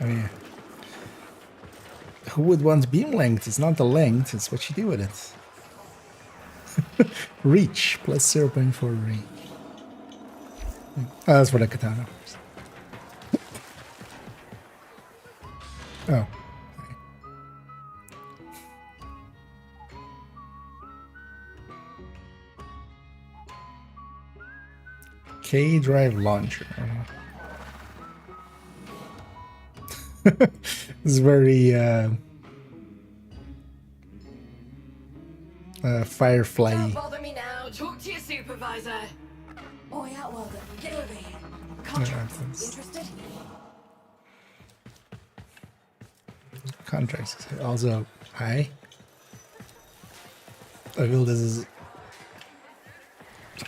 Oh yeah. Who would want beam length? It's not the length, it's what you do with it. Reach plus 0.4 range. Oh, that's for the katana. Oh. K-drive launcher. It's very Firefly. Don't bother me now. Talk to your supervisor. Oi, Outworlder, get over here. Contract. Interested? Contracts. Also, hi. I feel this is.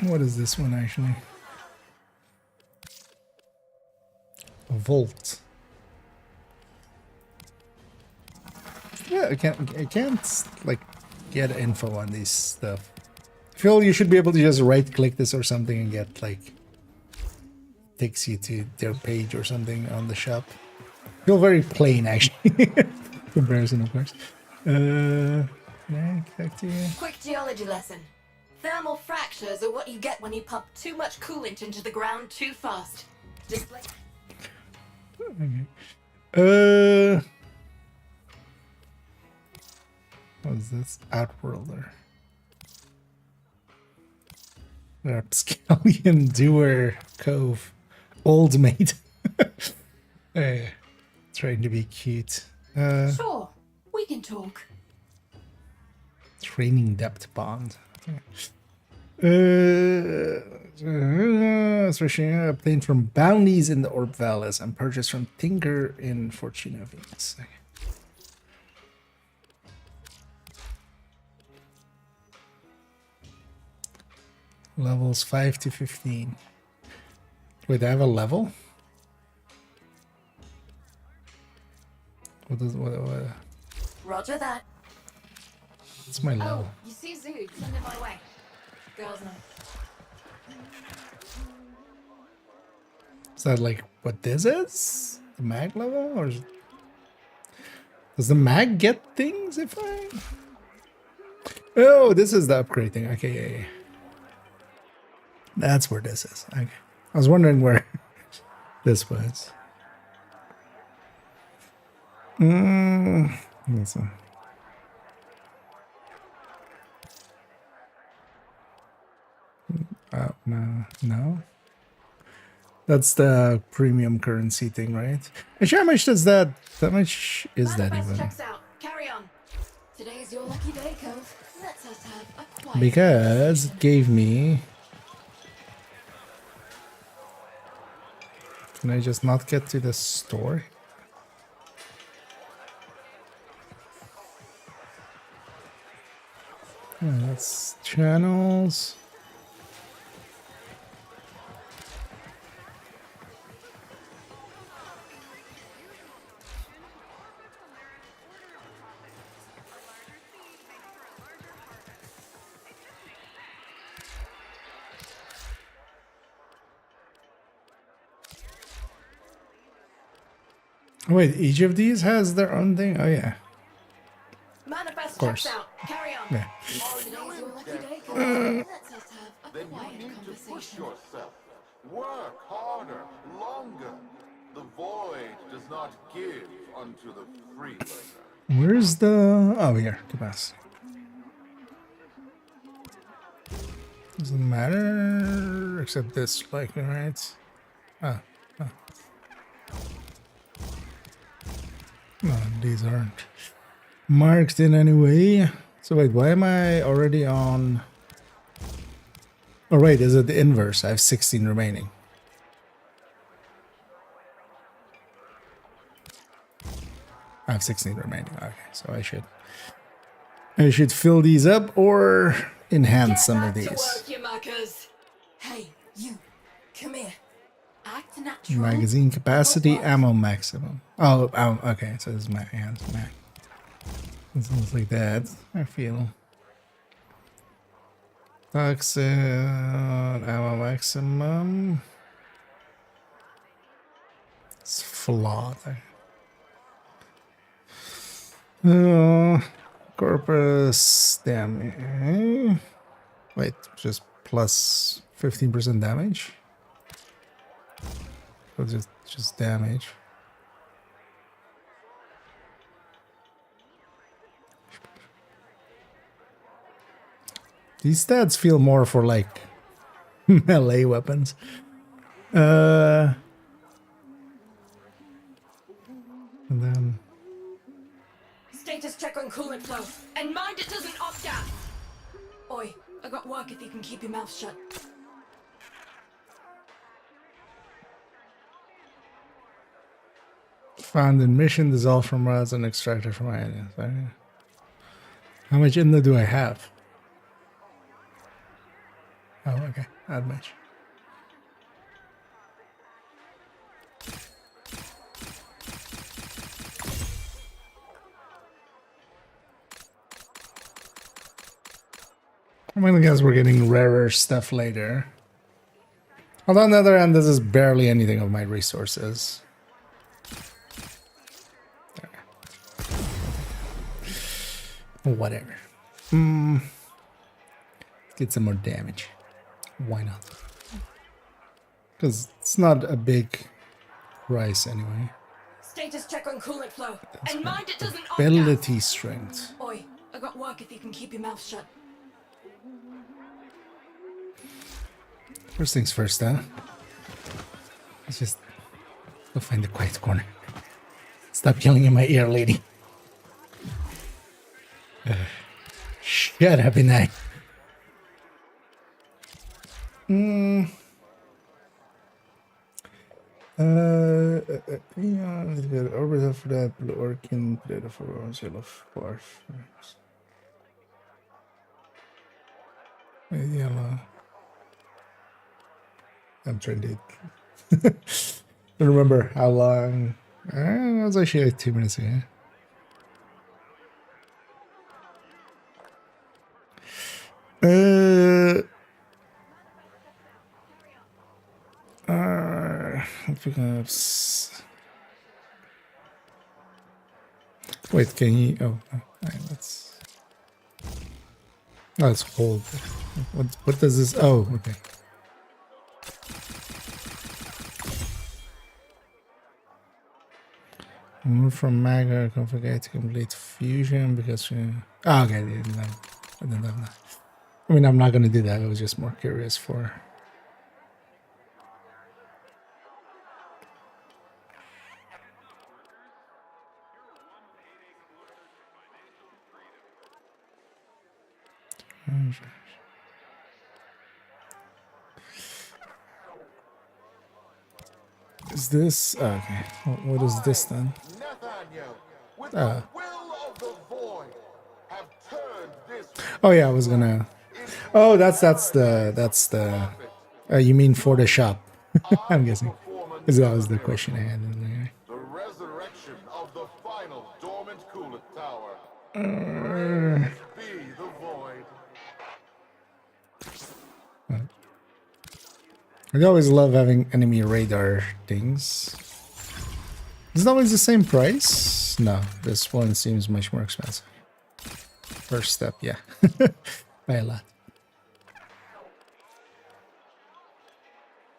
What is this one actually? A vault. Yeah, I can't like get info on these stuff. I feel you should be able to just right click this or something and get like takes you to their page or something on the shop. I feel very plain actually. Comparison of course. Yeah, back to you. Quick geology lesson. Thermal fractures are what you get when you pump too much coolant into the ground too fast. Display. Okay. What is this? Outworlder. Rapscallion Doer Cove. Old mate. Trying to be cute. Sure, we can talk. Training depth bond. Especially obtained from bounties in the Orb Valles and purchased from Tinker in Fortuna Venus. Okay. Levels 5 to 15. Wait, I have a level? What is what? Roger that. What's my level? Oh, you see Zood, send it my way. Girls night. Is that like what this is? The mag level? Or does the mag get things if I... Oh, this is the upgrade thing. Okay, yeah. That's where this is. Okay. I was wondering where this was. Listen. No. That's the premium currency thing, right? Actually, how much does that? How much is that even? Checks out. Carry on. Today's your lucky day, Cove. Let's us have a quiet Because it gave me. Can I just not get to the store? Oh, that's channels. Wait, each of these has their own thing? Oh, yeah. Manifest Of course. checks out. Carry on. Yeah. Today's your lucky day, Cove. Let's us have a Then you quiet need to push conversation. yourself. Work harder, longer. The void does not give unto the free learner. Where's the... Oh, here. Capacity. Doesn't matter, except this, like, right? Oh. No, these aren't marked in any way. So wait, why am I already on... Oh wait, is it the inverse? I have 16 remaining. I have 16 remaining. Okay, so I should fill these up or enhance some of these. Work, you muckers. Hey, you. Come here. Act natural. Magazine capacity, ammo maximum. Oh, okay, so this is my hands. It sounds like that, I feel. Toxic, ammo maximum. It's flawed. Corpus damage. Wait, just plus 15% damage? Or just damage? These stats feel more for like melee weapons. And then Status check on coolant flow. And mind it doesn't opt out. Oi, I got work if you can keep your mouth shut. found in mission, dissolved from rods and extracted from items. How much in there do I have? Oh, okay, not much. I'm gonna guess we're getting rarer stuff later. Although on the other hand, this is barely anything of my resources. Whatever. Let's get some more damage. Why not? Because it's not a big price anyway. Status check on coolant flow. And mind it doesn't opt out. Ability strength. Oi, I got work if you can keep your mouth shut. First things first, huh? Let's just go find the quiet corner. Stop yelling in my ear, lady. Shut up, Inai. Yeah, orbital for that, blue orkin, data for yellow dwarf. Yellow. I'm trying to don't remember how long. It was actually like 2 minutes ago. Wait, can you? Oh, right, let's hold. What does this? Oh, okay. Move from Maga, configure to complete fusion because okay, I didn't have that. I mean, I'm not gonna do that. I was just more curious for Is this okay? What is this then? Oh yeah, I was gonna. Oh, that's the. You mean for the shop? I'm guessing. Because that was the question I had. The resurrection of the final dormant coolant tower. Be the void. I always love having enemy radar things. Is it always the same price? No, this one seems much more expensive. First step, yeah. By a lot.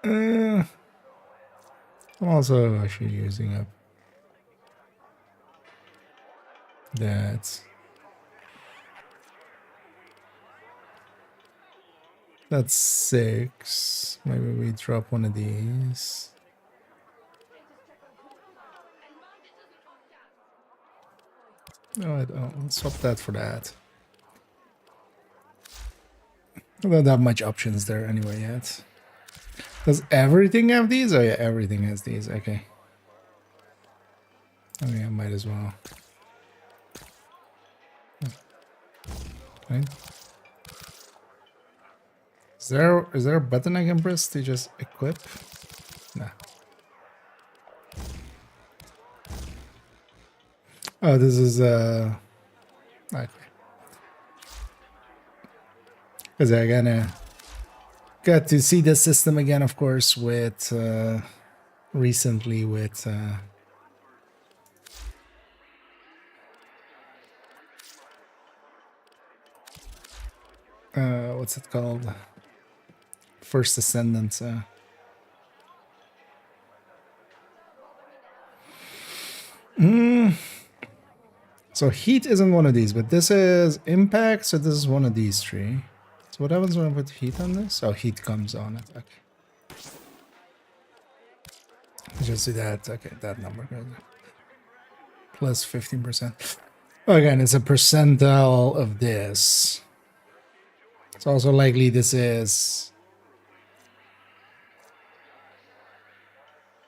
I'm also actually using up that. That's 6. Maybe we drop one of these. No, I don't. Let's swap that for that. I don't have much options there anyway yet. Does everything have these? Oh yeah, everything has these. Okay. Oh yeah, might as well. Okay. Is there a button I can press to just equip? No. Oh, this is okay. Because I got to see the system again, of course, with recently with what's it called? First Ascendant. So heat isn't one of these, but this is impact, so this is one of these 3. So what happens when I put heat on this? Oh, heat comes on it. Okay. Just see that. Okay, that number goes plus 15%. Again, it's a percentile of this. It's also likely this is.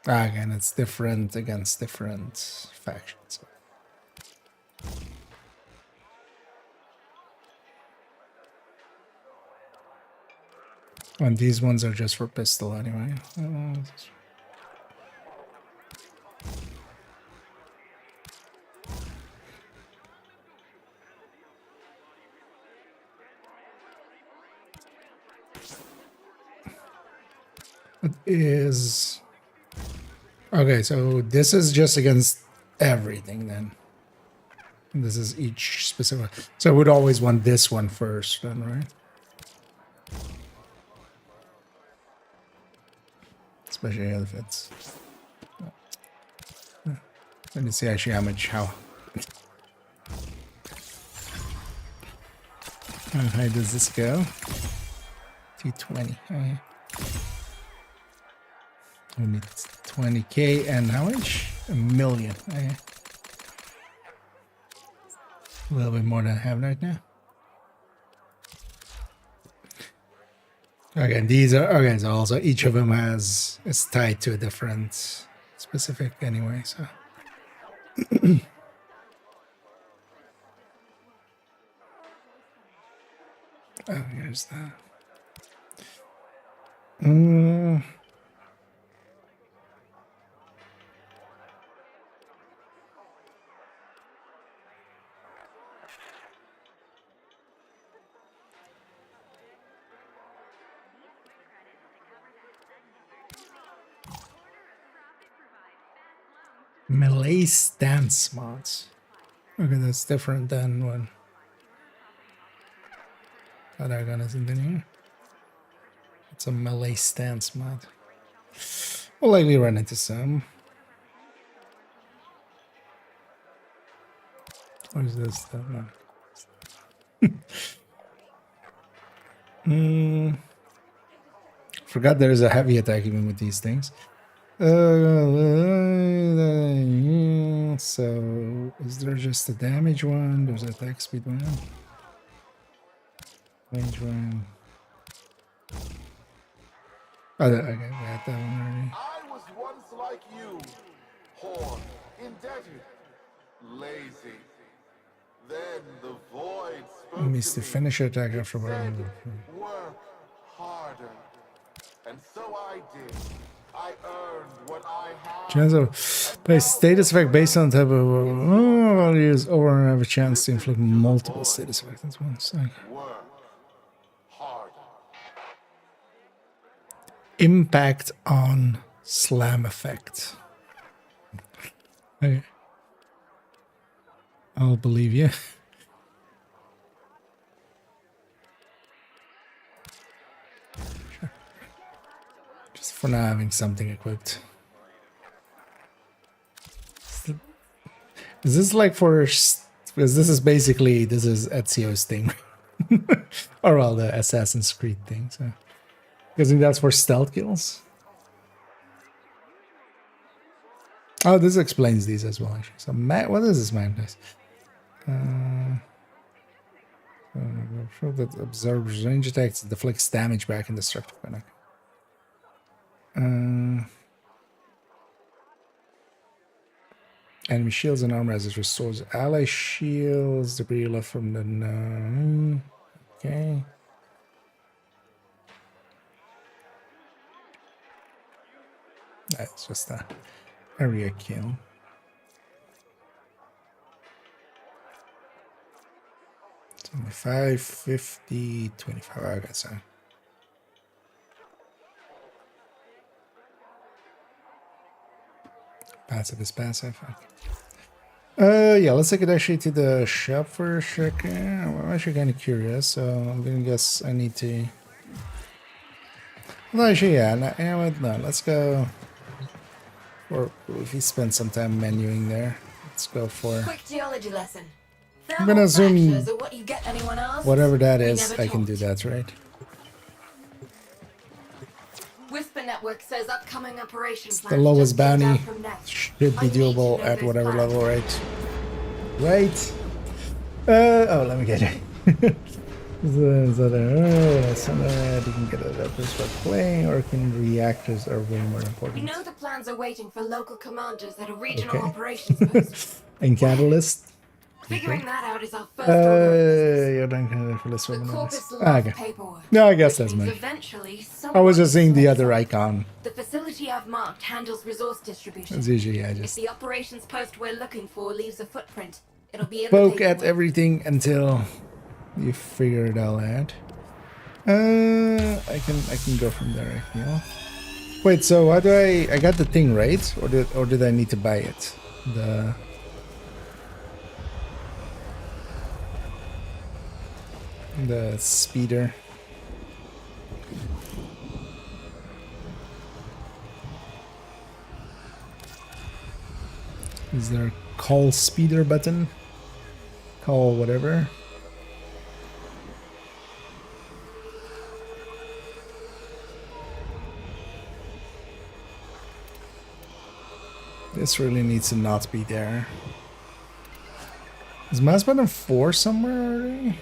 Again, it's different against different factions. And these ones are just for pistol anyway. It is okay, so this is just against everything then. This is each specific. So I would always want this one first then, right? Especially if it's. Let me see actually how high does this go? 220. Okay. We need 20k and how much? 1 million. Okay. A little bit more than I have right now. Again, these are okay. So also each of them is tied to a different specific anyway. So. Oh, here's that. Melee stance mods. Okay, that's different than what other gun is in here. It's a melee stance mod. We'll likely run into some. What is this? Forgot there's a heavy attack even with these things. So is there just a damage one? There's an attack speed one. Range run. Oh, okay, we had that one already. I was once like you, poor, indebted, lazy. Then the void spoke Missed to the me. finisher attack It after said, work harder. And so I did. I earned what I had. Chance of by status effect based on type of values over and have a chance to inflict multiple status effects at once. Okay. Work harder. Impact on slam effect. Okay. I'll believe you. Sure. Just for now having something equipped. Is this like for... Because this is basically... This is Ezio's thing. Or well, the Assassin's Creed thing, so... Because I think that's for stealth kills. Oh, this explains these as well, actually. So, what is this madness? That absorbs range attacks, deflects damage back in the structure. Enemy shields and armor as it restores ally shields, debris left from the... Okay. That's just a area kill. 25, 50, 25. Okay, so passive is passive. Okay. Yeah, let's take it actually to the shop for a second. I'm actually kind of curious, so I'm gonna guess I need to. Well, actually, yeah. No, let's go. Or if we spend some time menuing there, let's go for. Quick geology lesson. I'm gonna assume What you get anyone else? whatever that is, I can do that, right? Whisper Network says upcoming operation plans The lowest just came down bounty from Nest. should be I need to doable know at those whatever plans. level, right? Right. Oh, let me get it. You can get it up just by playing, or can reactors are way more We important. know the plans are waiting for local commanders at a regional Okay. operations post. And catalyst. Figuring that out is our first order. You're done kind of for this one. Corpus Okay. paperwork. No, I guess that's Means me. eventually, I was just seeing the someone- other icon. The facility I've marked handles resource distribution. As usual, I If just the operations post we're looking for leaves a footprint, it'll be in the poke at paperwork. everything until you figure it all out. I can go from there, you know. Wait, so how do I got the thing right, or did I need to buy it? The speeder. Is there a call speeder button? Call whatever. This really needs to not be there. Is mouse button 4 somewhere already?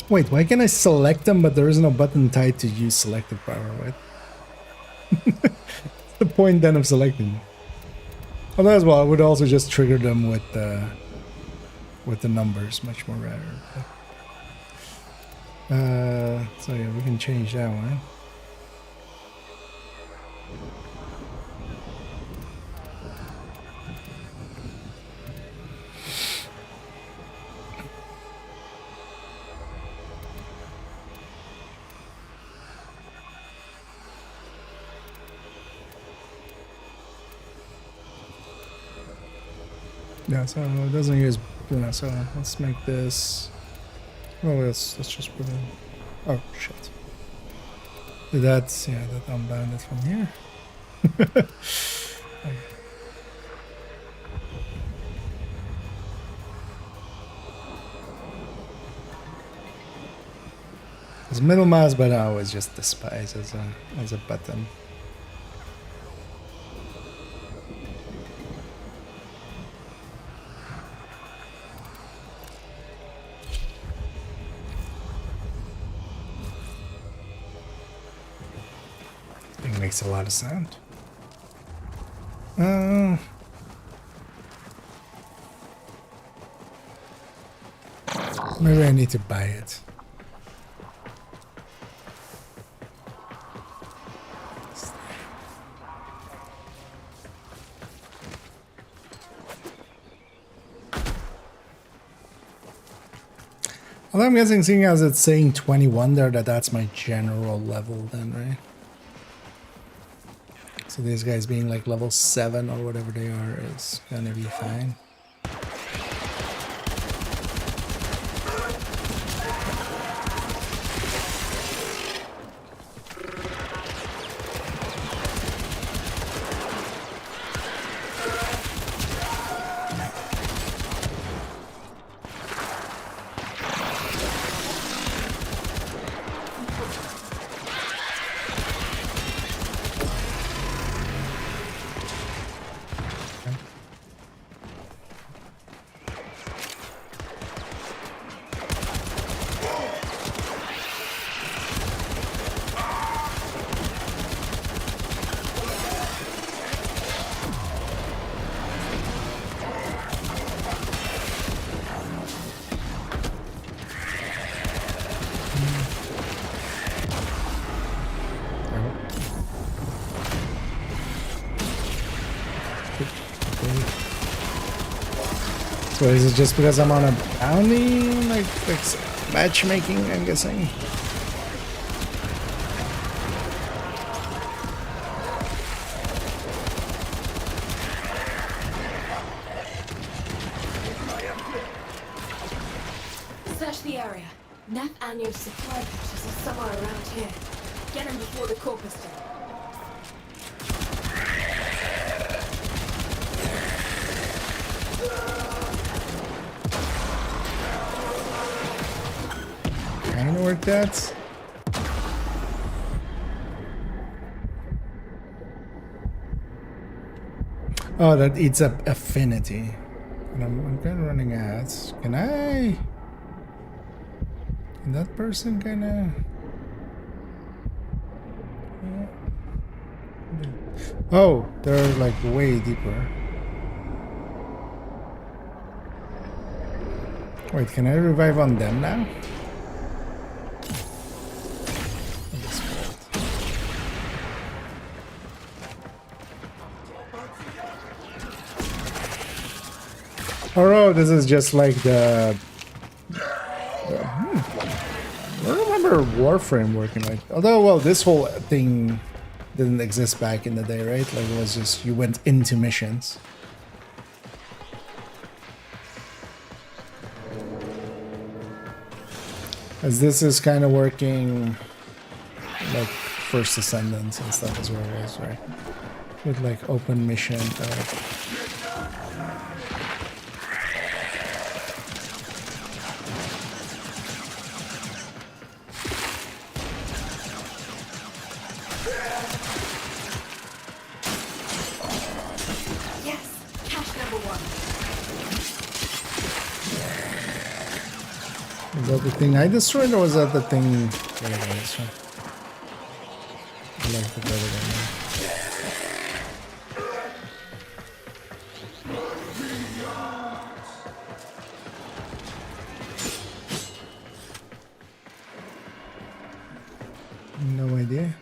Wait, why can I select them but there is no button tied to use selected power, right? What's the point then of selecting them? Although as well, I would also just trigger them with the numbers, much more rather. So yeah, we can change that one. Yeah, so it doesn't use, you know, so let's make this, well, let's just put in, oh shit. That's, yeah, that unbound it from here. Okay. It's middle mouse, but I always just despise as a button. It makes a lot of sound. Maybe I need to buy it. Well, I'm guessing, seeing as it's saying 21 there, that's my general level then, right? So these guys being like level 7 or whatever they are is gonna be fine. So is it just because I'm on a bounty, like matchmaking, I'm guessing? Search the area. Neff and your supply patches are somewhere around here. Get them before the corpus do. Kinda work that. Oh, that eats up affinity. And I'm kind of running ads. Can I? Can that person kind of? Oh, they're like way deeper. Wait, can I revive on them now? Oh, this is just like the I don't remember Warframe working like. Although, well, this whole thing didn't exist back in the day, right? Like it was just you went into missions. As this is kind of working like First Ascendants and stuff is where it was, right? With like open mission. Was that the thing I destroyed, or was that the thing that I destroyed? I like the better than that. No idea.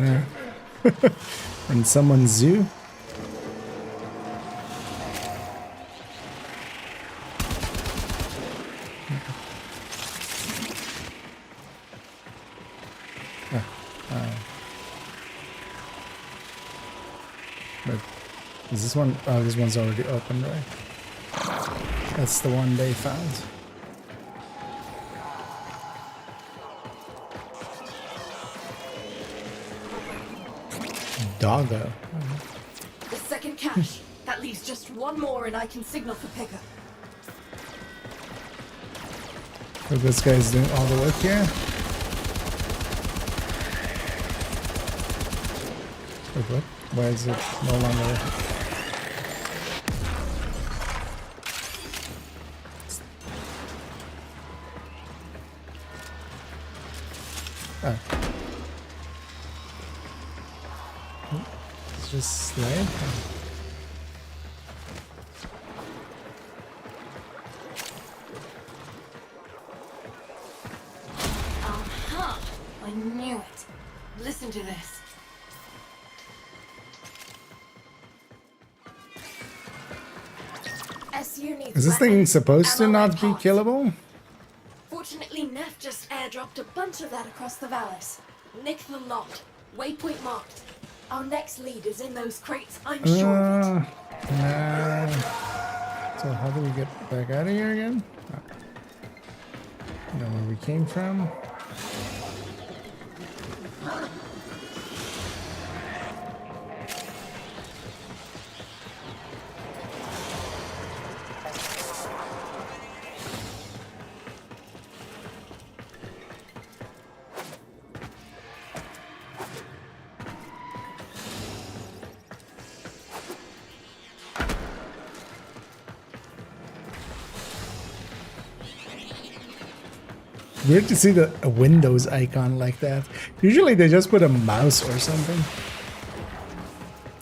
Yeah. In someone's zoo. But is this one? Oh, this one's already open, right? That's the one they found. Doggo. The second cache. That leaves just one more and I can signal for pickup. So this guy's doing all the work here. Wait, what? Why is it no longer? Oh. It's just slide. I knew it. Listen to this. SU needs Is this thing weapons, supposed to ammo, not and be parts. killable? Fortunately, Neff just airdropped a bunch of that across the valleys. Nick the lot. Waypoint marked. Our next lead is in those crates, I'm sure of it. Nah. So how do we get back out of here again? Oh. You know where we came from? Weird to see a Windows icon like that. Usually they just put a mouse or something.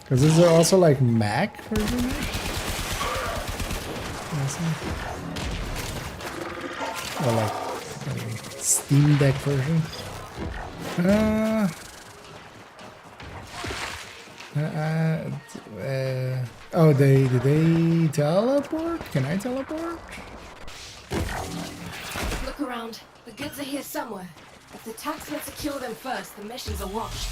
Because is there also like Mac version? Or like Steam Deck version? Oh, did they teleport? Can I teleport? Look around. The goods are here somewhere. If the taxmen secure them first, the mission's a wash.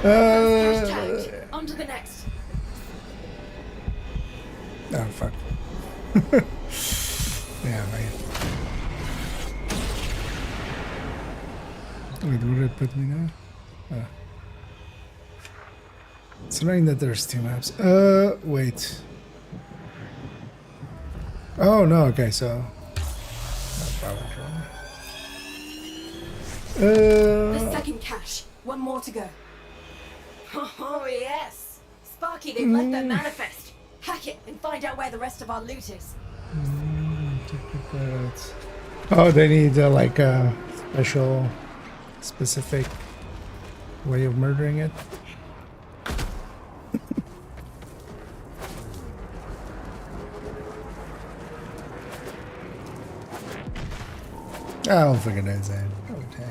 First tagged. On to the next. Oh, fuck. Yeah, right. Wait, where did it put me now? Oh. It's annoying that there's two maps. Wait. Oh, no, okay, so... The second cache. One more to go. Oh, yes. Sparky, they've left their manifest. Hack it and find out where the rest of our loot is. Oh, they need like a specific way of murdering it. I'll figure that out. Okay.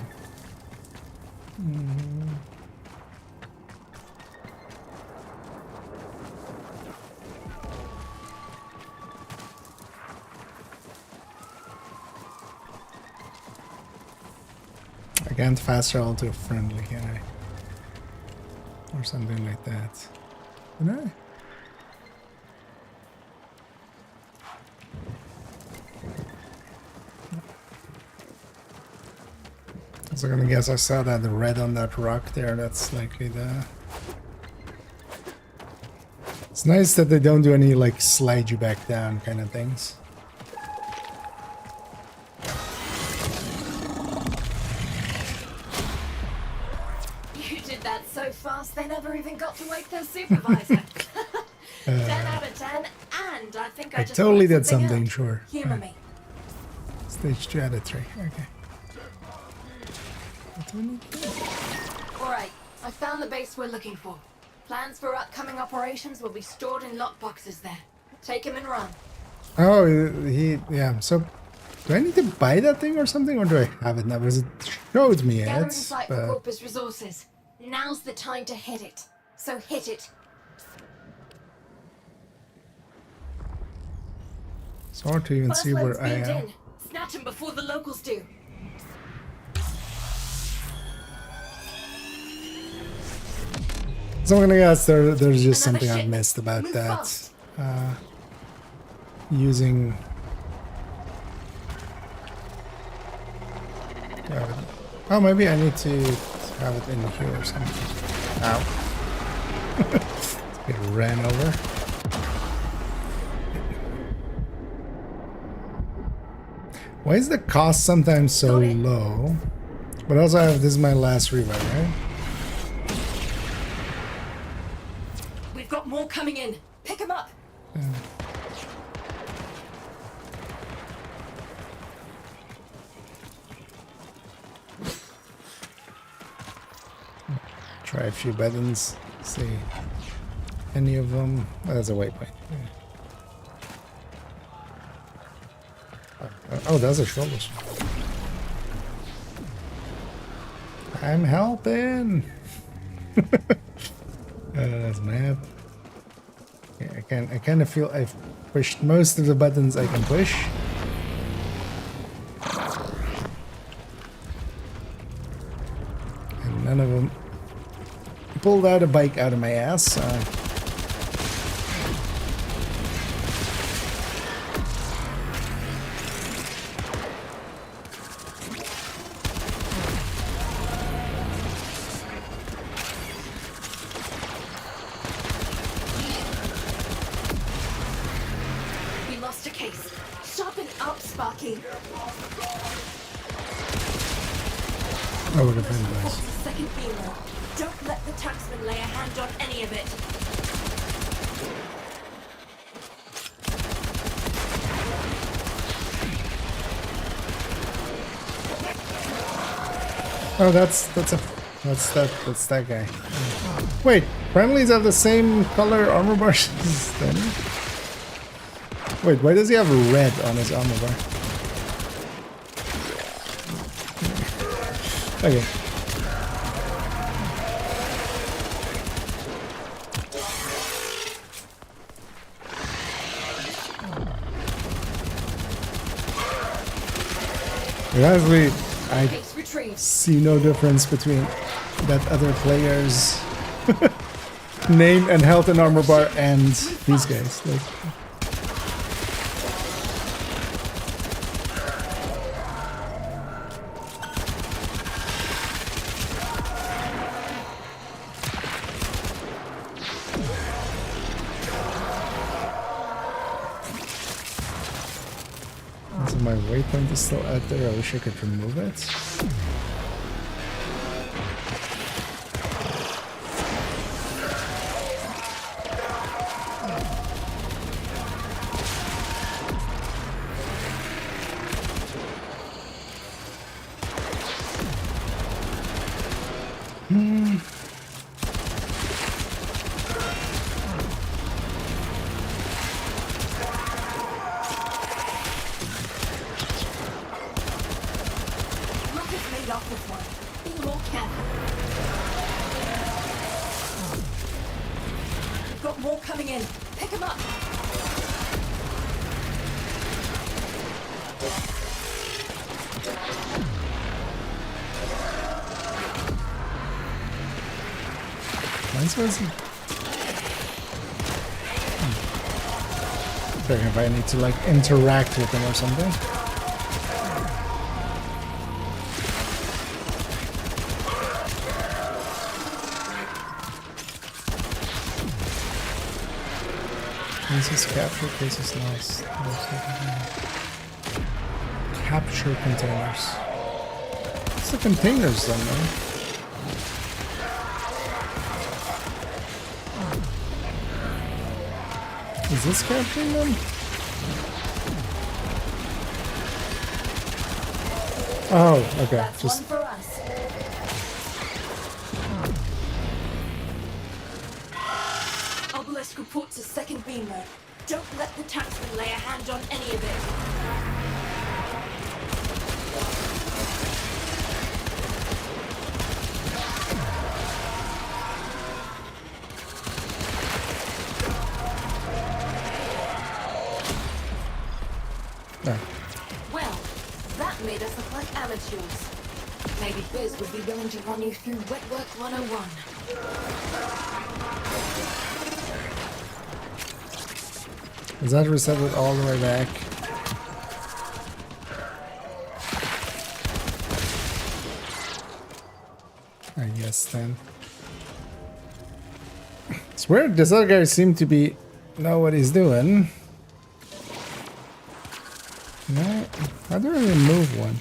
I can't fast travel to a friendly, can I? Or something like that. Can I? So I'm gonna guess I saw that red on that rock there. That's likely the... It's nice that they don't do any like slide you back down kind of things. You did that so fast they never even got to wake their supervisor. 10 out of 10, and I think I just totally worked did something, out. sure. Humor me. Stage 2 out of 3, okay. Alright, I found the base we're looking for. Plans for upcoming operations will be stored in lockboxes there. Take him and run. Oh, yeah, so do I need to buy that thing or something, or do I have it now? Because it showed me Gathering it, site for but... Corpus resources. Now's the time to hit it. So hit it. It's hard to even see where I Beamed am. in. Snatch him before the locals do. So I'm gonna guess there's just something I missed about that. Using Oh, maybe I need to have it in here or something. Ow. It ran over. Why is the cost sometimes so low? But also, this is my last revive, right? We've got more coming in. Pick them up. Try a few buttons. See any of them. Oh, that's a waypoint. Oh, that's a shoulders. I'm helping. That's map. Yeah, I kind of feel I've pushed most of the buttons I can push. And none of them pulled out a bike out of my ass. We lost a case. Sharpen up, Sparky. I would have been nice. Second beamer. Don't let the taxman lay a hand on any of it. Oh, that's that guy. Wait, friendlies have the same color armor bars as them? Wait, why does he have red on his armor bar? Okay. Honestly, I see no difference between that other player's name and health and armor bar and these guys. Like, so my waypoint is still out there. I wish I could remove it. Got more coming in. Pick them up. Mine's was if I need to like interact with them or something. This is capture case is nice. Capture containers. What's the containers then, man? Is this capturing them? Oh, okay. That's just one for us. Obelisk reports a second beam mode. Don't let the taxman lay a hand on any of it. Well, that made us look like amateurs. Maybe Biz would be willing to run you through Wet Work 101. Does that reset it all the way back? I guess then. It's weird. This other guy seems to know what he's doing. No, how do I remove one?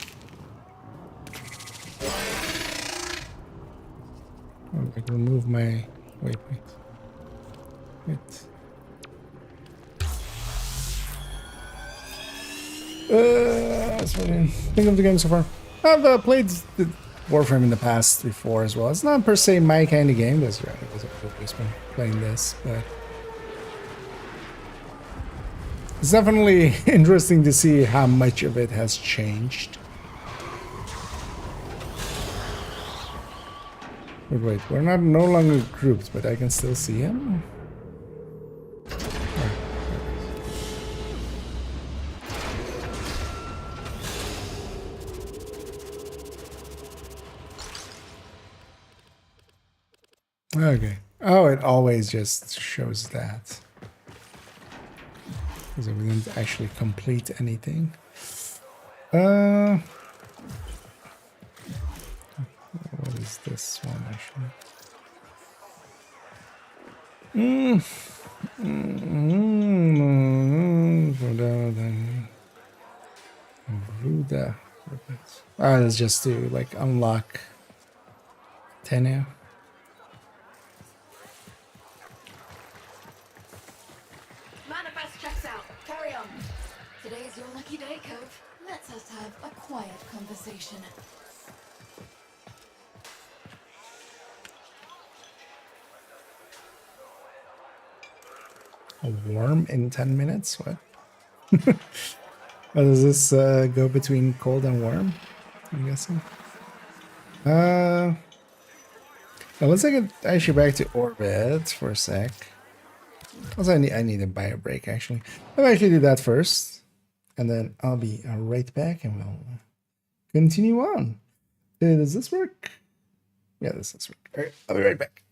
Oh, I can remove my. Wait. That's what I think of the game so far. I've played the Warframe in the past before as well. It's not per se my kind of game, because I've always been playing this, but it's definitely interesting to see how much of it has changed. But wait, we're no longer grouped, but I can still see him? Okay. Oh, it always just shows that. Because we didn't actually complete anything. What is this one actually? Let's just do like unlock Tenno. Manifest checks out. Carry on. Today is your lucky day, Cove. Let's us have a quiet conversation. A worm in 10 minutes? What? How does this go between cold and warm? I'm guessing. Now let's take it actually back to orbit for a sec. Also, I need a bio break actually. I'll actually do that first, and then I'll be right back, and we'll continue on. Does this work? Yeah, this does work. All right, I'll be right back.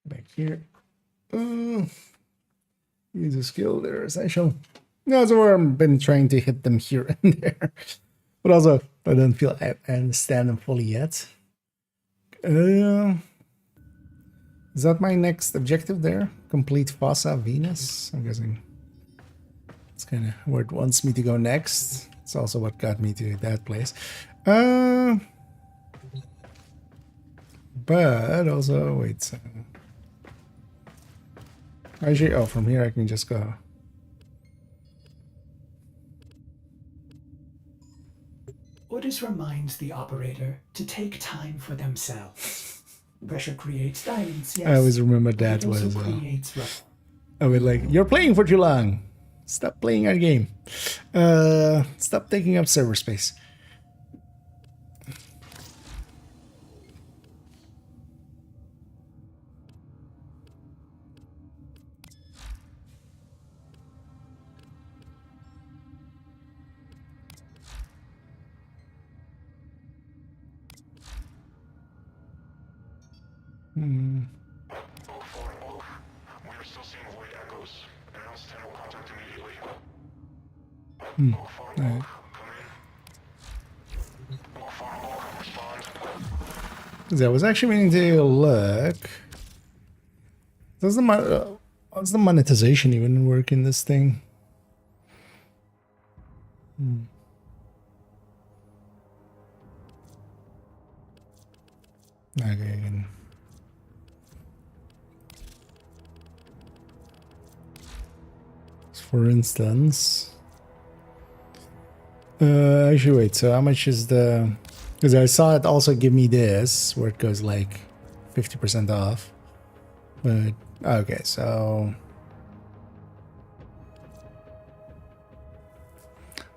Back here. Use a skill, they're essential. That's where I've been trying to hit them here and there. But also, I don't feel I understand them fully yet. Is that my next objective there? Complete Fossa Venus? I'm guessing it's kind of where it wants me to go next. It's also what got me to that place. But also, wait. Actually, oh, from here I can just go. Orders reminds the operator to take time for themselves. Pressure creates diamonds, yes. I always remember that was. I was like, you're playing for too long. Stop playing our game. Stop taking up server space. We're still seeing void echoes. Announce Tenno contact immediately. Right. I was actually meaning to look. Does the how's the monetization even work in this thing? Okay, again. For instance, actually, wait. So how much is the? Because I saw it also give me this, where it goes like 50% off. But okay, so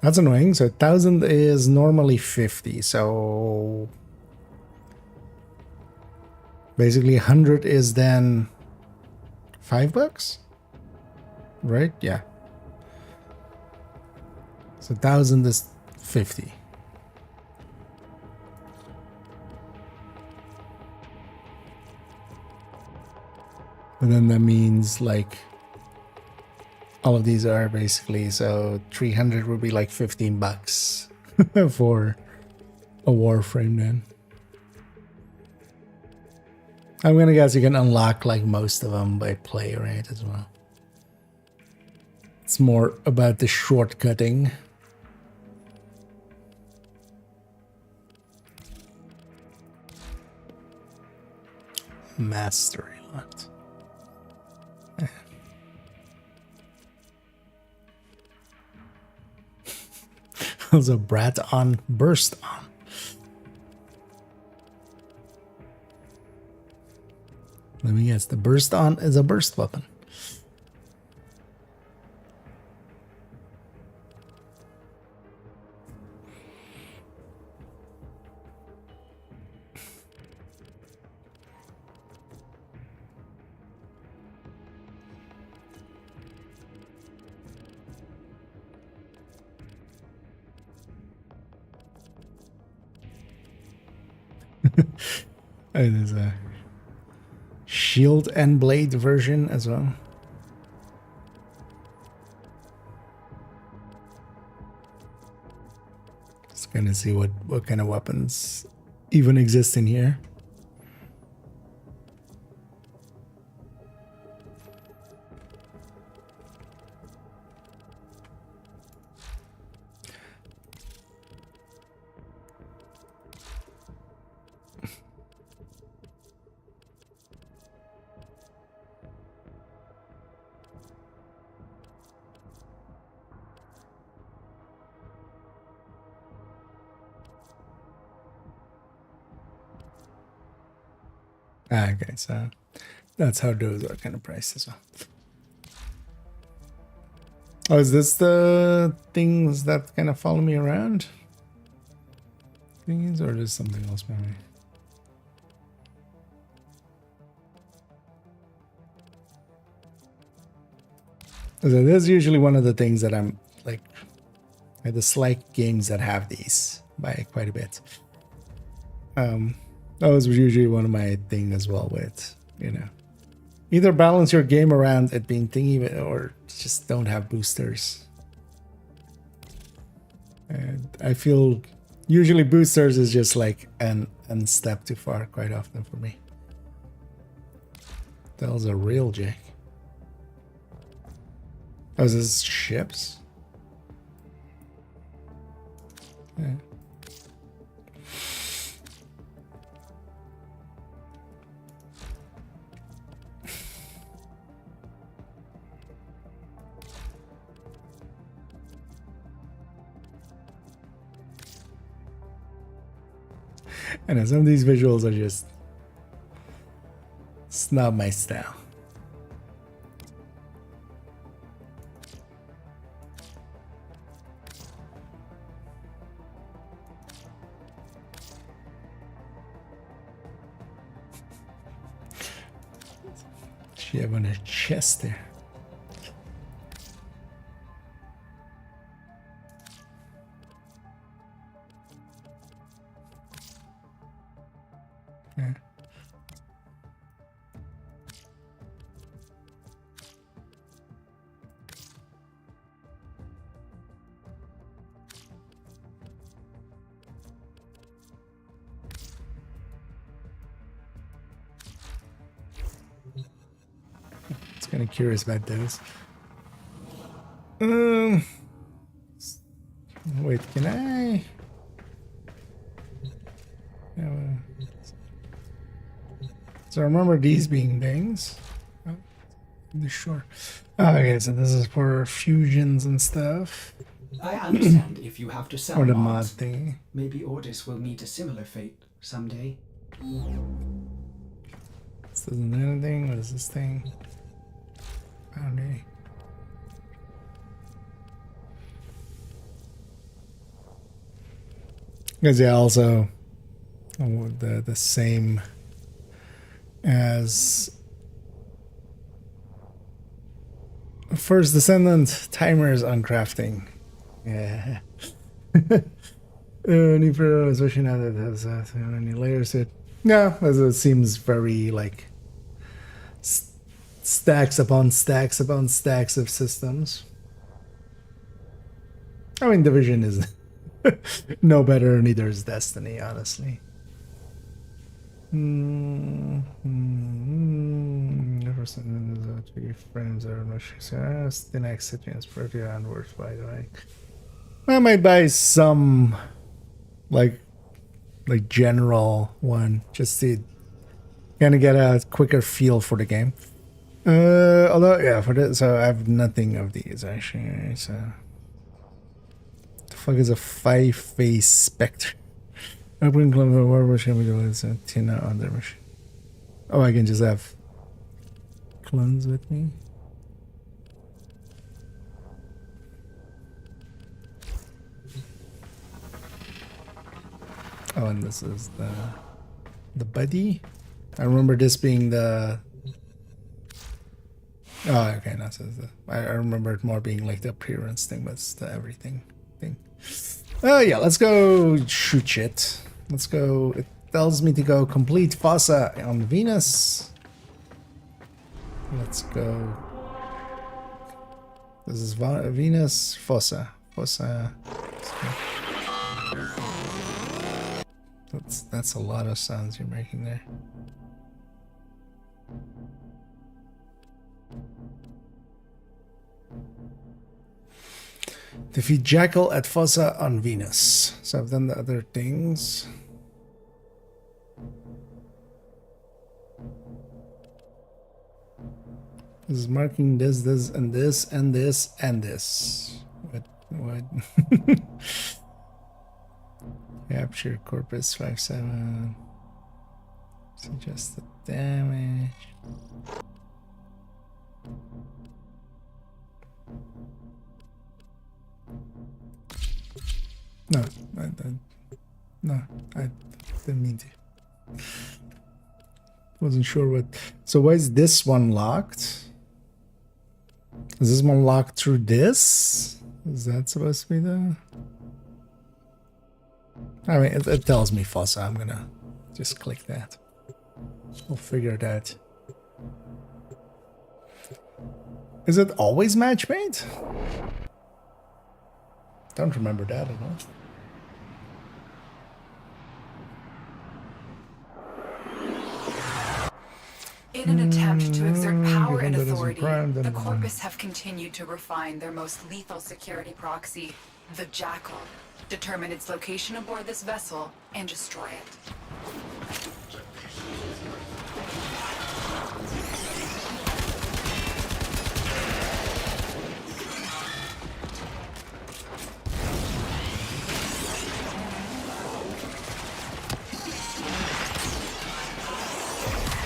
that's annoying. So 1,000 is normally 50. So basically 100 is then $5, right? Yeah. So 1,000 is 50. And then that means like all of these are basically, so 300 would be like $15 for a Warframe then. I'm gonna guess you can unlock like most of them by play rate as well. It's more about the shortcutting. Mastery locked. Also, Brat on, burst on. Let me guess, the burst on is a burst weapon. There's a shield and blade version as well. Just gonna see what kind of weapons even exist in here. Okay, so that's how those are kind of priced as well. Oh, is this the things that kind of follow me around? Things, or is something else maybe? So this is usually one of the things that I'm like, I dislike games that have these by quite a bit. That was usually one of my things as well with, you know, either balance your game around it being thingy or just don't have boosters. And I feel usually boosters is just like an step too far quite often for me. That was a real Jake. Oh, is this ships? Yeah. I know some of these visuals are just, it's not my style. She have on her chest there. Yeah. It's kind of curious about those. Wait, can I? So I remember these being things. Oh, sure. Okay, so this is for fusions and stuff. I understand if you have to sell Or the mod mods. thingy. Maybe Ordis will meet a similar fate someday. This doesn't do anything. What is this thing? Bounty. Because yeah, also the same as First Descendant timers on crafting. Yeah. New pro, especially now that it has many layers. It it seems very like stacks upon stacks upon stacks of systems. I mean, Division is no better, neither is Destiny, honestly. Never send the 3 frames are much the next settings pretty onwards by the way. I might buy some like general one just to kind of get a quicker feel for the game. Although yeah, for this, so I have nothing of these actually. So the fuck is a 5-face spectre? Open club of war machine we do is a Tina on their machine. Oh, I can just have clones with me. Oh, and this is the buddy. I remember this being the. Oh, okay. No, so I remember it more being like the appearance thing, but it's the everything thing. Oh yeah, let's go shoot shit. Let's go. It tells me to go complete Fossa on Venus. Let's go. This is Venus Fossa. Fossa. That's a lot of sounds you're making there. Defeat Jackal at Fossa on Venus. So I've done the other things. This is marking this, and this, and this, and this. What? Capture Corpus 5-7. Suggest the damage. No, I didn't mean to. Wasn't sure what. So why is this one locked? Is this one locked through this? Is that supposed to be the? I mean, it tells me Fossa. I'm gonna just click that. We'll figure it out. Is it always match made? Don't remember that at all. In an attempt to exert power and authority, the Corpus have continued to refine their most lethal security proxy, the Jackal. Determine its location aboard this vessel and destroy it.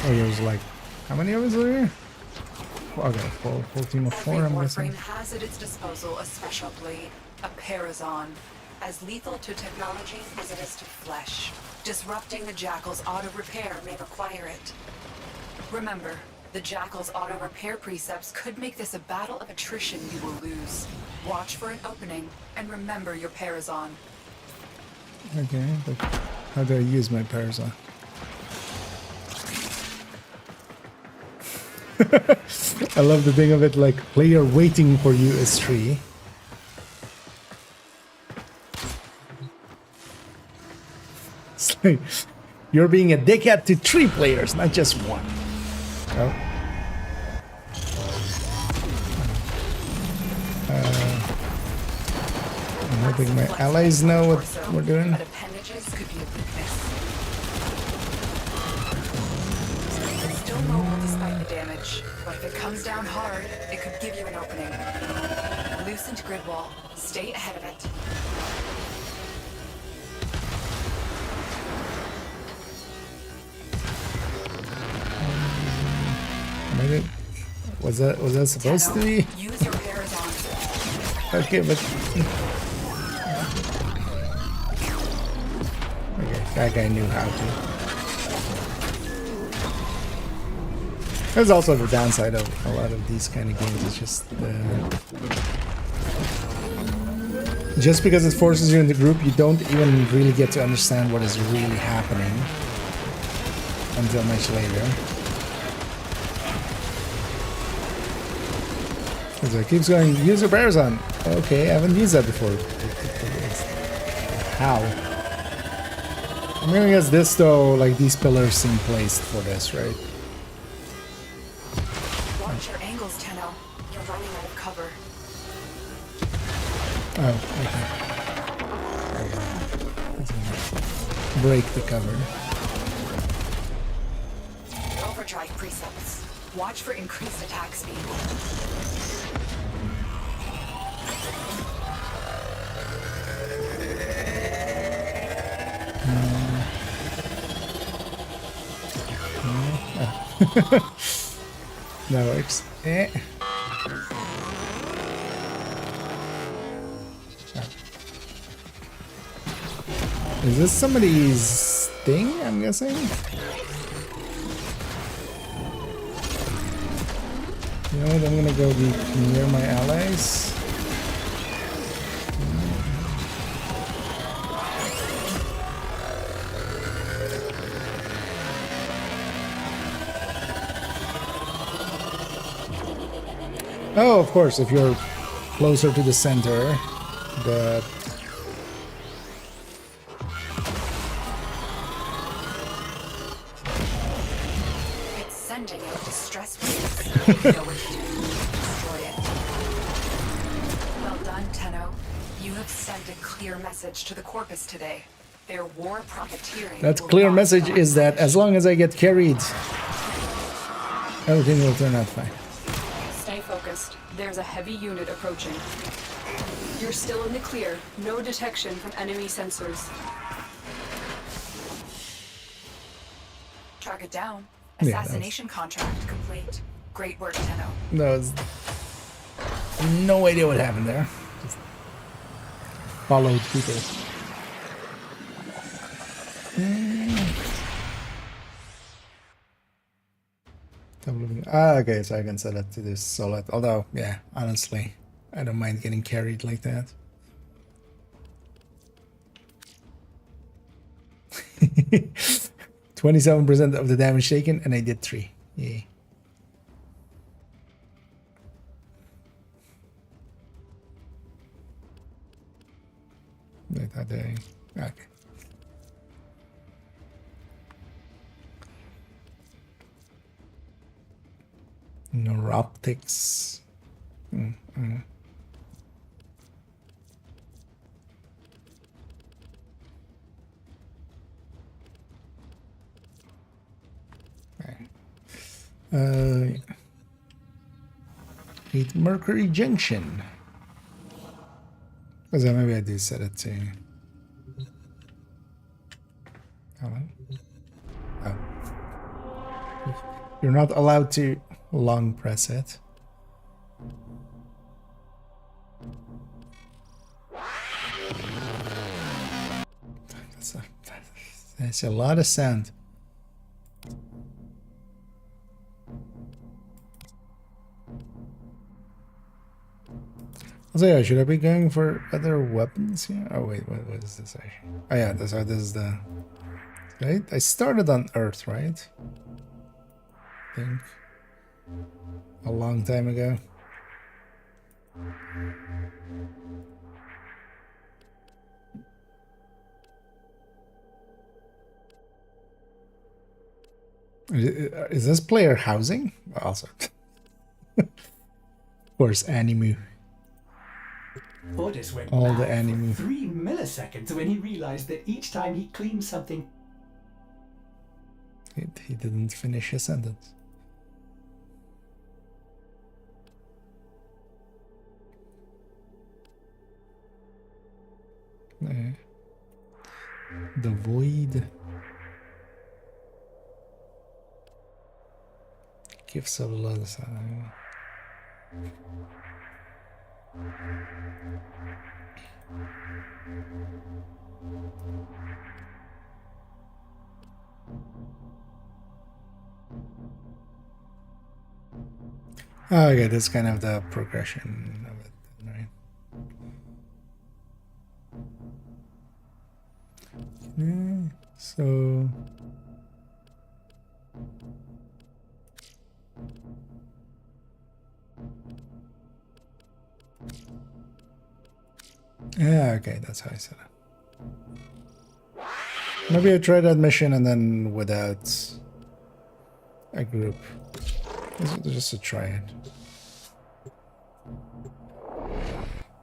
Oh, there's like, how many of us are here? Okay, full team of 4, I'm guessing. Warframe has at its disposal a special blade, a Parazon, as lethal to technology as it is to flesh. Disrupting the Jackal's auto-repair may require it. Remember, the Jackal's auto-repair precepts could make this a battle of attrition you will lose. Watch for an opening, and remember your Parazon. Okay, but how do I use my Parazon? I love the thing of it, like, player waiting for you is 3. It's like, you're being a dickhead to 3 players, not just 1. Oh. I'm hoping my allies know what we're doing. Still mobile despite the damage, but if it comes down hard, it could give you an opening. Loosened grid wall. Stay ahead of it. Maybe was that supposed to be? Use your Parazon. Okay, but okay, that guy knew how to. There's also the downside of a lot of these kind of games. It's just because it forces you in the group, you don't even really get to understand what is really happening until much later. So it keeps going, use your Parazon. Okay, I haven't used that before. How? I'm gonna guess this though, like these pillars seem placed for this, right? Watch your angles, Tenno. You're running out of cover. Oh, okay. Break the cover. Overdrive precepts. Watch for increased attack speed. That works. Eh. Is this somebody's thing, I'm guessing? You know what, I'm gonna go be near my allies. Oh, of course, if you're closer to the center, the... It's sending out distress waves. You know what to do. Destroy it. Well done, Tenno. You have sent a clear message to the Corpus today. Their war profiteering. That clear message is that as long as I get carried, everything will turn out fine. Stay focused. There's a heavy unit approaching. You're still in the clear. No detection from enemy sensors. Track it down. Yeah, Assassination contract complete. Great work, Tenno. That was no idea what happened there. Just followed people. Okay, so I can set it to this solid. Although, yeah, honestly, I don't mind getting carried like that. 27% of the damage taken, and I did 3. Yay. Okay. Neuroptics. Need Mercury Junction. Because maybe I do set it to. Oh. You're not allowed to long press it. That's a lot of sound. So yeah, should I be going for other weapons here? Oh wait, what is this actually? Oh yeah, this is the... Right? I started on Earth, right? I think. A long time ago. Is this player housing? Also. Of course, Animu. Orders went all the bad Animu. for 3 milliseconds when he realized that each time he cleaned something. He didn't finish his sentence. The void. Gifts of love. Okay, that's kind of the progression of it, right? Okay, so yeah, okay, that's how I said it. Maybe I try that mission and then without a group. Just to try it.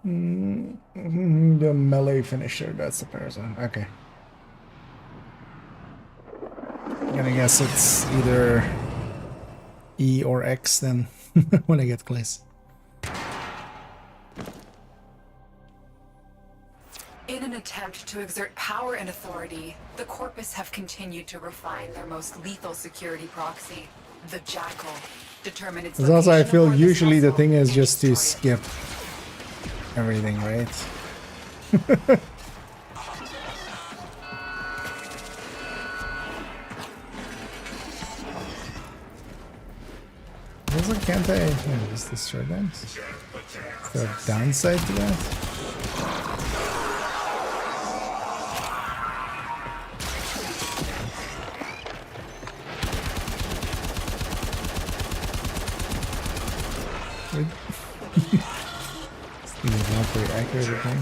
The melee finisher, that's the Parazon. Okay. I'm gonna guess it's either E or X then when I get close. In an attempt to exert power and authority, the Corpus have continued to refine their most lethal security proxy, the Jackal. Determine its Because also I feel location usually the thing is just to skip everything, right? Can't I just destroy them? Is there a downside to that? This thing is not very accurate, I think.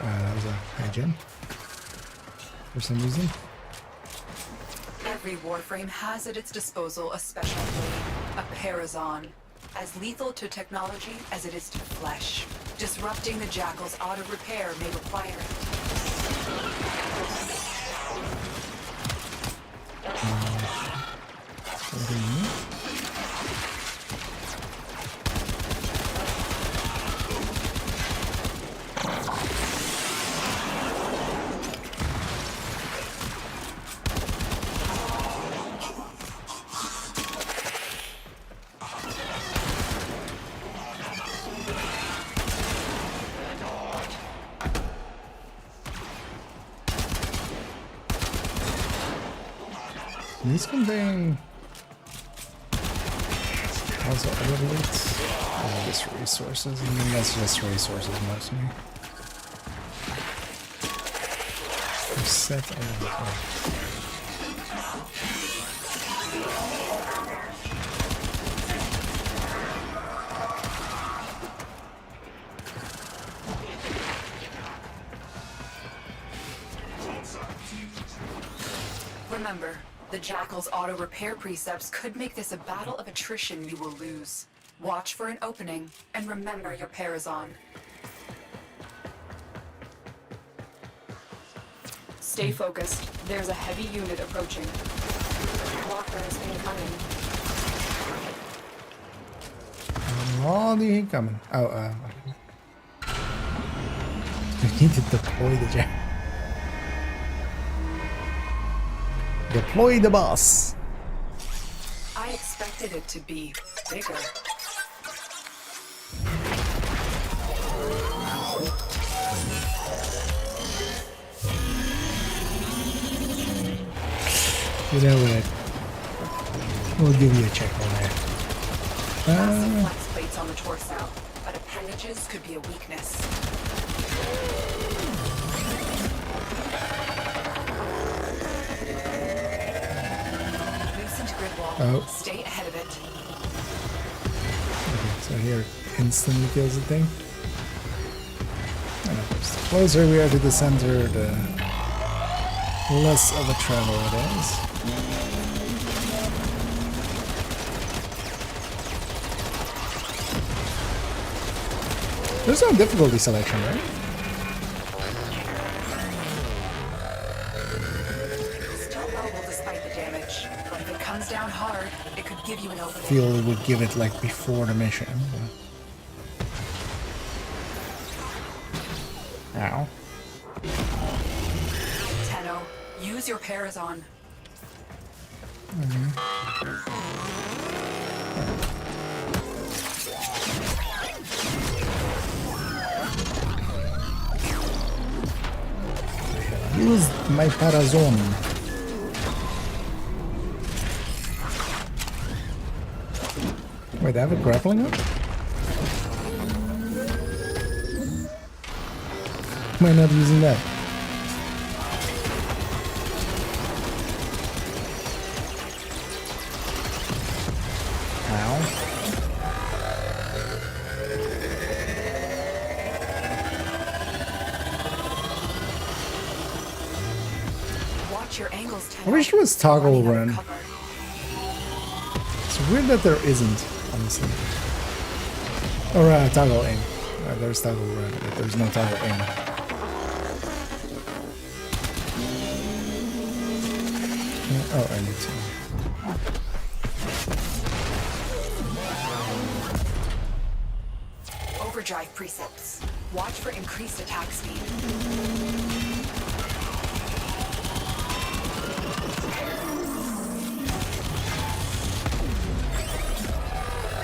That was a high gem for some reason. Every Warframe has at its disposal a special blade, a Parazon, as lethal to technology as it is to flesh. Disrupting the Jackal's auto-repair may require These contain also other loot. Oh, just resources. I mean, that's just resources mostly. Reset Remember, the Jackal's auto-repair precepts could make this a battle of attrition you will lose. Watch for an opening, and remember your Parazon. Stay focused. There's a heavy unit approaching. Walkers incoming. Oh, the incoming. Oh, we need to deploy the jack. Deploy the boss. I expected it to be bigger. You know what? We'll give you a check on that. Massive flex plates on the torso, but appendages could be a weakness. Oh. Stay ahead of it. Okay, so here it instantly kills the thing. And of course, the closer we are to the center, the less of a travel it is. There's no difficulty selection, right? Down hard, it could give you an opening. Feel it would give it like before the mission. Ow. Tenno, use your Parazon. Use my Parazon. Wait, I have a grappling hook? Why not using that? Ow. Watch your angles, Tenno. I wish there was toggle run. It's weird that there isn't, honestly. Or toggle aim. There's toggle run, but there's no toggle aim. Oh, I need to. Overdrive precepts. Watch for increased attack speed.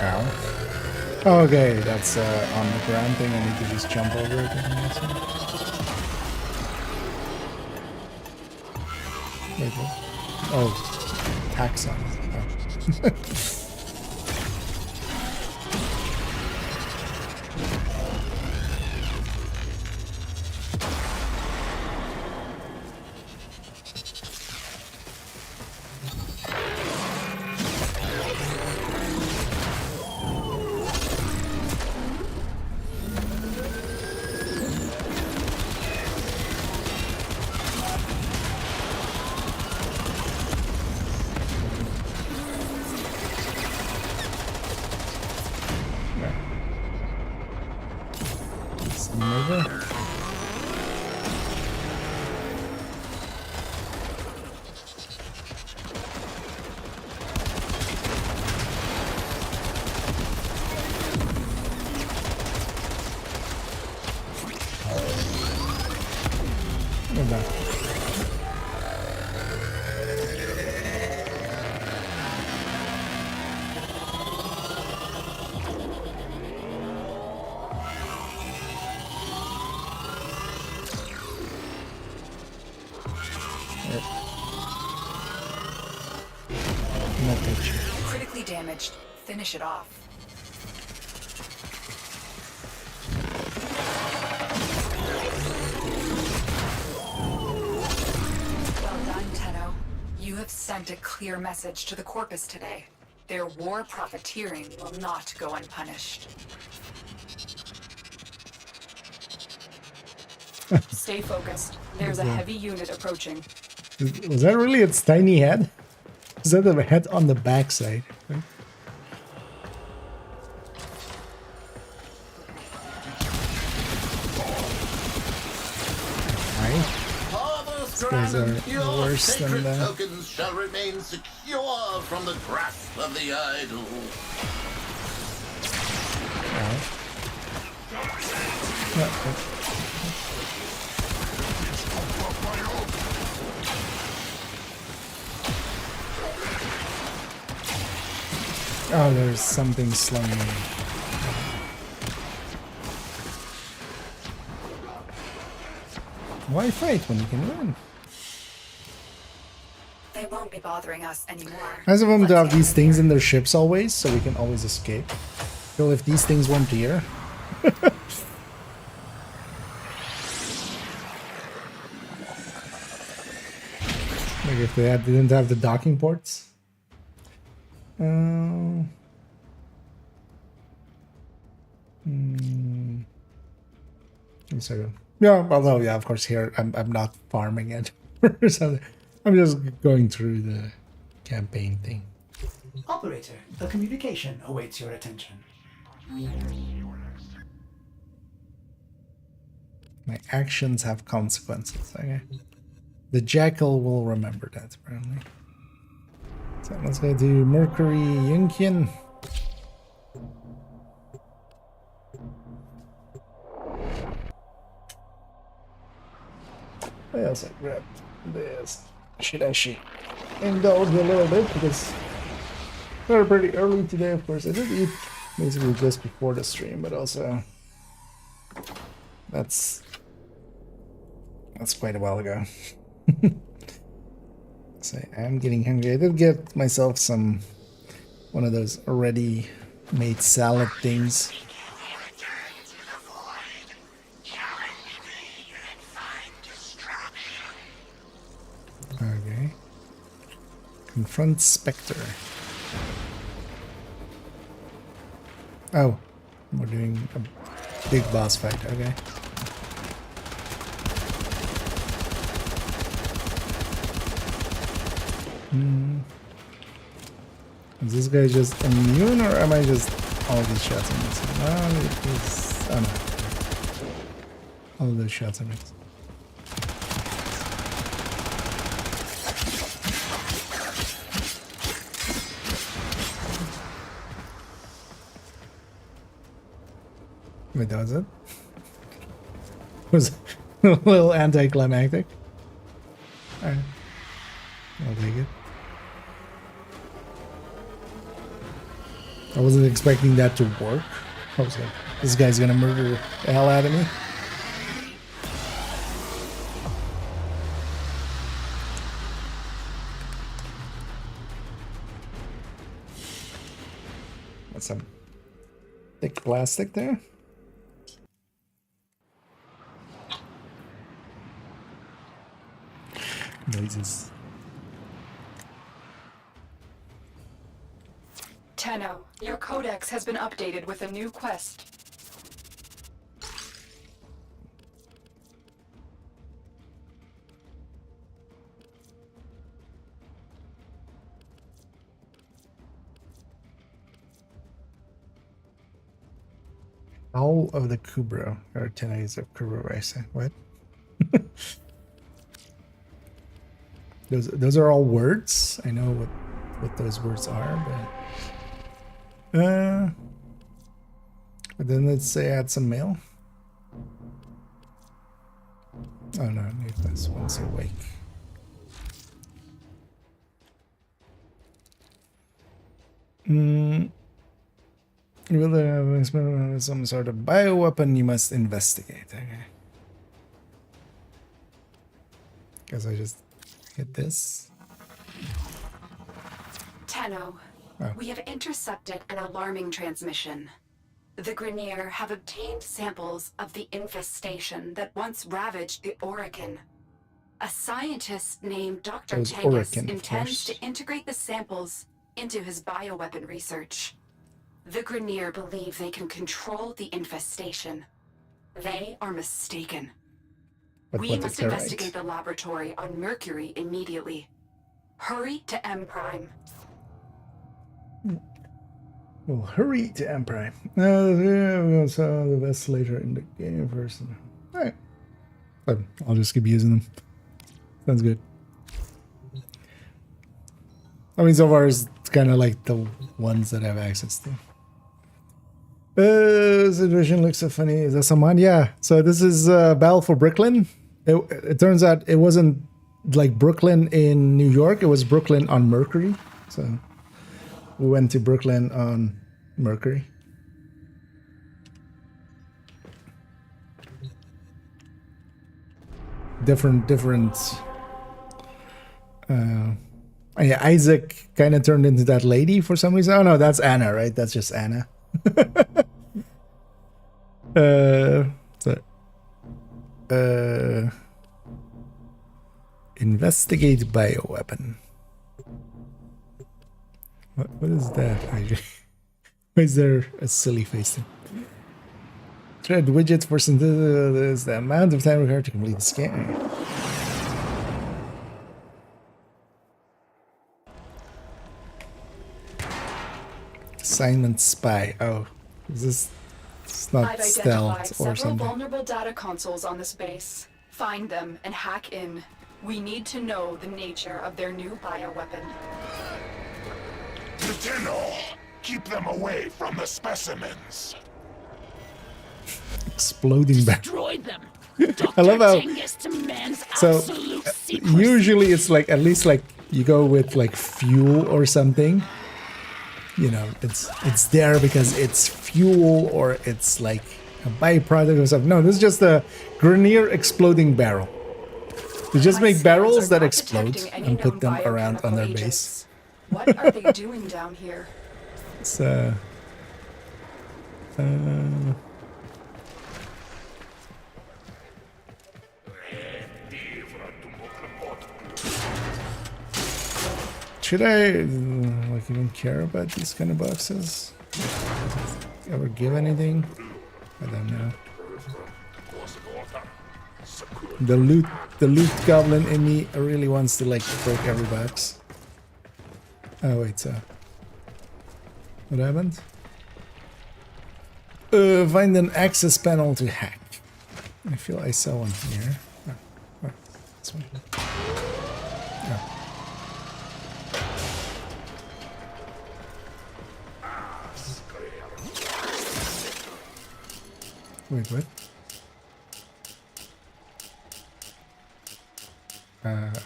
Ow. Okay, that's on the ground thing. I need to just jump over it. Wait, what? Oh, taxon. Oh. Critically damaged. Finish it off. Well done, Tenno. You have sent a clear message to the Corpus today. Their war profiteering will not go unpunished. Stay focused. There's a heavy unit approaching. Was that really its tiny head? Is that the head on the backside? Right? These guys are worse than that. Tokens shall remain secure from the grasp of the idol. Oh, there's something slowing me. Why fight when you can win? They won't be bothering us anymore. Nice of them to have these things in their ships always, so we can always escape. Well, if these things weren't here. Like if they didn't have the docking ports. So, yeah, although yeah, of course here I'm not farming it. So I'm just going through the campaign thing. Operator, the communication awaits your attention. My actions have consequences. Okay. The jackal will remember that apparently. So let's go to Mercury Yunkian. I also grabbed this. Should I indulge a little bit because we're pretty early today, of course. I did eat basically just before the stream, but also that's quite a while ago. So I'm getting hungry. I did get myself one of those already made salad things. Okay. Confront Spectre. Oh, we're doing a big boss fight. Okay. Is this guy just immune, or am I just all these shots are missing? No, it is. Oh no. All of those shots are missing. Wait, that was it? Was a little anticlimactic. Alright. I'll take it. I wasn't expecting that to work. I was like, this guy's gonna murder the hell out of me. That's some thick plastic there. Noises. Tenno, your codex has been updated with a new quest. All of the Kubro, or 10 days of Kubro rice. What? Those are all words. I know what those words are, but then let's say add some mail. Oh no, maybe this one's awake. Will there have some sort of bioweapon you must investigate? Okay. Guess I just get this. Tenno, we have intercepted an alarming transmission. The Grineer have obtained samples of the infestation that once ravaged the Orokin. A scientist named Dr. Tangus intends to integrate the samples into his bioweapon research. The Grineer believe they can control the infestation. They are mistaken. We must investigate the laboratory on Mercury immediately. Hurry to M Prime. Well, hurry to M Prime. We saw the best later in the game first. Alright. I'll just keep using them. Sounds good. I mean, so far it's kind of like the ones that I have access to. Situation looks so funny. Is that someone? Yeah. So this is Battle for Brooklyn. It turns out it wasn't like Brooklyn in New York. It was Brooklyn on Mercury. So we went to Brooklyn on Mercury. Different. Yeah, Isaac kind of turned into that lady for some reason. Oh no, that's Anna, right? That's just Anna. Investigate bioweapon. What is that? Why is there a silly face there? Thread widgets for synthesis. The amount of time required to complete the scan. Assignment spy. Oh, is this? It's not stealth or something. Vulnerable data consoles on this base. Find them and hack in. We need to know the nature of their new bioweapon. Tenno, keep them away from the specimens. Exploding back. Destroy them. I love how So usually it's like at least like you go with like fuel or something. You know, it's there because it's fuel or it's like a byproduct or something. No, this is just a Grenier exploding barrel. You just make barrels that explode and put them around on their base. What are they doing down here? It's should I like even care about these kind of boxes? Ever give anything? I don't know. The loot goblin in me really wants to like break every box. Oh wait, so what happened? Find an access panel to hack. I feel I saw one here. Oh, this one. Oh. Wait, what?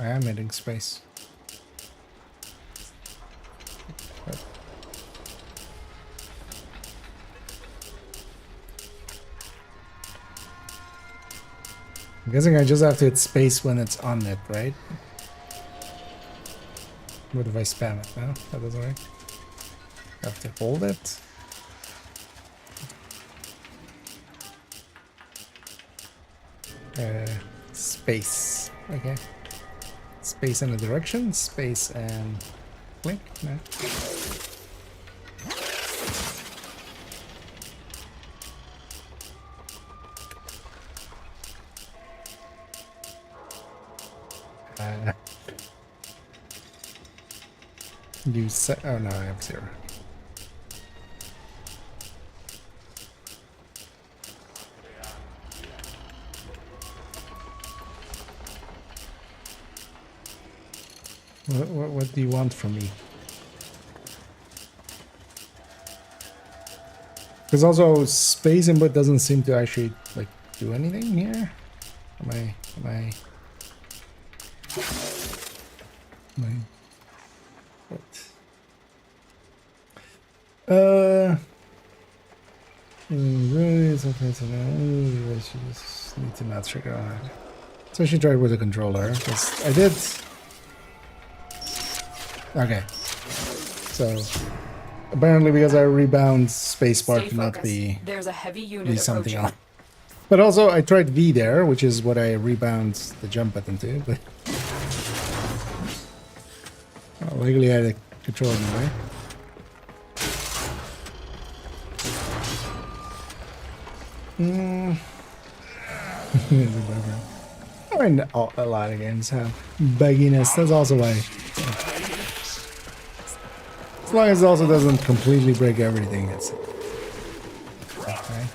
I am hitting space. What? I'm guessing I just have to hit space when it's on it, right? What if I spam it? No, that doesn't work. I have to hold it. Space. Okay. Space in a direction, space and blink. No. You set. Oh no, I have 0. What do you want from me? Because also space input doesn't seem to actually like do anything here. Am I what? Really okay, so now I should just need to not trigger on it. So I should try it with a controller, because I did. Okay, so apparently because I rebound spacebar cannot be There's a heavy unit something approaching. else. But also I tried V there, which is what I rebound the jump button to, but legally I had a control in the way. I mean, a lot of games have bugginess. That's also why. As long as it also doesn't completely break everything, it's okay.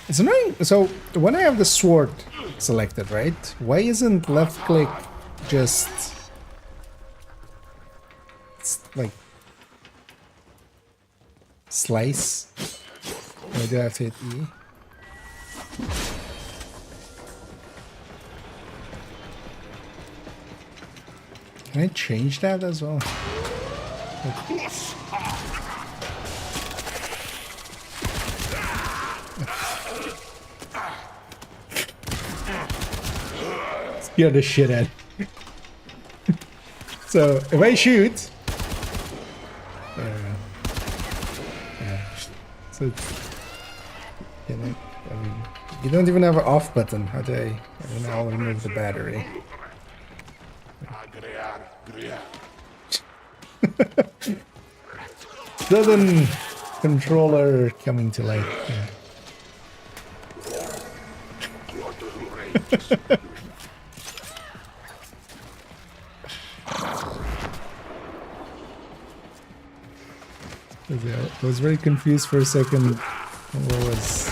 It's annoying. So when I have the sword selected, right? Why isn't left click just like slice? Or do I have to hit E? Can I change that as well? Scare the shit out. So if I shoot, yeah. So you know, I mean, you don't even have an off button. How do I don't know, I'll remove the battery. Sudden controller coming to life. I was very confused for a second. What was?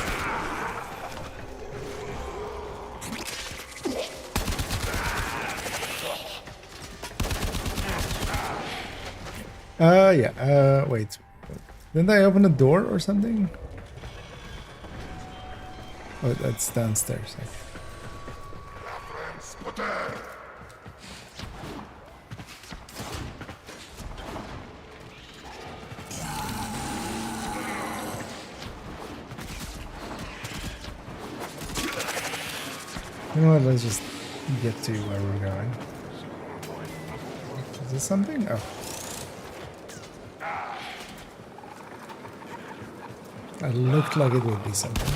Yeah. Wait. Didn't I open a door or something? Oh, that's downstairs. Okay. You know what, let's just get to where we're going. Is this something? Oh. It looked like it would be something.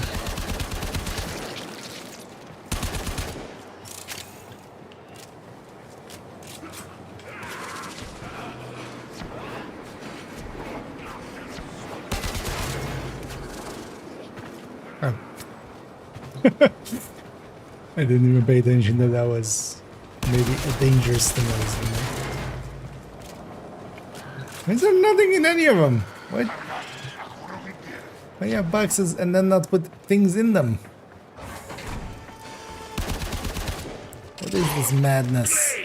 Oh. I didn't even pay attention that that was maybe a dangerous thing I was doing. Is there nothing in any of them? What? Oh yeah, boxes and then not put things in them. What is this madness?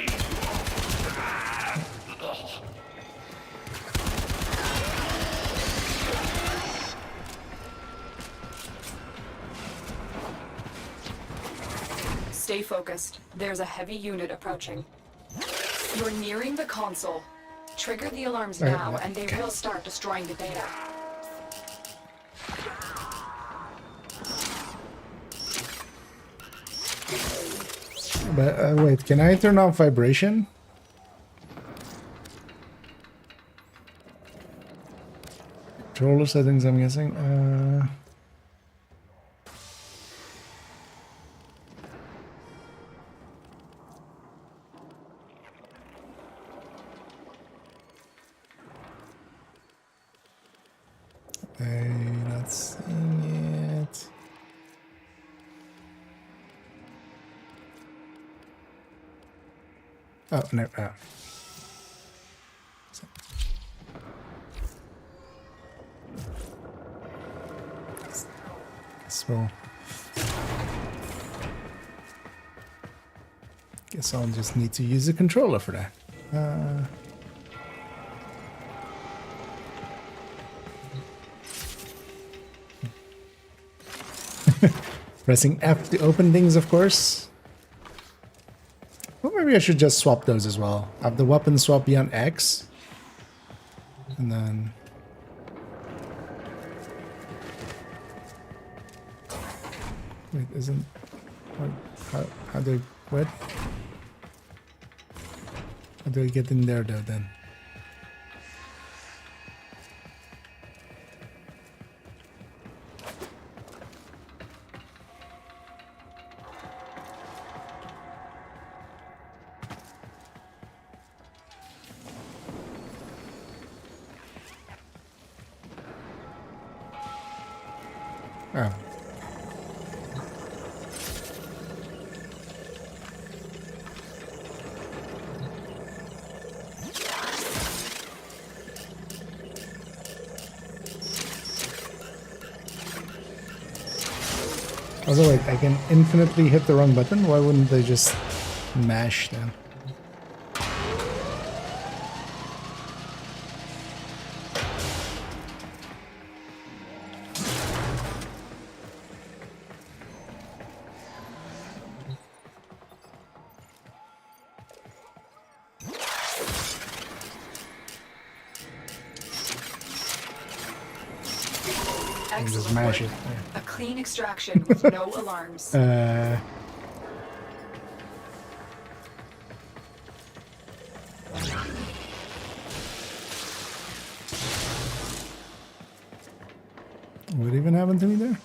Stay focused. There's a heavy unit approaching. You're nearing the console. Trigger the alarms now, and they will start destroying the data. But wait, can I turn off vibration? Controller settings, I'm guessing. I'm not seeing it. Oh, no. Oh. Guess I'll just need to use a controller for that. Pressing F to open things, of course. Well, maybe I should just swap those as well. Have the weapon swap be on X. And then... Wait, isn't... How do I... What? How do I get in there, though, then? Oh. Also, wait, I can infinitely hit the wrong button? Why wouldn't they just mash then? Just mash it. A clean extraction with no alarms. What even happened to me there?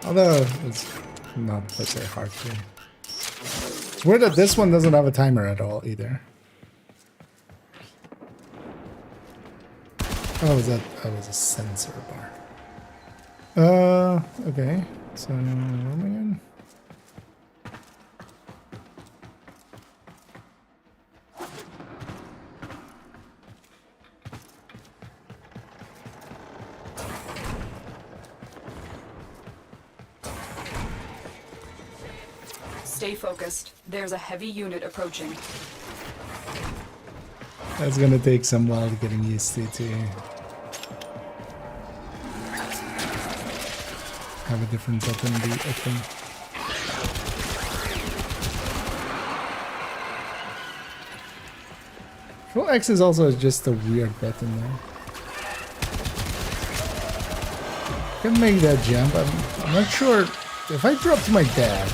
Although it's not per se hard to. It's weird that this one doesn't have a timer at all either. Oh, was that? Oh, it was a sensor bar. Okay. So, room again. Stay focused. There's a heavy unit approaching. That's gonna take some while getting used to too. Have a different button be open. Control X is also just a weird button there. Can make that jump. I'm not sure if I drop to my dad.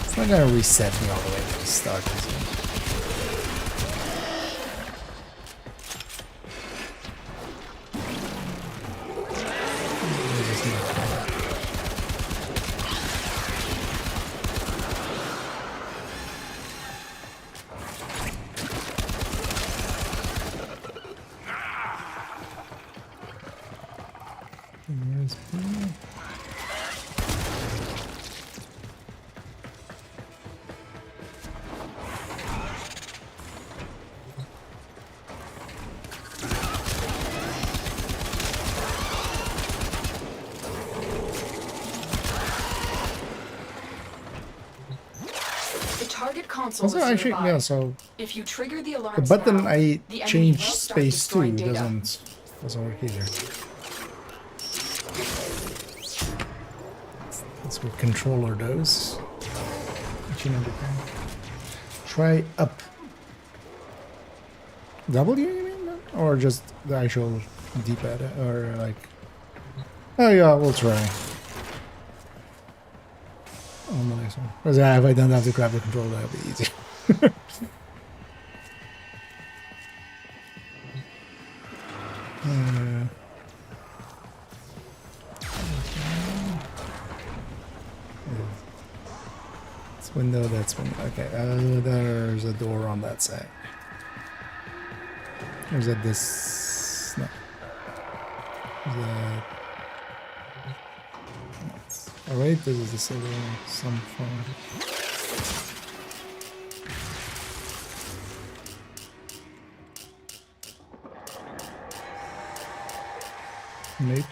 It's not gonna reset me all the way to the start. Is it? Also, actually, yeah, so if you trigger the alarm the button now, I the enemy changed will start space to destroying data. doesn't work either. That's what controller does. Each and everything. Try up. W, you mean? Or just the actual D-pad? Or like... Oh yeah, we'll try. On the next one. Because if I don't have to grab the controller, that'll be easy. This window, that's window. Okay, there's a door on that side. Or is that this? No. Is that... Oh wait, this is the silver some form. Nope.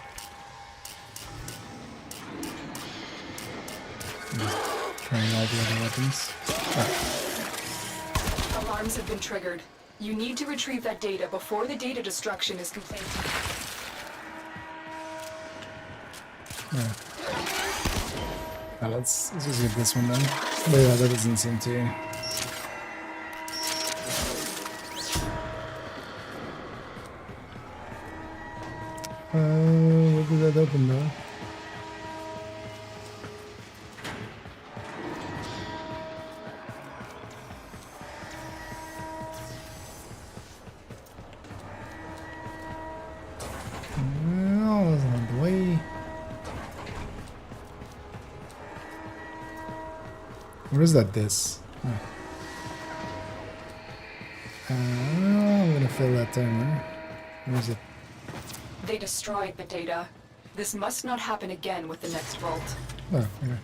Trying all the other weapons. Alarms have been triggered. You need to retrieve that data before the data destruction is complete. Let's just get this one then. But yeah, that doesn't seem to. What did that open though? No, that's not the way. What is that? This? I'm gonna fill that timer. Where is it? They destroyed the data. This must not happen again with the next vault. Oh, yeah.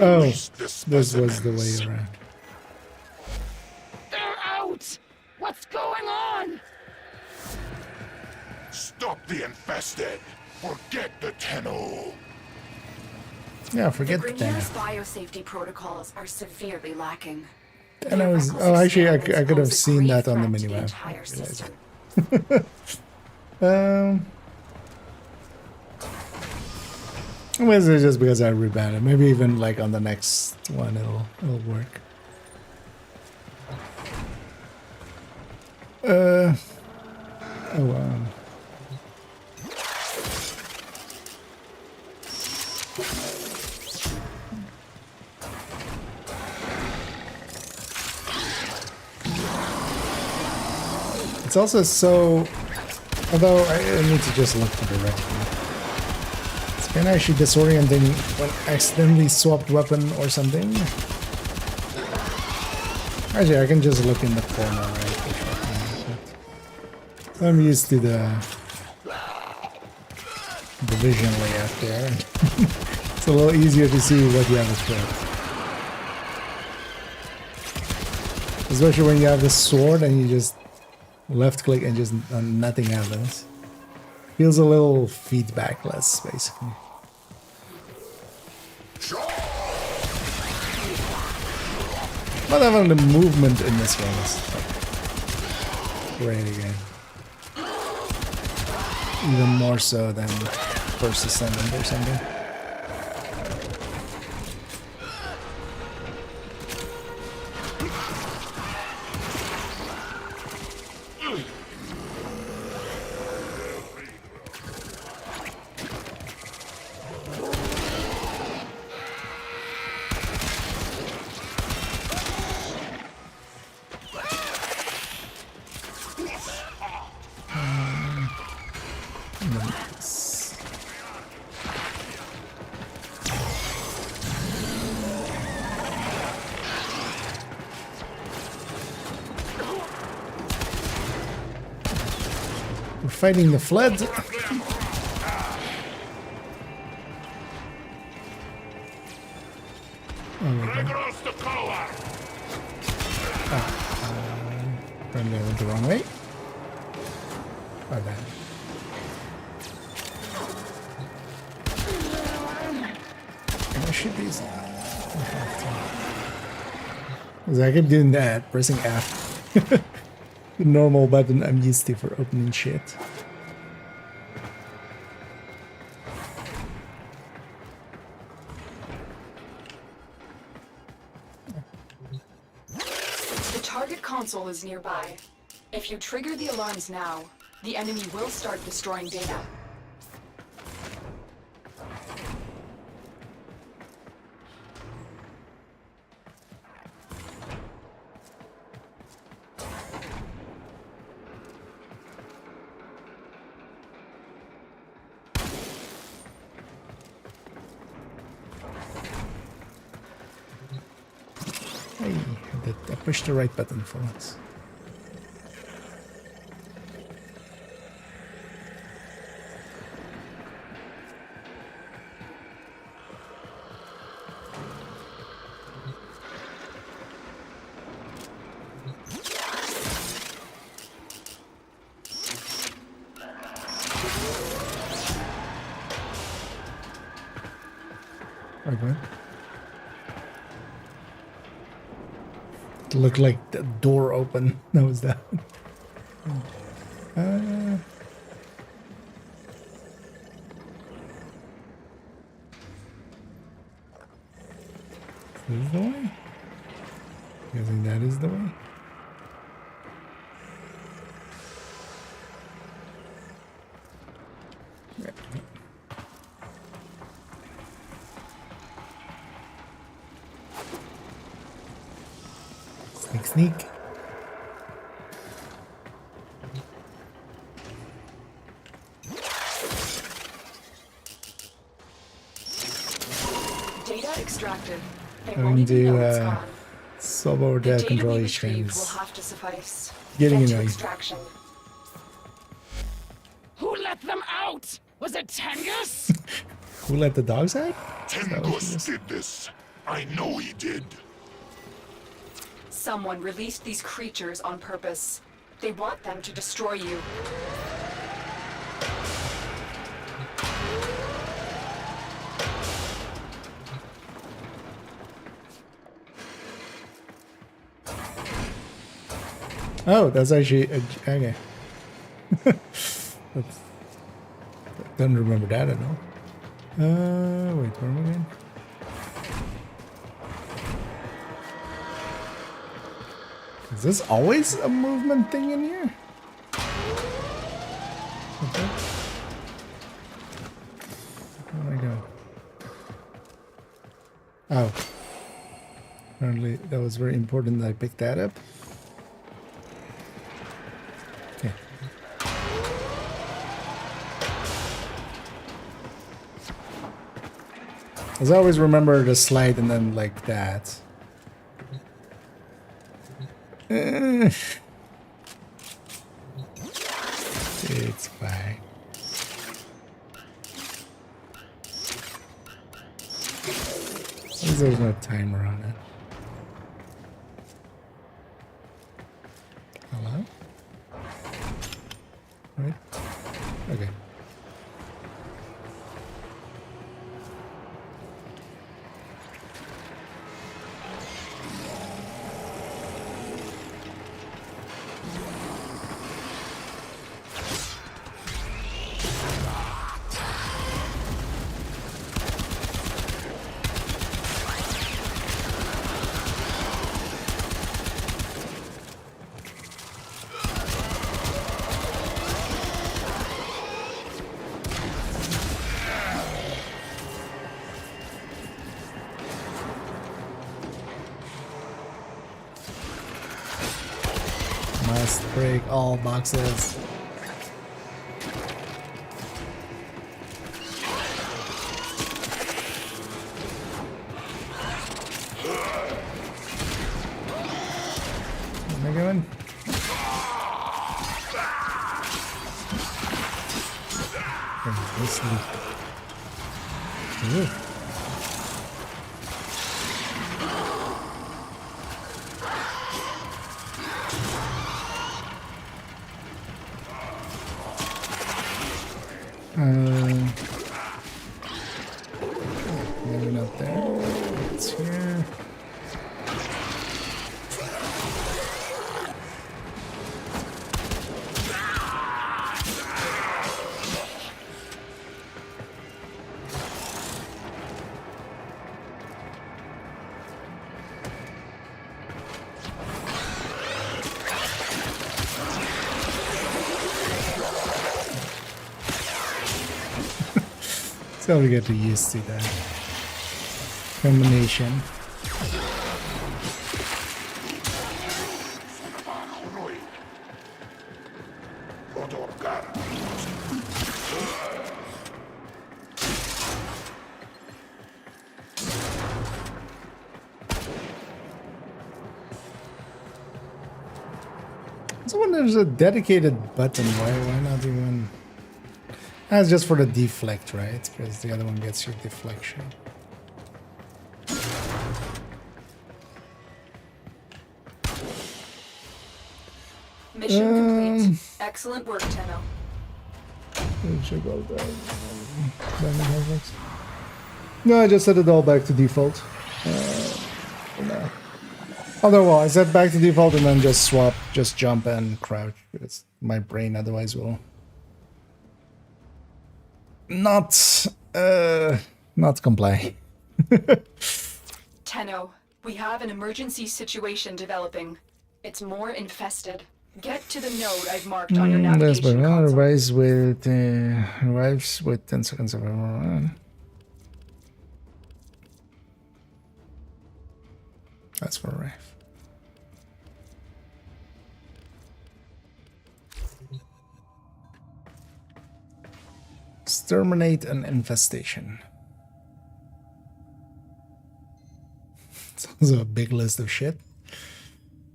Oh, this was the way around. They're out! What's going on? Stop the infested! Forget the Tenno! Yeah, forget the Grenier's biosafety protocols are severely lacking. And I was... Oh, actually, I could have seen that on the minimap. Well, it's just because I rebounded. Maybe even like on the next one it'll work. It's also so... Although I need to just look for the direction. It's kind of actually disorienting when I accidentally swapped weapon or something. Actually, I can just look in the corner, right? I'm used to the vision layout there. It's a little easier to see what you have equipped. Especially when you have the sword and you just left click and just nothing happens. Feels a little feedbackless, basically. But having the movement in this game is great again. Even more so than First Ascendant or something. Fighting the flood. Apparently I went the wrong way. Oh, damn. Can I shoot these? Because I keep doing that, pressing F. The normal button I'm used to for opening shit. The target console is nearby. If you trigger the alarms now, the enemy will start destroying data. Hey, I pushed the right button for once. Okay. It looked like the door open. That was that. This is the way? I think that is the way. Yeah. Sneak, sneak. Data extracted. Having to sub over the control each time Will is have to suffice. getting Get to annoying. extraction. Who let them out? Was it Tengus? Who let the dogs out? Tengus did this. I know he did. Someone released these creatures on purpose. They want them to destroy you. Oh, that's actually okay. Don't remember that at all. Wait, where am I going? Is this always a movement thing in here? Okay. Where do I go? Oh. Apparently that was very important that I picked that up. Okay. As I always remember the slide and then like that. It's fine. At least there's no timer on it. Hello? Right? Okay. Must break all boxes. Am I going? Ooh. Maybe not there. It's here. So we get used to that combination. So when there's a dedicated button, why not even? That's just for the deflect, right? Because the other one gets your deflection. Mission complete. Excellent work, Tenno. No, I just set it all back to default. No. Although, I set back to default and then just swap, just jump and crouch. Because my brain otherwise will not comply. Tenno, we have an emergency situation developing. It's more infested. Get to the node I've marked on your navigation console. Arrives with 10 seconds of run. That's for arrive. Exterminate an infestation. It's also a big list of shit.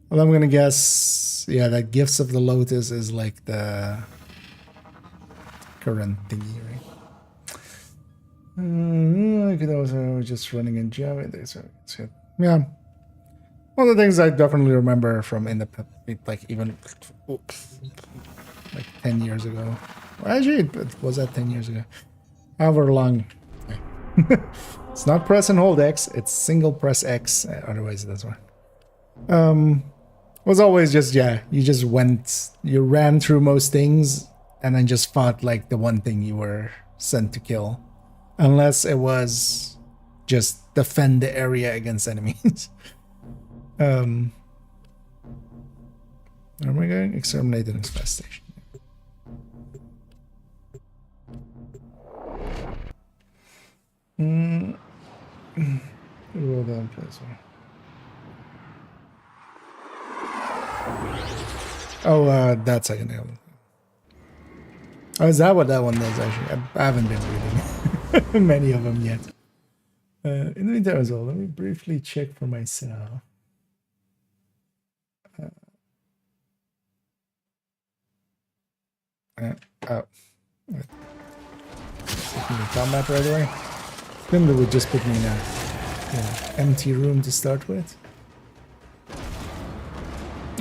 Well, I'm gonna guess, yeah, that Gifts of the Lotus is like the current thingy, right? I could also just running in Java. Yeah. One of the things I definitely remember from in the, like, even like 10 years ago. Well, actually, it was that 10 years ago. However long. It's not press and hold X, it's single press X. Otherwise, that's one. Was always just, yeah, you ran through most things and then just fought like the one thing you were sent to kill. Unless it was just defend the area against enemies. Where am I going? Exterminate an infestation. Roll down, please. Oh, that's second element. Oh, is that what that one does, actually? I haven't been reading many of them yet. In the meantime as well, let me briefly check for myself. Put me in combat right away. Then they would just put me in a empty room to start with.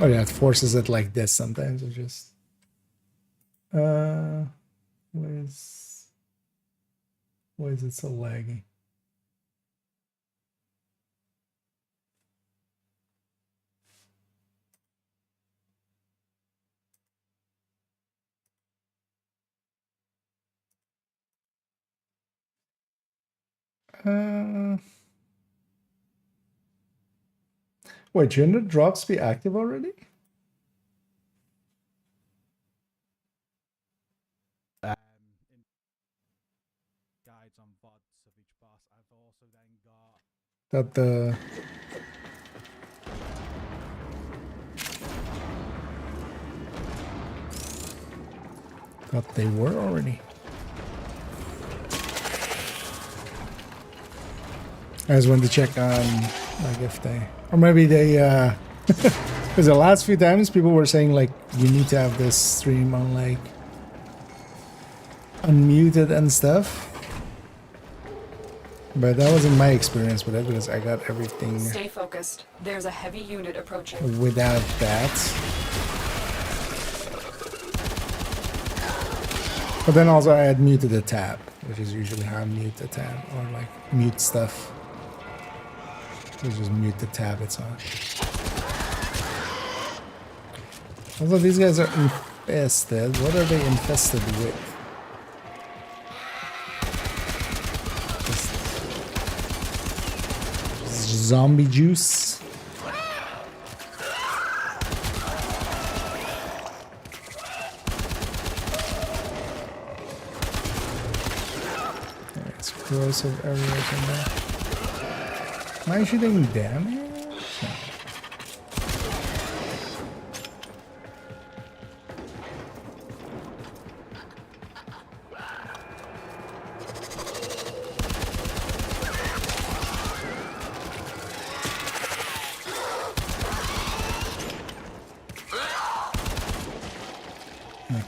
Oh yeah, it forces it like this sometimes. It just why is it so laggy? Wait, gender drops be active already? In guides on VODs of each boss, I've also then got That the Thought they were already. I just wanted to check on, like, if they, or maybe they, because the last few times people were saying like you need to have this stream on like unmuted and stuff, but that wasn't my experience with it because I got everything. Stay focused. There's a heavy unit approaching. Without that. But then also I had muted the tab, which is usually how I mute the tab, or like mute stuff. You just mute the tab it's on. Also, these guys are infested. What are they infested with? Just zombie juice. There's corrosive areas in there. Am I shooting damage? No.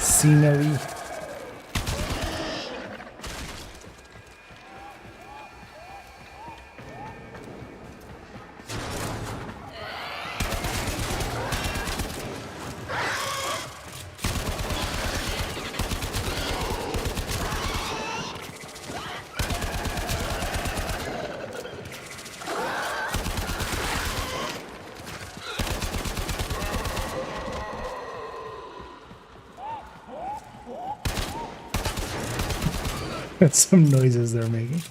Scenery. That's some noises they're making.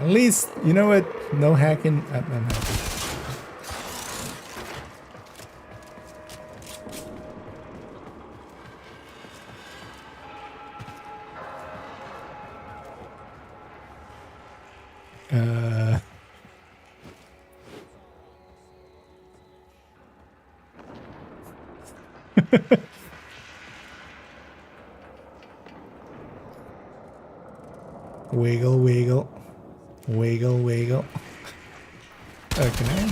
At least, you know what? No hacking. I'm happy. Wiggle, wiggle. Wiggle, wiggle. Okay.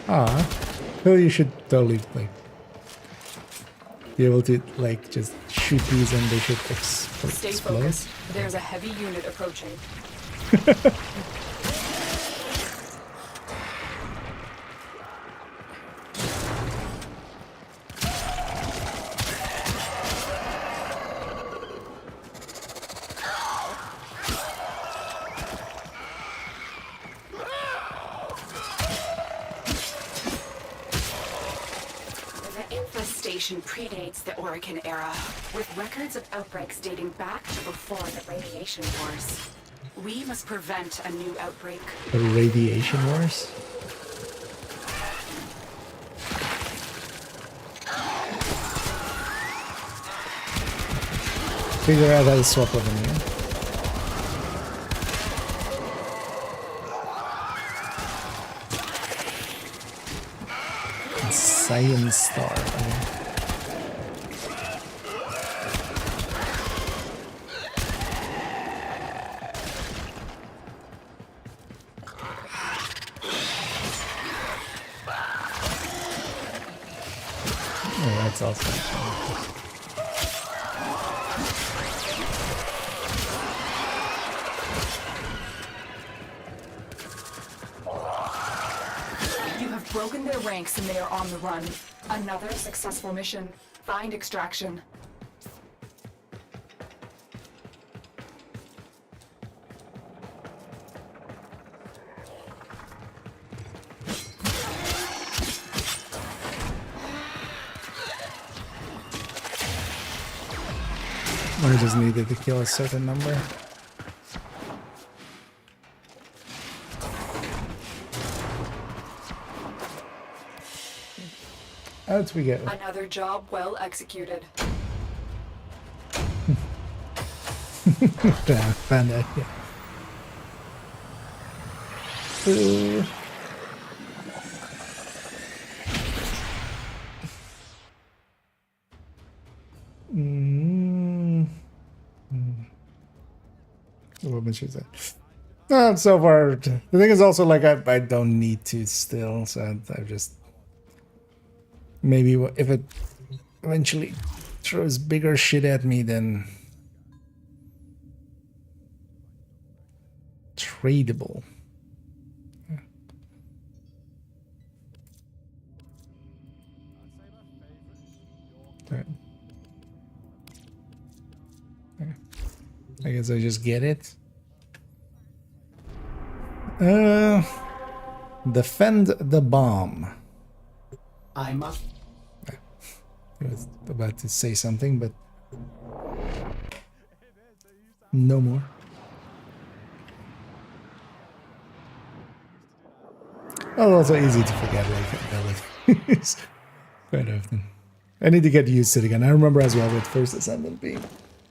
Ah. Well, you should totally, like, be able to, like, just shoot these and they should explode. Stay focused. There's a heavy unit approaching. Predates the Oregon era, with records of outbreaks dating back to before the radiation wars. We must prevent a new outbreak. The radiation wars? Figure out how to swap with them here. Science Star. Oh, that's awesome. Broken their ranks and they are on the run. Another successful mission. Find extraction. I just needed to kill a certain number. Out we go. Another job well executed. Found that, yeah. much is that? So far, the thing is also like I don't need to still, so I just maybe if it eventually throws bigger shit at me, then tradable. Right. I guess I just get it. Defend the bomb. I must. I was about to say something, but no more. Oh, also easy to forget like abilities quite often. I need to get used to it again. I remember as well with First Ascendant being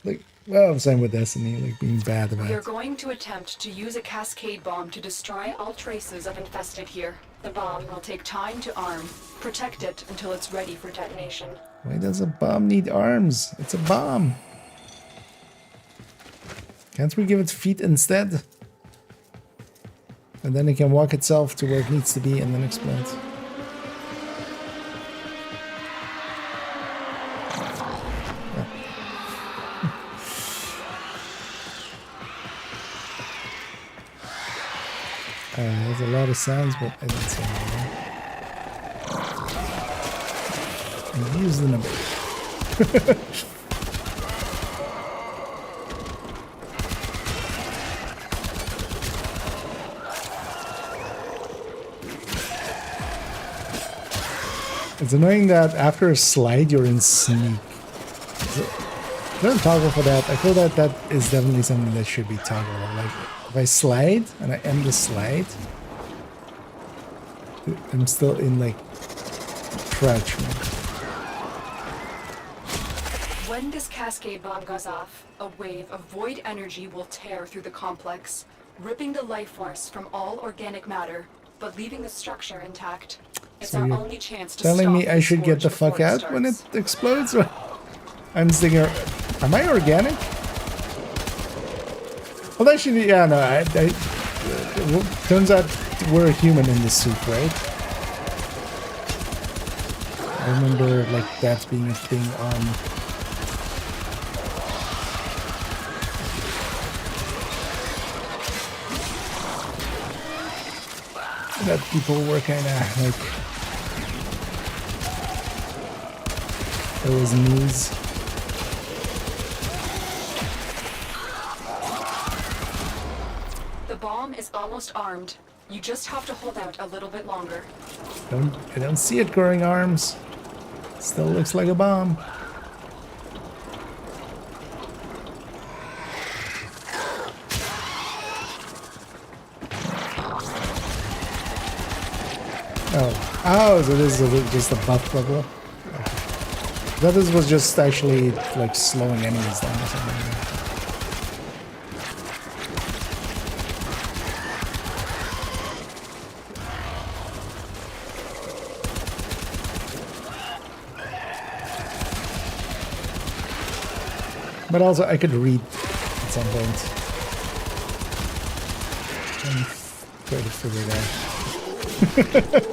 like, well, same with Destiny, like being bad about We are it. going to attempt to use a cascade bomb to destroy all traces of infested here. The bomb will take time to arm. Protect it until it's ready for detonation. Why does a bomb need arms? It's a bomb. Can't we give it feet instead? And then it can walk itself to where it needs to be and then explode. There's a lot of sounds, but I didn't say anything. I'm using a bit. It's annoying that after a slide, you're in sneak. Don't toggle for that. I feel that that is definitely something that should be toggleable. Like, if I slide and I end the slide, I'm still in like crouch mode. When this cascade bomb goes off, a wave of void energy will tear through the complex, ripping the life force from all organic matter, but leaving the structure intact. It's our only chance to Telling me stop I this should get the scourge fuck before out when it starts. explodes? I'm just thinking, am I organic? Well, actually, yeah, no, turns out we're a human in this suit, right? I remember, like, that being a thing on... that people were kind of, like... there was news. The bomb is almost armed. You just have to hold out a little bit longer. I don't see it growing arms. Still looks like a bomb. Oh, so this is just a buff bubble. That this was just actually like slowing enemies down or something. But also I could read at some point. And try to figure it out.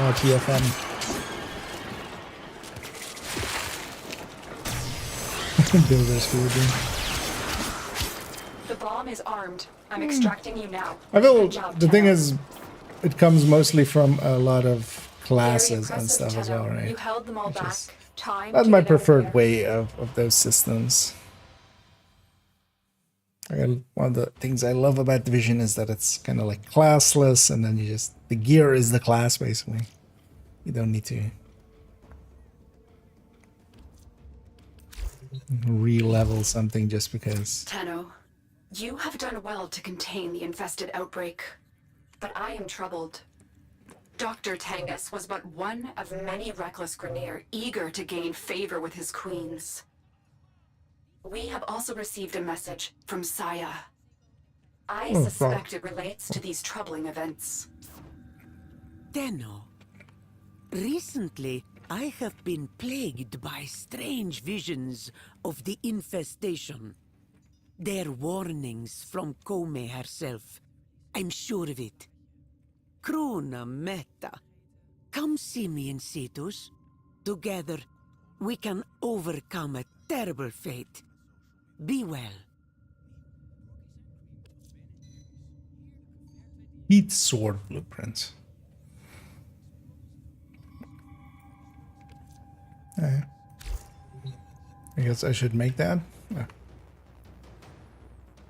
Oh, TFM. The bomb is armed. I'm extracting you now. I feel Good job, the thing Tenno. is, it comes mostly from a lot of classes Very and impressive, stuff as well, Tenno. right? You held them all back. Time That's to my get out of preferred here. way of those systems. One of the things I love about Division is that it's kind of like classless, and then you just, the gear is the class basically. You don't need to re-level something just because. Tenno, you have done well to contain the infested outbreak, but I am troubled. Dr. Tengus was but one of many reckless Grineer eager to gain favor with his queens. We have also received a message from Saya. I Oh, suspect it relates to these troubling events. Tenno, recently I have been plagued by strange visions of the infestation. They're warnings from Kome herself. I'm sure of it. Krona Meta. Come see me in Cetus. Together, we can overcome a terrible fate. Be well. Heat sword blueprints. I guess I should make that. Yeah.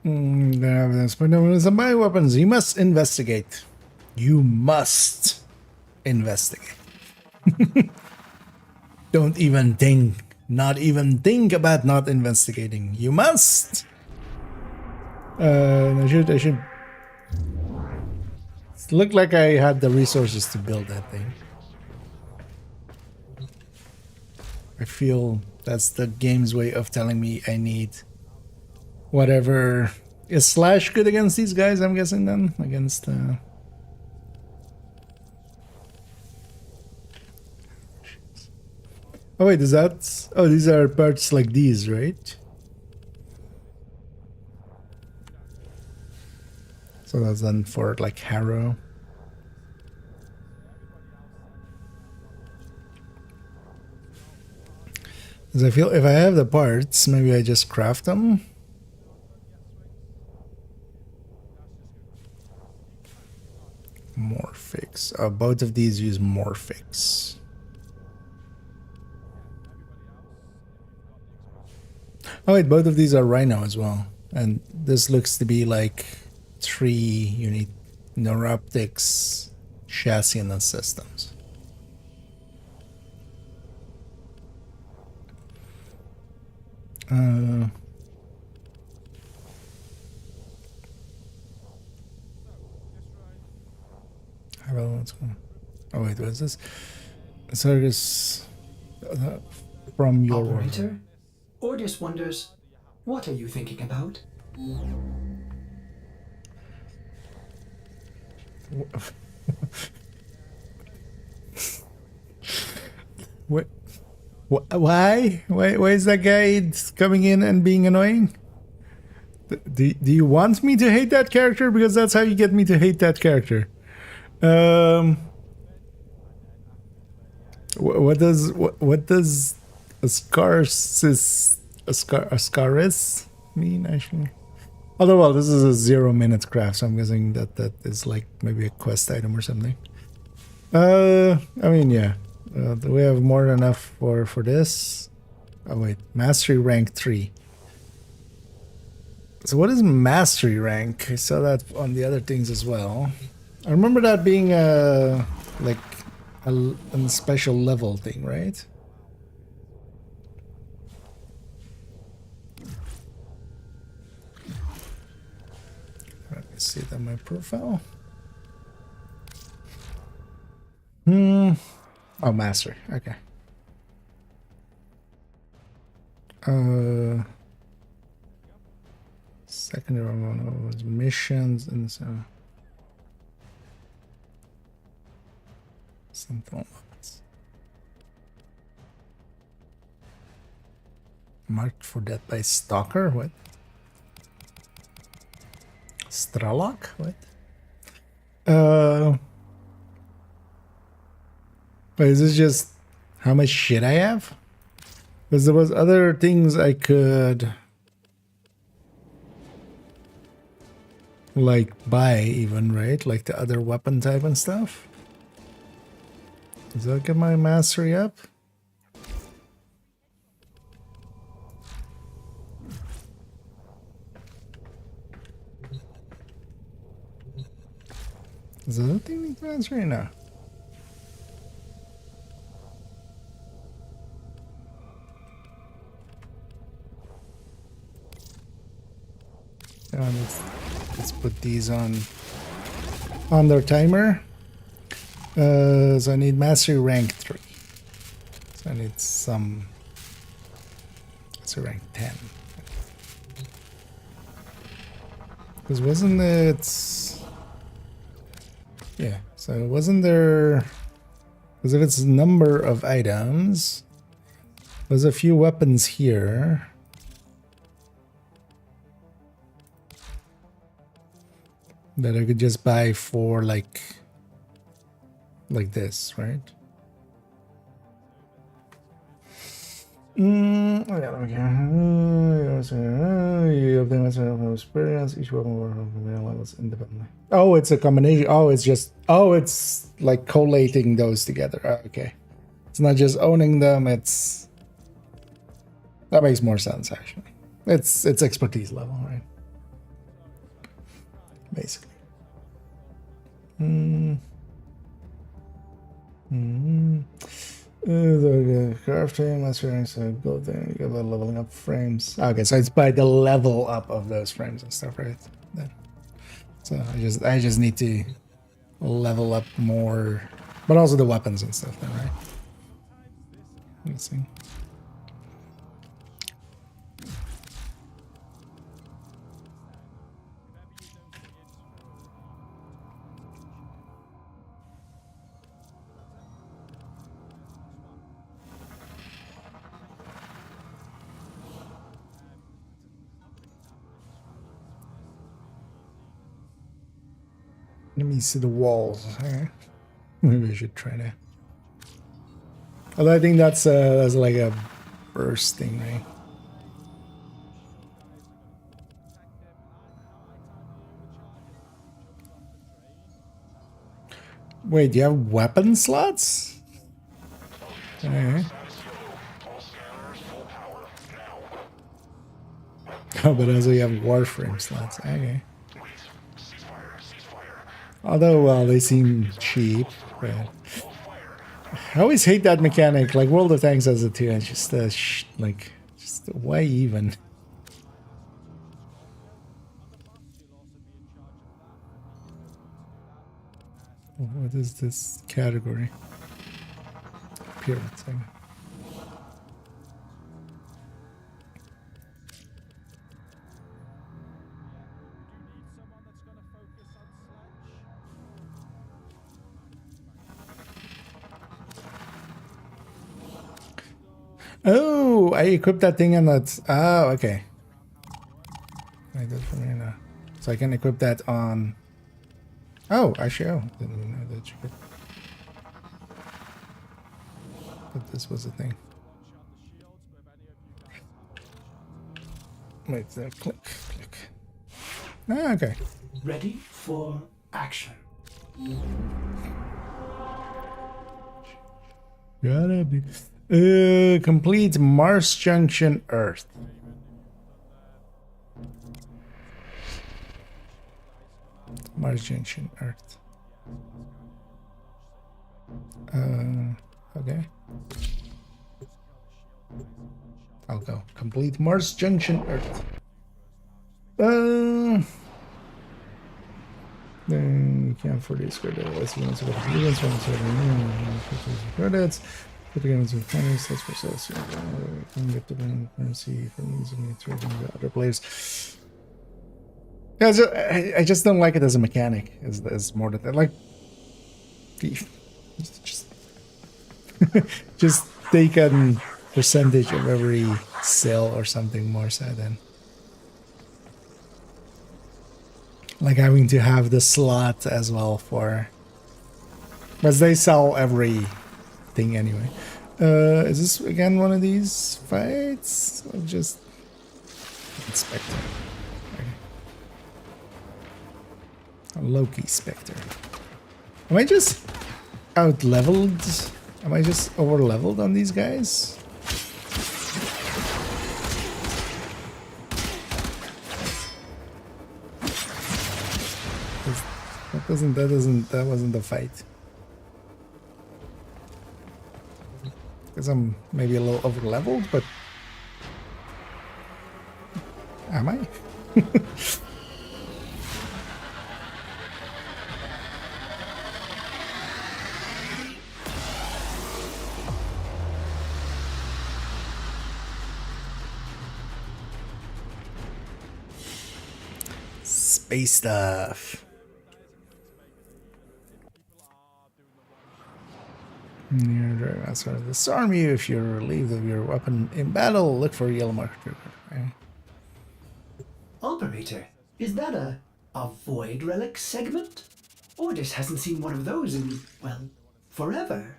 But no, some bioweapons. You must investigate. You must investigate. Don't even think. Not even think about not investigating. You must. I should. It looked like I had the resources to build that thing. I feel that's the game's way of telling me I need whatever. Is Slash good against these guys? I'm guessing then against. Oh wait, is that? Oh, these are parts like these, right? So that's done for like Harrow. Because I feel if I have the parts, maybe I just craft them. Morphics. Both of these use Morphics. Oh wait, both of these are Rhino as well. And this looks to be like 3 unique neuroptics chassis and systems. Oh wait, what's this? Service from your operator. Ordis wonders, what are you thinking about? What? Why? Why is that guy coming in and being annoying? Do you want me to hate that character? Because that's how you get me to hate that character. What does Ascaris mean actually? Although, well, this is a 0-minute craft, so I'm guessing that is like maybe a quest item or something. I mean, yeah. We have more than enough for this. Oh wait, mastery rank 3. So what is mastery rank? I saw that on the other things as well. I remember that being like a special level thing, right? Let me see that my profile. Oh, master. Okay. Secondary one was missions and so something else. Marked for death by stalker. What? Stralok? What? Wait, is this just how much shit I have? Because there was other things I could like buy even, right? Like the other weapon type and stuff. Does that get my mastery up? Does the other thing need mastery now? Let's put these on their timer. So I need mastery rank 3. So I need some. It's a rank 10. Because wasn't it? Yeah. So wasn't there? Because if it's number of items, there's a few weapons here. that I could just buy for like this, right? Oh yeah, let me you have the experience. Each weapon levels independently. Oh, it's a combination. Oh, it's like collating those together. Oh, okay, it's not just owning them. That makes more sense actually. It's expertise level, right? Basically. The crafting, mastering, so building, you got the leveling up frames. Okay, so it's by the level up of those frames and stuff, right? Then, so I just need to level up more, but also the weapons and stuff, then, right? Let's see. Let me see the walls. Okay. Maybe I should try to. Although I think that's like a burst thing, right? Wait, do you have weapon slots? Okay. Oh, but also you have Warframe slots. Okay. Although, well, they seem cheap, but I always hate that mechanic. Like World of Tanks has it too, and just just why even? What is this category? Appearance. Okay. Oh, I equipped that thing on that. Oh, okay. I did for me now. So I can equip that on. Oh, actually, didn't even know that you could. But this was a thing. Wait, click. Ah, okay. Ready for action. Gotta be. Complete Mars Junction Earth. Mars Junction Earth. Okay. I'll go. Complete Mars Junction Earth. Then you can afford these credits. Credits. Put together some finance, that's for sales. You can get the currency from using it to other players. Yeah, I just don't like it as a mechanic. As more than that. Like, just take a percentage of every sale or something more so than like having to have the slot as well for. But they sell everything anyway. Is this again one of these fights? I'll just inspect it. Okay. Loki Spectre. Am I just out leveled? Am I just over leveled on these guys? That wasn't the fight. Because I'm maybe a little over leveled, but am I? Space stuff. Disarm you if you're relieved of your weapon in battle. Look for a yellow marker. Okay. Operator, is that a A void relic segment? Ordis hasn't seen one of those in, well, forever.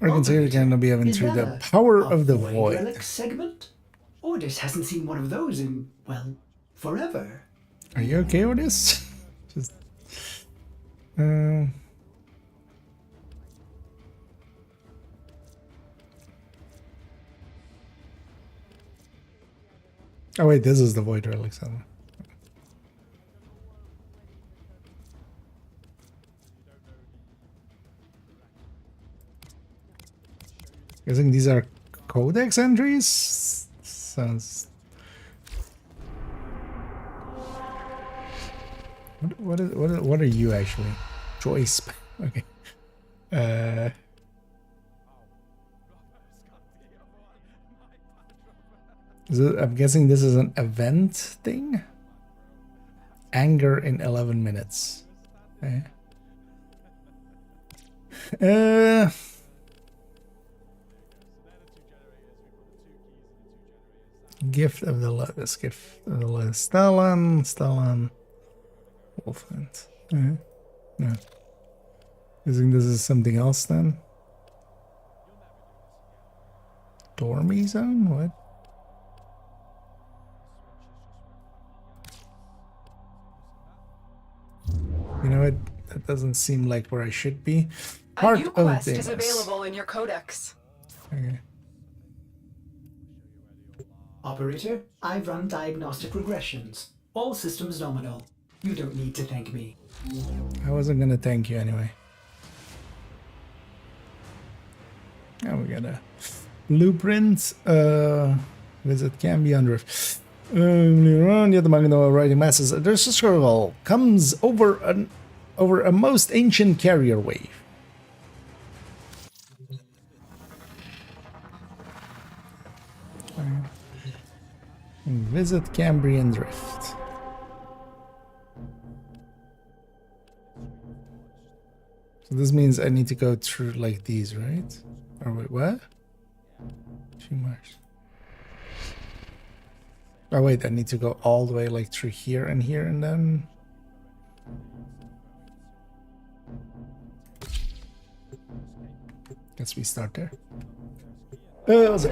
Or consider can be having through the power of the void. Relic segment? Ordis hasn't seen one of those in, well, forever. Are you okay with this? Just oh wait, this is the void relic center. Guessing these are codex entries? Sounds... What are you actually? Choice. Okay. I'm guessing this is an event thing? Anger in 11 minutes. Okay. Gift of the Lotus. Gift of the Lotus. Stalin. Wolfhunt. Okay. No. Guessing this is something else then? Dormy zone? What? You know what? That doesn't seem like where I should be. A new quest is available in your codex. Okay. Operator, I've run diagnostic regressions. All systems nominal. You don't need to thank me. I wasn't gonna thank you anyway. Now we got a blueprint. Visit Cambion Rift. Yet among the writing masses, there's a struggle comes over a most ancient carrier wave. Visit Cambrian Drift. So this means I need to go through like these, right? Or wait, what? Too much. Oh wait, I need to go all the way like through here and then... Guess we start there. Guys,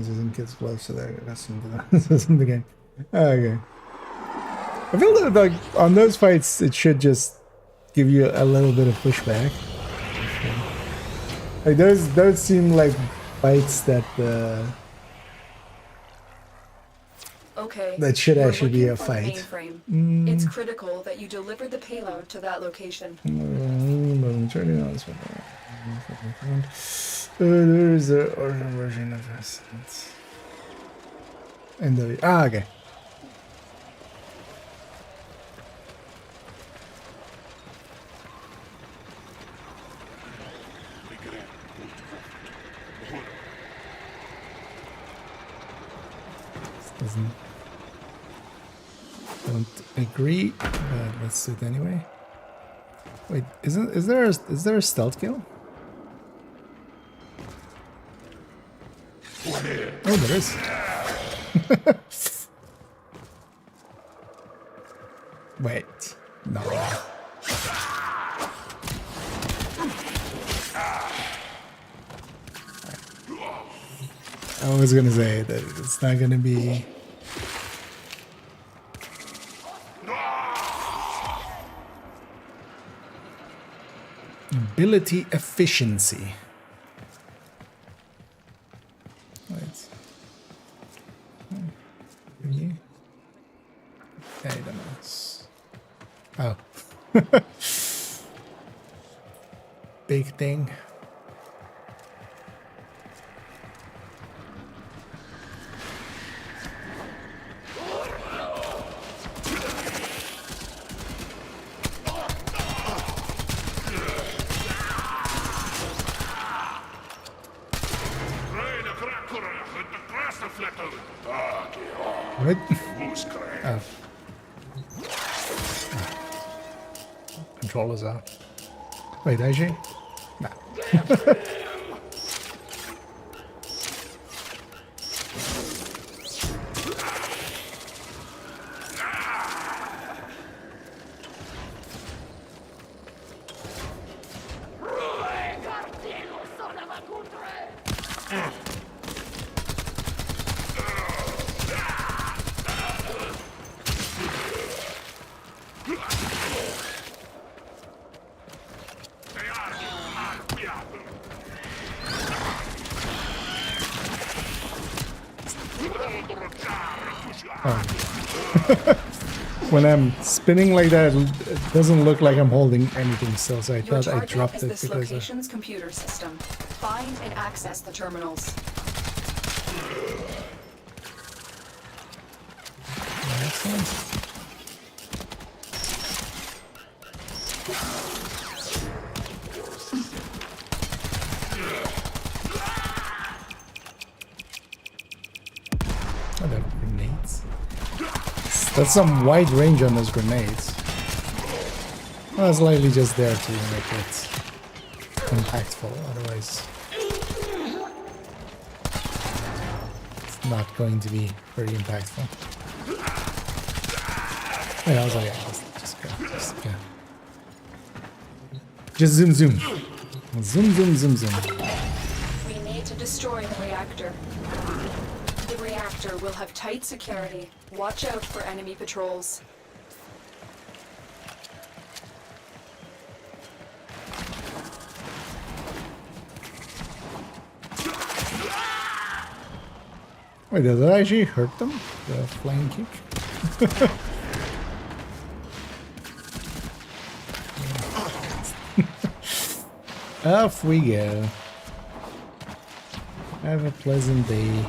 isn't kids close to that. That's in the game. Okay. I feel that like on those fights, it should just give you a little bit of pushback. Like those seem like fights that Okay. that should we're actually be looking a for fight. Mainframe. It's critical that you deliver the payload to that location. There is the original version of this. And the okay. Don't agree, but let's do it anyway. Wait, is there a stealth kill? Oh, there is. Wait, no. I was gonna say that it's not gonna be. Ability efficiency. Wait. You? Items. Oh. Big thing. What? Oh. Controller's out. Wait, AJ? No. When I'm spinning like that, it doesn't look like I'm holding anything still, so I Your thought I target dropped is it this because location's computer system. Find and access the terminals. Excellent. Oh, they're grenades. That's some wide range on those grenades. Well, it's likely just there to make it impactful, otherwise it's not going to be very impactful. Yeah, I was like, yeah, just go. Just zoom. Zoom. We need to destroy the reactor. The reactor will have tight security. Watch out for enemy patrols. Wait, did that actually hurt them? The flying kick? Off we go. Have a pleasant day.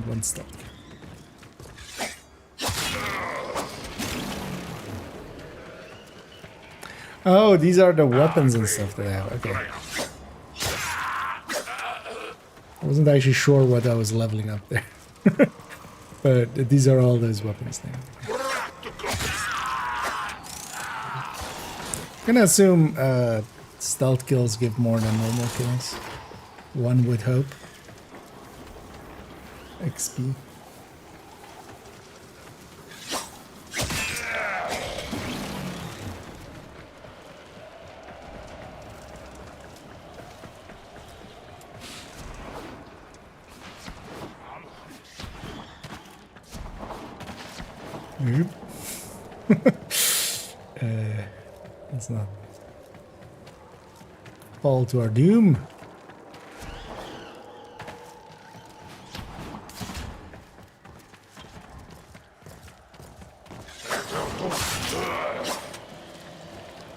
One step. Oh, these are the weapons and stuff that I have. Okay. I wasn't actually sure what I was leveling up there. But these are all those weapons now. I'm gonna assume stealth kills give more than normal kills. One would hope. XP. Nope. Let's not fall to our doom.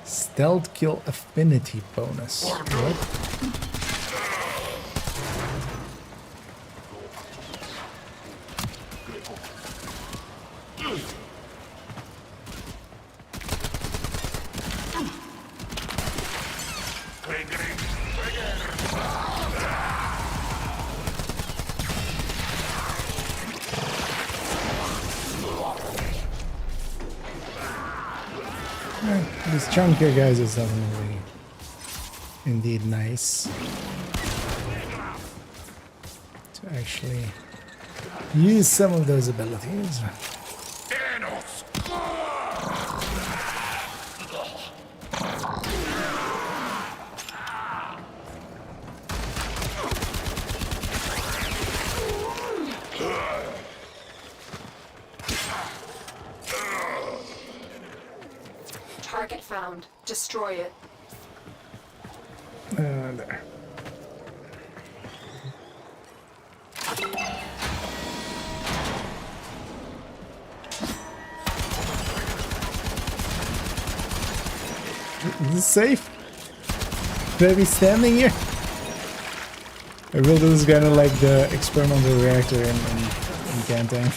Stealth kill affinity bonus. What? This chunkier guys is definitely indeed nice to actually use some of those abilities. Target found. Destroy it. There. Is this safe? Should I be standing here? I will do this kind of like the experimental reactor in Canton.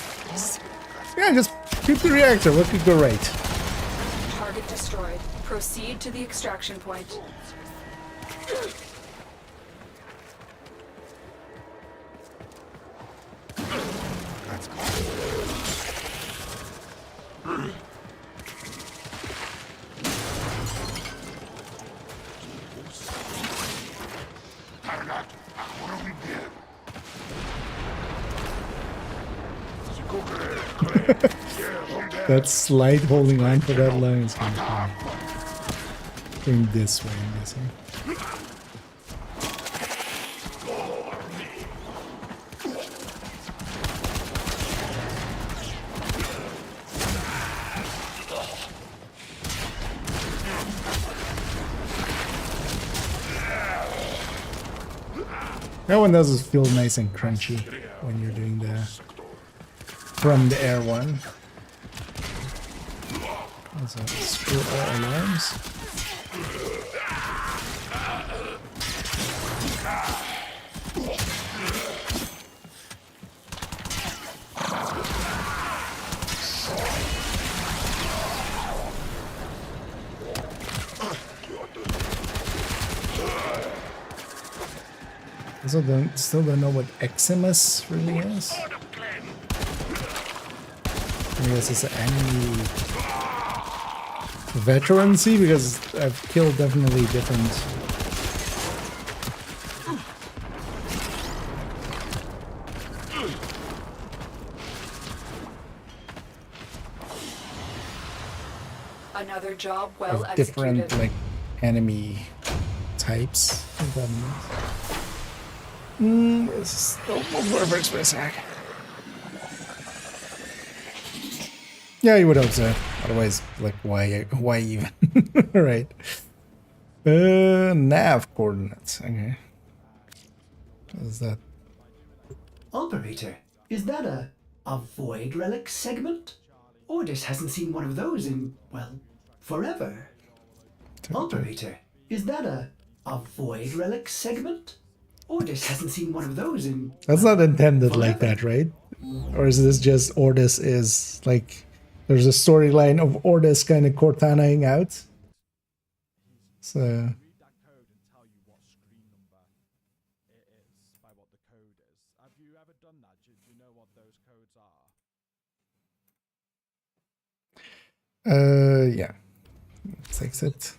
Yeah, just keep the reactor. What could go right? Target destroyed. Proceed to the extraction point. That slide holding on for that line is kind of fun. Going this way, I'm guessing. That one does feel nice and crunchy when you're doing the from the air one. So screw all alarms. Still don't know what Eximus really is. I guess it's any veterancy because I've killed definitely different. Another job well Different executed. like enemy types. If that this is Warframe Express hack. Yeah, you would hope so. Otherwise, like, why even? Right. Nav coordinates. Okay. What is that? Operator, is that a void relic segment? Ordis hasn't seen one of those in, well, forever. Operator, is that a void relic segment? Ordis hasn't seen one of those in. That's not intended like that, right? Or is this just Ordis is like there's a storyline of Ordis kind of Cortanaing out? So yeah. Let's exit.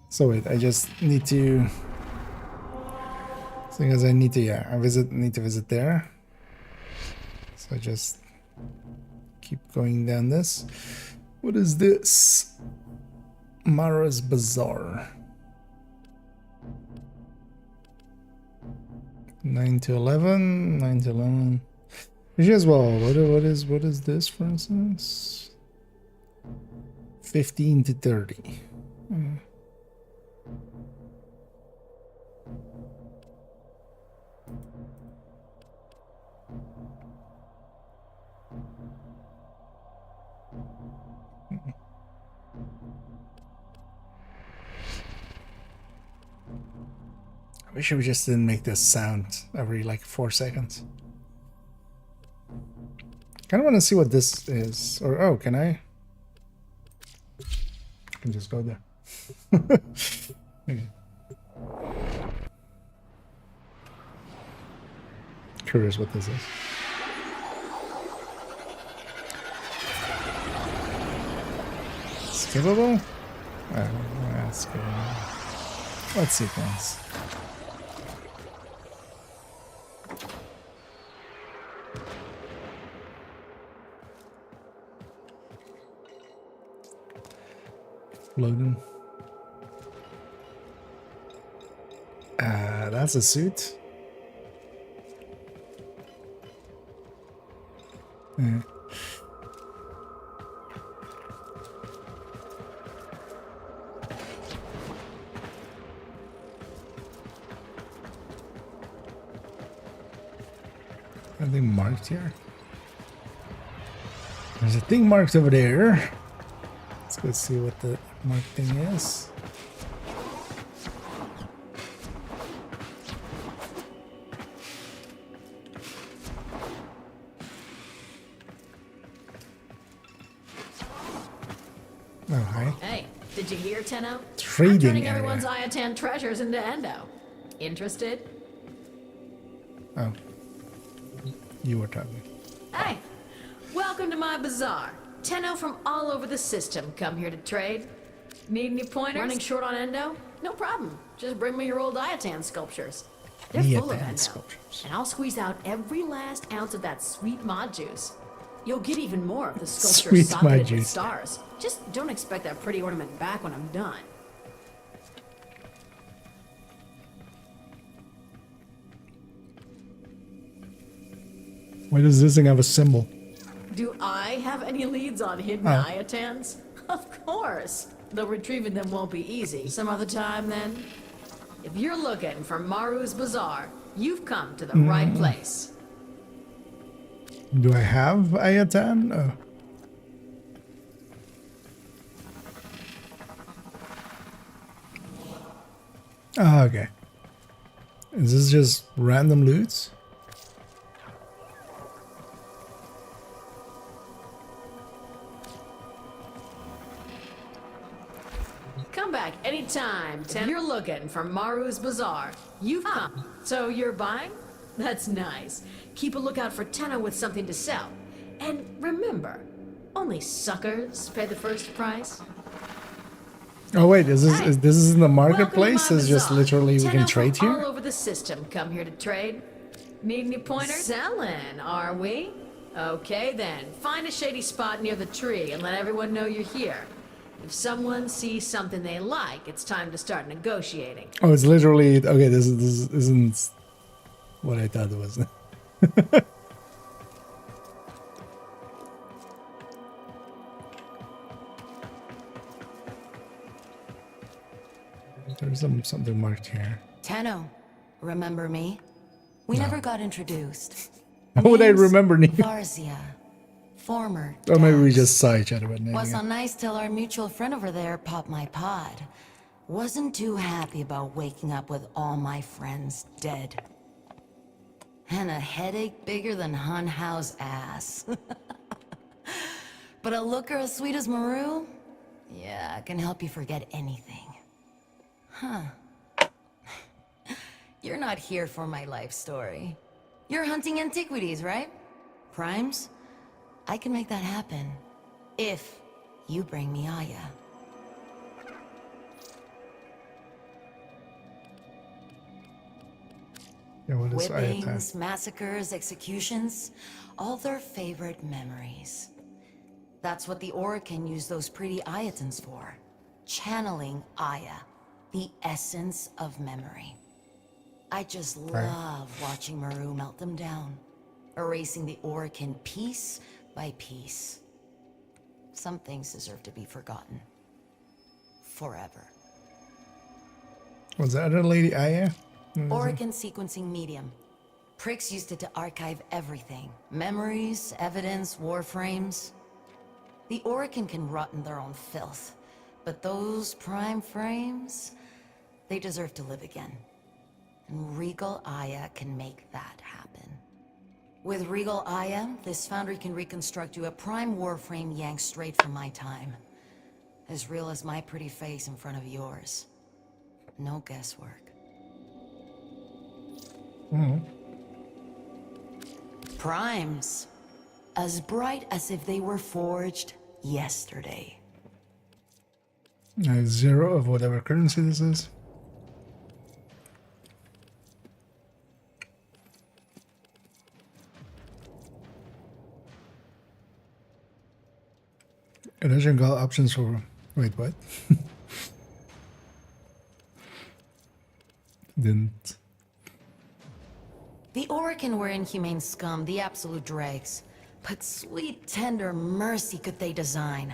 So wait, I just need to. Thing is, I need to, yeah, need to visit there. So I just keep going down this. What is this? Mara's Bazaar. 9 to 11, 9 to 11. Which as well, what is this for instance? 15 to 30. I wish we just didn't make this sound every like 4 seconds. Kind of want to see what this is. Or, oh, can I? I can just go there. Okay. Curious what this is. Skippable? Oh, that's skippable. Let's sequence. Loading. That's a suit. Yeah. Anything marked here? There's a thing marked over there. Let's go see what the marked thing is. Oh, hi. Hey, did you hear, Tenno? Trading I'm turning area. everyone's Iatan treasures into Endo. Interested? Oh. You were talking. Hey, welcome to my bazaar. Tenno from all over the system come here to trade. Need any pointers? Running short on Endo? No problem. Just bring me your old Iatan sculptures. They're full of Endo. And I'll squeeze out every last ounce of that sweet mod juice. You'll get even more of the sculpture Sweet socketed mod with juice. stars. Just don't expect that pretty ornament back when I'm done. Why does this thing have a symbol? Do I have any leads on hidden Oh. Iatans? Of course. Though retrieving them won't be easy. Some other time, then? If you're looking for Maru's Bazaar, you've come to the right place. Do I have Ayatan? Oh. Oh, okay. Is this just random loots? Come back anytime, If you're looking for Maru's Bazaar, you've come. So you're buying? That's nice. Keep a lookout for Tenno with something to sell. And remember, only suckers pay the first price. Oh wait, is this in the marketplace? It's just literally we can trade here? All over the system come here to trade. Need any pointers? Selling, are we? Okay then, find a shady spot near the tree and let everyone know you're here. If someone sees something they like, it's time to start negotiating. Oh, it's literally okay. This isn't what I thought it was. There's something marked here. Tenno, remember me? We never got introduced. How would I remember name? Varzia, former. Or maybe we just saw each other, but Was so nice till our mutual friend over there popped my pod. Wasn't too happy about waking up with all my friends dead. And a headache bigger than Hun Hao's ass. But a looker as sweet as Maru? Yeah, can help you forget anything. Huh. You're not here for my life story. You're hunting antiquities, right? Primes? I can make that happen. If you bring me Aya. Yeah, what is Whippings, massacres, executions, all their favorite memories. That's what the Orokin used those pretty Ayatans for. Channeling Aya, the essence of memory. I just love watching Maru melt them down, erasing the Orokin piece by piece. Some things deserve to be forgotten. Forever. Was that other lady Aya? Orokin sequencing medium. Pricks used it to archive everything. Memories, evidence, warframes. The Orokin can rot in their own filth. But those prime frames, they deserve to live again. And Regal Aya can make that happen. With Regal Aya, this foundry can reconstruct you a prime warframe yanked straight from my time. As real as my pretty face in front of yours. No guesswork. Primes. As bright as if they were forged yesterday. 0 of whatever currency this is. It doesn't got options for. Wait, what? Didn't. The Orokin were inhumane scum, the absolute dregs. But sweet, tender mercy could they design.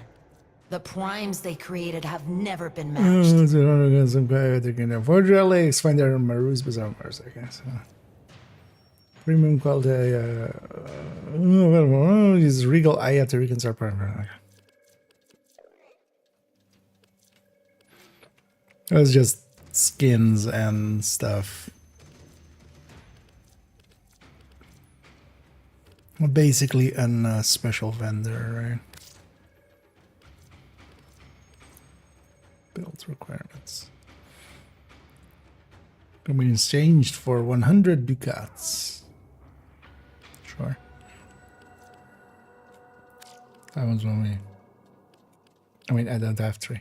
The primes they created have never been matched. Some guy they can afford relics, find their Maru's Bazaar, I guess. Premium quality. Is Regal Aya to reconcile prime. It's just skins and stuff. Basically a special vendor, right? Build requirements. Can be exchanged for 100 ducats. Sure. That was when we... I don't have 3.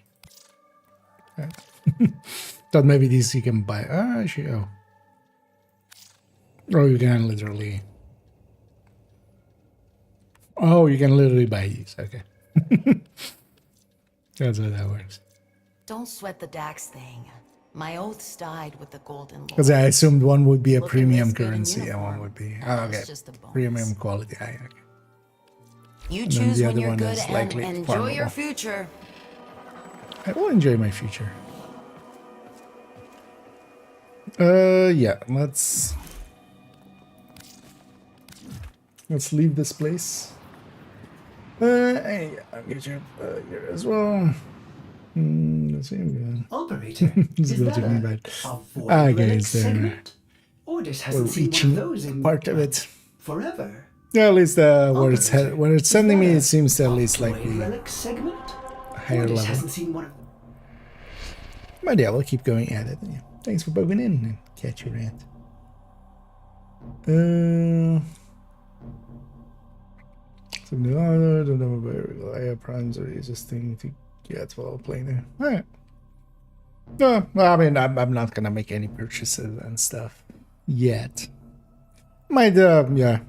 Right. Thought maybe these you can buy. Actually, or you can literally... Oh, you can literally buy these. Okay. That's how that works. Don't sweat the Dax thing. My oaths died with the Golden Lord. Because I assumed one would be a premium currency and one would be... okay. Premium quality. Okay. You choose when you're good and enjoy your future. I will enjoy my future. Yeah, let's leave this place. Hey, I'll get you here as well. Let's see. Operator, This is is that going bad. a void Ah, relic guys, segment? Ordis we're hasn't seen one of reaching those in part of it. forever. Yeah, at least where it's sending me, it seems at least like Void the relic segment? higher Ordis level. hasn't seen one of But yeah, we'll keep going at it. Yeah. Thanks for bugging in and catch you around. So no, I don't know about AI primes or existing to get while playing there. Alright. No, well, I mean, I'm not gonna make any purchases and stuff yet. Might, yeah,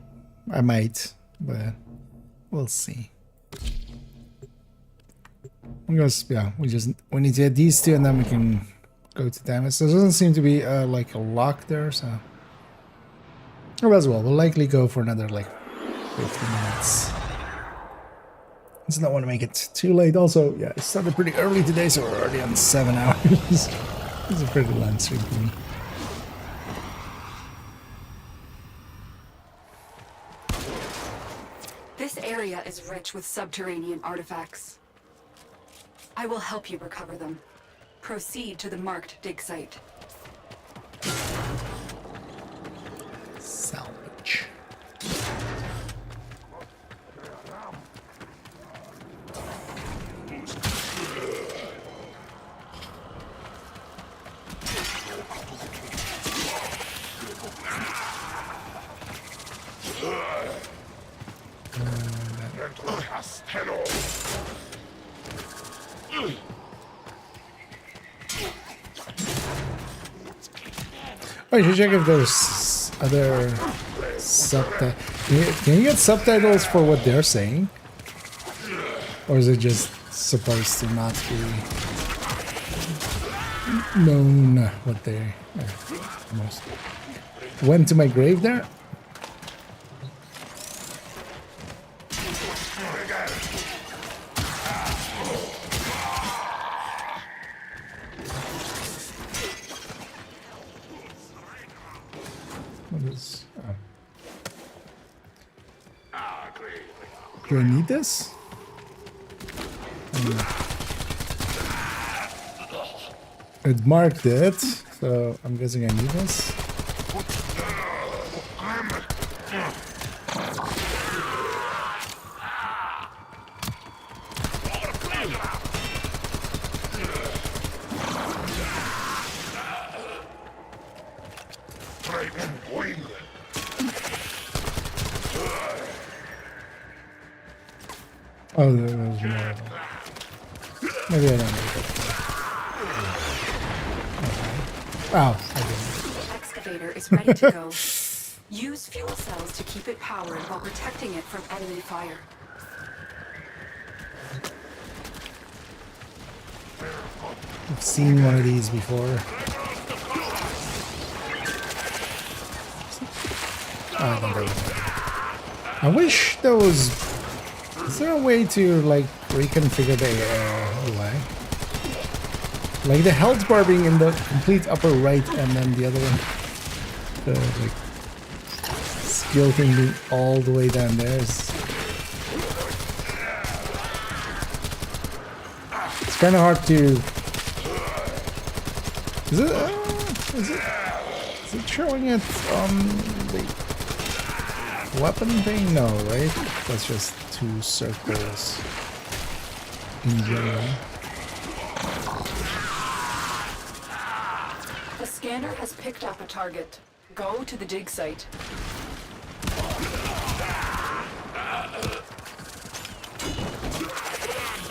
I might, but we'll see. I guess, yeah, we need to get these two and then we can go to damage. There doesn't seem to be like a lock there, so. Or as well, we'll likely go for another like 50 minutes. Let's not want to make it too late. Also, yeah, it started pretty early today, so we're already on 7 hours. This is a pretty long stream for me. This area is rich with subterranean artifacts. I will help you recover them. Proceed to the marked dig site. Salvage. Oh, you should check if there's other subtitles. Can you get subtitles for what they're saying? Or is it just supposed to not be known what they almost went to my grave there? Do I need this? It marked it, so I'm guessing I need this. Oh, there's more. Maybe I don't need it. Oh, I didn't. The excavator is ready to go. Use fuel cells to keep it powered while protecting it from enemy fire. I've seen one of these before. Oh, I don't know. I wish there was... Is there a way to, like, reconfigure the UI? Like, the health bar being in the complete upper right, and then the other one, the, like, skill thing being all the way down there is... It's kind of hard to... Is it showing it on the weapon thing? No, right? That's just two circles in general. The scanner has picked up a target. Go to the dig site.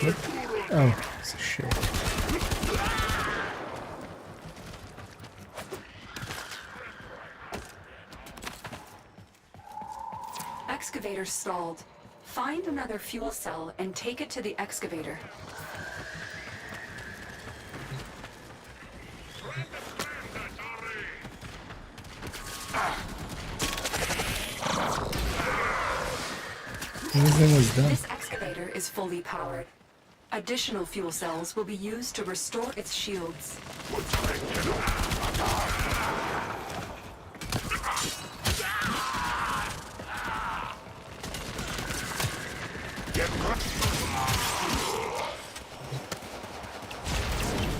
What? Oh, it's a shit. Excavator stalled. Find another fuel cell and take it to the excavator. Everything is done. This excavator is fully powered. Additional fuel cells will be used to restore its shields.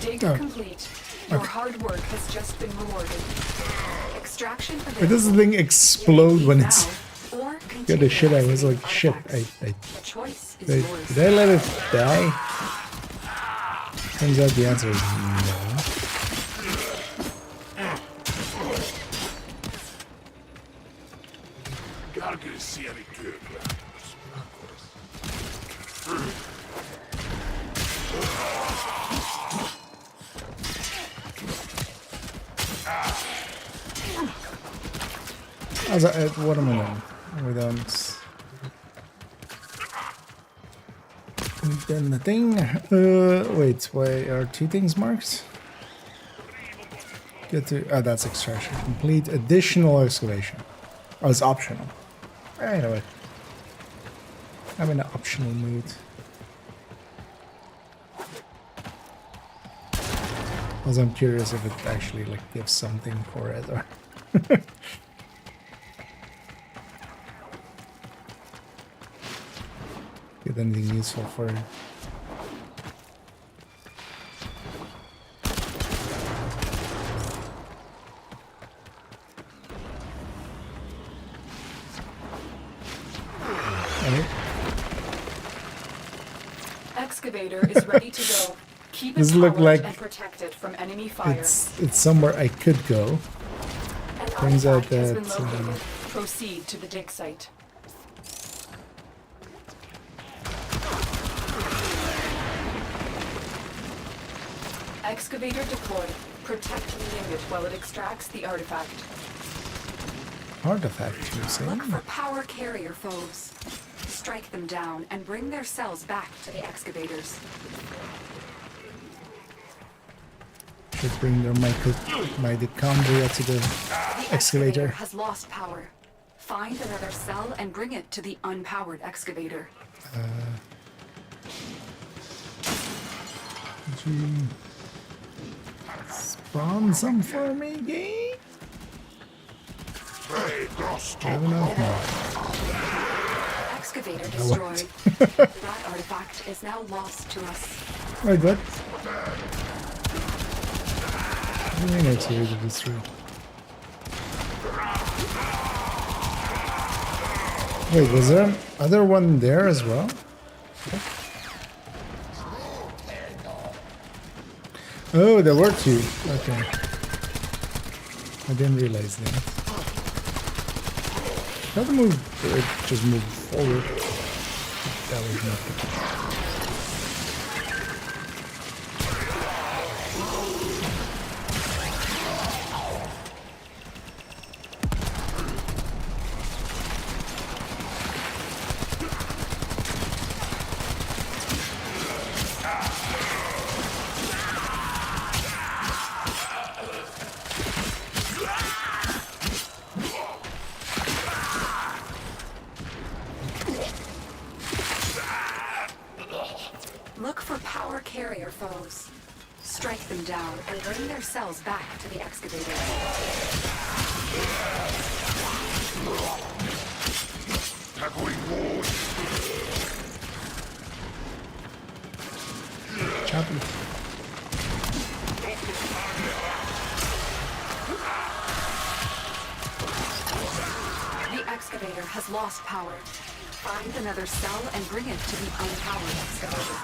Dig complete. Your hard work has just been rewarded. Extraction Why does the thing explode when it's... Get the shit, I was like, shit, did I let it die? Turns out the answer is no. What am I doing? We're done. Then the thing. Wait, why are two things marked? Get to. Oh, that's extraction. Complete additional excavation. Oh, it's optional. Anyway, I'm in an optional mood. Also, I'm curious if it actually like gives something for it or. Get anything useful for it. Excavator is ready to go. Keep it look like and protected from enemy fire. It's somewhere I could go. Turns out that proceed to the dig site. Excavator deployed. Protect the unit while it extracts the artifact. Artifact, you say? Look for power carrier foes. Strike them down and bring their cells back to the excavators. Should bring their mitochondria to the excavator. Has lost power. Find another cell and bring it to the unpowered excavator. Could you spawn some for me, game? Have enough more. Excavator destroyed. That artifact is now lost to us. Wait, what? I think it's here to destroy. Wait, was there another one there as well? Oh, there were two. Okay. I didn't realize that. Not to move, just move forward. That was not good. Look for power carrier foes. Strike them down and bring their cells back to the excavator. Choppy. The excavator has lost power. Find another cell and bring it to the unpowered excavator.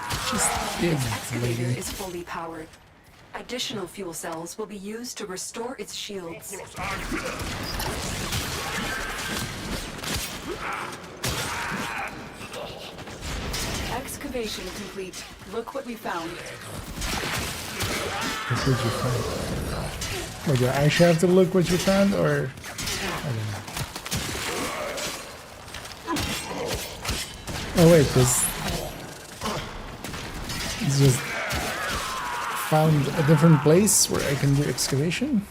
Its excavator is fully powered. Additional fuel cells will be used to restore its shields. Excavation complete. Look what we found. Look what you found. Wait, do I actually have to look what you found, or I don't know. Oh wait, this just found a different place where I can do excavation.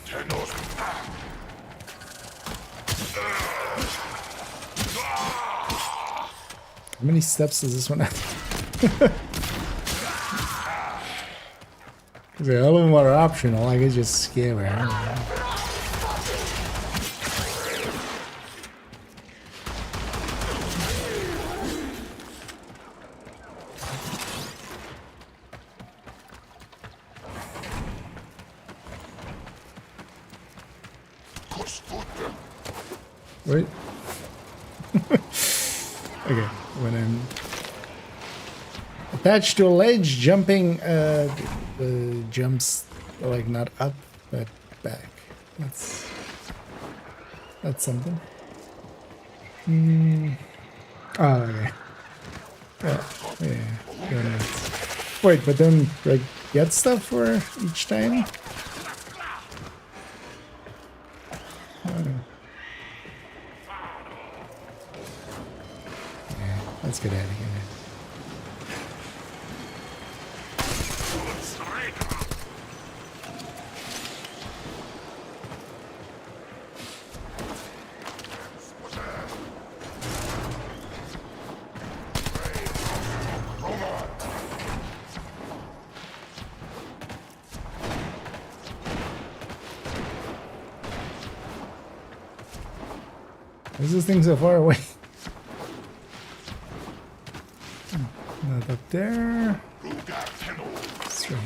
How many steps does this one have? Because They're a little more optional. I could just scare her. Wait. Okay, when I'm attached to a ledge, jumping jumps like not up but back. That's something. Oh, okay. Yeah. Wait, but then like get stuff for each time? Let's get out of here. Why is this thing so far away? Not up there. Swim.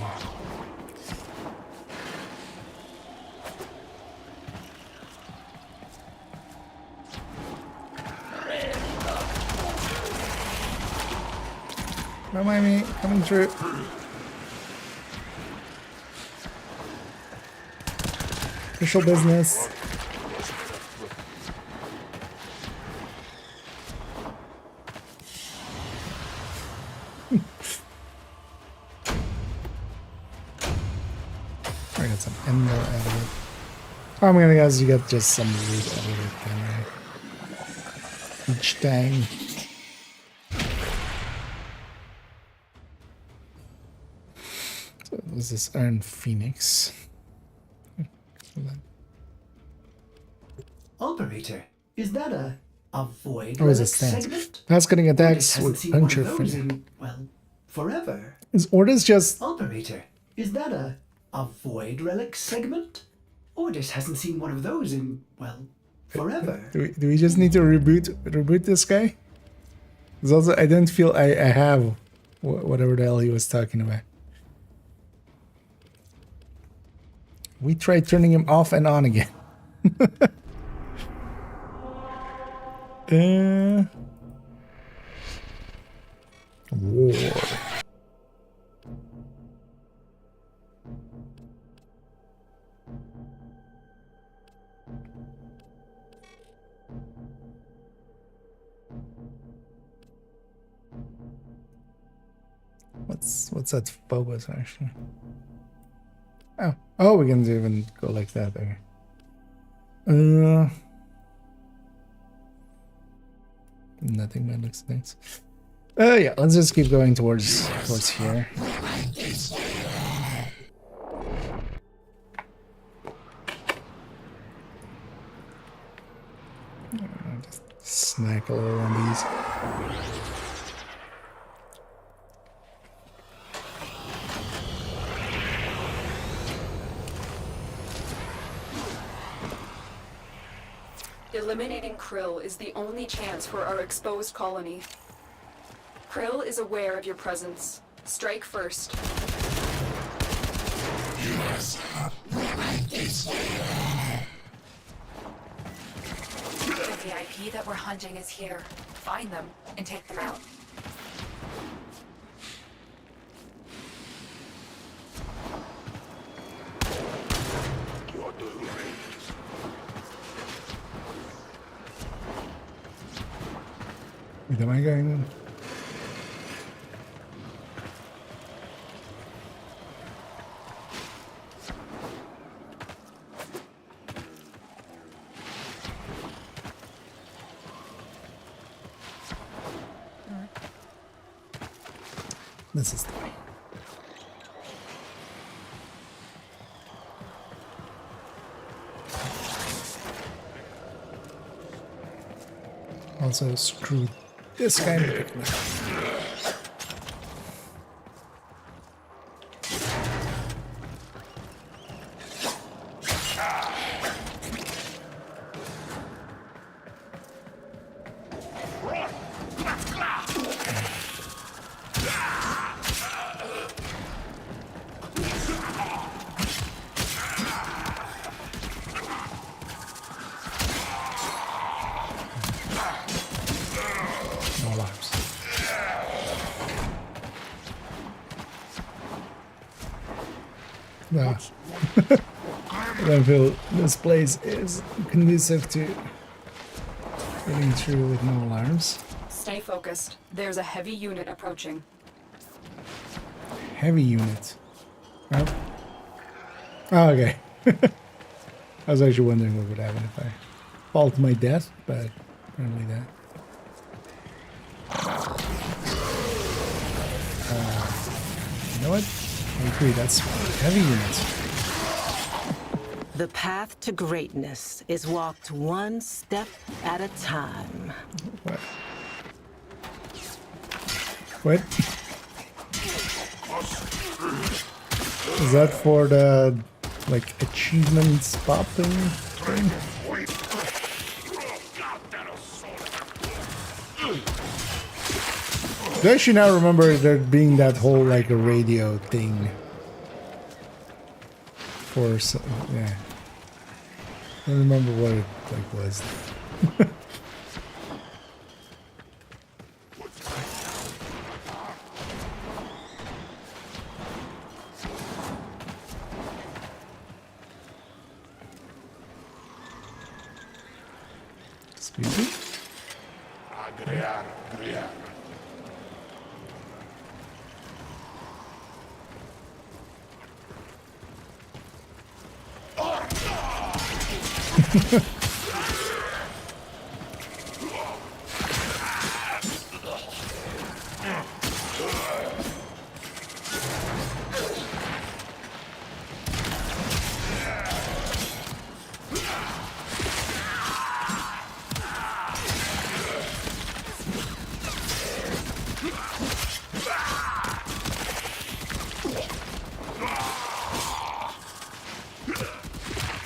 Don't mind me, coming through. Official business. I got some ender out of it. I'm gonna guess you got just some loot out of it each time. So this is Iron Phoenix. Operator, is that a void Oh, is relic it stance? segment? That's getting attacks Hasn't with seen one puncture of those fin. in, well, forever. Is Orders just Operator, is that a void relic segment? Orders hasn't seen one of those in, well, forever. do we just need to reboot this guy? Because also I don't feel I have whatever the hell he was talking about. We tried turning him off and on again. War. What's that focus actually? Oh, we can even go like that. Okay. Nothing but looks nice. Yeah, let's just keep going towards here. Just snack a little on these. Eliminating Krill is the only chance for our exposed colony. Krill is aware of your presence. Strike first. Yes. The VIP that we're hunting is here. Find them and take them out. Wait, am I going? This is the way. Also screw this guy in the picnic. No. I don't feel this place is conducive to getting through with no alarms. Stay focused. There's a heavy unit approaching. Heavy unit. Oh, okay. I was actually wondering what would happen if I fall to my death, but apparently that. You know what? I agree, that's heavy units. The path to greatness is walked one step at a time. What? What? Is that for the, like, achievements popping thing? Do I actually now remember there being that whole, like, a radio thing? For some, yeah. I don't remember what it, like, was. Excuse me?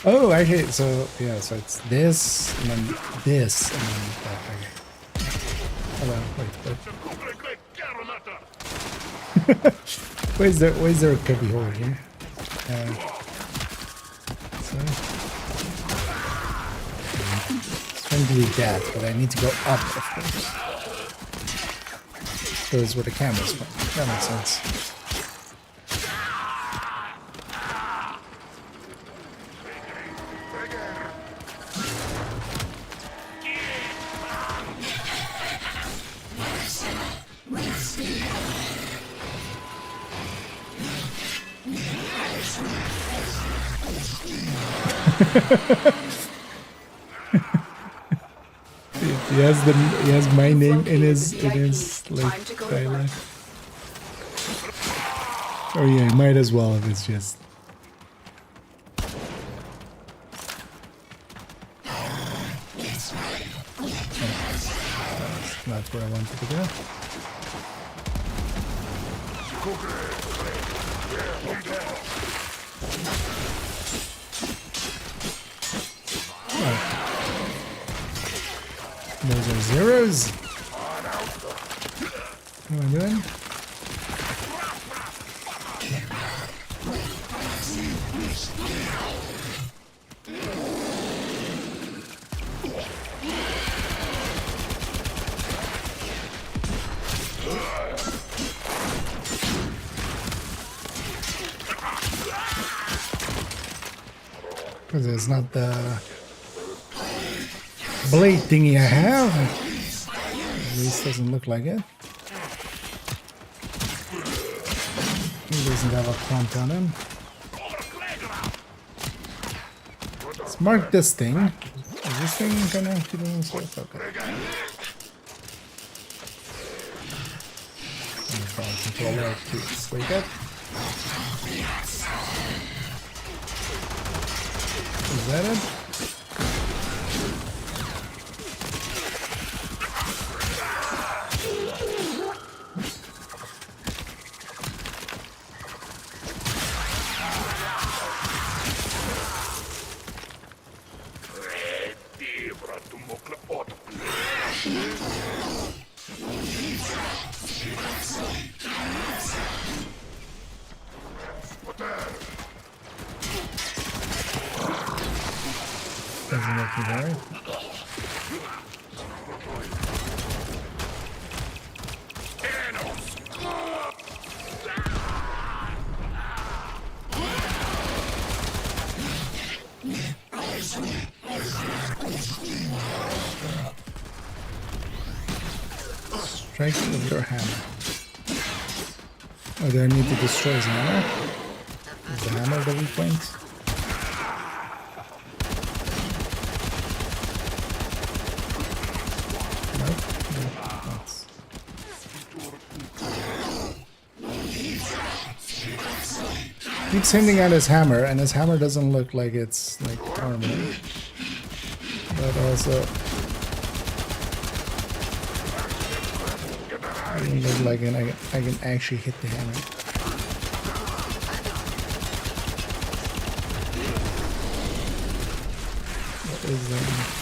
Oh, actually, so yeah, so it's this and then this and then that. Okay. Hold on, wait. Where's there a cubby hole here? So it's trying to do that, but I need to go up, of course. Goes where the camera's from. That makes sense. He has my name in his like dialect. Oh yeah, he might as well if it's just. That's where I wanted to go. Those are zeros. What am I doing? Because it's not the blade thingy I have. At least doesn't look like it. He doesn't have a prompt on him. Let's mark this thing. Is this thing connected to himself? Okay. Controller to wake up. Is that it? Doesn't look too bad. Strike with your hammer. Oh, do I need to destroy his hammer? Is the hammer the weak point? Nope. Keeps hinting at his hammer, and his hammer doesn't look like it's like armor. But also doesn't look like I can actually hit the hammer. What is that?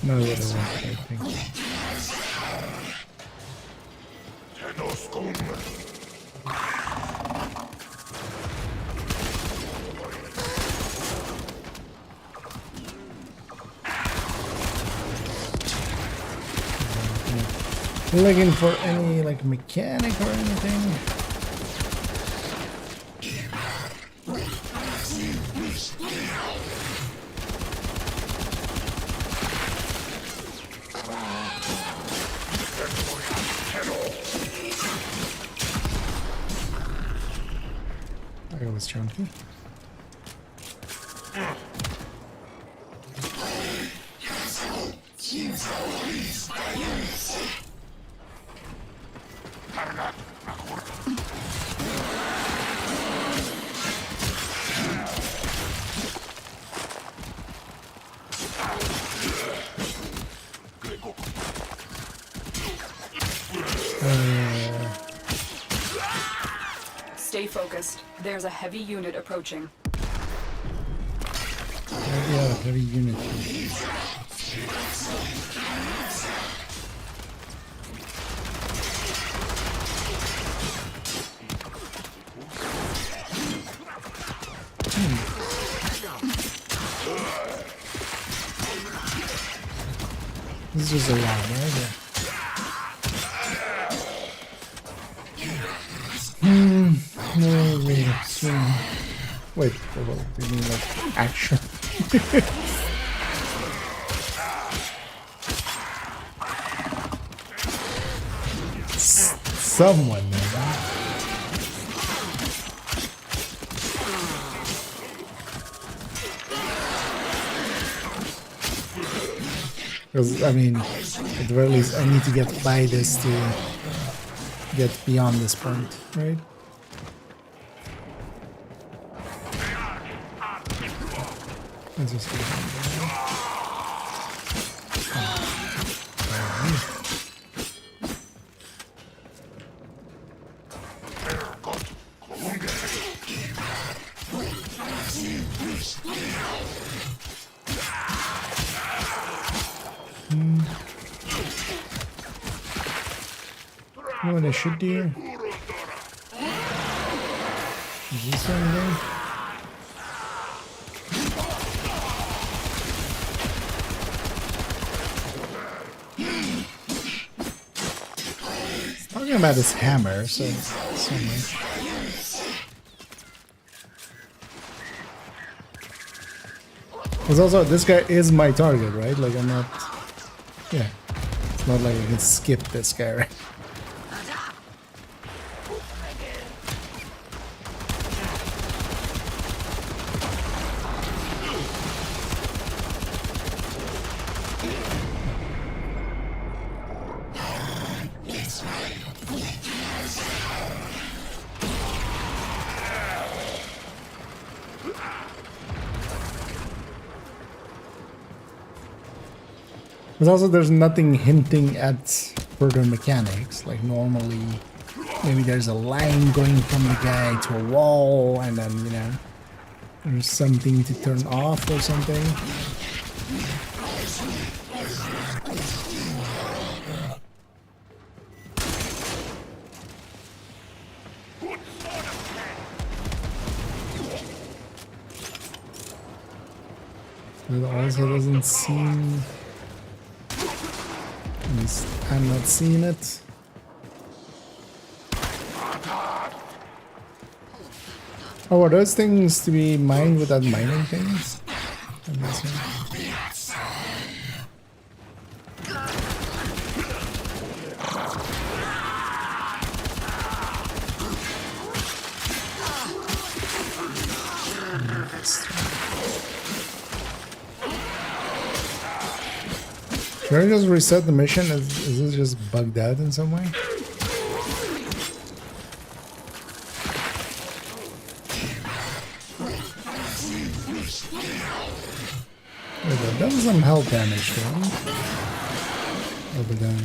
No, what I want, I think. Looking for any like mechanic or anything. I was chunky. Stay focused. There's a heavy unit approaching. Yeah, heavy unit. This is just a lot, right? No, wait. Wait, what do you mean, like, action? Someone, man. Because, I mean, at the very least, I need to get by this to get beyond this point, right? Let's just go You know what I should do? Is this anything? He's talking about his hammer, so much. Because also, this guy is my target, right? Like, I'm not... Yeah. It's not like I can skip this guy, right? But also there's nothing hinting at further mechanics, like normally maybe there's a line going from the guy to a wall and then, you know, there's something to turn off or something. It also doesn't seem... At least I'm not seeing it. Oh, are those things to be mined without mining things? I'm guessing. Should I just reset the mission? Is this just bugged out in some way? I've done some health damage to him. Over there.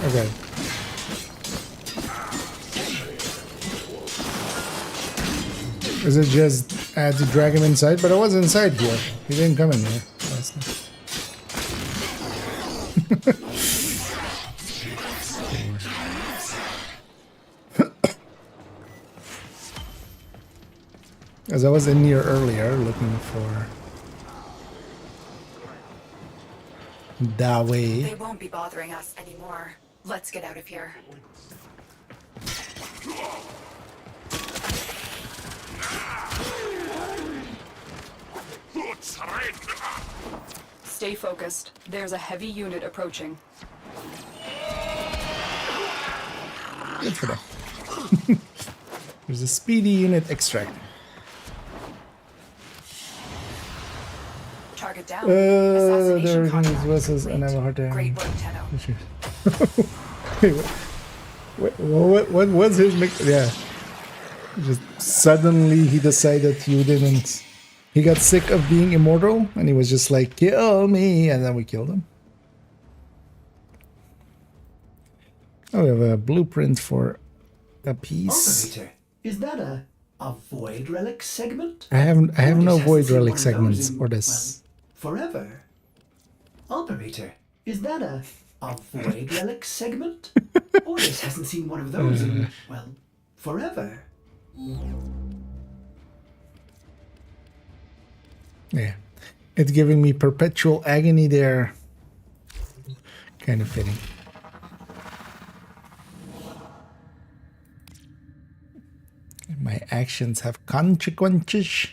Okay. Is it just I had to drag him inside? But I was inside here. He didn't come in here. As I was in here earlier looking for that way. They won't be bothering us anymore. Let's get out of here. Stay focused. There's a heavy unit approaching. Good for them. There's a speedy unit extract. Target down. There are versus and I have a hard time. Great work, Tenno. What was his mix? Yeah. Just suddenly he decided you didn't. He got sick of being immortal and he was just like, kill me, and then we killed him. Oh, we have a blueprint for a piece. Operator, is that a void relic segment? I have no void relic segments for this. Well, forever. Operator, is that a void relic segment? Ordis hasn't seen one of those in, well, forever. Yeah, it's giving me perpetual agony there. Kind of fitting. My actions have consequences.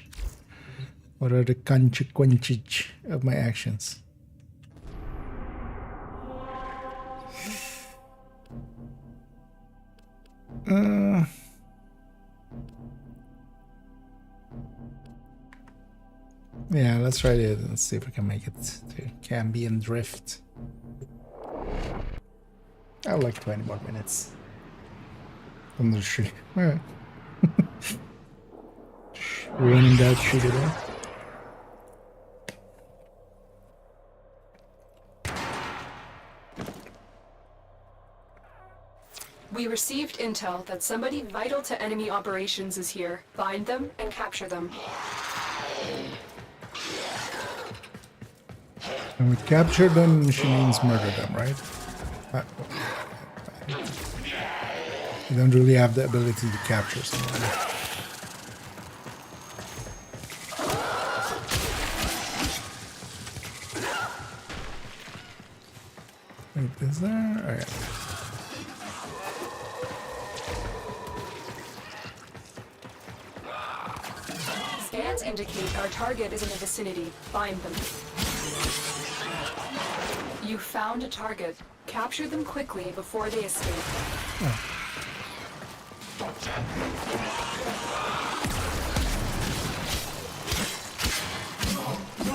What are the consequences of my actions? Yeah, let's try it. Let's see if we can make it to Cambion Drift. I would like 20 more minutes. From the stream. Alright. Running that shit today. We received intel that somebody vital to enemy operations is here. Find them and capture them. And we capture them, she means murder them, right? You don't really have the ability to capture someone. Wait, is there? Oh, yeah. Scans indicate our target is in the vicinity. Find them. You found a target. Capture them quickly before they escape. Oh.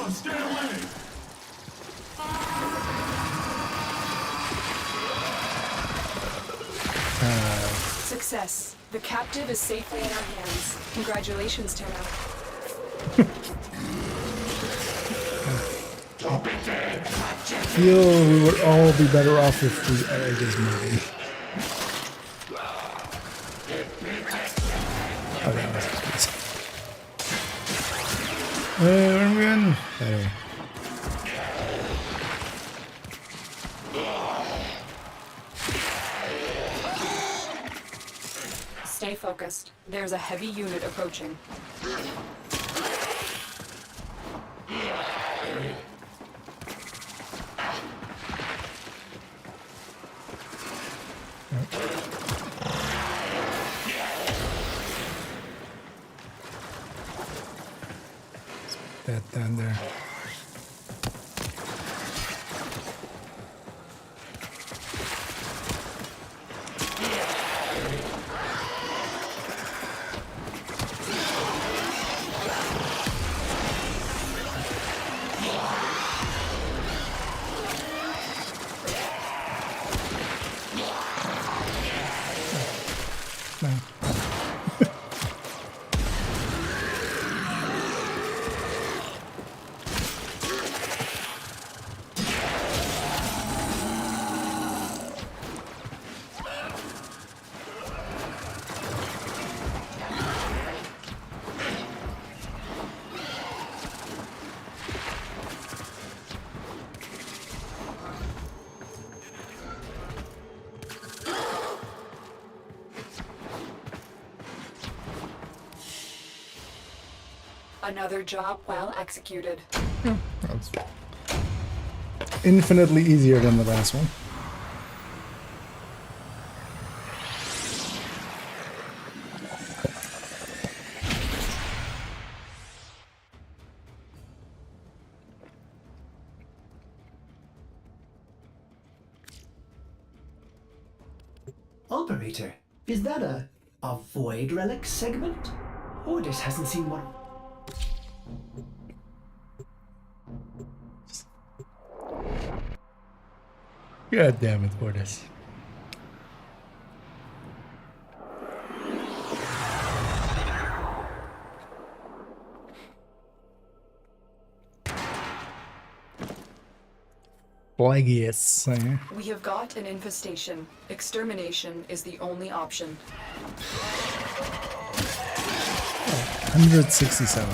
Stay away! Success. The captive is safely in our hands. Congratulations, Tenno. I feel we would all be better off if we are just moving. Oh, that was crazy. Where are we going? That way. Stay focused. There's a heavy unit approaching. That down there. Another job well executed. That's infinitely easier than the last one. Operator, is that a void relic segment? Ordis hasn't seen one. God damn it, Ordis. Plagueis. We have got an infestation. Extermination is the only option. 167.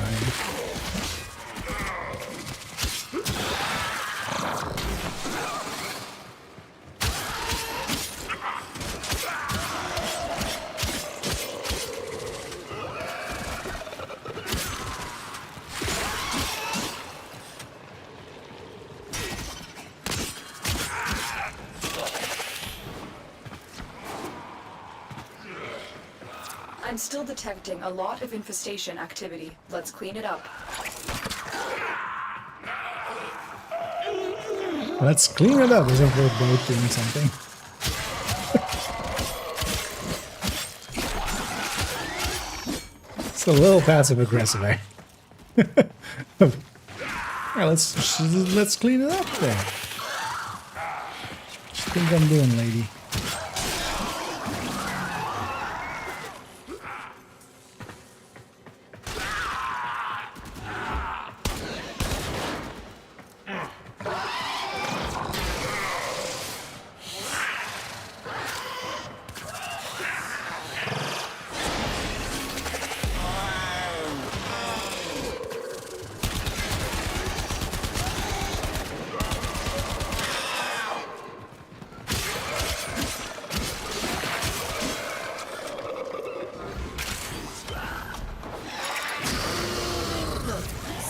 I'm still detecting a lot of infestation activity. Let's clean it up. Let's clean it up as if we're both doing something. It's a little passive aggressive, eh? Alright, let's clean it up then. What you think I'm doing, lady?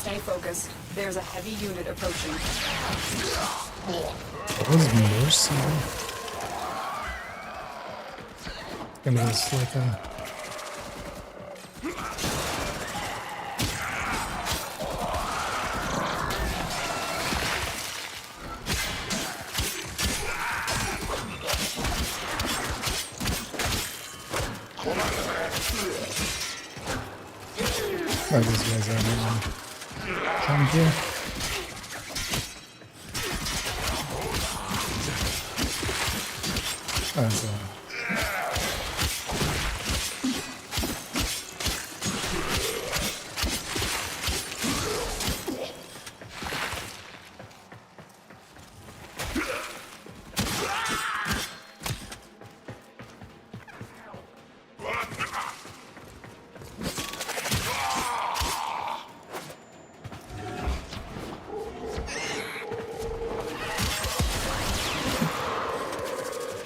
Stay focused. There's a heavy unit approaching. That was mercy. I mean, it's like a... Oh, these guys are moving. Thank you. Oh, so.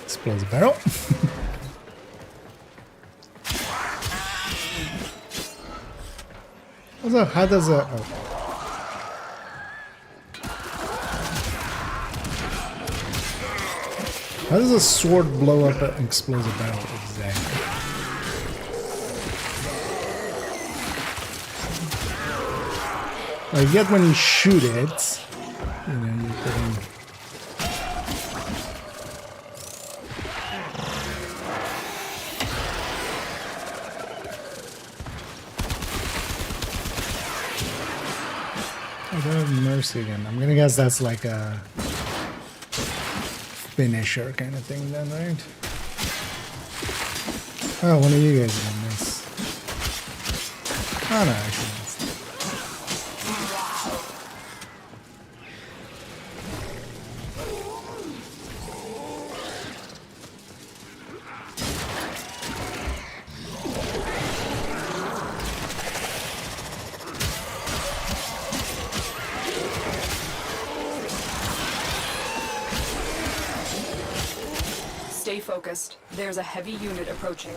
Explodes a barrel. Also, how does a... Oh. How does a sword blow up an explosive barrel exactly? I get when you shoot it, you know, you're getting... I don't have mercy again. I'm gonna guess that's like a finisher kind of thing then, right? Oh, one of you guys are gonna miss. Oh no, actually missed. Stay focused. There's a heavy unit approaching.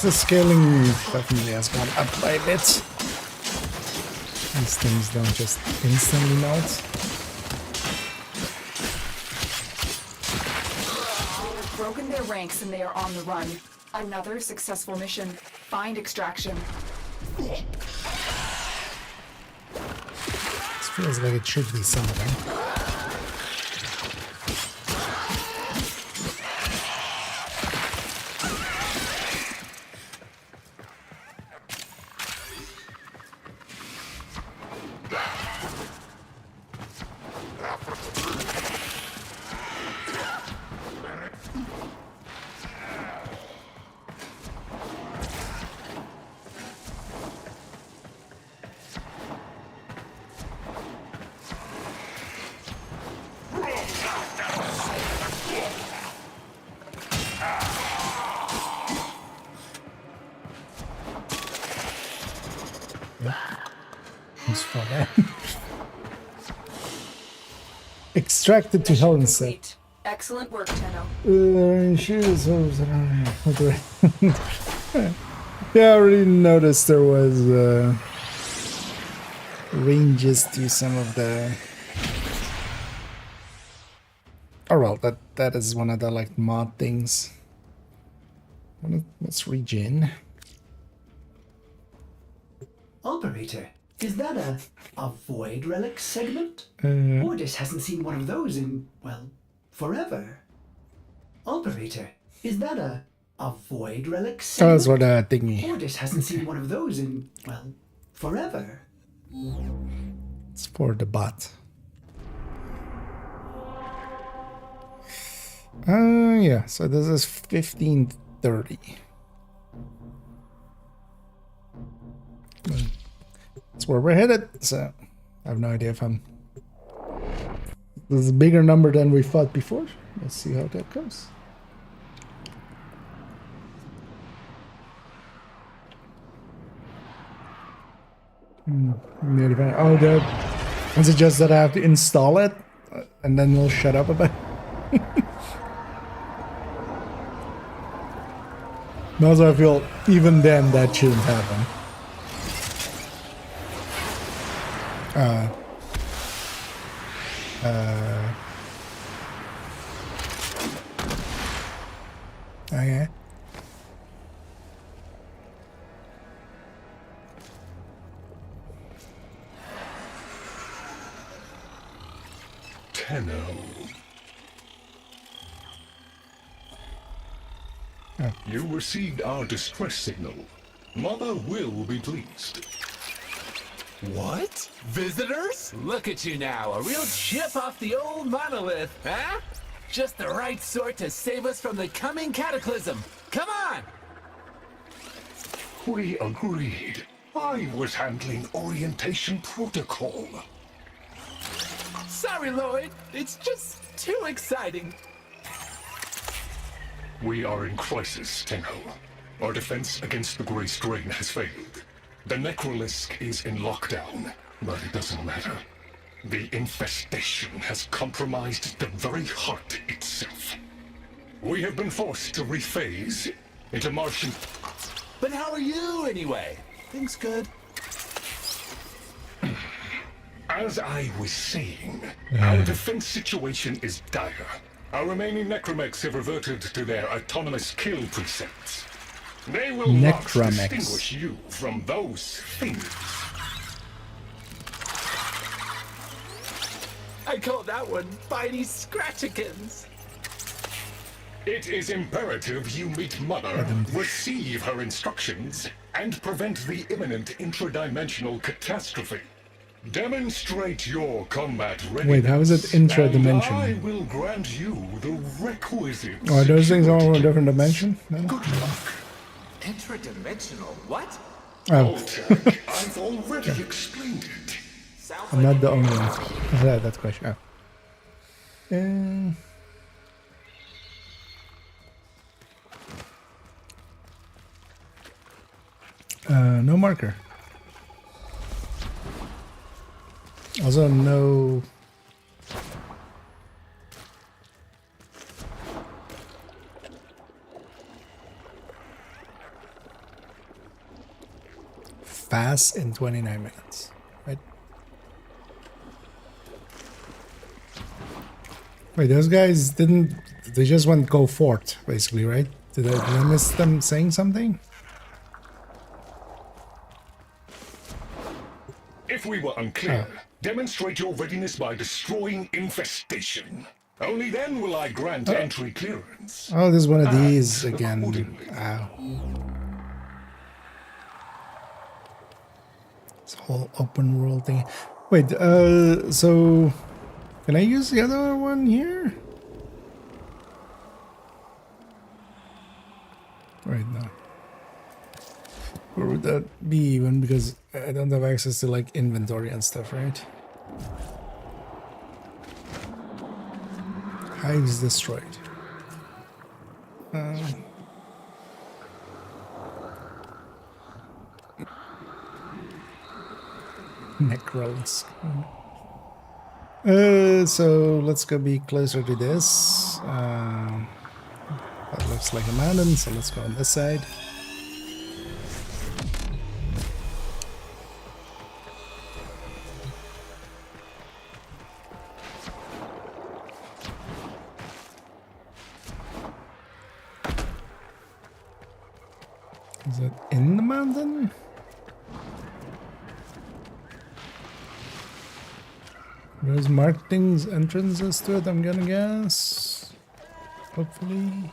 The scaling definitely has gone up by a bit. These things don't just instantly melt. Broken their ranks and they are on the run. Another successful mission. Find extraction. This feels like it should be something. Extracted to hell and set. Excellent work, Tenno. Yeah, I already noticed there was ranges to some of the... Oh well, that is one of the like mod things. Let's regen. Operator, is that a void relic segment? Ordis hasn't seen one of those in, well, forever. Operator, is that a void relic segment? That's what thingy. Ordis hasn't seen one of those in, well, forever. It's for the bot. Yeah, so this is 1530. That's where we're headed, so I have no idea if I'm... This is a bigger number than we thought before. Let's see how that goes. Oh, that... Is it just that I have to install it? And then we'll shut up about it? Also, I feel even then that shouldn't happen. Okay. Tenno. You received our distress signal. Mother will be pleased. What? Visitors? Look at you now, a real chip off the old monolith, huh? Just the right sort to save us from the coming cataclysm. Come on! We agreed. I was handling orientation protocol. Sorry, Lloyd. It's just too exciting. We are in crisis, Tenno. Our defense against the Grey Strain has failed. The Necrolisk is in lockdown, but it doesn't matter. The infestation has compromised the very heart itself. We have been forced to rephase into Martian... But how are you, anyway? Things good? As I was saying, our defense situation is dire. Our remaining necromechs have reverted to their autonomous kill precepts. They will not distinguish you from those things. I call that one Bitey Scratchikins. It is imperative you meet Mother, receive her instructions, and prevent the imminent intradimensional catastrophe. Demonstrate your combat readiness. Wait, how is it intra-dimension? I will grant you the requisite. Are those things all in a different dimension? No? Good luck. Interdimensional? What? Oh. I've already explained it. I'm not the only one. That's question. Oh. No marker. Also, no. Fast in 29 minutes, right? Wait, those guys didn't. They just went go fort, basically, right? Did I miss them saying something? If we were unclear, demonstrate your readiness by destroying infestation. Only then will I grant entry clearance. Oh, there's one of these again. Ow. This whole open world thing. Wait, so can I use the other one here? Right now. Or would that be even because I don't have access to like inventory and stuff, right? Hives destroyed. Necrons. So let's go be closer to this. That looks like a mountain, so let's go on this side. Is it in the mountain? There's marked things, entrances to it, I'm gonna guess. Hopefully.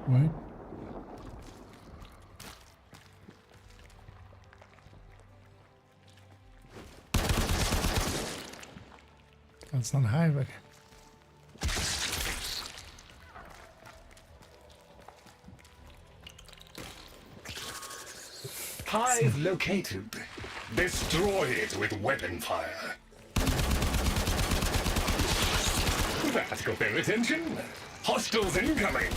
What? That's not high, but... Hive located. Destroy it with weapon fire. That got their attention. Hostiles incoming.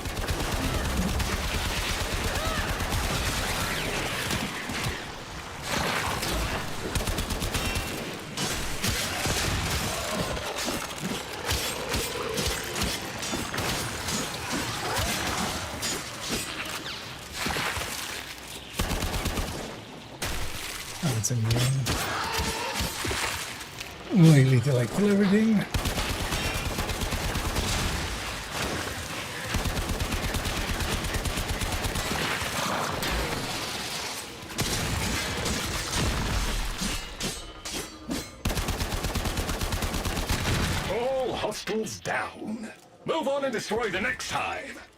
It's in the end. Likely to like kill everything. All hostiles down. Move on and destroy the next hive.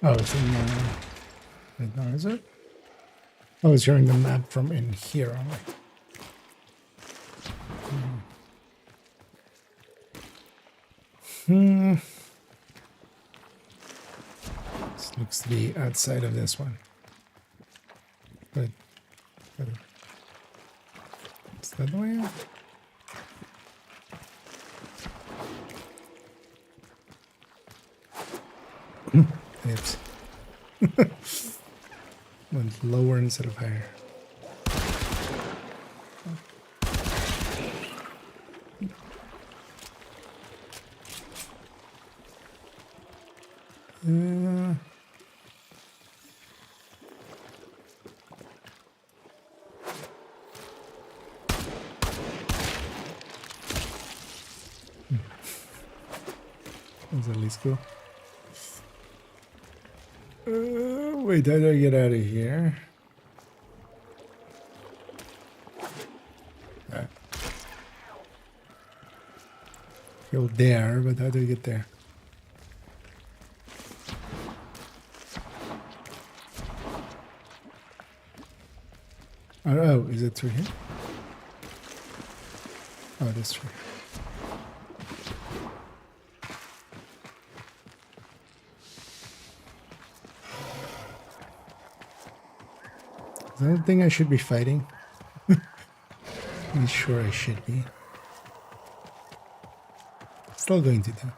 Oh, it's in right now, is it? Oh, it's showing the map from in here only. This looks to be outside of this one. But is that the way out? Oops. Went lower instead of higher. Let's at least go. Wait, how do I get out of here? Go there, but how do I get there? Oh, is it through here? Oh, that's true. I don't think I should be fighting. I'm sure I should be. Still going to though.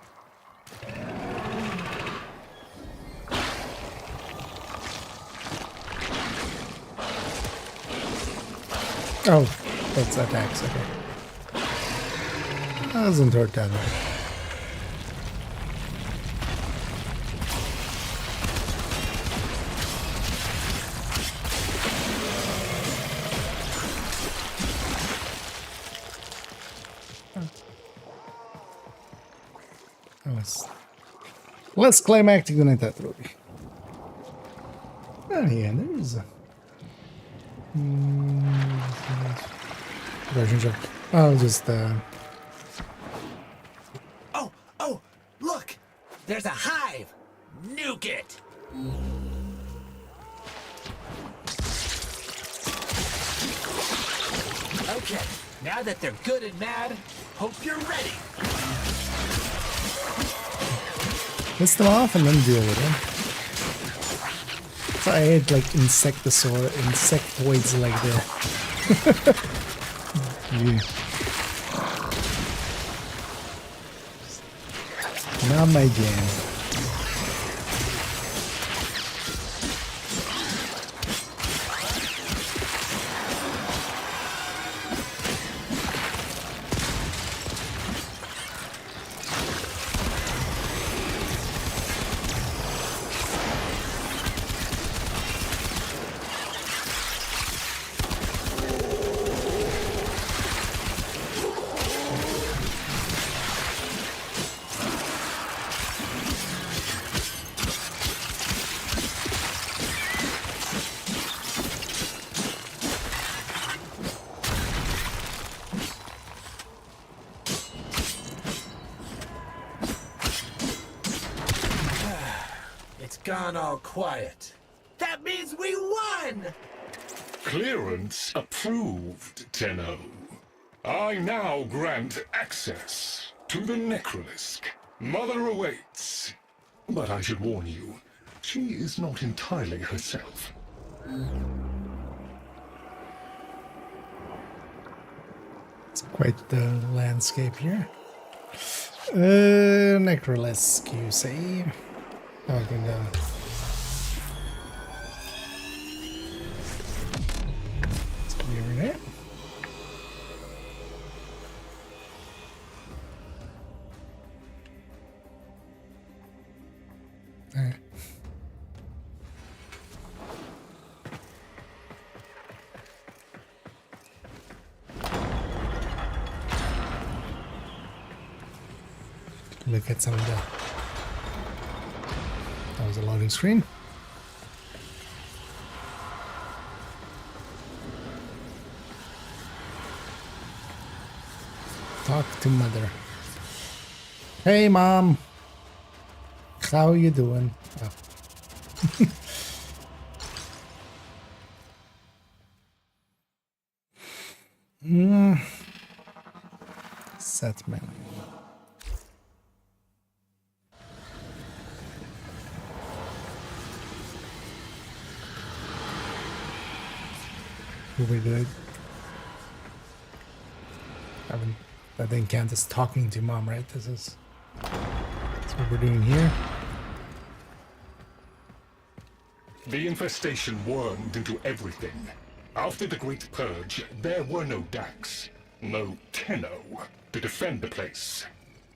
Oh, that's attacks, okay. Doesn't hurt that way. Less climactic than I thought it would be. Oh yeah, there's a version check. I'll just Oh, look! There's a hive! Nuke it! Okay, now that they're good and mad, hope you're ready! piss them off and then deal with them. So I hate like insectoids like that. Yeah. Not my jam. Gone all quiet. That means we won! Clearance approved, Tenno. I now grant access to the Necrolisk. Mother awaits. But I should warn you, she is not entirely herself. It's quite the landscape here. Necrolisk, you say? Oh, I can go. Let's clear it out. There. Look at some of the. That was a loading screen. Talk to mother. Hey, mom. How you doing? Oh. Set menu. We did. That didn't count as talking to mom, right? That's what we're doing here. The infestation wormed into everything. After the Great Purge, there were no Dax, no Tenno to defend the place.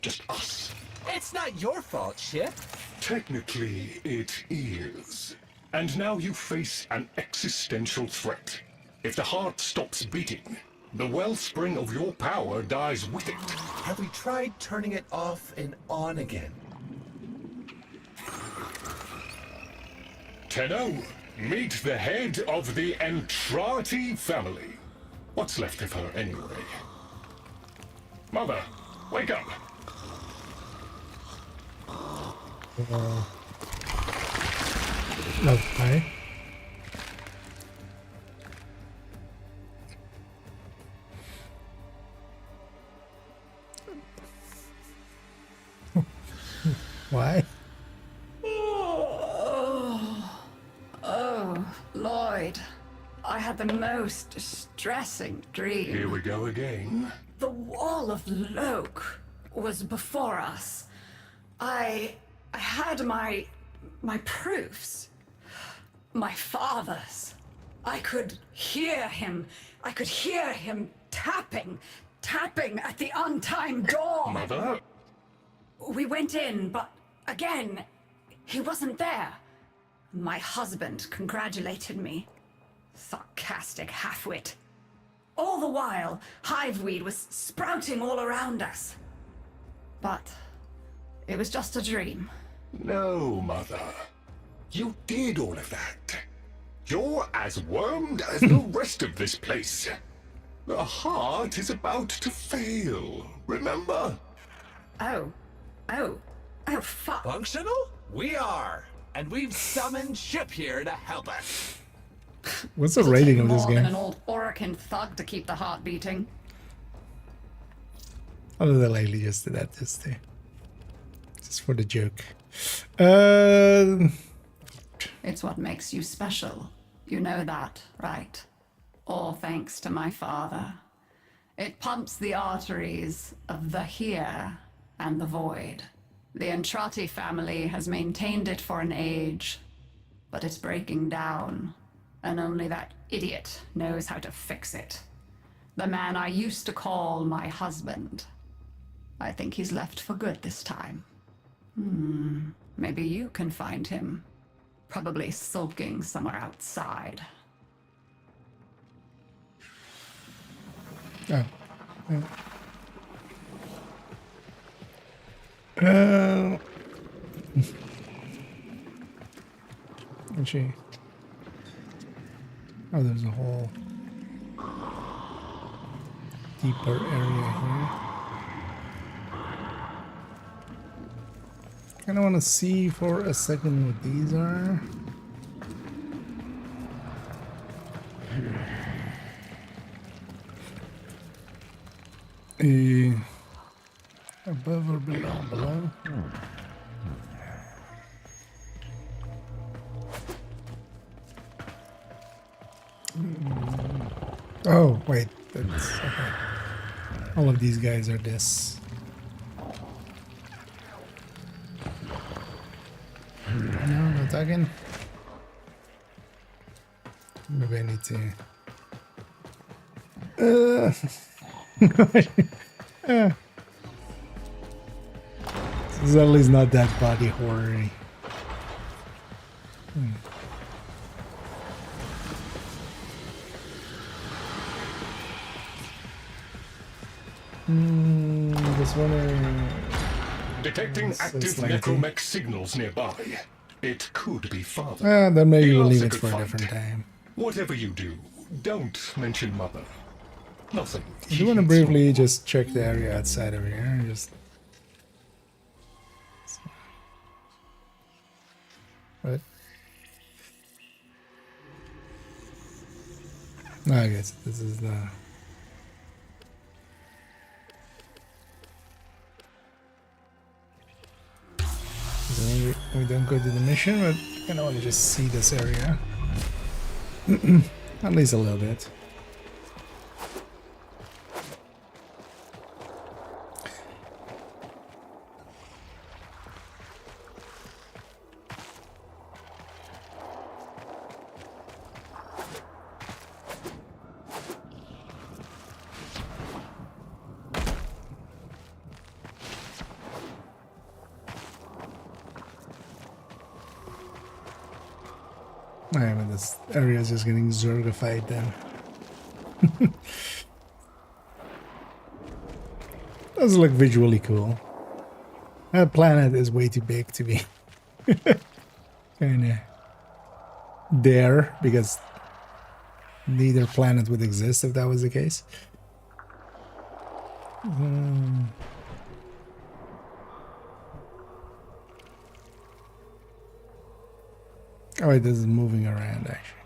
Just us. It's not your fault, Chip. Technically, it is. And now you face an existential threat. If the heart stops beating, the wellspring of your power dies with it. Have we tried turning it off and on again? Tenno, meet the head of the Entrati family. What's left of her, anyway? Mother, wake up! Okay. Why? Oh, Lloyd. I had the most distressing dream. Here we go again. The wall of Loke was before us. I had my proofs. My father's. I could hear him. I could hear him tapping at the untimed door. Mother? We went in, but again, he wasn't there. My husband congratulated me. Sarcastic halfwit. All the while, hiveweed was sprouting all around us. But it was just a dream. No, Mother. You did all of that. You're as wormed as the rest of this place. The heart is about to fail, remember? Oh, fuck. Functional? We are. And we've summoned Chip here to help us. What's the rating of this More than game? an old Orokin thug to keep the heart beating. Although they likely just did that just for the joke. It's what makes you special. You know that, right? All thanks to my father. It pumps the arteries of the here and the void. The Entrati family has maintained it for an age, but it's breaking down, and only that idiot knows how to fix it. The man I used to call my husband. I think he's left for good this time. Maybe you can find him. Probably sulking somewhere outside. Oh. Actually, oh, there's a whole deeper area here. Kind of want to see for a second what these are. Above or below? Oh, wait. That's okay. All of these guys are this. No, not talking. Maybe I need to. This is at least not that body horror-y. This one. Detecting active necromech signals nearby. It could be father. Then maybe He we'll loves leave a it good for a fight. different time. Whatever you do, don't mention mother. Nothing. I do want to briefly just check the area outside of here. Just. What? No, I guess this is the. So we don't go to the mission, but I kind of want to just see this area. At least a little bit. I mean, this area is just getting zergified then. Does look visually cool. That planet is way too big to be kinda there, because neither planet would exist if that was the case. Oh, it is moving around actually.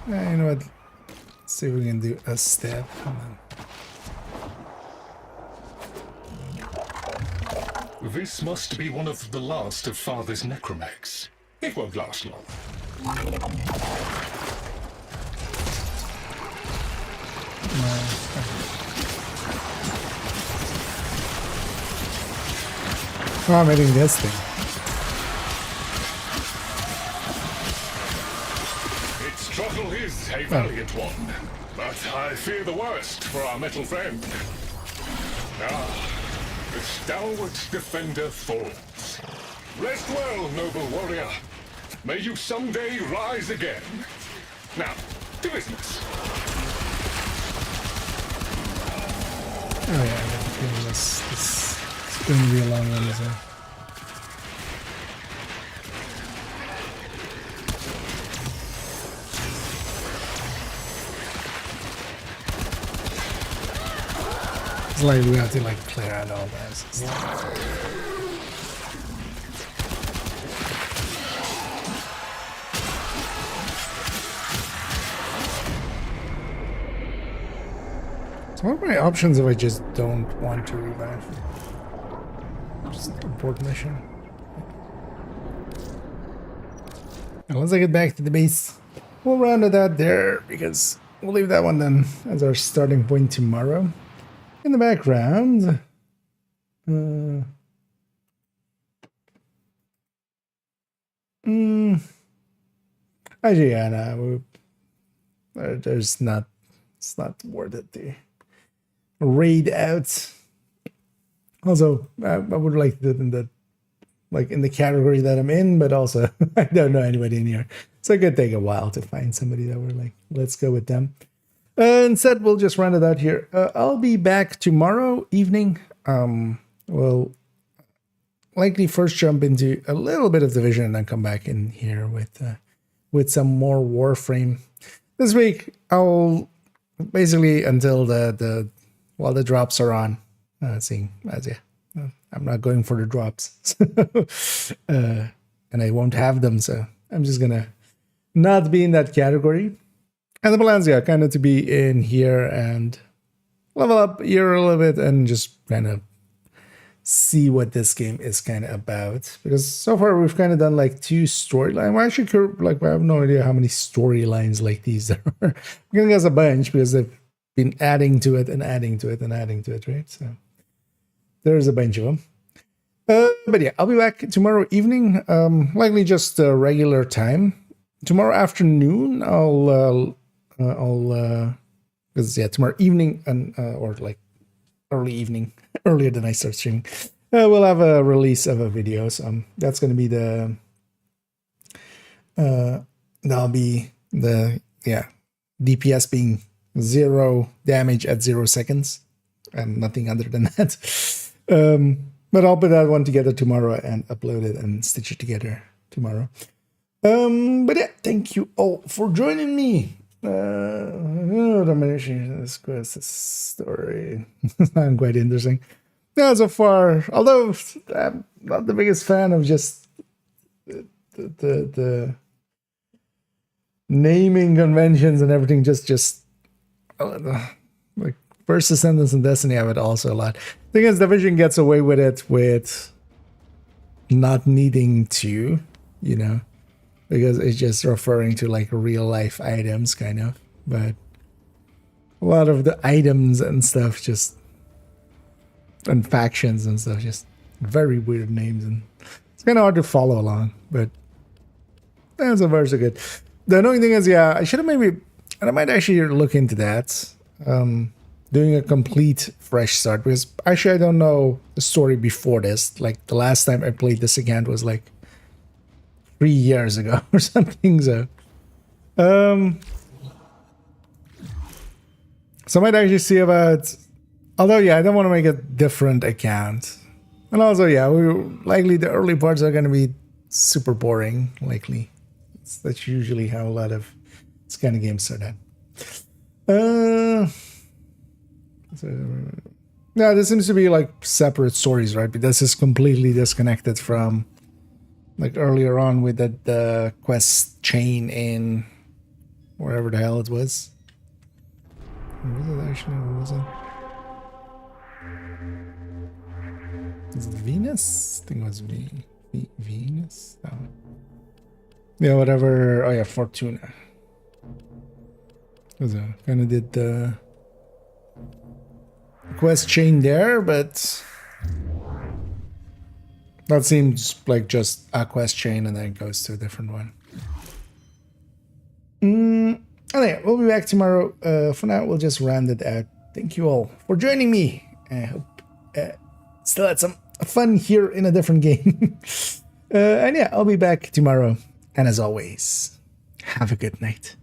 You know what? Let's see if we can do a step. This must be one of the last of Father's necromechs. It won't last long. Oh, I'm hitting this thing. Its struggle is a valiant one, but I fear the worst for our metal friend. Ah, the stalwart defender falls. Rest well, noble warrior. May you someday rise again. Now, to business. Oh yeah, I got the feeling this is going to be a long one, isn't it? It's like we have to like clear out all that stuff. So what are my options if I just don't want to revive? Just import mission. And once I get back to the base, we'll round it out there, because we'll leave that one then as our starting point tomorrow. In the background, actually, yeah, no, there's not. It's not worth it to raid out. Also, I would like to do it in the, like, in the category that I'm in, but also I don't know anybody in here, so it could take a while to find somebody that we're like, let's go with them. Instead, we'll just run it out here. I'll be back tomorrow evening. We'll likely first jump into a little bit of Division and then come back in here with some more Warframe. This week, I'll basically until while the drops are on. Seeing as I'm not going for the drops, and I won't have them, so I'm just gonna not be in that category. And the plans, yeah, kind of to be in here and level up here a little bit and just kind of see what this game is kind of about. Because so far we've kind of done like 2 storylines. Well, actually, like, I have no idea how many storylines like these there are. I'm gonna guess a bunch because they've been adding to it and adding to it and adding to it, right? So there's a bunch of them. But yeah, I'll be back tomorrow evening, likely just a regular time. Tomorrow afternoon, because yeah, tomorrow evening and or like early evening, earlier than I start streaming, we'll have a release of a video. So that's going to be that'll be the DPS being 0 damage at 0 seconds and nothing other than that. But I'll put that one together tomorrow and upload it and stitch it together tomorrow. But yeah, thank you all for joining me. Domination this quest, this story. I'm quite interesting. Yeah, so far, although I'm not the biggest fan of just the naming conventions and everything, just like First Descendants and Destiny have it also a lot. Thing is, Division gets away with it with not needing to, you know, because it's just referring to like real life items kind of, but a lot of the items and stuff just, and factions and stuff, just very weird names, and it's kind of hard to follow along, but so far so good. The annoying thing is, yeah, I should have maybe, and I might actually look into that, doing a complete fresh start, because actually I don't know the story before this. Like the last time I played this again was like 3 years ago or something. So, so I might actually see about. Although, yeah, I don't want to make a different account, and also, yeah, likely the early parts are going to be super boring. Likely, that's usually how a lot of this kind of games start out. So, yeah, this seems to be like separate stories, right? But this is completely disconnected from like earlier on with the quest chain in wherever the hell it was. Was it actually? What was it? Is it Venus? I think it was Venus. Oh. Yeah, whatever. Oh yeah, Fortuna. Kind of did the quest chain there, but that seems like just a quest chain and then it goes to a different one. Anyway, we'll be back tomorrow. For now, we'll just round it out. Thank you all for joining me. I hope still had some fun here in a different game. And yeah, I'll be back tomorrow. And as always, have a good night.